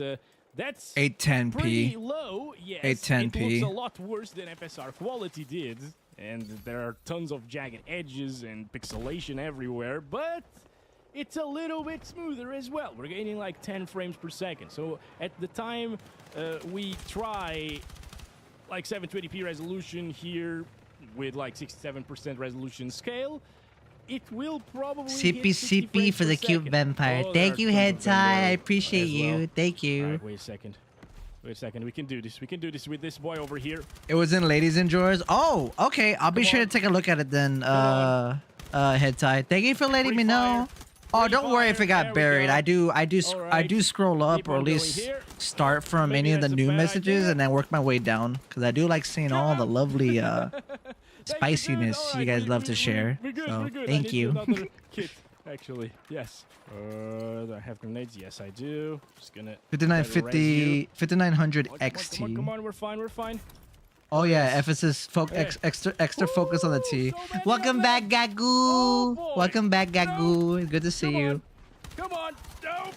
that's 810p. pretty low. Yes, 810p. it looks a lot worse than FSR quality did, and there are tons of jagged edges and pixelation everywhere, but it's a little bit smoother as well. We're gaining like 10 frames per second. So at the time we try like 720p resolution here with like 67% resolution scale, it will probably CP for the cute vampire. Thank you, Head Tie. I appreciate you. Thank you. All right, wait a second. Wait a second. We can do this. We can do this with this boy over here. It was in Ladies and Drawers. Oh, okay. I'll be sure to take a look at it then. Head Tie. Thank you for letting me know. Oh, don't worry if it got buried. I do scroll up, or at least start from any of the new messages and then work my way down, because I do like seeing all the lovely spiciness you guys love to share. So thank you. Kit, actually, yes. Do I have grenades? Yes, I do. Just gonna 5900 XT. Come on, we're fine. We're fine. Oh yeah, Ephesus extra focus on the T. Welcome back, Gagu. Welcome back, Gagu. Good to see you. Come on. No.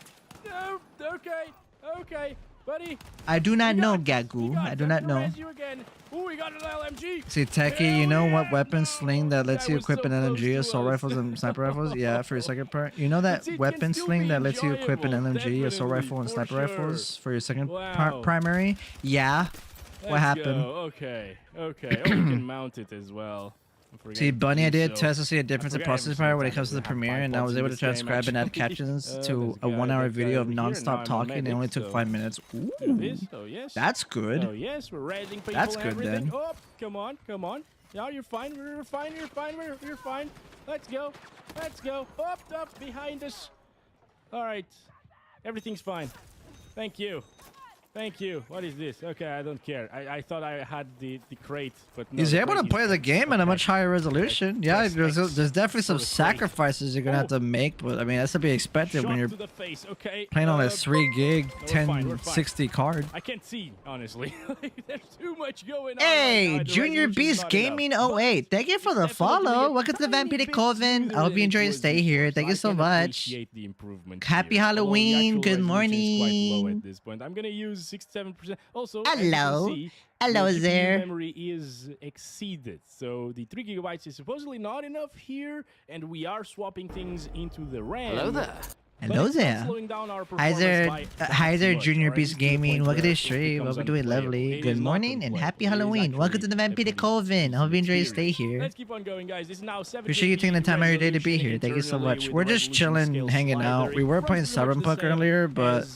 Okay, buddy. I do not know, Gagu. I do not know. Ooh, we got an LMG. See, Techie, you know what weapon sling that lets you equip an LMG, assault rifles, and sniper rifles? Yeah, for your second part. You know that weapon sling that lets you equip an LMG, assault rifle, and sniper rifles for your second primary? Yeah. What happened? Okay. Oh, we can mount it as well. See, Bunny, I did test to see a difference in processing power when it comes to the premiere, and I was able to transcribe and add captions to a 1-hour video of non-stop talking. It only took 5 minutes. Ooh, that's good. Oh yes, we're raising people. That's good then. Oh, come on. Yeah, you're fine. We're fine. You're fine. Let's go. Up behind us. All right, everything's fine. Thank you. What is this? Okay, I don't care. I thought I had the crate, but no. He's able to play the game at a much higher resolution. Yeah, there's definitely some sacrifices you're gonna have to make, but I mean that's to be expected when you're playing on a 3 gig 1060 card. I can't see, honestly. There's too much going on. Hey, Junior Beast Gaming 08. Thank you for the follow. Welcome to the Vampiric Coven. I hope you enjoy your stay here. Thank you so much. Happy Halloween. Good morning. I'm gonna use 67%. Also, hello there. Memory is exceeded, so the 3 gigabytes is supposedly not enough here, and we are swapping things into the RAM. Hello there. Hi there, Junior Beast Gaming. Welcome to the stream. Hope you're doing lovely. Good morning and happy Halloween. Welcome to the Vampiric Coven. I hope you enjoy your stay here. Let's keep on going, guys. This is now 7. Appreciate you taking the time out of your day to be here. Thank you so much. We're just chilling, hanging out. We were playing Cyberpunk earlier, but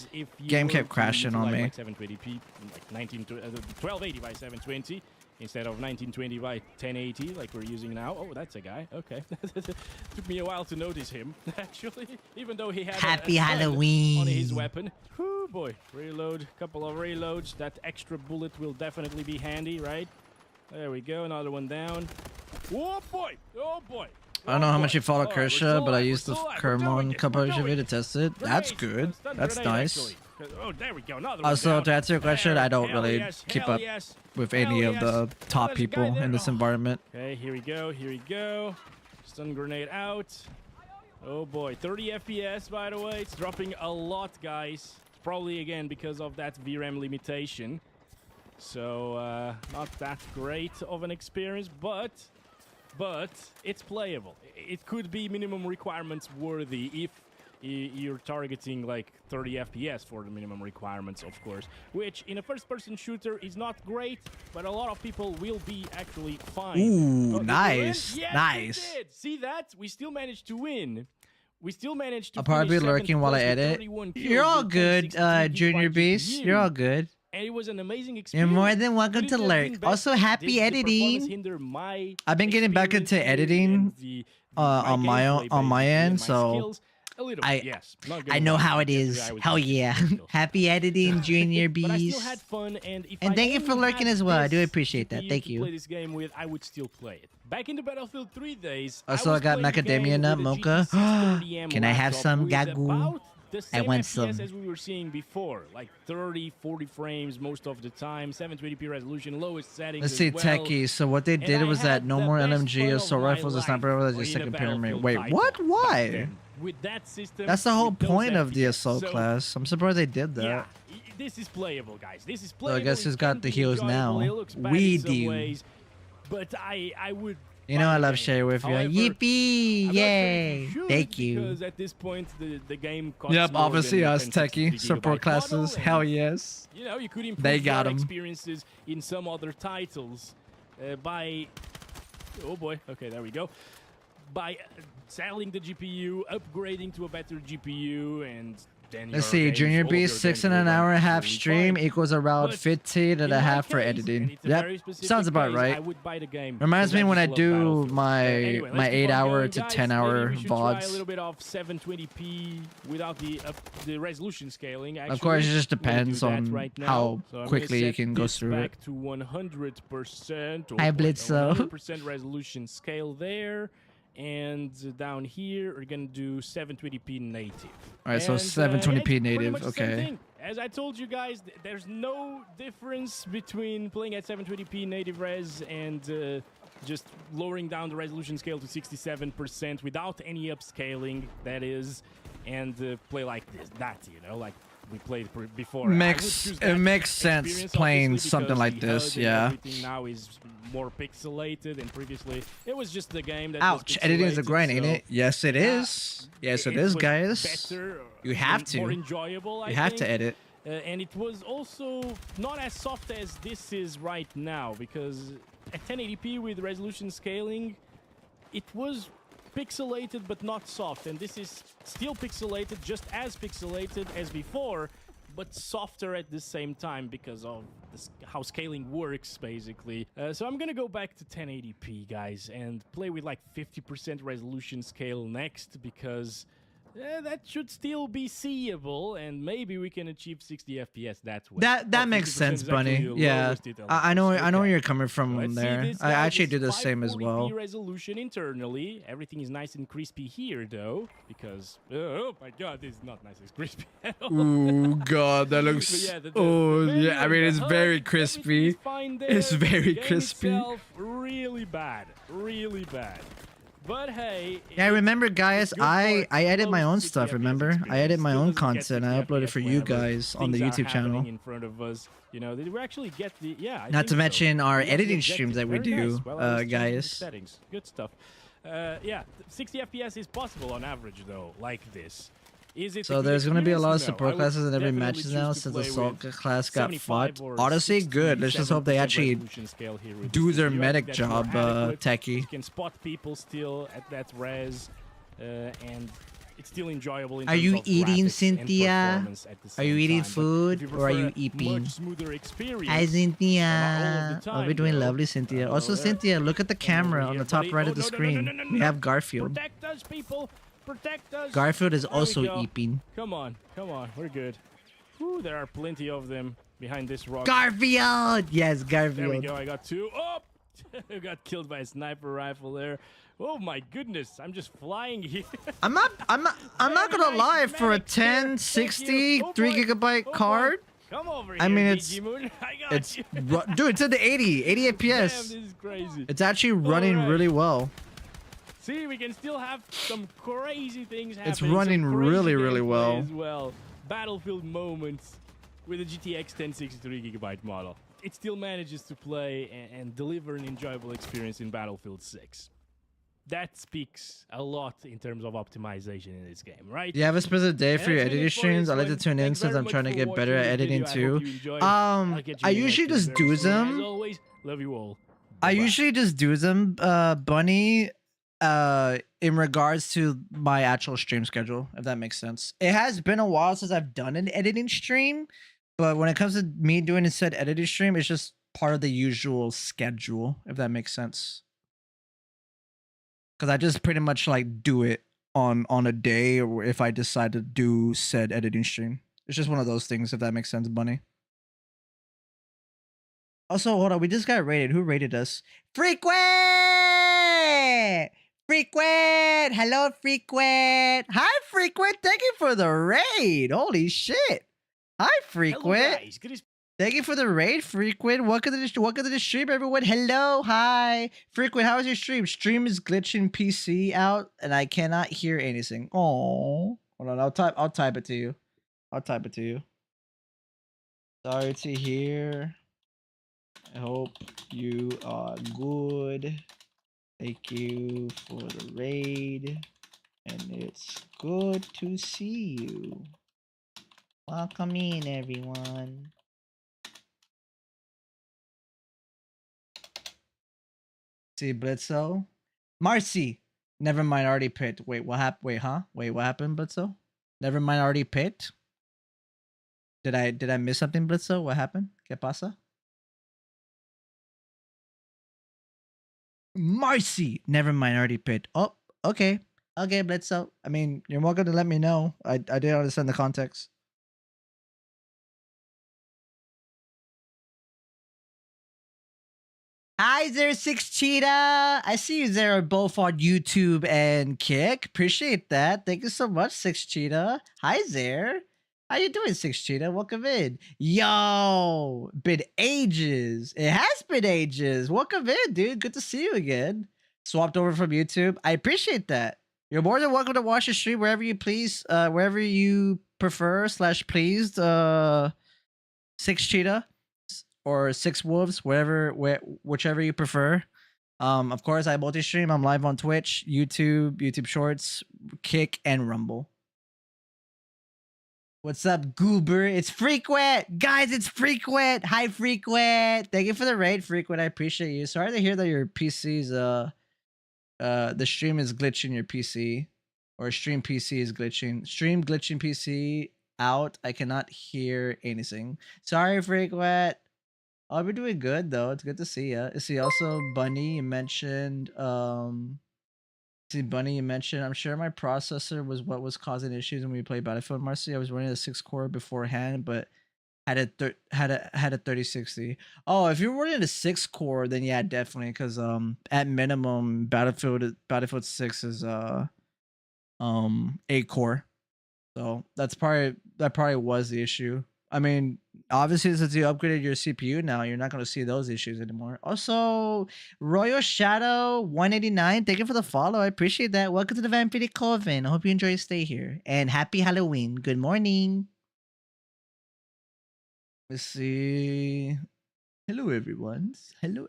game kept crashing on me. 720p, like 1280 by 720. Instead of 1920 by 1080 like we're using now. Oh, that's a guy. Okay. Took me a while to notice him, actually, even though he had Happy Halloween on his weapon. Whoo, boy. Reload. Couple of reloads. That extra bullet will definitely be handy, right? There we go. Another one down. Oh, boy. I don't know how much you follow Kershaw, but I used the Kermon composition video to test it. That's good. That's nice. Oh, there we go. Also, to answer your question, I don't really keep up with any of the top people in this environment. Okay, here we go. Stun grenade out. Oh boy, 30 FPS, by the way. It's dropping a lot, guys. It's probably, again, because of that VRAM limitation. So, not that great of an experience, but it's playable. It could be minimum requirements worthy if you're targeting like 30 FPS for the minimum requirements, of course, which in a first-person shooter is not great, but a lot of people will be actually fine. Ooh, nice. Yes, nice. We did. See that? We still managed to win. We still managed to I'll probably be lurking while I edit. You're all good, Junior Beast. You're all good. And it was an amazing experience. You're more than welcome to lurk. Also, happy editing. I've been getting back into editing on my end, so I know how it is. Hell yeah. Happy editing, Junior Beast. I still had fun, and thank you for lurking as well. I do appreciate that. Thank you. Play this game with, I would still play it. Back in the Battlefield 3 days. Also, I got Macadamia Nut Mocha. Can I have some, Gagu? I want some. As we were seeing before, like 30, 40 frames most of the time, 720p resolution, lowest settings. Let's see, Techie. So what they did was that no more LMG, assault rifles, and sniper rifles, just second pyramid. Wait, what? Why? With that system, that's the whole point of the assault class. I'm surprised they did that. Yeah, this is playable, guys. This is playable. So I guess who's got the heels now? We do. But I would You know I the love game. share with you. However, Yippee! I'm not sure if Yay! you should, Thank you. Because at this point, the game costs Yep, more obviously than us 1063 techie support gigabyte classes. model, Hell and, yes. You know, you could improve They got your 'em. experiences in some other titles by... Oh boy, okay, there we go. By selling the GPU, upgrading to a better GPU, and then Let's your see, games, Junior all of B, your 6 games and will an run hour and a half absolutely stream fine. equals around But 15 and in a my half for case, editing. and it's a Yep, very specific sounds about case, right. I would buy the game. Reminds because me when I just love do Battlefield. my Anyway, my let's keep 8 on hour going, to guys. 10 Maybe hour we should try a VODs. little bit of 720p without the resolution scaling. Actually. Of course, it just I'm gonna depends do that on right now. how So I'm quickly gonna you set can go this through it. back to 100%. Hi, Blitzo. 100% resolution scale there. And down here, we're gonna do 720p native. Alright, so And, 720p yeah, it's pretty native, much the same okay. thing. As I told you guys, there's no difference between playing at 720p native res and just lowering down the resolution scale to 67% without any upscaling, that is, and play like that, you know, like we played before. It makes sense experience, playing obviously, something because like the this, HUD and yeah. everything now is more pixelated, and previously it was just the game that Ouch, was editing is a pixelated, grind, ain't so it? Yes, it is. Yes, it is, was guys. better, You have more to. enjoyable, I You have think. to edit. And it was also not as soft as this is right now, because at 1080p with resolution scaling, it was pixelated but not soft, and this is still pixelated, just as pixelated as before, but softer at the same time because of how scaling works, basically. So I'm gonna go back to 1080p, guys, and play with like 50% resolution scale next, because that should still be seeable, and maybe we can achieve 60 FPS that way. That makes 50% sense, is actually Bunny. the Yeah, lowest it I know allows. where Okay. you're coming from Let's see there. this, I guys. actually It's do the same as 540p well. resolution internally. Everything is nice and crispy here, though, because oh my god, this is not nice and crispy at all. Ooh, God, that looks. But yeah, the Oh, menu yeah. I and mean, the it's HUD, very everything crispy. is fine there. It's very The game crispy. itself, really bad, really bad. But hey, Yeah, remember, it's guys, good I for edit my close own to 60 stuff, FPS remember? I experience. edit my Still own doesn't get content. I 60 upload it FPS for you whenever guys on the things are YouTube channel. happening in front of us. You know, did we actually get the I Not think to so. mention our We got the editing objective. streams that we Very do, nice. Well, I was changing the guys. settings. Good stuff. Yeah, 60 FPS is possible on average, though, like this. Is it So a good there's gonna be a lot of experience? No, support I would classes in every definitely matches choose now to since the play Assault with class got 75 fucked. or Honestly, good. Let's just hope they 67% actually resolution scale here with do this their GPU. I medic think that's more job, adequate. techie. You can spot people still at that res, and it's still enjoyable in Are terms you of eating, graphics and Cynthia? performance at the Are you same eating time. But food, if you or are you prefer a eating? much smoother experience, Hi, not all of Cynthia. the Oh, we're time, doing though. lovely, Cynthia. Also, there. Cynthia, look at the Come over camera on here, the top buddy. right Oh, of the no, no, no, screen. no, no, no, We no. have Garfield. Protect us, people! Protect us! Garfield is There we also go. eeping. Come on, we're good. Whew, there are plenty of them behind this rock. Garfield! Yes, There we Garfield. go, I got two. Oh! I got killed by a sniper rifle there. Oh my goodness, I'm just flying here. I'm not gonna lie, for a 1060 3GB card, Come over I here, mean, it's- Digimoon. I got it's you. dude, it's at the 80 Damn, FPS. this is crazy. It's actually running Alright. really well. See, we can still have some crazy things happen. It's running some crazy really, really gameplay well. As well. Battlefield moments with a GTX 1063GB model. It still manages to play and deliver an enjoyable experience in Battlefield 6. That speaks a lot in terms of optimization in this game, right? You have a specific day for And your that's editing it for streams? this I like to one. tune in Thanks since very I'm much trying to for get better watching at this editing video. I hope too. you enjoyed. I'll get you I in the usually next just video do soon. As them. always, love you all. I Bye-bye. usually just do them, Bunny, in regards to my actual stream schedule, if that makes sense. It has been a while since I've done an editing stream, but when it comes to me doing a said editing stream, it's just part of the usual schedule, if that makes sense. Because I just pretty much like do it on a day, or if I decide to do said editing stream. It's just one of those things, if that makes sense, Bunny. Also, hold on, we just got rated. Who rated us? Frequent! Frequent! Hello, Frequent! Hi, Frequent! Thank you for the raid! Holy shit! Hi, Frequent! Hello, guys. Good Thank you for the raid, Frequent. Welcome to the stream, everyone. Hello, hi. Frequent, how was your stream? Stream is glitching PC out, and I cannot hear anything. Oh, hold on, I'll type it to you. I'll type it to you. Sorry to hear. I hope you are good. Thank you for the raid. And it's good to see you. Welcome in, everyone. See Blitzo. Marcy. Never mind, already picked. Wait, what happened? Wait, huh? Wait, what happened, Blitzo? Never mind, already picked. Did I miss something, Blitzo? What happened? ¿Qué pasa? Marcy. Never mind, already picked. Oh, okay. Okay, Blitzo. I mean, you're welcome to let me know. I didn't understand the context. Hi there, Six Cheetah. I see you there both on YouTube and Kick. Appreciate that. Thank you so much, Six Cheetah. Hi there. How you doing, Six Cheetah? Welcome in. Yo, been ages. It has been ages. Welcome in, dude. Good to see you again. Swapped over from YouTube. I appreciate that. You're more than welcome to watch the stream wherever you please, wherever you prefer / pleased. Six Cheetah or Six Wolves, whichever you prefer. Of course, I multi-stream. I'm live on Twitch, YouTube Shorts, Kick, and Rumble. What's up, Goober? It's Frequent, guys. It's Frequent. Hi, Frequent. Thank you for the raid, Frequent. I appreciate you. Sorry to hear that your PC's the stream is glitching your PC, or stream PC is glitching. Stream glitching PC out. I cannot hear anything. Sorry, Frequent. Oh, we're doing good though. It's good to see ya. See also Bunny you mentioned. See Bunny you mentioned. I'm sure my processor was what was causing issues when we played Battlefield Marcy. I was running a 6-core beforehand, but had a 3060. Oh, if you're running a 6-core, then yeah, definitely. Because at minimum Battlefield 6 is 8-core. So that probably was the issue. I mean, obviously, since you upgraded your CPU now, you're not going to see those issues anymore. Also, Royal Shadow 189, thank you for the follow. I appreciate that. Welcome to the Vampiric Coven. I hope you enjoy your stay here. And happy Halloween. Good morning. Let's see. Hello, everyone. Hello.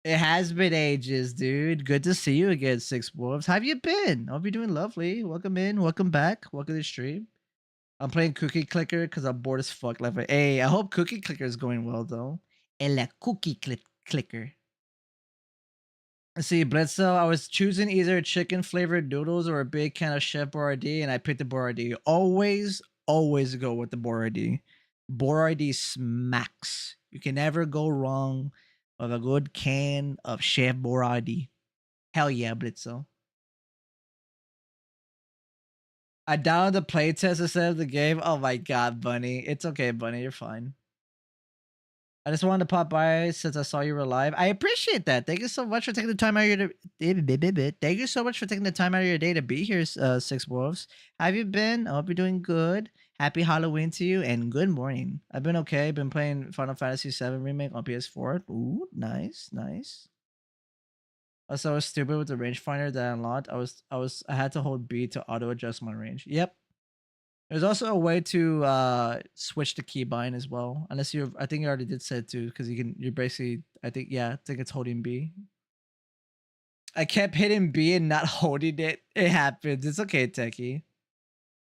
It has been ages, dude. Good to see you again, Six Wolves. How have you been? I hope you're doing lovely. Welcome in. Welcome back. Welcome to the stream. I'm playing Cookie Clicker because I'm bored as fuck. Like, hey, I hope Cookie Clicker is going well though. El Cookie Clicker. Let's see, Bledsoe. I was choosing either chicken flavored noodles or a big can of Chef Boyardee, and I picked the Boyardee. Always go with the Boyardee. Boyardee smacks. You can never go wrong with a good can of Chef Boyardee. Hell yeah, Blitzo. I downloaded the playtest instead of the game. Oh my god, Bunny. It's okay, Bunny. You're fine. I just wanted to pop by since I saw you were live. I appreciate that. Thank you so much for taking the time out of your day. Thank you so much for taking the time out of your day to be here, Six Wolves. How have you been? I hope you're doing good. Happy Halloween to you and good morning. I've been okay. Been playing Final Fantasy VII Remake on PS4. Ooh, nice. Also, I was stupid with the rangefinder that I unlocked. I had to hold B to auto adjust my range. Yep. There's also a way to switch the keybind as well. Unless I think you already did say it too, because you're basically, I think it's holding B. I kept hitting B and not holding it. It happens. It's okay, Techie.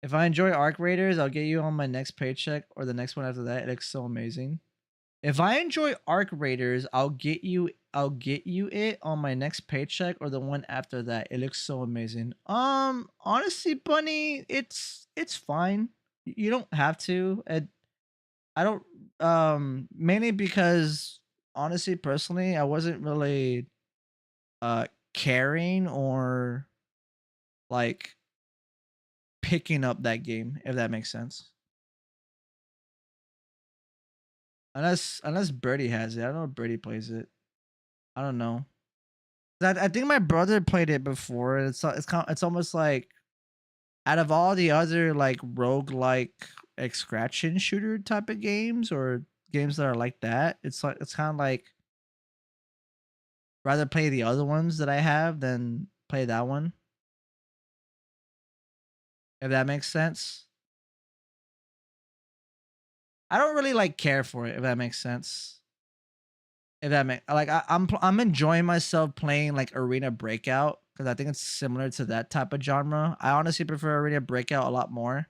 If I enjoy Arc Raiders, I'll get you on my next paycheck or the next one after that. It looks so amazing. If I enjoy Arc Raiders, I'll get you it on my next paycheck or the one after that. It looks so amazing. Honestly, Bunny, it's fine. You don't have to. I don't mainly because honestly, personally, I wasn't really caring or like picking up that game, if that makes sense. Unless Birdie has it. I don't know if Birdie plays it. I don't know. I think my brother played it before. It's almost like out of all the other like roguelike extraction shooter type of games or games that are like that, it's kind of like rather play the other ones that I have than play that one. If that makes sense. I don't really like care for it, if that makes sense. If that makes like I'm enjoying myself playing like Arena Breakout because I think it's similar to that type of genre. I honestly prefer Arena Breakout a lot more.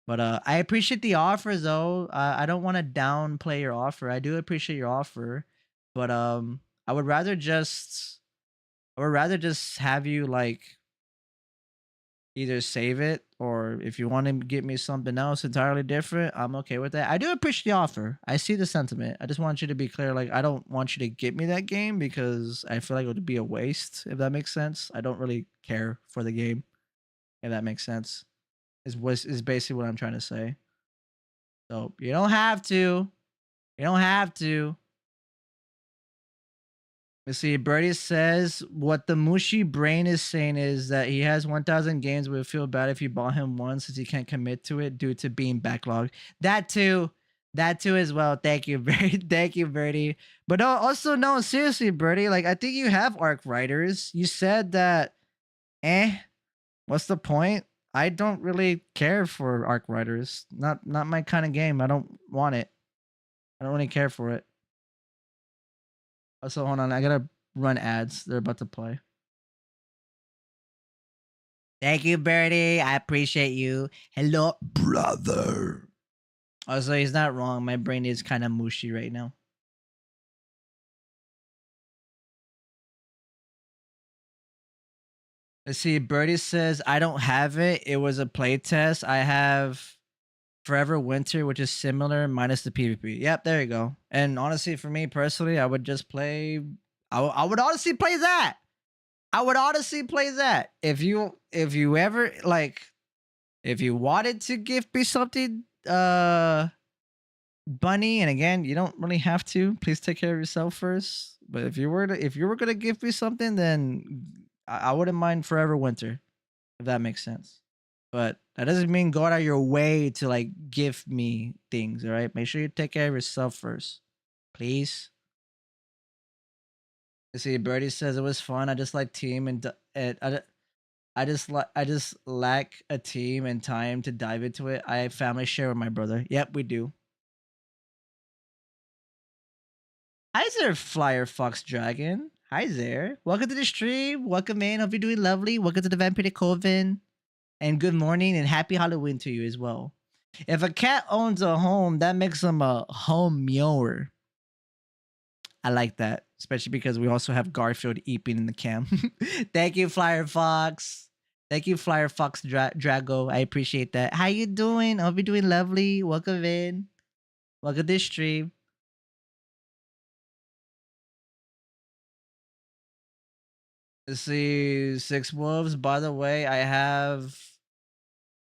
But I appreciate the offer though. I don't want to downplay your offer. I do appreciate your offer, but I would rather just have you like either save it or if you want to get me something else entirely different, I'm okay with that. I do appreciate the offer. I see the sentiment. I just want you to be clear. Like, I don't want you to get me that game because I feel like it would be a waste, if that makes sense. I don't really care for the game, if that makes sense. Is basically what I'm trying to say. So you don't have to. You don't have to. Let's see. Birdie says what the mushy brain is saying is that he has 1,000 games, but would feel bad if you bought him one since he can't commit to it due to being backlogged. That too as well. Thank you, Birdie. Thank you, Birdie. But also no, seriously, Birdie. Like I think you have arc writers. You said that. What's the point? I don't really care for arc writers. Not my kind of game. I don't want it. I don't really care for it. Also, hold on. I gotta run ads. They're about to play. Thank you, Birdie. I appreciate you. Hello, brother. Also, he's not wrong. My brain is kind of mushy right now. Let's see. Birdie says, I don't have it. It was a playtest. I have Forever Winter, which is similar, minus the PvP. Yep, there you go. And honestly, for me personally, I would just play. I would honestly play that. I would honestly play that. If you ever like, if you wanted to gift me something, Bunny, and again, you don't really have to. Please take care of yourself first. But if you were gonna gift me something, then I wouldn't mind Forever Winter, if that makes sense. But that doesn't mean go out of your way to like gift me things, all right? Make sure you take care of yourself first. Please. You see, Birdie says it was fun. I just like team and I just lack a team and time to dive into it. I family share with my brother. Yep, we do. Hi there, Flyer Fox Dragon. Hi there. Welcome to the stream. Welcome in. Hope you're doing lovely. Welcome to the Vampire Coven. And good morning and happy Halloween to you as well. If a cat owns a home, that makes him a homeower. I like that, especially because we also have Garfield eeping in the cam. Thank you, Flyer Fox. Thank you, Flyer Fox Drago. I appreciate that. How you doing? Hope you're doing lovely. Welcome in. Welcome to the stream. Let's see. Six Wolves. By the way, I have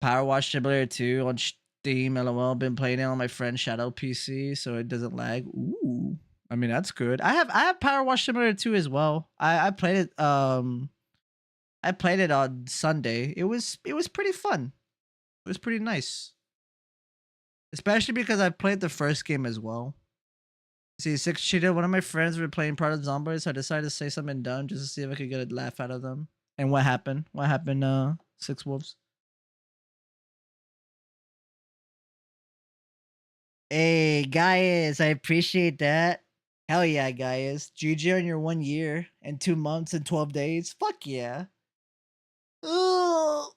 Power Wash Simulator 2 on Steam. LOL. Been playing it on my friend's Shadow PC, so it doesn't lag. Ooh. I mean, that's good. I have Power Wash Simulator 2 as well. I played it I played it on Sunday. It was pretty fun. It was pretty nice. Especially because I played the first game as well. See, Six Cheetah, one of my friends were playing Product Zombies, so I decided to say something dumb just to see if I could get a laugh out of them. And what happened? What happened, Six Wolves? Hey, guys, I appreciate that. Hell yeah, guys. GG on your 1 year and 2 months and 12 days. Fuck yeah. Oh,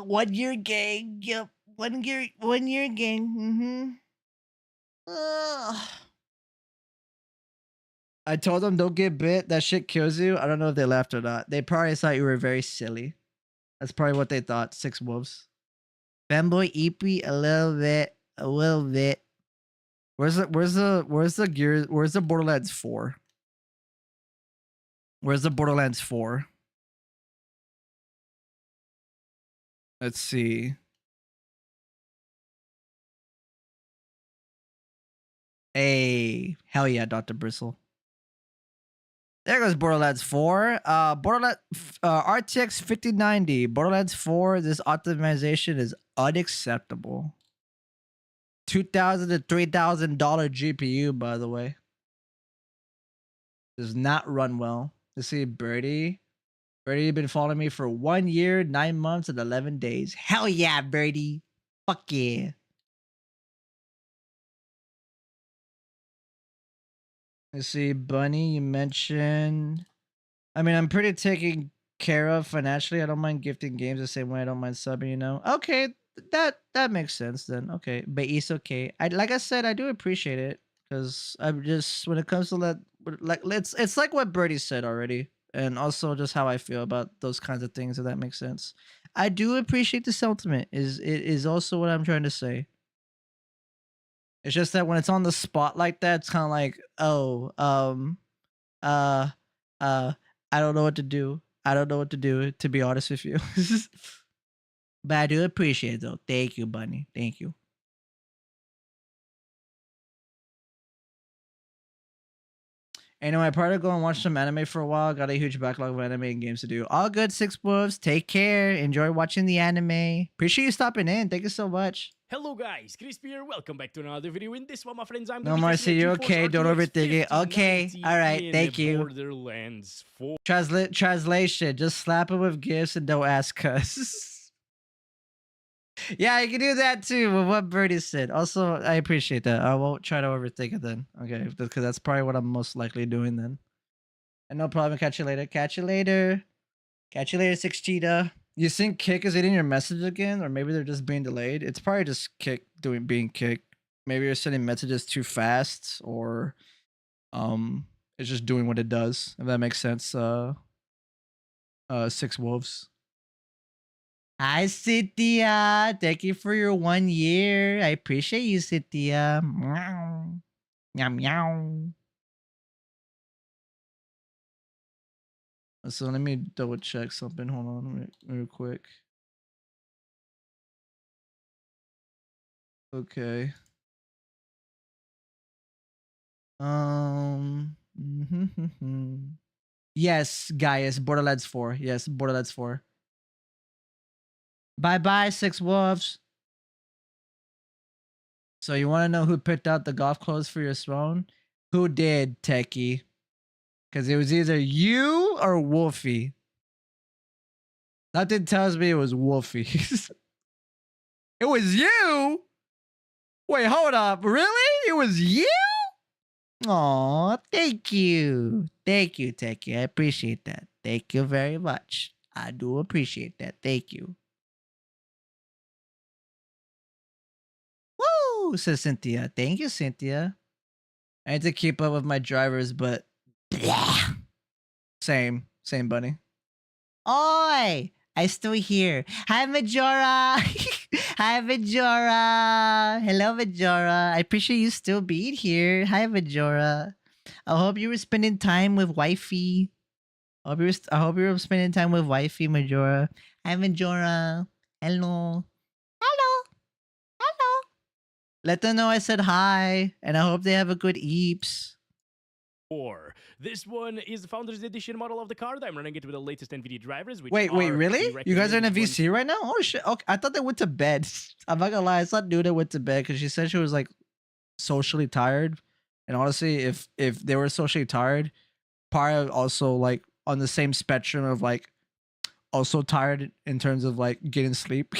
1 year gang. Yep. 1 year gang. I told them don't get bit. That shit kills you. I don't know if they laughed or not. They probably thought you were very silly. That's probably what they thought. Six Wolves. Femboy EP a little bit. Where's the Borderlands 4? Where's the Borderlands 4? Let's see. Hey, hell yeah, Dr. Bristle. There goes Borderlands 4. RTX 5090. Borderlands 4, this optimization is unacceptable. $2,000 to $3,000 GPU, by the way. Does not run well. Let's see, Birdie. Birdie, you've been following me for 1 year, 9 months, and 11 days. Hell yeah, Birdie. Fuck yeah. Let's see, Bunny, you mentioned. I mean, I'm pretty taken care of financially. I don't mind gifting games the same way I don't mind subbing, you know. Okay, that makes sense then. Okay, but it's okay. I like I said, I do appreciate it because I'm just when it comes to that, like it's like what Birdie said already, and also just how I feel about those kinds of things. If that makes sense, I do appreciate the sentiment. It is also what I'm trying to say. It's just that when it's on the spot like that, it's kind of like, oh, uh, uh, I don't know what to do. I don't know what to do, to be honest with you. But I do appreciate it, though. Thank you, Bunny. Thank you. Anyway, I probably go and watch some anime for a while. Got a huge backlog of anime and games to do. All good, Six Wolves. Take care. Enjoy watching the anime. Appreciate you stopping in. Thank you so much. Hello guys, Crispy here. Welcome back to another video. In this one, my friends, I'm No, gonna be Marcy, testing you a GeForce okay? Don't RTX overthink it. Okay. 5090 All right. in Thank you. Borderlands 4. Translation. Just slap it with gifts and don't ask us. Yeah, you can do that too with what Birdie said. Also, I appreciate that. I won't try to overthink it then. Okay, because that's probably what I'm most likely doing then. And no problem. Catch you later. Catch you later. Catch you later, Six Cheetah. You think Kick is eating your message again, or maybe they're just being delayed? It's probably just Kick being Kick. Maybe you're sending messages too fast, or it's just doing what it does. If that makes sense. Six Wolves. Hi, Cynthia. Thank you for your 1 year. I appreciate you, Cynthia. Meow. Meow meow. So let me double check something. Hold on real quick. Okay. Yes, Gaius, Borderlands 4. Yes, Borderlands 4. Bye-bye, Six Wolves. So you want to know who picked out the golf clothes for your throne? Who did, Techie? Because it was either you or Wolfie. Nothing tells me it was Wolfie. It was you? Wait, hold up. Really? It was you? Aw, thank you. Thank you, Techie. I appreciate that. Thank you very much. I do appreciate that. Thank you. Woo, says Cynthia. Thank you, Cynthia. I need to keep up with my drivers, but same, bunny. Oi! I still here. Hi, Majora. Hi, Majora. Hello, Majora. I appreciate you still being here. Hi, Majora. I hope you were spending time with wifey. I hope you were spending time with wifey, Majora. Hi, Majora. Hello. Hello. Hello. Let them know I said hi, and I hope they have a good eeps. This one is the Founders Edition model of the card. I'm running it with the latest NVIDIA drivers. Which Wait, really? You guys are in a recommended VC right now? Oh shit! Okay, I thought they went to bed. I'm not gonna lie, I thought Nuda went to bed because she said she was like socially tired. And honestly, if they were socially tired, probably also like on the same spectrum of like also tired in terms of like getting sleep.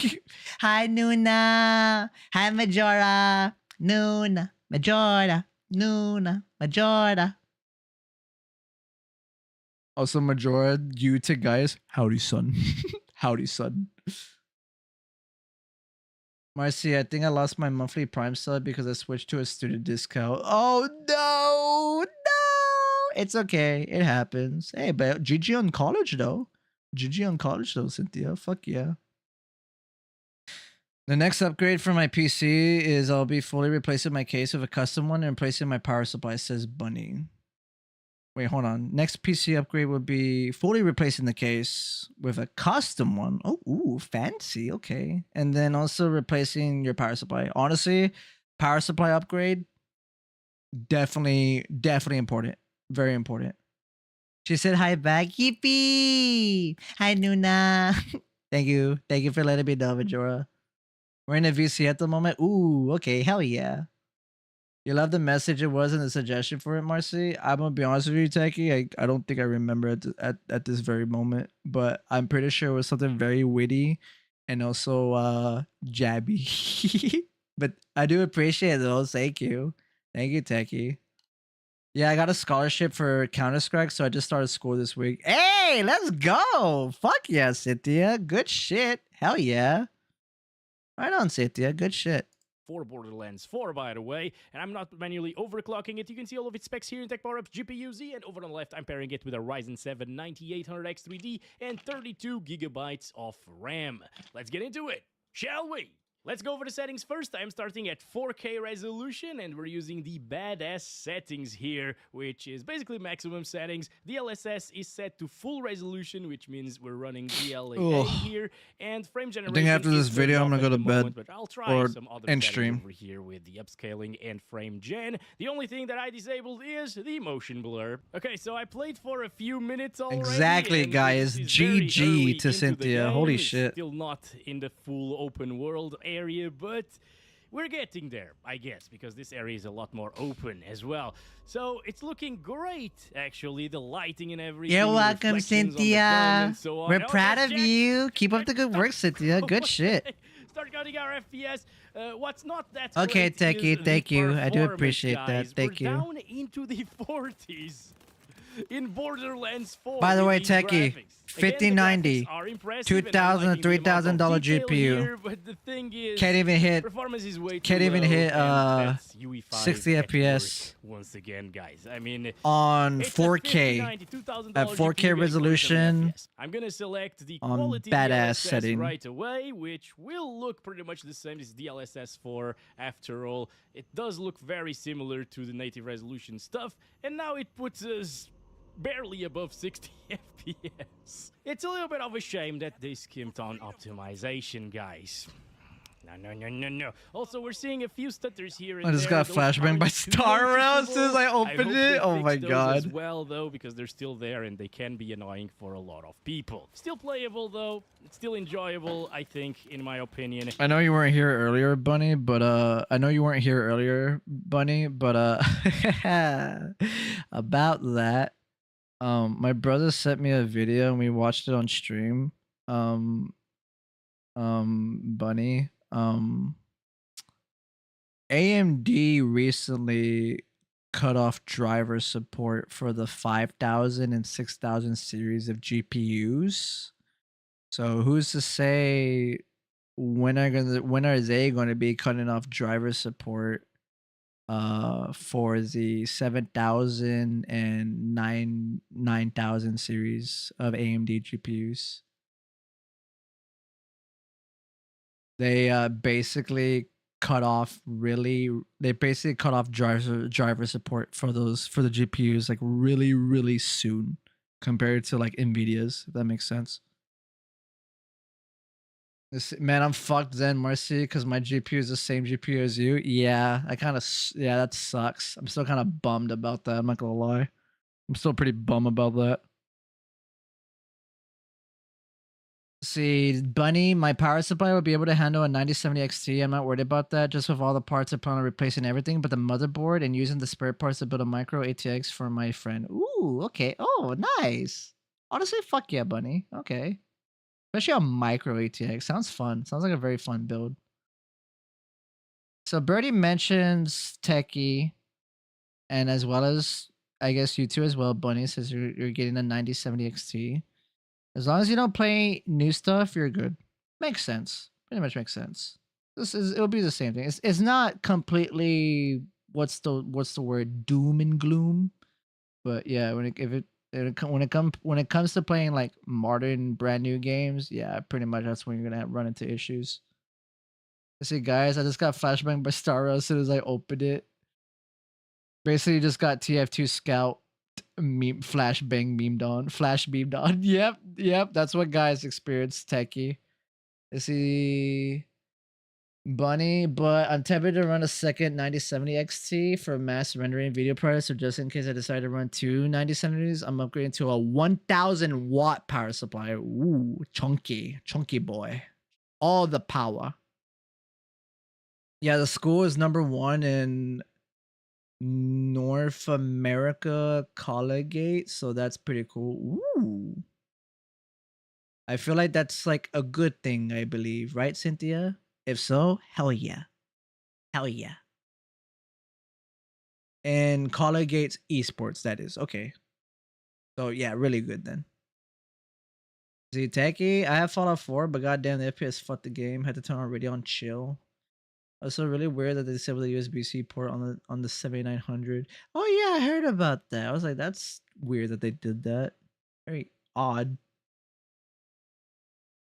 Hi, Nuna. Hi, Majora. Nuna. Majora. Nuna. Majora. Also, Majora, you to guys. Howdy, son. Howdy, son. Marcy, I think I lost my monthly Prime sub because I switched to a student discount. Oh, no. No. It's okay. It happens. Hey, but GG on college, though. GG on college, though, Cynthia. Fuck yeah. The next upgrade for my PC is I'll be fully replacing my case with a custom one and replacing my power supply, says Bunny. Wait, hold on. Next PC upgrade would be fully replacing the case with a custom one. Oh, ooh, fancy. Okay. And then also replacing your power supply. Honestly, power supply upgrade, definitely important. Very important. She said hi back. Yippee! Hi, Nuna. Thank you. Thank you for letting me know, Majora. We're in a VC at the moment. Ooh, okay. Hell yeah. You love the message it was and the suggestion for it, Marcy. I'm gonna be honest with you, Techie. I don't think I remember it at this very moment, but I'm pretty sure it was something very witty and also jabby. But I do appreciate it though. Thank you. Thank you, Techie. Yeah, I got a scholarship for Counter-Strike, so I just started school this week. Hey, let's go! Fuck yeah, Cynthia. Good shit. Hell yeah. Right on, Cynthia. Good shit. For Borderlands 4, by the way, and I'm not manually overclocking it. You can see all of its specs here in Tech Power Ups GPU-Z, and over on the left, I'm pairing it with a Ryzen 7 9800X3D and 32 gigabytes of RAM. Let's get into it, shall we? Let's go over the settings first. I'm starting at 4K resolution, and we're using the badass settings here, which is basically maximum settings. The DLSS is set to full resolution, which means we're running DLAA here, and frame generation. I think after this video, I'm gonna go to bed but I'll try or some other end settings stream. over here with the upscaling and frame gen. The only thing that I disabled is the motion blur. Okay, so I played for a few minutes already. Exactly, and guys. this is very early GG to into the Cynthia. game. Holy It's shit. Still not in the full open world area, but we're getting there, I guess, because this area is a lot more open as well. So it's looking great, actually, the lighting and everything. You're the welcome, reflections on the film Cynthia. and so on. We're Oh, proud that's of Jack. you. Keep up the good work, Cynthia. Good shit. Start counting our FPS. What's not that Okay, great thank you, is the thank you. I do performance, appreciate that. guys. Thank We're you. down into the 40s in Borderlands 4. By the with way, these Techie, graphics. Again, the 5090, graphics are impressive, and I'm $2,000, liking the amount of $3,000 detail GPU. here, but the thing is, Can't even hit. performance is way Can't too even low, hit and that's UE5 60 at FPS. work once again, guys. I mean, On it's a 4K. $5090, $2,000 At 4K GPU getting 47 resolution. FPS. I'm gonna select the On quality badass DLSS setting. right away, which will look pretty much the same as DLSS 4. After all, it does look very similar to the native resolution stuff, and now it puts us barely above 60 FPS. It's a little bit of a shame that they skimped on optimization, guys. No. Also, we're seeing a few stutters here and I just there. got Those flashbang aren't by too Star Rail as soon as I noticeable. opened hope it. they Oh fix my those god. as well, though, because they're still there and they can be annoying for a lot of people. Still playable, though. It's still enjoyable, I think, in my opinion. I know you weren't here earlier, Bunny, but about that, my brother sent me a video and we watched it on stream. Bunny, AMD recently cut off driver support for the 5000 and 6000 series of GPUs. So who's to say when are they going to be cutting off driver support for the 7000 and 9000 series of AMD GPUs? They basically cut off driver support for the GPUs like really soon compared to like Nvidia's, if that makes sense. Man, I'm fucked then, Marcy, because my GPU is the same GPU as you. Yeah, that sucks. I'm still kind of bummed about that. I'm not gonna lie. I'm still pretty bummed about that. See, Bunny, my power supply would be able to handle a 9070 XT. I'm not worried about that. Just with all the parts, I plan on replacing everything, but the motherboard and using the spare parts to build a micro ATX for my friend. Ooh, okay. Oh, nice. Honestly, fuck yeah, Bunny. Okay. Especially a micro ATX. Sounds fun. Sounds like a very fun build. So Birdie mentions Techie, and as well as, I guess you too as well, Bunny, says you're getting a 9070 XT. As long as you don't play new stuff, you're good. Makes sense. Pretty much makes sense. It'll be the same thing. It's not completely what's the word, doom and gloom, but yeah, when it comes to playing like modern brand new games, yeah, pretty much that's when you're gonna run into issues. See, guys, I just got flashbang by Star as soon as I opened it. Basically, just got TF2 Scout flash beamed on. Yep, that's what guys experience, Techie. I see Bunny, but I'm tempted to run a second 9070 XT for mass rendering video products, so just in case I decide to run two 9070s, I'm upgrading to a 1000 watt power supply. Ooh, chunky boy. All the power. Yeah, the school is #1 in North America, Collegate, so that's pretty cool. Ooh. I feel like that's like a good thing, I believe, right, Cynthia? If so, hell yeah. Hell yeah. And Collegate's esports, that is. Okay. So yeah, really good then. See, Techie, I have Fallout 4, but goddamn, the FPS fucked the game. Had to turn on radio on chill. Also, really weird that they disabled the USB-C port on the 7900. Oh yeah, I heard about that. I was like, that's weird that they did that. Very odd.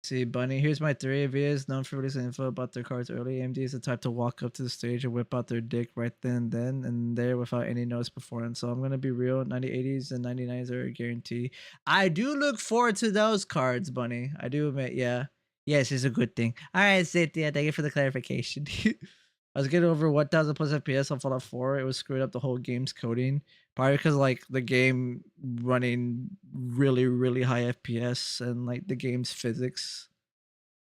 See, Bunny, here's my theory. VA is known for releasing info about their cards early. AMD is the type to walk up to the stage and whip out their dick right then and there without any notice beforehand. So I'm going to be real. 9080s and 99s are a guarantee. I do look forward to those cards, Bunny. I do admit, yeah. Yes, it's a good thing. All right, Cynthia, thank you for the clarification. I was getting over 1000 plus FPS on Fallout 4. It was screwed up the whole game's coding. Probably because like the game running really, really high FPS and like the game's physics.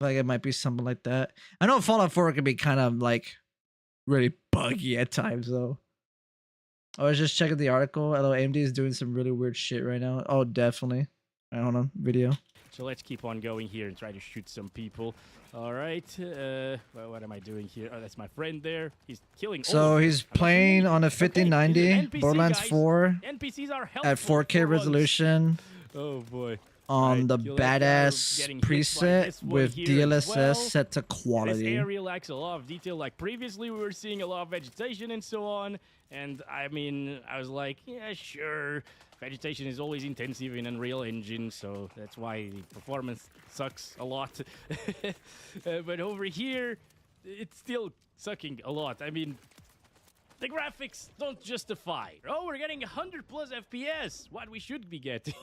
Like it might be something like that. I know Fallout 4 can be kind of like really buggy at times though. I was just checking the article. Although AMD is doing some really weird shit right now. Oh, definitely. I don't know. Video. So let's keep on going here and try to shoot some people. All right. Well, what am I doing here? Oh, that's my friend there. He's killing. So he's playing on a 5090 Borderlands 4 NPCs are at 4K resolution. Oh boy. On the badass preset with DLSS set to quality. This area lacks a lot of detail. Like previously, we were seeing a lot of vegetation and so on. And I mean, I was like, yeah, sure. Vegetation is always intensive in Unreal Engine, so that's why the performance sucks a lot. But over here, it's still sucking a lot. I mean, the graphics don't justify. Oh, we're getting 100 plus FPS. What we should be getting.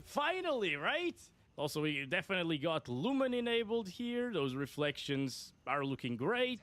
Finally, right? Also, we definitely got Lumen enabled here. Those reflections are looking great.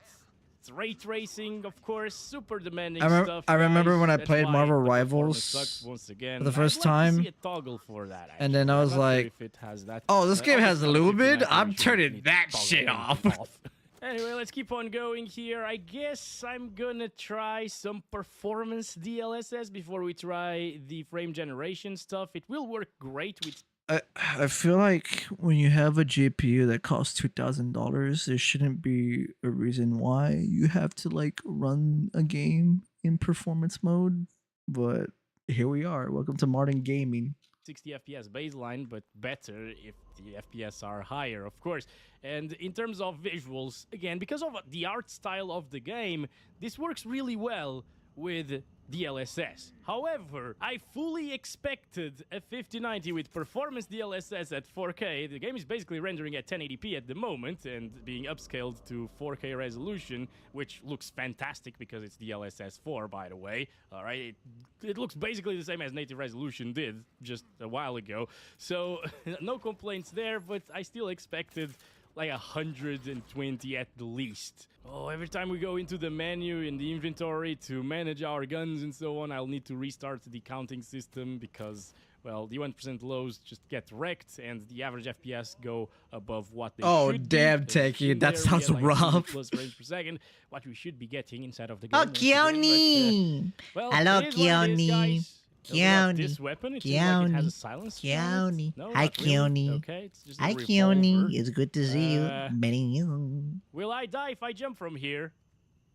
It's ray tracing, of course, super demanding stuff. I remember guys. when I That's played why Marvel the Rivals sucks once again. for the first I'd like to time, see a toggle for that, and then I was I'm not sure like, if it has that. "Oh, this game has obviously, Lumen. I'm I'm sure turning it that needs shit toggle off." Anyway, let's keep on going here. I guess I'm gonna try some performance DLSS before we try the frame generation stuff. It will work great with. I feel like when you have a GPU that costs $2,000, there shouldn't be a reason why you have to like run a game in performance mode. But here we are. Welcome to modern gaming. 60 FPS baseline, but better if the FPS are higher, of course. And in terms of visuals, again, because of the art style of the game, this works really well with DLSS. However, I fully expected a 5090 with performance DLSS at 4K. The game is basically rendering at 1080p at the moment and being upscaled to 4K resolution, which looks fantastic because it's DLSS 4, by the way. All right, it looks basically the same as native resolution did just a while ago. So no complaints there, but I still expected like 120 at the least. Oh, every time we go into the menu in the inventory to manage our guns and so on, I'll need to restart the counting system because, well, the 1% lows just get wrecked and the average FPS go above what they should be. Damn, Techie, that sounds rough. Plus frames per second, what we should be getting inside of the game. Oh, Keone! Well, Hello, it is what it is, Keone. guys. Keone. This weapon, it seems like it has a silence. Keone. No, Hi, not really. Keone. Okay, it's just a Hi, revolver. Keone. It's good to see you. Meeting you. Will I die if I jump from here?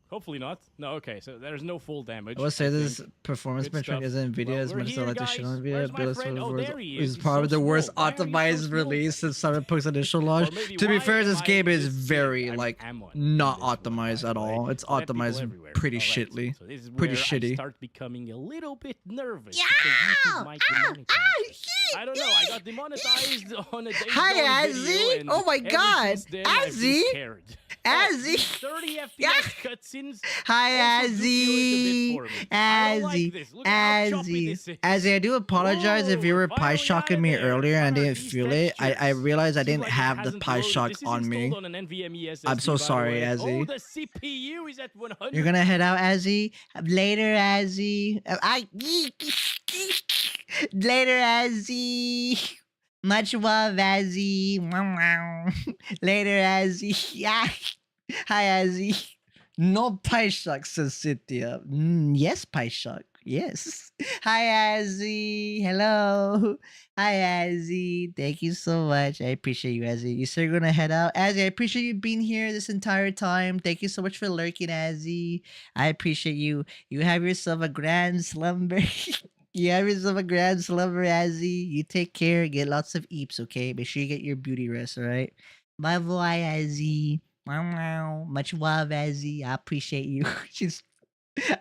Hopefully not. No, okay, so there's no full damage. I will say I this think. performance Good benchmark stuff. isn't NVIDIA Well, as we're much as I here, like to guys. shit on NVIDIA. Where's my But friend? Oh, there he is. is He's probably so the worst small. Why are you so optimized small? release since Cyberpunk's initial launch. Or maybe To be why fair, am this I game is this very big? like I'm on not this one, optimized by at the way. all. It's Let people optimized everywhere. pretty All right, shittily. so this is Pretty where shitty. I start becoming a little bit nervous because YouTube might demonetize us. I don't know. I got demonetized on a Days Hi, Gone Azzy. video, and Oh my ever God. since then, I've been Azzy. scared. Azzy. 30 FPS cutscenes. Hi, also do feel it a bit Azzy. for me. I don't like Azzy. this. Look at how choppy this is. Azzy, I do apologize if you Whoa, were we're pie finally shocking out me of there. earlier and I What are didn't these feel it. I textures? realized I Seems didn't like it have the hasn't pie loaded. shock This is on me. installed on an NVMe SSD, I'm so by the sorry, way. Azzy. Oh, the CPU is at 100. You're gonna head out, Azzy? Later, Azzy. Later, Azzy. Much love, Azzy. Later, Azzy. Yeah. Hi, Azzy. No pie shock, says Cynthia. Yes, pie shock. Yes. Hi, Azzy. Hello. Hi, Azzy. Thank you so much. I appreciate you, Azzy. You said you're gonna head out. Azzy, I appreciate you being here this entire time. Thank you so much for lurking, Azzy. I appreciate you. You have yourself a grand slumber. You have yourself a grand slumber, Azzy. You take care. Get lots of eeps, okay? Make sure you get your beauty rest, all right? Bye bye, Azzy. Meow, meow. Much love, Azzy. I appreciate you. She's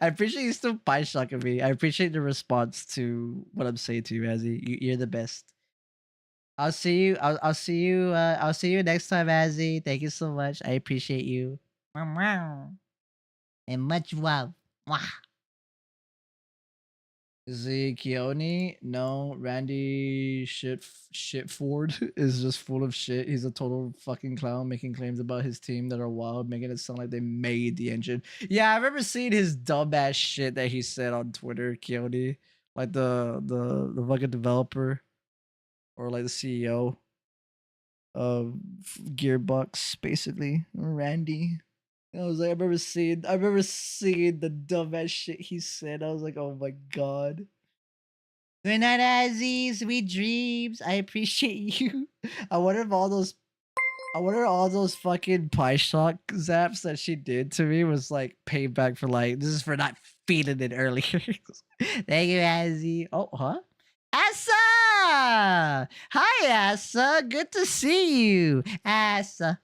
I appreciate you still pie shocking me. I appreciate the response to what I'm saying to you, Azzy. You're the best. I'll see you. I'll see you. I'll see you next time, Azzy. Thank you so much. I appreciate you. Meow, meow. And much love. Mwah. Is he Keone? No, Randy Shitford is just full of shit. He's a total fucking clown making claims about his team that are wild, making it sound like they made the engine. Yeah, I remember seeing his dumbass shit that he said on Twitter, Keone. Like the fucking developer or like the CEO of Gearbox, basically. Randy. I was like, I remember seeing the dumbass shit he said. I was like, oh my god. Good night, Azzy. Sweet dreams. I appreciate you. I wonder if all those fucking pie shock zaps that she did to me was like payback for like this is for not feeding it earlier. Thank you, Azzy. Oh, huh? Asa! Hi, Asa. Good to see you. Asa.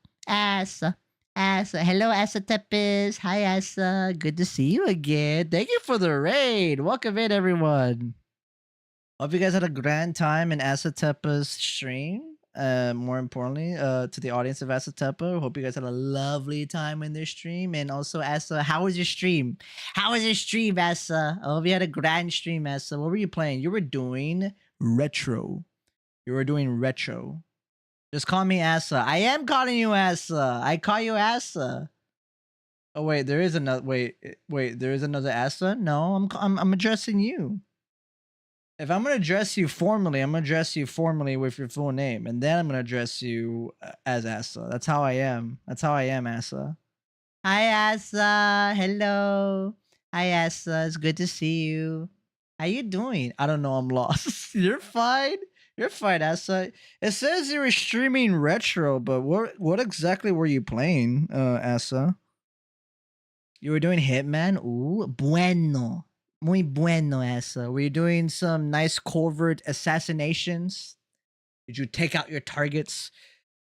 Hello, Asa Tepis. Hi, Asa. Good to see you again. Thank you for the raid. Welcome in, everyone. Hope you guys had a grand time in Asa Tepa's stream. More importantly, to the audience of Asa Tepa, hope you guys had a lovely time in their stream. And also, Asa, how was your stream? How was your stream, Asa? I hope you had a grand stream, Asa. What were you playing? You were doing retro. Just call me Asa. I am calling you Asa. I call you Asa. Oh wait, there is another. Wait, there is another Asa. No, I'm addressing you. If I'm gonna address you formally, I'm gonna address you formally with your full name, and then I'm gonna address you as Asa. That's how I am. Asa. Hi, Asa. Hello. Hi, Asa. It's good to see you. How you doing? I don't know. I'm lost. You're fine. You're fine, Asa. It says you were streaming retro, but what exactly were you playing, Asa? You were doing Hitman? Ooh, bueno. Muy bueno, Asa. Were you doing some nice covert assassinations? Did you take out your targets?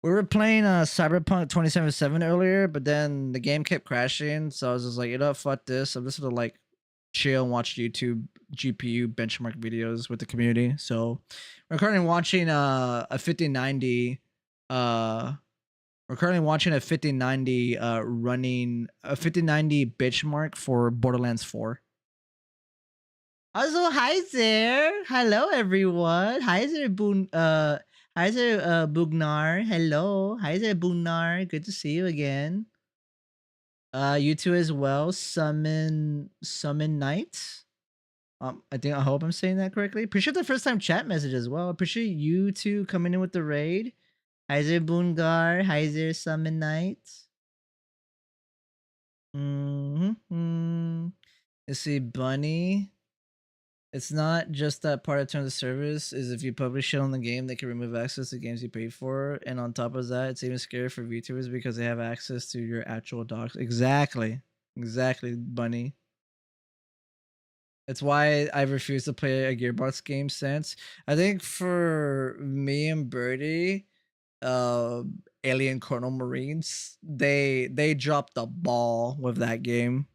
We were playing Cyberpunk 2077 earlier, but then the game kept crashing, so I was just like, you know what, fuck this. I'm just gonna like chill and watch YouTube GPU benchmark videos with the community. So we're currently watching a 5090 running a 5090 benchmark for Borderlands 4. Also, hi there. Hello everyone. Hi there, Bugnar. Hello. Hi there, Bugnar. Good to see you again. You too as well. Summon Knight. I hope I'm saying that correctly. Appreciate the first time chat message as well. Appreciate you two coming in with the raid. Hi there, Bungar. Hi there, Summon Knight. Let's see, Bunny. It's not just that part of terms of service is if you publish shit on the game, they can remove access to games you paid for. And on top of that, it's even scarier for VTubers because they have access to your actual docs. Exactly, Bunny. It's why I refuse to play a Gearbox game since. I think for me and Birdie, Alien Colonel Marines, they dropped the ball with that game.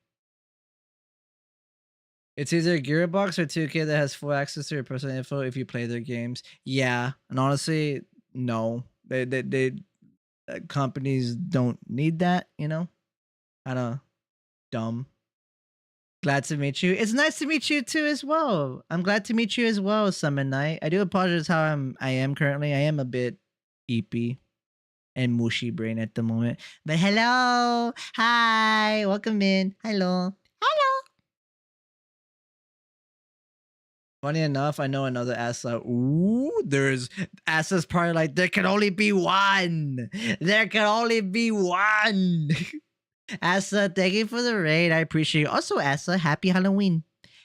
It's either Gearbox or 2K that has full access to your personal info if you play their games. Yeah, and honestly, no. They companies don't need that, you know? Kinda dumb. Glad to meet you. It's nice to meet you too as well. I'm glad to meet you as well, Summon Knight. I do apologize how I am currently. I am a bit eepy and mushy brain at the moment. But hello. Hi. Welcome in. Hello. Funny enough, I know another Asa. Ooh, there's Asa's probably like, there can only be one. There can only be one. Asa, thank you for the raid. I appreciate you. Also, Asa, happy Halloween.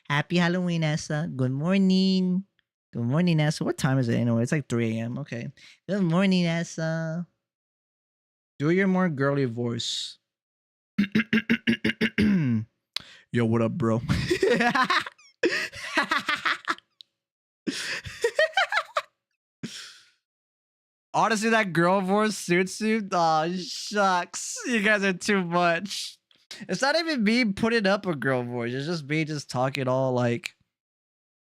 Happy Halloween, Essa. Good morning. Good morning, Essa. What time is it anyway? It's like 3 a.m. Okay. Good morning, Essa. Do your more girly voice. Yo, what up, bro? Honestly, that girl voice suits you. Oh, shucks. You guys are too much. It's not even me putting up a girl voice. It's just me just talking all like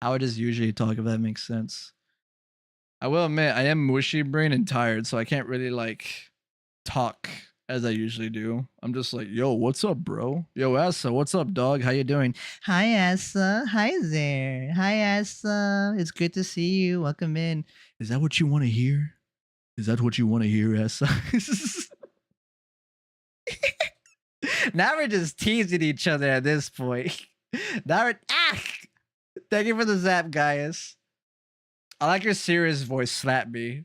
how I just usually talk, if that makes sense. I will admit, I am mushy brain and tired, so I can't really like talk as I usually do. I'm just like, yo, what's up, bro? Yo, Asa, what's up, dog? How you doing? Hi, Asa. Hi there. Hi, Asa. It's good to see you. Welcome in. Is that what you want to hear? Is that what you want to hear, Asa? Now we're just teasing each other at this point. Now we're thank you for the zap, guys. I like your serious voice. Slap me.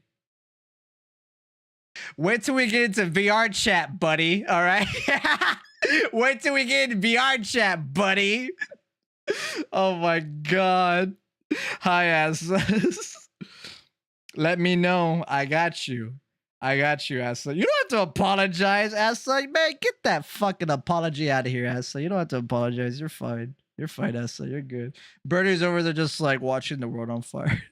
Wait till we get into VR chat, buddy. All right. Wait till we get into VR chat, buddy. Oh my god. Hi, Asa. Let me know. I got you. I got you, Asa. You don't have to apologize, Asa. Man, get that fucking apology out of here, Asa. You don't have to apologize. You're fine. You're fine, Asa. You're good. Birdie's over there just like watching the world on fire.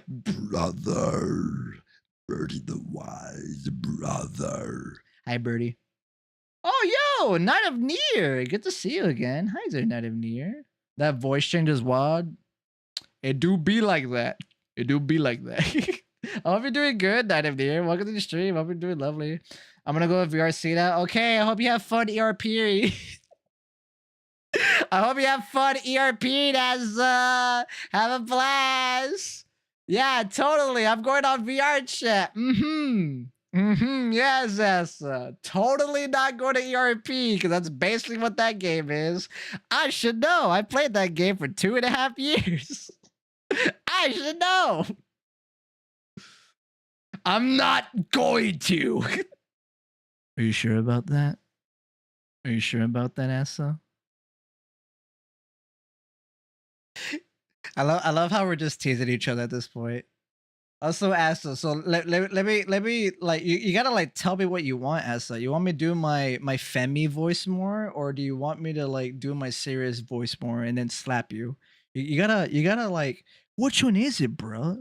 Brother. Birdie the wise brother. Hi, Birdie. Oh, yo, Knight of Near. Good to see you again. Hi there, Knight of Near. That voice change is wild. It do be like that. It do be like that. I hope you're doing good, Knight of Near. Welcome to the stream. I hope you're doing lovely. I'm gonna go with VRC now. Okay, I hope you have fun ERP. I hope you have fun ERP, as have a blast. Yeah, totally. I'm going on VR chat. Yes, yes. Totally not going to ERP because that's basically what that game is. I should know. I played that game for 2.5 years. I should know. I'm not going to. Are you sure about that? Are you sure about that, Asa? I love how we're just teasing each other at this point. Also, Asa, so let me like you gotta like tell me what you want, Asa. You want me to do my Femi voice more, or do you want me to like do my serious voice more and then slap you? You gotta like, which one is it, bro?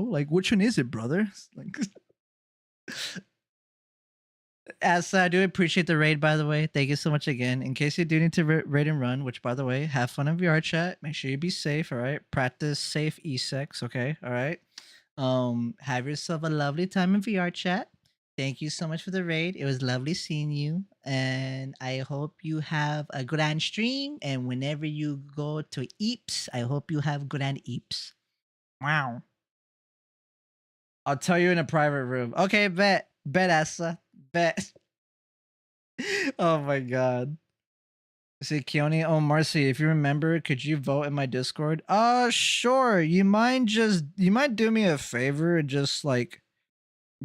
Like, which one is it, brother? Like, Asa, I do appreciate the raid, by the way. Thank you so much again. In case you do need to raid and run, which, by the way, have fun in VR chat. Make sure you be safe, all right? Practice safe e-sex, okay? All right? Have yourself a lovely time in VR chat. Thank you so much for the raid. It was lovely seeing you. And I hope you have a grand stream. And whenever you go to Eeps, I hope you have grand Eeps. Wow. I'll tell you in a private room. Okay, bet. Bet, Asa. Bet. Oh my god. See, Keone, oh Marcy, if you remember, could you vote in my Discord? Sure. You mind do me a favor and just like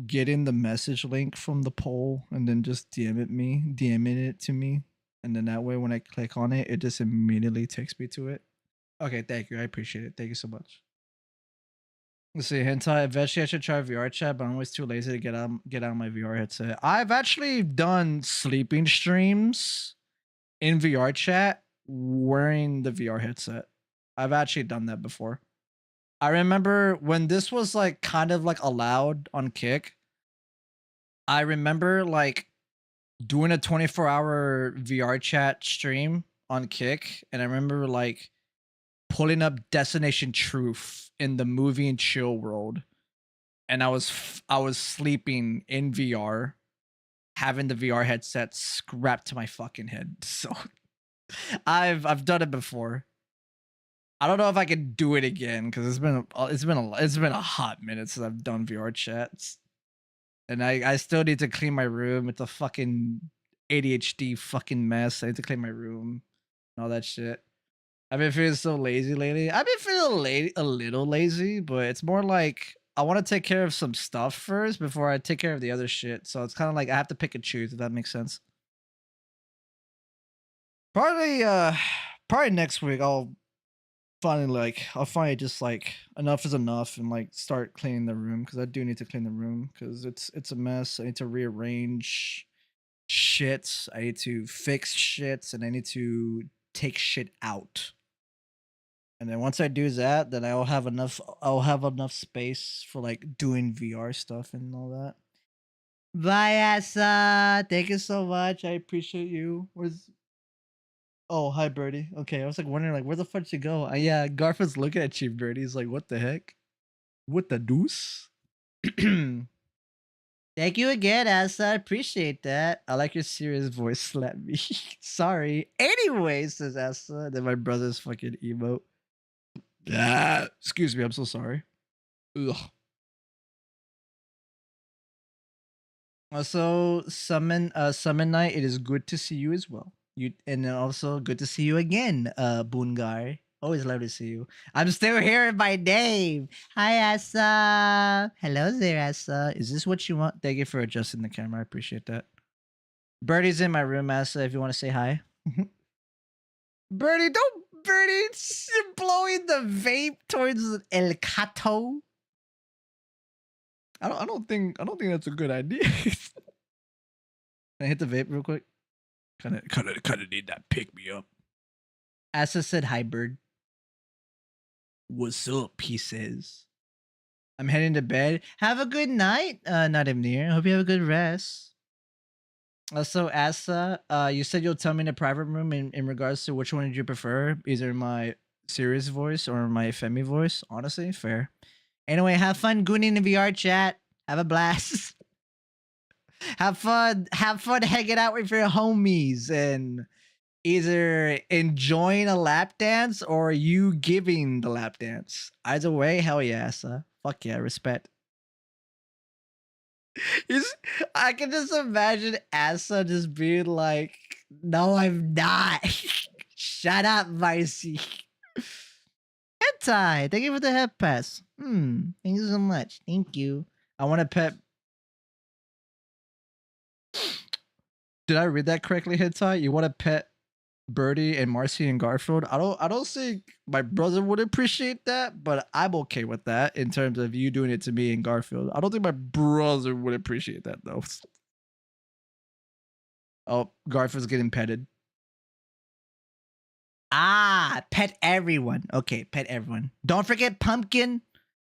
get in the message link from the poll and then just DM it to me. And then that way when I click on it, it just immediately takes me to it. Okay, thank you. I appreciate it. Thank you so much. Let's see, hentai. Eventually, I should try VR chat, but I'm always too lazy to get out my VR headset. I've actually done sleeping streams in VR chat wearing the VR headset. I've actually done that before. I remember when this was like kind of like allowed on Kick. I remember like doing a 24-hour VR chat stream on Kick, and I remember like pulling up Destination Truth in the movie and chill world, and I was sleeping in VR, having the VR headset strapped to my fucking head. So I've done it before. I don't know if I can do it again because it's been a hot minute since I've done VR chats, and I still need to clean my room. It's a fucking ADHD fucking mess. I need to clean my room and all that shit. I've been feeling so lazy lately. I've been feeling a little lazy, but it's more like I want to take care of some stuff first before I take care of the other shit. So it's kind of like I have to pick and choose, if that makes sense. Probably next week I'll finally like I'll finally just like enough is enough and like start cleaning the room because I do need to clean the room because it's a mess. I need to rearrange shit. I need to fix shit and I need to take shit out. And then once I do that, then I'll have enough space for like doing VR stuff and all that. Bye, Asa. Thank you so much. I appreciate you. Where's Oh, hi, Birdie. Okay, I was like wondering, like, where the fuck did you go? Yeah, Garfield's looking at you, Birdie. He's like, what the heck? What the deuce? Thank you again, Asa. I appreciate that. I like your serious voice. Slap me. Sorry. Anyway, says Asa. Then my brother's fucking emote. Ah, excuse me. I'm so sorry. Ugh. Also, summon night. It is good to see you as well. And then also good to see you again, Boongar. Always love to see you. I'm still here in my name. Hi, Asa. Hello there, Asa. Is this what you want? Thank you for adjusting the camera. I appreciate that. Birdie's in my room, Asa. If you want to say hi. Birdie, don't Birdie blowing the vape towards El Cato. I don't think that's a good idea. Can I hit the vape real quick? Kind of need that pick me up. Asa said hi, Bird. What's up? He says. I'm heading to bed. Have a good night, Nadimnir. Hope you have a good rest. Also, Asa, you said you'll tell me in a private room in regards to which one did you prefer, either my serious voice or my Femi voice. Honestly, fair. Anyway, have fun gooning in VR chat. Have a blast. Have fun hanging out with your homies and either enjoying a lap dance or you giving the lap dance. Either way, hell yeah, Asa. Fuck yeah, respect. I can just imagine Asa just being like, no, I'm not. Shut up, Marcy. Hentai, thank you for the head pass. Thank you so much. Thank you. I want to pet. Did I read that correctly, Hentai? You want to pet Birdie and Marcy and Garfield? I don't think my brother would appreciate that, but I'm okay with that in terms of you doing it to me and Garfield. I don't think my brother would appreciate that though. Oh, Garfield's getting petted. Ah, pet everyone. Okay, pet everyone. Don't forget Pumpkin.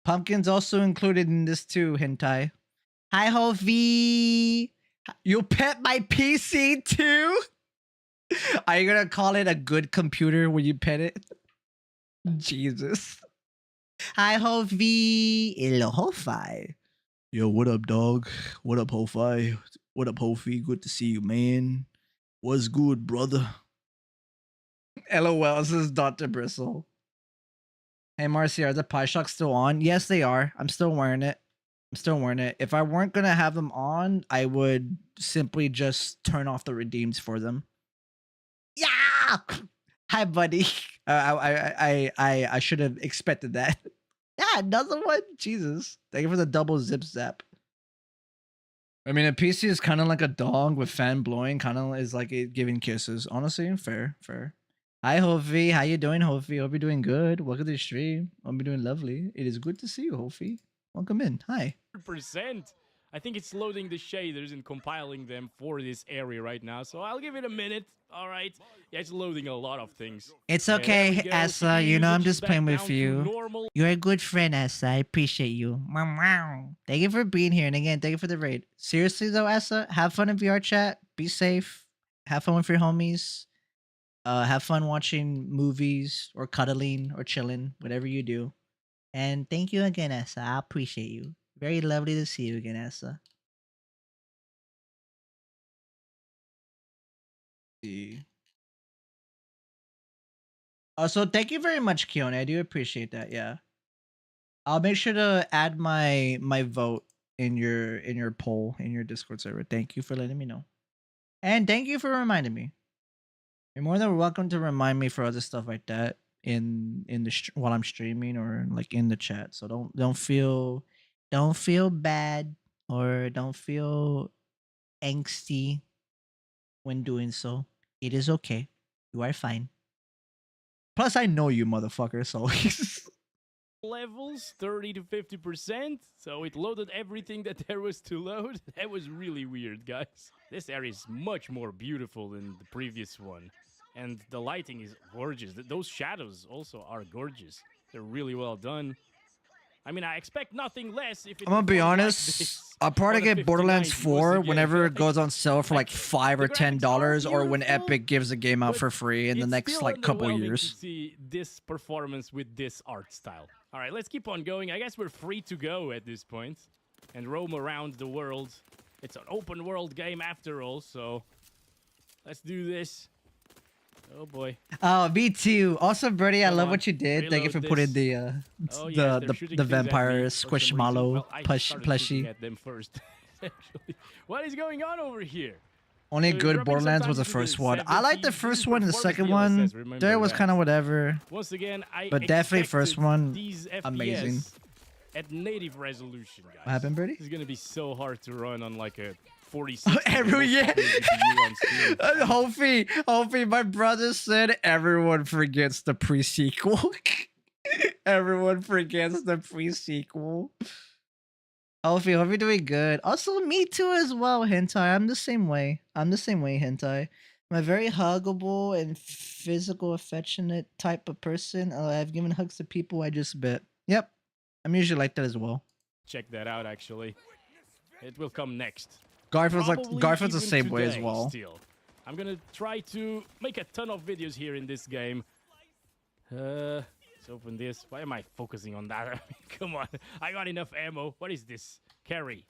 Pumpkin's also included in this too, Hentai. Hi, Hofi. You'll pet my PC too? Are you gonna call it a good computer when you pet it? Jesus. Hi, Hofi. Hello, Hofi. Yo, what up, dog? What up, Hofi? What up, Hofi? Good to see you, man. What's good, brother? LOL, this is Dr. Bristle. Hey, Marcy, are the pie shocks still on? Yes, they are. I'm still wearing it. If I weren't gonna have them on, I would simply just turn off the redeems for them. Yeah. Hi, buddy. I should have expected that. Yeah, another one. Jesus. Thank you for the double zip zap. I mean, a PC is kind of like a dog with fan blowing. Kind of is like it giving kisses. Honestly, fair. Hi, Hofi. How you doing, Hofi? Hope you're doing good. Welcome to the stream. Hope you're doing lovely. It is good to see you, Hofi. Welcome in. Hi. 100%. I think it's loading the shaders and compiling them for this area right now, so I'll give it a minute. All right. Yeah, it's loading a lot of things. It's okay, Asa. You know I'm just playing with you. You're a good friend, Asa. I appreciate you. Thank you for being here, and again, thank you for the raid. Seriously though, Asa, have fun in VR chat. Be safe. Have fun with your homies. Have fun watching movies or cuddling or chilling, whatever you do. And thank you again, Asa. I appreciate you. Very lovely to see you again, Asa. So thank you very much, Keone. I do appreciate that. Yeah, I'll make sure to add my vote in your poll in your Discord server. Thank you for letting me know, and thank you for reminding me. You're more than welcome to remind me for other stuff like that in the while I'm streaming or like in the chat. So don't feel bad or don't feel angsty when doing so. It is okay. You are fine. Plus, I know you, motherfucker. So levels 30 to 50%, so it loaded everything that there was to load. That was really weird, guys. This area is much more beautiful than the previous one, and the lighting is gorgeous. Those shadows also are gorgeous. They're really well done. I mean, I expect nothing less if it I'm gonna be performs like honest. this I'll probably on a get Borderlands 5090 4 once whenever again. it goes on sale for like $5 or The graphics $10, are or when beautiful, Epic gives a game out but for free in the it's next still like couple underwhelming years. to see this performance with this art style. All right, let's keep on going. I guess we're free to go at this point and roam around the world. It's an open world game after all, so let's do this. Oh boy. Oh, me too. Also, Birdie, I Come love on, what you did. Thank you for reload putting this. the Oh, yes, they're shooting things at vampire me for some reason. squishmallow Well, I started shooting plushie. at them first. Actually, what is going on over here? Only So good dropping Borderlands was the sometimes first into one. I like the 70s. first This is one and the performance second one. DLSS, remember There was that. kind of whatever. Once again, I But definitely first expected one, these FPS amazing. at native resolution, guys. What happened, Birdie? This is gonna be so hard to run on like a 46. Hopefully, my brother said everyone forgets the pre-sequel. Everyone forgets the pre-sequel. Hope you're doing good. Also, me too as well, Hentai. I'm the same way. Hentai. I'm a very huggable and physical, affectionate type of person. I've given hugs to people I just bit. Yep. I'm usually like that as well. Check that out, actually. It will come next. Garfield's the Even same way as today, well. Still. I'm gonna try to make a ton of videos here in this game. Let's open this. Why am I focusing on that? I mean, come on. I got enough ammo. What is this? Carry.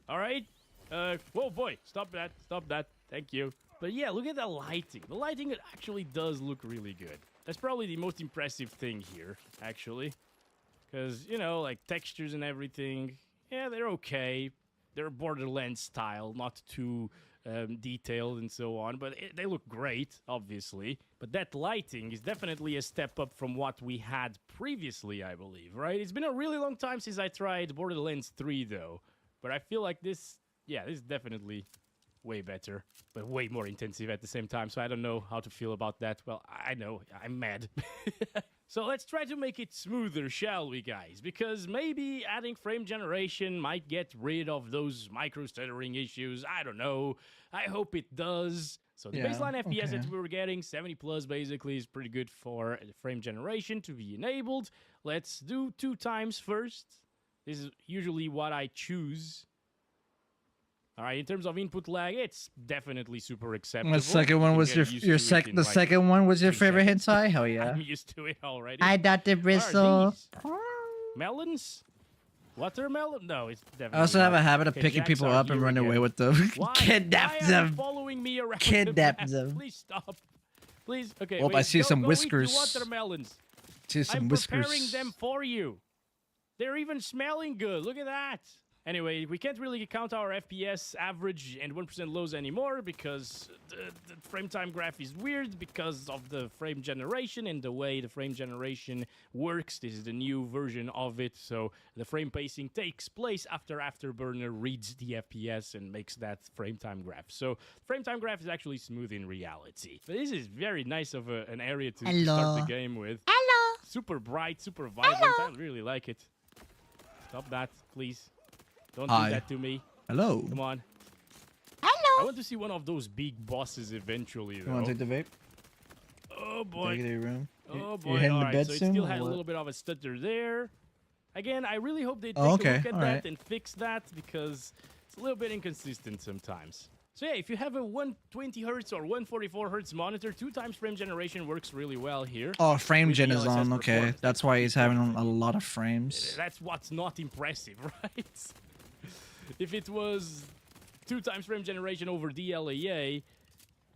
All right. Whoa, boy. Stop that. Stop that. Thank you. But yeah, look at the lighting. The lighting actually does look really good. That's probably the most impressive thing here, actually. Because, you know, like textures and everything, yeah, they're okay. They're Borderlands style, not too detailed and so on. But they look great, obviously. But that lighting is definitely a step up from what we had previously, I believe, right? It's been a really long time since I tried Borderlands 3, though. But I feel like this, yeah, this is definitely way better, but way more intensive at the same time. So I don't know how to feel about that. Well, I know, I'm mad. So let's try to make it smoother, shall we, guys? Because maybe adding frame generation might get rid of those micro-stuttering issues. I don't know. I hope it does. So the baseline FPS that we were getting, 70 plus basically, is pretty good for frame generation to be enabled. Let's do 2 times first. This is usually what I choose. All right, in terms of input lag, it's definitely super acceptable. The second one was your second one was your favorite hentai? Hell yeah. I'm used to it already. I Dr. Bristle. Melons? Watermelon? No, it's definitely I also have not. a habit of Okay, picking Jacks people are up and here running away again. with them. Why? Kidnap Why are you them. following me around Kidnap the map? them. Please stop. Please. Okay. Oh, wait, I see some go whiskers. Eat the watermelons. See some I'm whiskers. preparing them for you. They're even smelling good. Look at that. Anyway, we can't really count our FPS average and 1% lows anymore because the frame time graph is weird because of the frame generation and the way the frame generation works. This is the new version of it, so the frame pacing takes place after Afterburner reads the FPS and makes that frame time graph. So frame time graph is actually smooth in reality. But this is very nice of an area to start the game with. Hello. Super bright, super vibrant. I really like it. Stop that, please. Don't do that to me. Hello. Come on. Hello. I want to see one of those big bosses eventually, though. You want to take the vape? Oh, boy. Take it to your room. Oh, boy. You're heading All to right, bed so it soon, still or had a what? little bit of a stutter there. Again, I really hope they take Oh, a okay. look at All that right. and fix that because it's a little bit inconsistent sometimes. So yeah, if you have a 120 Hz or 144 Hz monitor, 2 times frame generation works really well here. Oh, frame with gen is DLSS on. Okay, performance. that's why he's having a lot of frames. That's what's not impressive, right? If it was 2 times frame generation over DLAA,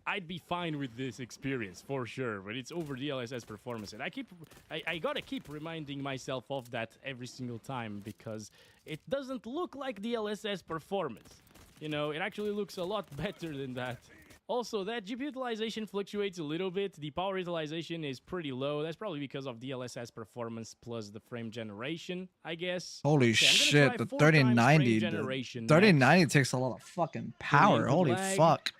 I'd be fine with this experience for sure, but it's over DLSS performance. And I gotta keep reminding myself of that every single time because it doesn't look like DLSS performance. You know, it actually looks a lot better than that. Also, that GPU utilization fluctuates a little bit. The power utilization is pretty low. That's probably because of DLSS performance plus the frame generation, I guess. Holy Okay, I'm gonna shit, try the 4 times frame 3090. generation 3090 next. takes a lot of fucking power. input Holy lag. fuck.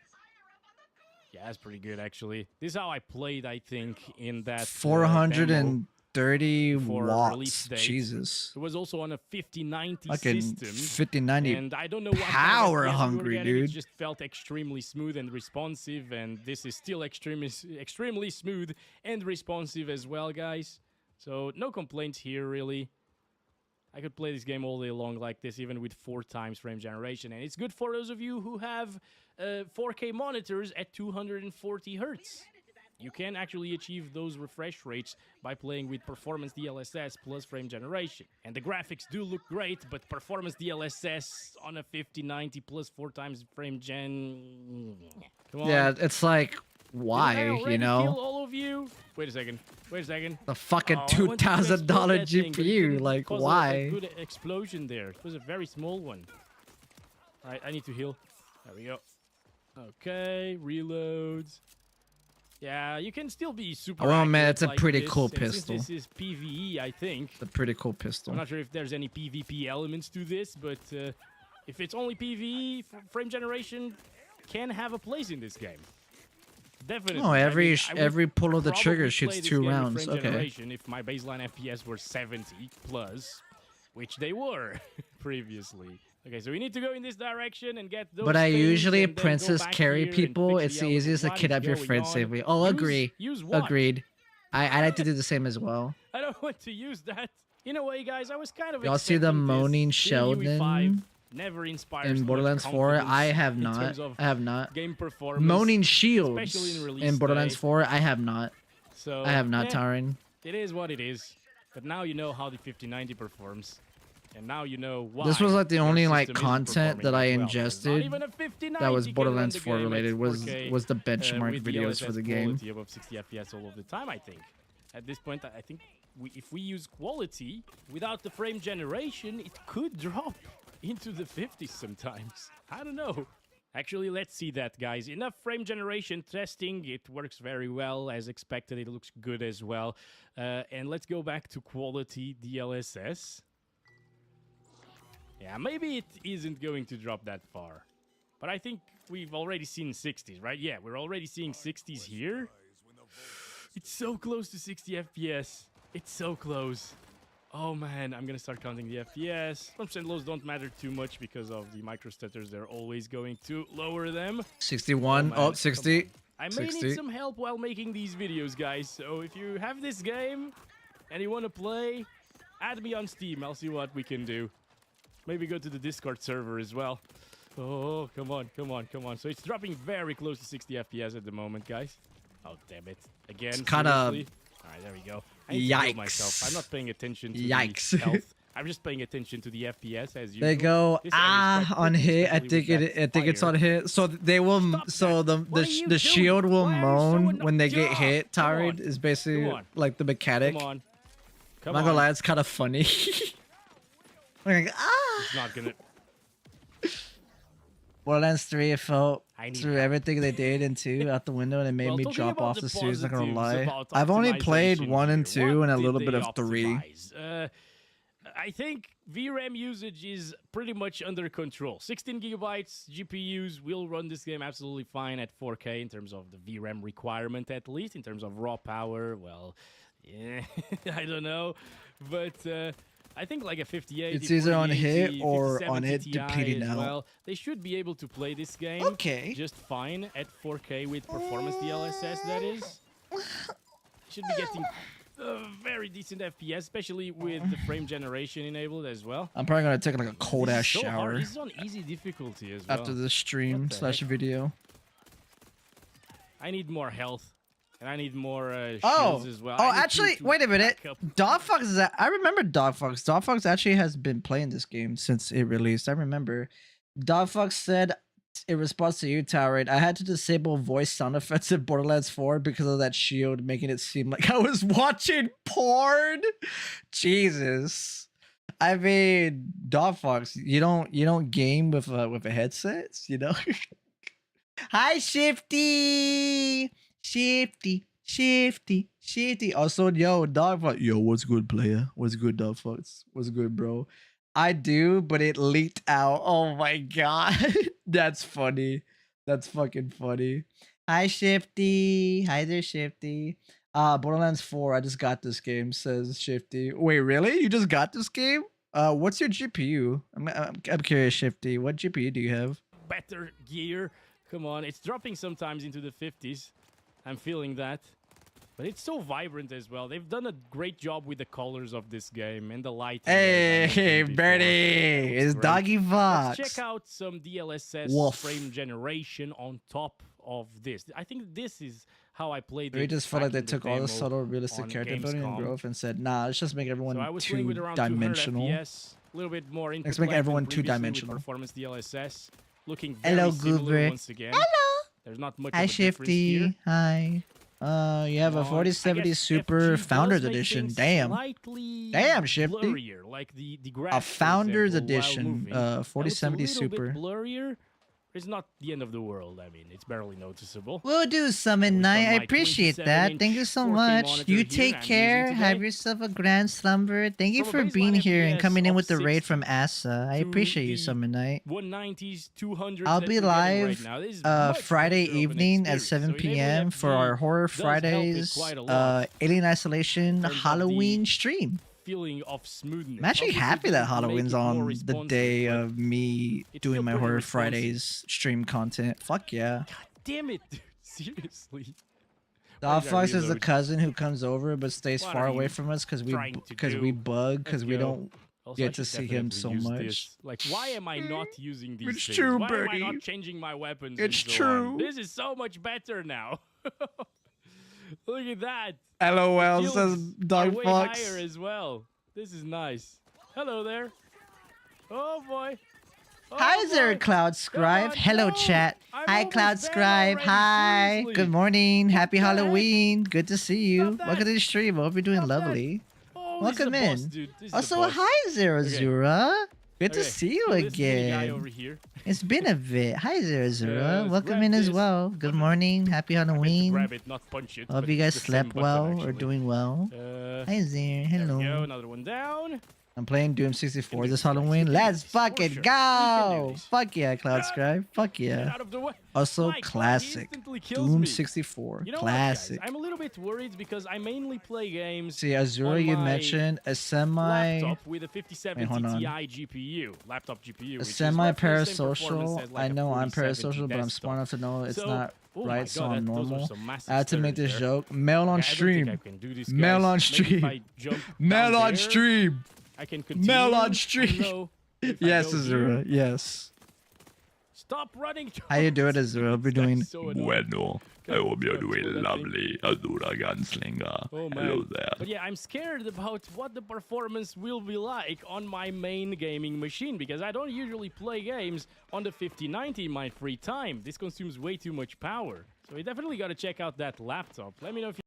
Yeah, that's pretty good actually. This is how I played, I think, in that 430 for watts. release date. Jesus. It was also on a 5090 Fucking system. 5090 And I don't know what power kind of FPS we were hungry, getting. dude. It just felt extremely smooth and responsive, and this is still extremely smooth and responsive as well, guys. So no complaints here, really. I could play this game all day long like this, even with 4 times frame generation. And it's good for those of you who have 4K monitors at 240 Hertz. You can actually achieve those refresh rates by playing with Performance DLSS plus frame generation. And the graphics do look great, but Performance DLSS on a 5090 plus 4 times frame gen... Come on. Yeah, it's like, why, Didn't I already you know? kill all of you? Wait a second. The fucking Oh, I wanted to $2,000 explode that thing, but it GPU, didn't like, cause a why? good explosion there. It was a very small one. Alright, I need to heal. There we go. Okay, reloads. Yeah, you can still be super. Oh, man, accurate it's a like pretty this, cool and since pistol. This is PvE, I think. It's a pretty cool pistol. I'm not sure if there's any PvP elements to this, but if it's only PvE, frame generation can have a place in this game. Definitely. Oh, I every mean, I would every pull of the probably trigger play shoots this 2 game with rounds. frame Okay. generation if my baseline FPS were 70 plus, which they were previously. Okay, so we need to go in this direction and get those But I things usually and then go princess back carry here and people. fix It's the the element. easiest to What is kidnap your going friends on? safely. Oh, agree. Use what? Agreed. I like to do the same as well. I don't want to use that. In a way, guys, I was kind of Y'all see the expecting this. moaning Seeing UE5 Sheldon never inspires in much Borderlands 4? confidence I have in not. terms of I have not. game performance. Moaning Shields especially in release in Borderlands day. 4? I have not. So, I have not, yeah, Tarin. It is what it is. But now you know how the 5090 performs. And now you know why. This was like the your only like system isn't content performing that I as well. Not ingested even a 5090 that was can run Borderlands the 4 game at related 4K, was the benchmark with videos for DLSS the game. quality above 60 FPS all of the time, I think. At this point, I think if we use quality without the frame generation, it could drop into the 50s sometimes. I don't know. Actually, let's see that, guys. Enough frame generation testing. It works very well as expected. It looks good as well. And let's go back to quality DLSS. Yeah, maybe it isn't going to drop that far. But I think we've already seen 60s, right? Yeah, we're already seeing 60s here. It's so close to 60 FPS. It's so close. Oh man, I'm gonna start counting the FPS. 1% lows don't matter too much because of the micro stutters. They're always going to lower them. 61. Oh, 60. I may 60. need some help while making these videos, guys. So if you have this game and you want to play, add me on Steam. I'll see what we can do. Maybe go to the Discord server as well. Oh, come on, come on, come on. So it's dropping very close to 60 FPS at the moment, guys. Oh, damn it. Again, It's kinda- seriously? All right, there we go. I need to heal myself. I'm not paying attention to the health. I'm just paying attention to the FPS as usual. They go This area is quite on tricky, hit. I especially think with I think it's that on hit. So they will. Stop So that. What are you the doing? shield will Why are you so moan when they get annoying? hit. Come on. Tarid is basically Come on. like the mechanic. Come on. I'm Come not gonna on. lie, it's kind of funny. Like, It's not gonna... Borderlands 3, it felt I need through help. everything they did in 2 out the window, and it made Well, me talking drop about off the series. Not gonna positives lie. about I've only played optimization 1 and here. 2 What and a did little they bit of 3. optimize? I think VRAM usage is pretty much under control. 16 gigabytes GPUs will run this game absolutely fine at 4K in terms of the VRAM requirement, at least in terms of raw power. Well, yeah, I don't know, but I think like a 58. It's either on hit 4080, or on 5070 hit Ti depleting as out. well. They should be able to play this game Okay. just fine at 4K with performance DLSS. That is, should be getting very decent FPS, especially with the frame generation enabled as well. I'm probably gonna take like a cold This ass is so hard. shower This is on easy difficulty as well. after the stream What the slash heck? video. I need more health, and I need more Oh, shields as well. oh, I need actually, to wait a minute. back up. Dogfox is. I remember Dogfox. Dogfox actually has been playing this game since it released. I remember. Dogfox said in response to you, Tower, I had to disable voice sound effects in Borderlands 4 because of that shield, making it seem like I was watching porn. Jesus. I mean, Dogfox, you don't game with a headset, you know? Hi, Shifty. Shifty. Also, yo, Dogfox. Yo, what's good, player? What's good, Dogfox? What's good, bro? I do, but it leaked out. Oh my god. That's funny. That's fucking funny. Hi, Shifty. Hi there, Shifty. Borderlands 4. I just got this game, says Shifty. Wait, really? You just got this game? What's your GPU? I'm curious, Shifty. What GPU do you have? Better gear. Come on, it's dropping sometimes into the 50s. I'm feeling that. But it's so vibrant as well. They've done a great job with the colors of this game and the lighting. Hey, Bertie. It's great. Doggy Fox. Let's check out some DLSS Wolf. frame generation on top of this. I think this is how I played We it. just felt back like they in the took all the demo subtle realistic on character building and Gamescom. growth and said, nah, let's just make everyone So I was playing with around 200 two-dimensional. FPS, a little bit more Let's make everyone two-dimensional. Performance DLSS, looking very Hello, similar Goober. once again. Hello. There's not much Hi, of a difference here. Shifty. Hi. You have a I 4070 guess Super FG Founders does make Edition. things Damn. slightly Damn, Shifty. blurrier, like the graph, A for Founders example, while Edition. moving. 4070 It's a little Super. bit blurrier. It's not the end of the world. I mean, it's barely noticeable. We'll do summon It's night. on I my appreciate 27 that. inch Thank you so 4K much. monitor You here take I'm care. using Have today. yourself a grand slumber. Thank you From a for being baseline here and FPS coming in of with the raid 60 from Asa. I to appreciate you, the Summon Night. 190s, 200s. I'll that be we're getting right live now. This is much Friday better of an evening at experience. 7 So enabling p.m. for FG our Horror does help it Fridays quite a lot. Alien Isolation terms of Halloween the stream. feeling of smoothness. I'm actually Obviously, happy it that doesn't make Halloween's it more on the responsive, day but of me it's doing still my pretty Horror responsive. Fridays stream content. Fuck yeah. Damn it, dude. Seriously. Dog Where's our Fox is the reload? cousin who comes over but stays What far are away you from us because we trying to we do? bug because Let's we go. don't Also, I get to should see him definitely so use much. this. Like, why am I not using these It's things? true, Why am I Bertie. not changing my weapons? and It's so true. on? This is so much better now. Look at that. LOL Shields says are Dog way Fox. higher as well. This is nice. Hello there. Oh boy. Oh Hi there, boy. Cloud Scribe. on, Hello, no. chat. I'm Hi, almost Cloud there Scribe. already, Hi. seriously. Good morning. Happy the heck? Halloween. Good to see you. Stop that. Welcome to the stream. I hope you're doing Stop that. lovely. Oh, Welcome this is the boss, in. dude. This is the Also, boss. hi, Zero Okay. Zura. Good to Okay, see you kill this little guy again. over here. It's been a bit. Hi, Zero Zura. let's Welcome grab in as this well. Good button. morning. Happy I meant to Halloween. grab it, not punch it. Hope but you guys it's the same slept button, well or actually. doing well. Hi there. There we Hello. go. Another one down. I'm playing Doom 64 this this, guys. Halloween. We can do Let's this, for fucking sure. We can do go. this. Fuck yeah, Cloud Scribe. Fuck Get yeah. out of the way. Also, My God, he classic. instantly kills Doom me. 64. You know Classic. what, guys? I'm a little bit worried because I mainly play games See, Azura, on you my mentioned a semi. laptop with a 5070 hold on. Ti GPU, laptop GPU. A which is semi roughly the same performance parasocial. as like I a know I'm 4070 parasocial, but I'm desktop. smart enough to know it's So- not oh my right, so God, I'm those are normal. some massive I had to make stutters this there. joke. Mail on Okay, I don't think stream. I can do this, Mail guys. on Maybe stream. if I jump Mail down on there, stream. I can continue. Mail on I stream. don't know if I Yes, go Azura. here. Yes. Stop running. How you doing, Azura? We're doing so annoying. Bueno, I hope you're doing lovely, Azura Gunslinger. Oh, Hello man. there. But yeah, I'm scared about what the performance will be like on my main gaming machine because I don't usually play games on the 5090 in my free time. This consumes way too much power. So you definitely got to check out that laptop. Let me know if you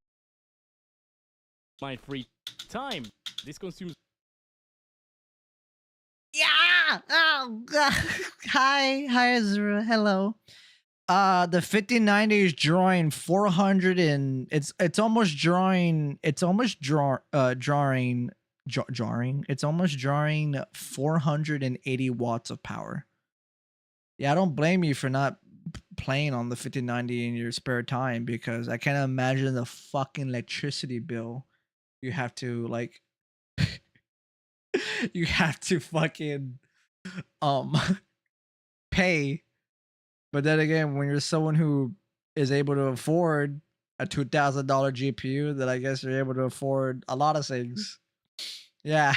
my free time. This consumes Yeah. Oh God. Hi, Azura. Hello. The 5090 is drawing 400 and it's almost drawing. It's almost jarring. It's almost drawing 480 watts of power. Yeah, I don't blame you for not playing on the 5090 in your spare time because I can't imagine the fucking electricity bill you have to like. You have to fucking pay. But then again, when you're someone who is able to afford a $2,000 GPU, then I guess you're able to afford a lot of things. Yeah.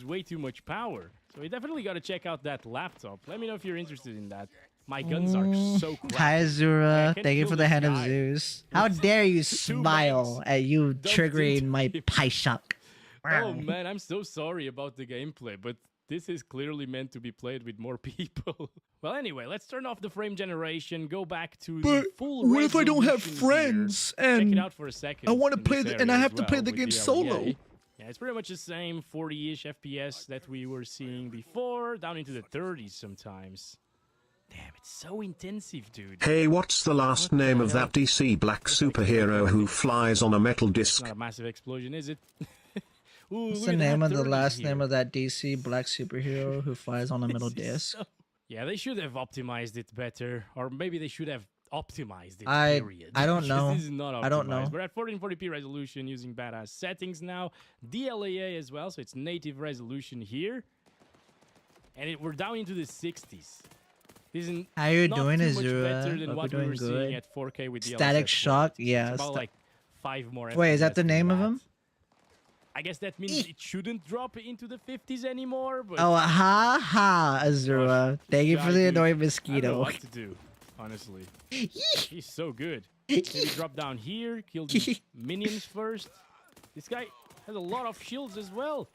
way too much power. So you definitely got to check out that laptop. Let me know if you're interested in that. My guns are so crappy. Hi, I Azura. can't Thank you kill for the this hand of guy. Zeus. How dare you smile at you Dumped triggering into my him. pie shock. Oh man, I'm so sorry about the gameplay, but this is clearly meant to be played with more people. Well, anyway, let's turn off the frame generation, go back to the full what if I don't have resolution friends here. Check it and out for a second. I wanna in play this the- and I area have as to play well the with game the solo? LEA. Yeah, it's pretty much the same 40-ish FPS that we were seeing before, down into the 30s sometimes. Damn, it's so intensive, dude. Hey, what's the last What the name of hell? that DC black superhero who flies on a metal It's disc? not a massive explosion, is it? Ooh, What's look the at name that of the 30s last here. name of that DC black superhero who flies on a metal This is disc? so- Yeah, they should have optimized it better, or maybe they should have optimized it, I period. don't Because know. This is not optimized. I don't know. We're at 1440p resolution using badass settings now. DLAA as well, so it's native resolution here. And we're down into the 60s. This is How you not doing, too much Azura? better than Hope what you're we were doing seeing good. at 4K with DLSS. Static Shock, yeah. It's about like 5 more Wait, is that FPS the than name of that. him? I guess that means it shouldn't drop into the 50s anymore. But Oh, ha, Azura. Thank you for the annoying I don't know mosquito. what to do, honestly. He's so good. Maybe drop down here, kill the minions first. This guy has a lot of shields as well.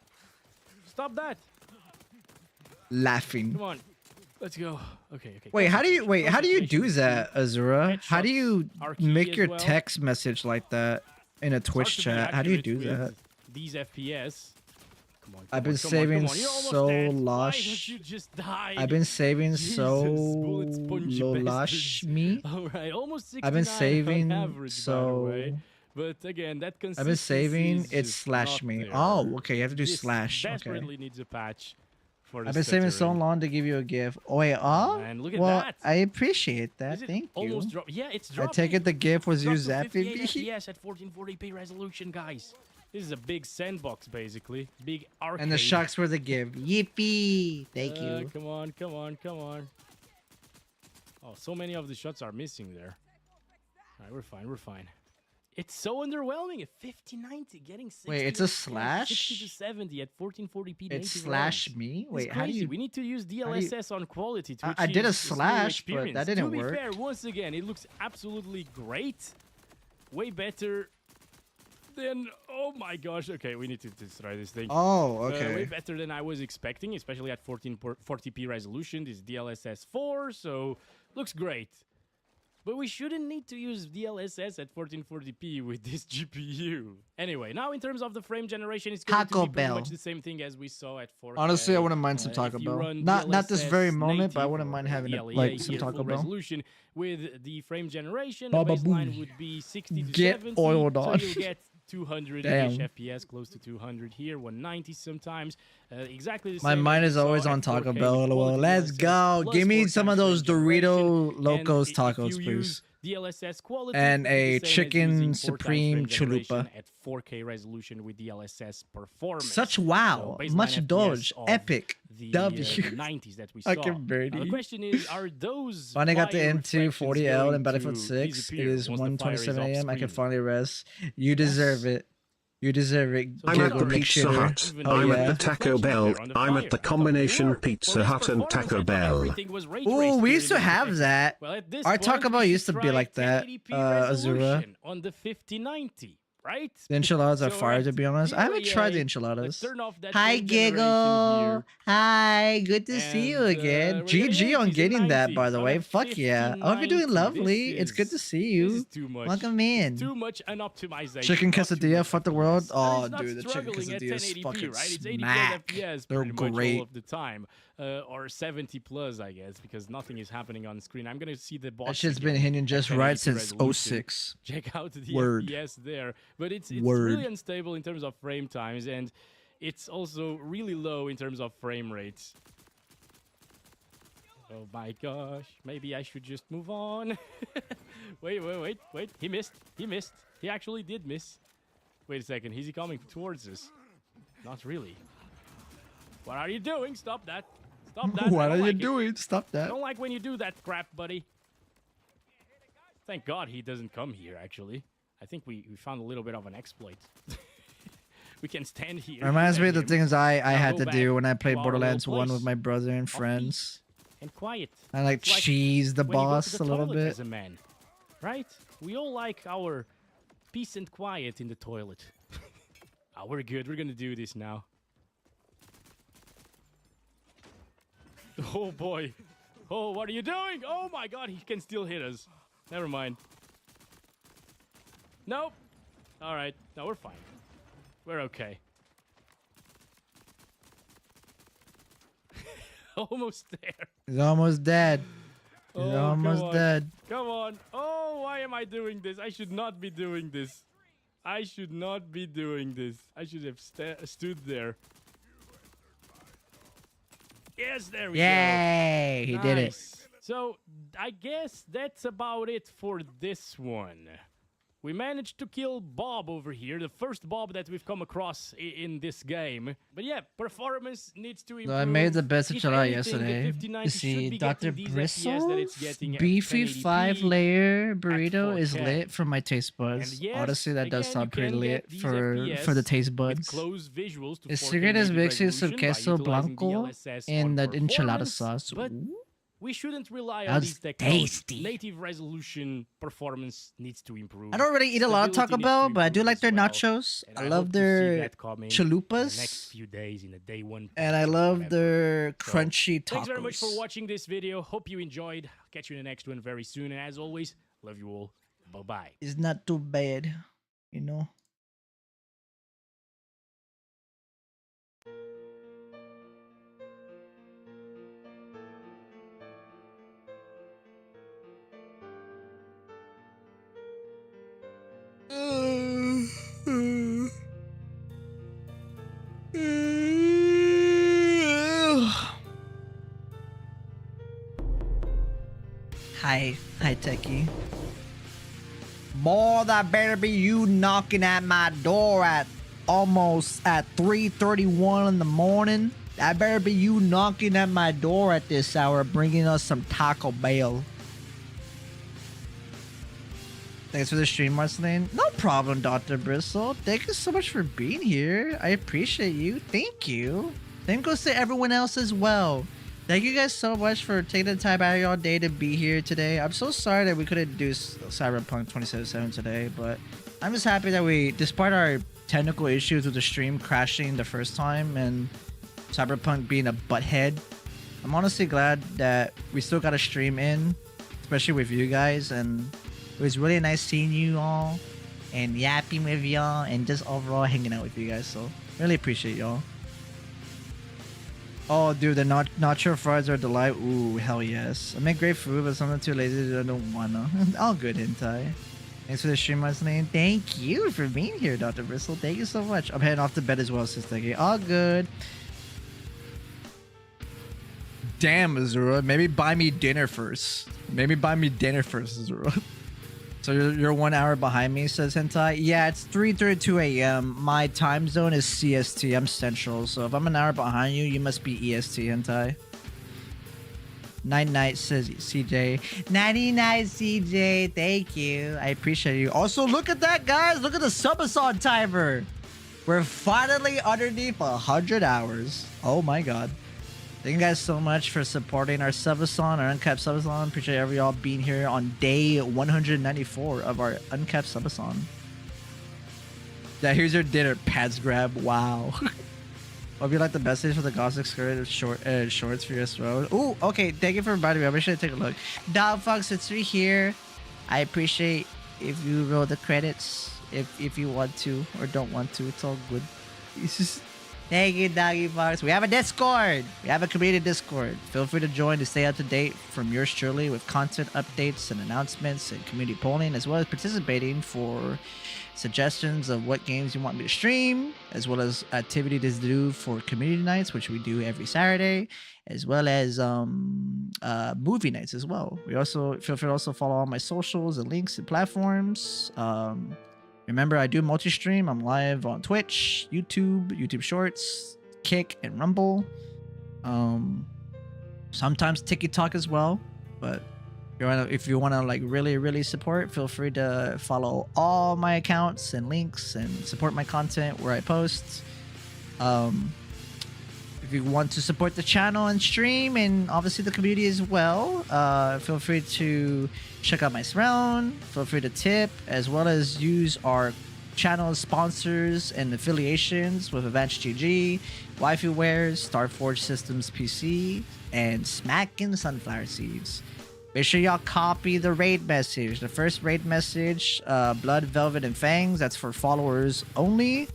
Stop that. Laughing. Come on. Let's go. Okay. Wait, how do you do Concentration. that, Azura? How do you Headshots are key make as your well. text message like that in a It's hard Twitch to be chat? How do you do accurate that? with These FPS. Come on, I've been come on, saving come on. You're almost so dead. Why lush. don't you just die? I've been saving Jesus, so bullet spongy lush bastards. me. All right, almost 69 I've been on saving average, by the way. so. But again, that I've been consistency saving. is It's just slash not me. there. Oh, okay. You have to do This slash. Okay. desperately needs a patch. For the I've been saving so stuttering. long to give you a gift. Oh wait, oh. Man, look at Well, that. I appreciate that. Is it Thank you. almost drop? Yeah, it's I dropping. take it the gift was you Dropped to 58 zapping me. FPS at 1440p resolution, guys. This is a big sandbox, basically. Big arcade. And the shocks were the gift. Yippee! Thank you. Come on, come on, come on. Oh, so many of the shots are missing there. All right, we're fine, we're fine. It's so underwhelming. At 5090, getting 60 Wait, it's a FPS, slash? 60 to 70 at 1440p. It's native slash ROMs. me. It's Wait, how do crazy. you? We need to use do you- DLSS on quality to I did a achieve this new slash, but that experience. didn't To be work. fair, once again, it looks absolutely great. Way better than... Oh my gosh. Okay, we need to try this thing. Oh, Way okay. better than I was expecting, especially at 1440p resolution. This is DLSS 4, so looks great. But we shouldn't need to use DLSS at 1440p with this GPU. Anyway, now in terms of the frame generation, it's going Taco to be pretty Bell. much the same thing as we saw at 4K. Honestly, I wouldn't mind some If Taco you Bell. run Not this very DLSS moment, but I native wouldn't or mind having DLAA like some here, Taco full Bell. resolution with the frame generation, Baba the baseline booey. would be 60 to Get 70. oiled so on. you'll get 200 Damn. FPS, close to 200 here, 190 sometimes. Exactly the My same mind as is we saw always at on Taco 4K Bell. with LOL. quality Let's DLSS go. plus Give me 4 some of times those frame generation. Dorito And Locos if tacos, you please. use DLSS quality, And it would be a the same as chicken using 4 times supreme frame generation chalupa. at 4K resolution with DLSS performance. Such wow. So baseline Much FPS Doge. of Epic. The W. 90s that we saw. Fucking Now, birdie. the question is, are those Finally got the fire M2 reflections 40L going in Battlefield to 6. It disappear is once the fire is 1:27 a.m. I can off-screen? finally rest. You deserve it. You deserve it. So I'm those at the are Pizza reflections Hut. even Oh, I'm though yeah. at the there's Taco reflections Bell. there on the I'm fire. at the I thought they combination were. Pizza For this Hut and performance, Taco I thought Bell. everything was ray Ooh, traced we here used to in this have effect. that. Well, at this Our point, Taco Bell we used should to be try like that, 1080p Azura. resolution on the 5090, right? The enchiladas are So fire, at to be honest. I haven't tried the DLAA, enchiladas. let's turn off that Hi, frame generation Giggle. here. Hi, good to see you And, again. we're getting GG on 80s getting and that, by 90s. the I'm way. at Fuck yeah. I hope you're doing 5090. lovely. This It's good to is- see This is you. too much. Welcome in. Too much an optimization. Chicken not too quesadilla, much fuck the world. FPS. Oh, And it's not dude, the chicken struggling at quesadillas 1080p, fucking right? It's 80 smack. FPS They're pretty much great. all of the time, or 70 plus, I guess, because nothing is happening on screen. I'm gonna see the boss. That shit's been again hitting at just 1080p right since resolution. 06. Check out the Word. FPS there, but it's Word. really unstable in terms of frame times, and it's also really low in terms of frame rates. Oh my gosh, maybe I should just move on. wait. He missed. He actually did miss. Wait a second, is he coming towards us? Not really. What are you doing? Stop that. Stop that. I What don't are you like it. doing? Stop I that. don't like when you do that crap, buddy. Thank God he doesn't come here, actually. I think we found a little bit of an exploit. We can stand here. Reminds me of the and things I Now had go to back do when I played to our Borderlands little 1 place. with my brother and Offbeat friends. and quiet. I like It's like cheese the when you go to boss the a little toilet bit. as a man, right? We all like our peace and quiet in the toilet. Oh, we're good. We're gonna do this now. Oh boy. Oh, what are you doing? Oh my God, he can still hit us. Never mind. Nope. All right. No, we're fine. We're okay. Almost there. He's almost dead. He's Oh, almost come on. dead. Come on. Oh, why am I doing this? I should not be doing this. I should not be doing this. I should have stood there. Yes, there we go. Yay! He did it. Nice. So I guess that's about it for this one. We managed to kill Bob over here, the first Bob that we've come across in this game. But yeah, performance needs to improve. So I made the best If enchilada anything, yesterday. the 5090 You should see, be Dr. getting these FPS that it's getting at Beefy 1080p 5-layer at burrito is 4K. lit for my taste buds. And yes, Honestly, that does again, sound you pretty can get lit these for the FPS taste with buds. close visuals to The 4K secret is native mixing some resolution by queso utilizing blanco DLSS in on the enchilada performance, sauce. But Ooh. we shouldn't rely on That's these technologies. tasty. Native resolution performance needs to improve. I don't really eat a lot of Taco Stability Bell, needs to but I do improve like as their well. nachos. And I hope love to see their that coming in the next chalupas. few days in a day one. And I patch or love whatever. their So, crunchy tacos. Thanks very much for watching this video. Hope you enjoyed. Catch you in the next one very soon. And as always, love you all. Bye-bye. It's not too bad, you know. Hi techie. Boy, that better be you knocking at my door at almost at 3:31 in the morning. That better be you knocking at my door at this hour, bringing us some Taco Bell. Thanks for the stream, Marceline. No problem, Dr. Bristle. Thank you so much for being here. I appreciate you. Thank you. Same goes to everyone else as well. Thank you guys so much for taking the time out of your day to be here today. I'm so sorry that we couldn't do Cyberpunk 2077 today, but I'm just happy that we, despite our technical issues with the stream crashing the first time and Cyberpunk being a butthead, I'm honestly glad that we still got a stream in, especially with you guys, and it was really nice seeing you all and yapping with y'all and just overall hanging out with you guys. So really appreciate y'all. Oh, dude, the nacho fries are a delight. Ooh, hell yes. I make great food, but sometimes too lazy that I don't wanna. All good, hentai. Thanks for the stream, Marceline. Thank you for being here, Dr. Bristle. Thank you so much. I'm heading off to bed as well, Sister Gay. All good. Damn, Azura. Maybe buy me dinner first. Azura. So you're 1 hour behind me, says Hentai. Yeah, it's 3:32 a.m. My time zone is CST. I'm Central, so if I'm an hour behind you, you must be EST, Hentai. Night, says CJ. Night, CJ. Thank you. I appreciate you. Also, look at that, guys. Look at the subathon timer. We're finally underneath 100 hours. Oh my god. Thank you guys so much for supporting our subathon, our uncapped subathon. Appreciate every y'all being here on day 194 of our uncapped subathon. Yeah, here's your dinner, pads grab. Wow. Hope you like the message for the Gothic skirt shorts for your throat. Ooh, okay. Thank you for inviting me. I wish I take a look. Dog Fox, it's right here. I appreciate if you roll the credits if you want to or don't want to. It's all good. It's just. Thank you, Doggy Fox. We have a Discord. We have a community Discord. Feel free to join to stay up to date from yours truly with content updates and announcements and community polling, as well as participating for suggestions of what games you want me to stream, as well as activities to do for community nights, which we do every Saturday, as well as movie nights as well. We also feel free to also follow all my socials and links and platforms. Remember, I do multi-stream. I'm live on Twitch, YouTube Shorts, Kick, and Rumble. Sometimes TikTok as well. But if you want to like really support, feel free to follow all my accounts and links and support my content where I post. If you want to support the channel and stream, and obviously the community as well, feel free to check out my Surround. Feel free to tip, as well as use our channel sponsors and affiliations with Advanced GG, Waifu Wares, Starforge Systems PC, and Smackin' Sunflower Seeds. Make sure y'all copy the raid message. The first raid message, Blood, Velvet, and Fangs, that's for followers only.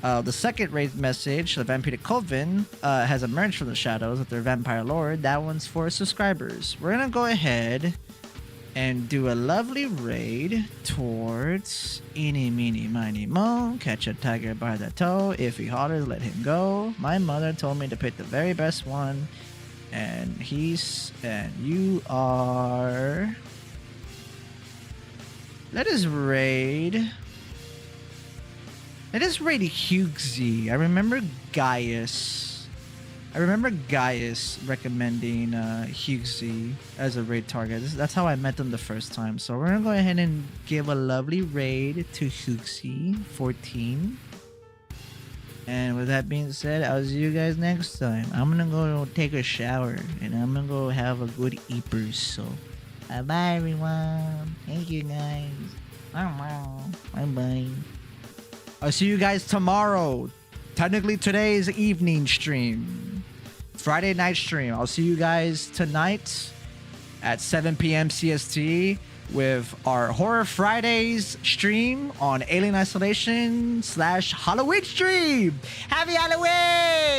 The second raid message, the Vampiric Coven, has emerged from the shadows with their vampire lord. That one's for subscribers. We're gonna go ahead and do a lovely raid towards Eeny, Meeny, Miny, Mo. Catch a tiger by the toe. If he hollers, let him go. My mother told me to pick the very best one. And you are... Let us raid Hughesy. I remember Gaius recommending Hughesy as a raid target. That's how I met them the first time. So we're gonna go ahead and give a lovely raid to Hughesy 14. And with that being said, I'll see you guys next time. I'm gonna go take a shower and I'm gonna go have a good eepers. So bye everyone. Thank you guys. Bye bye. I'll see you guys tomorrow. Technically today's evening stream. Friday night stream. I'll see you guys tonight at 7 p.m. CST with our Horror Fridays stream on Alien Isolation / Halloween stream. Happy Halloween!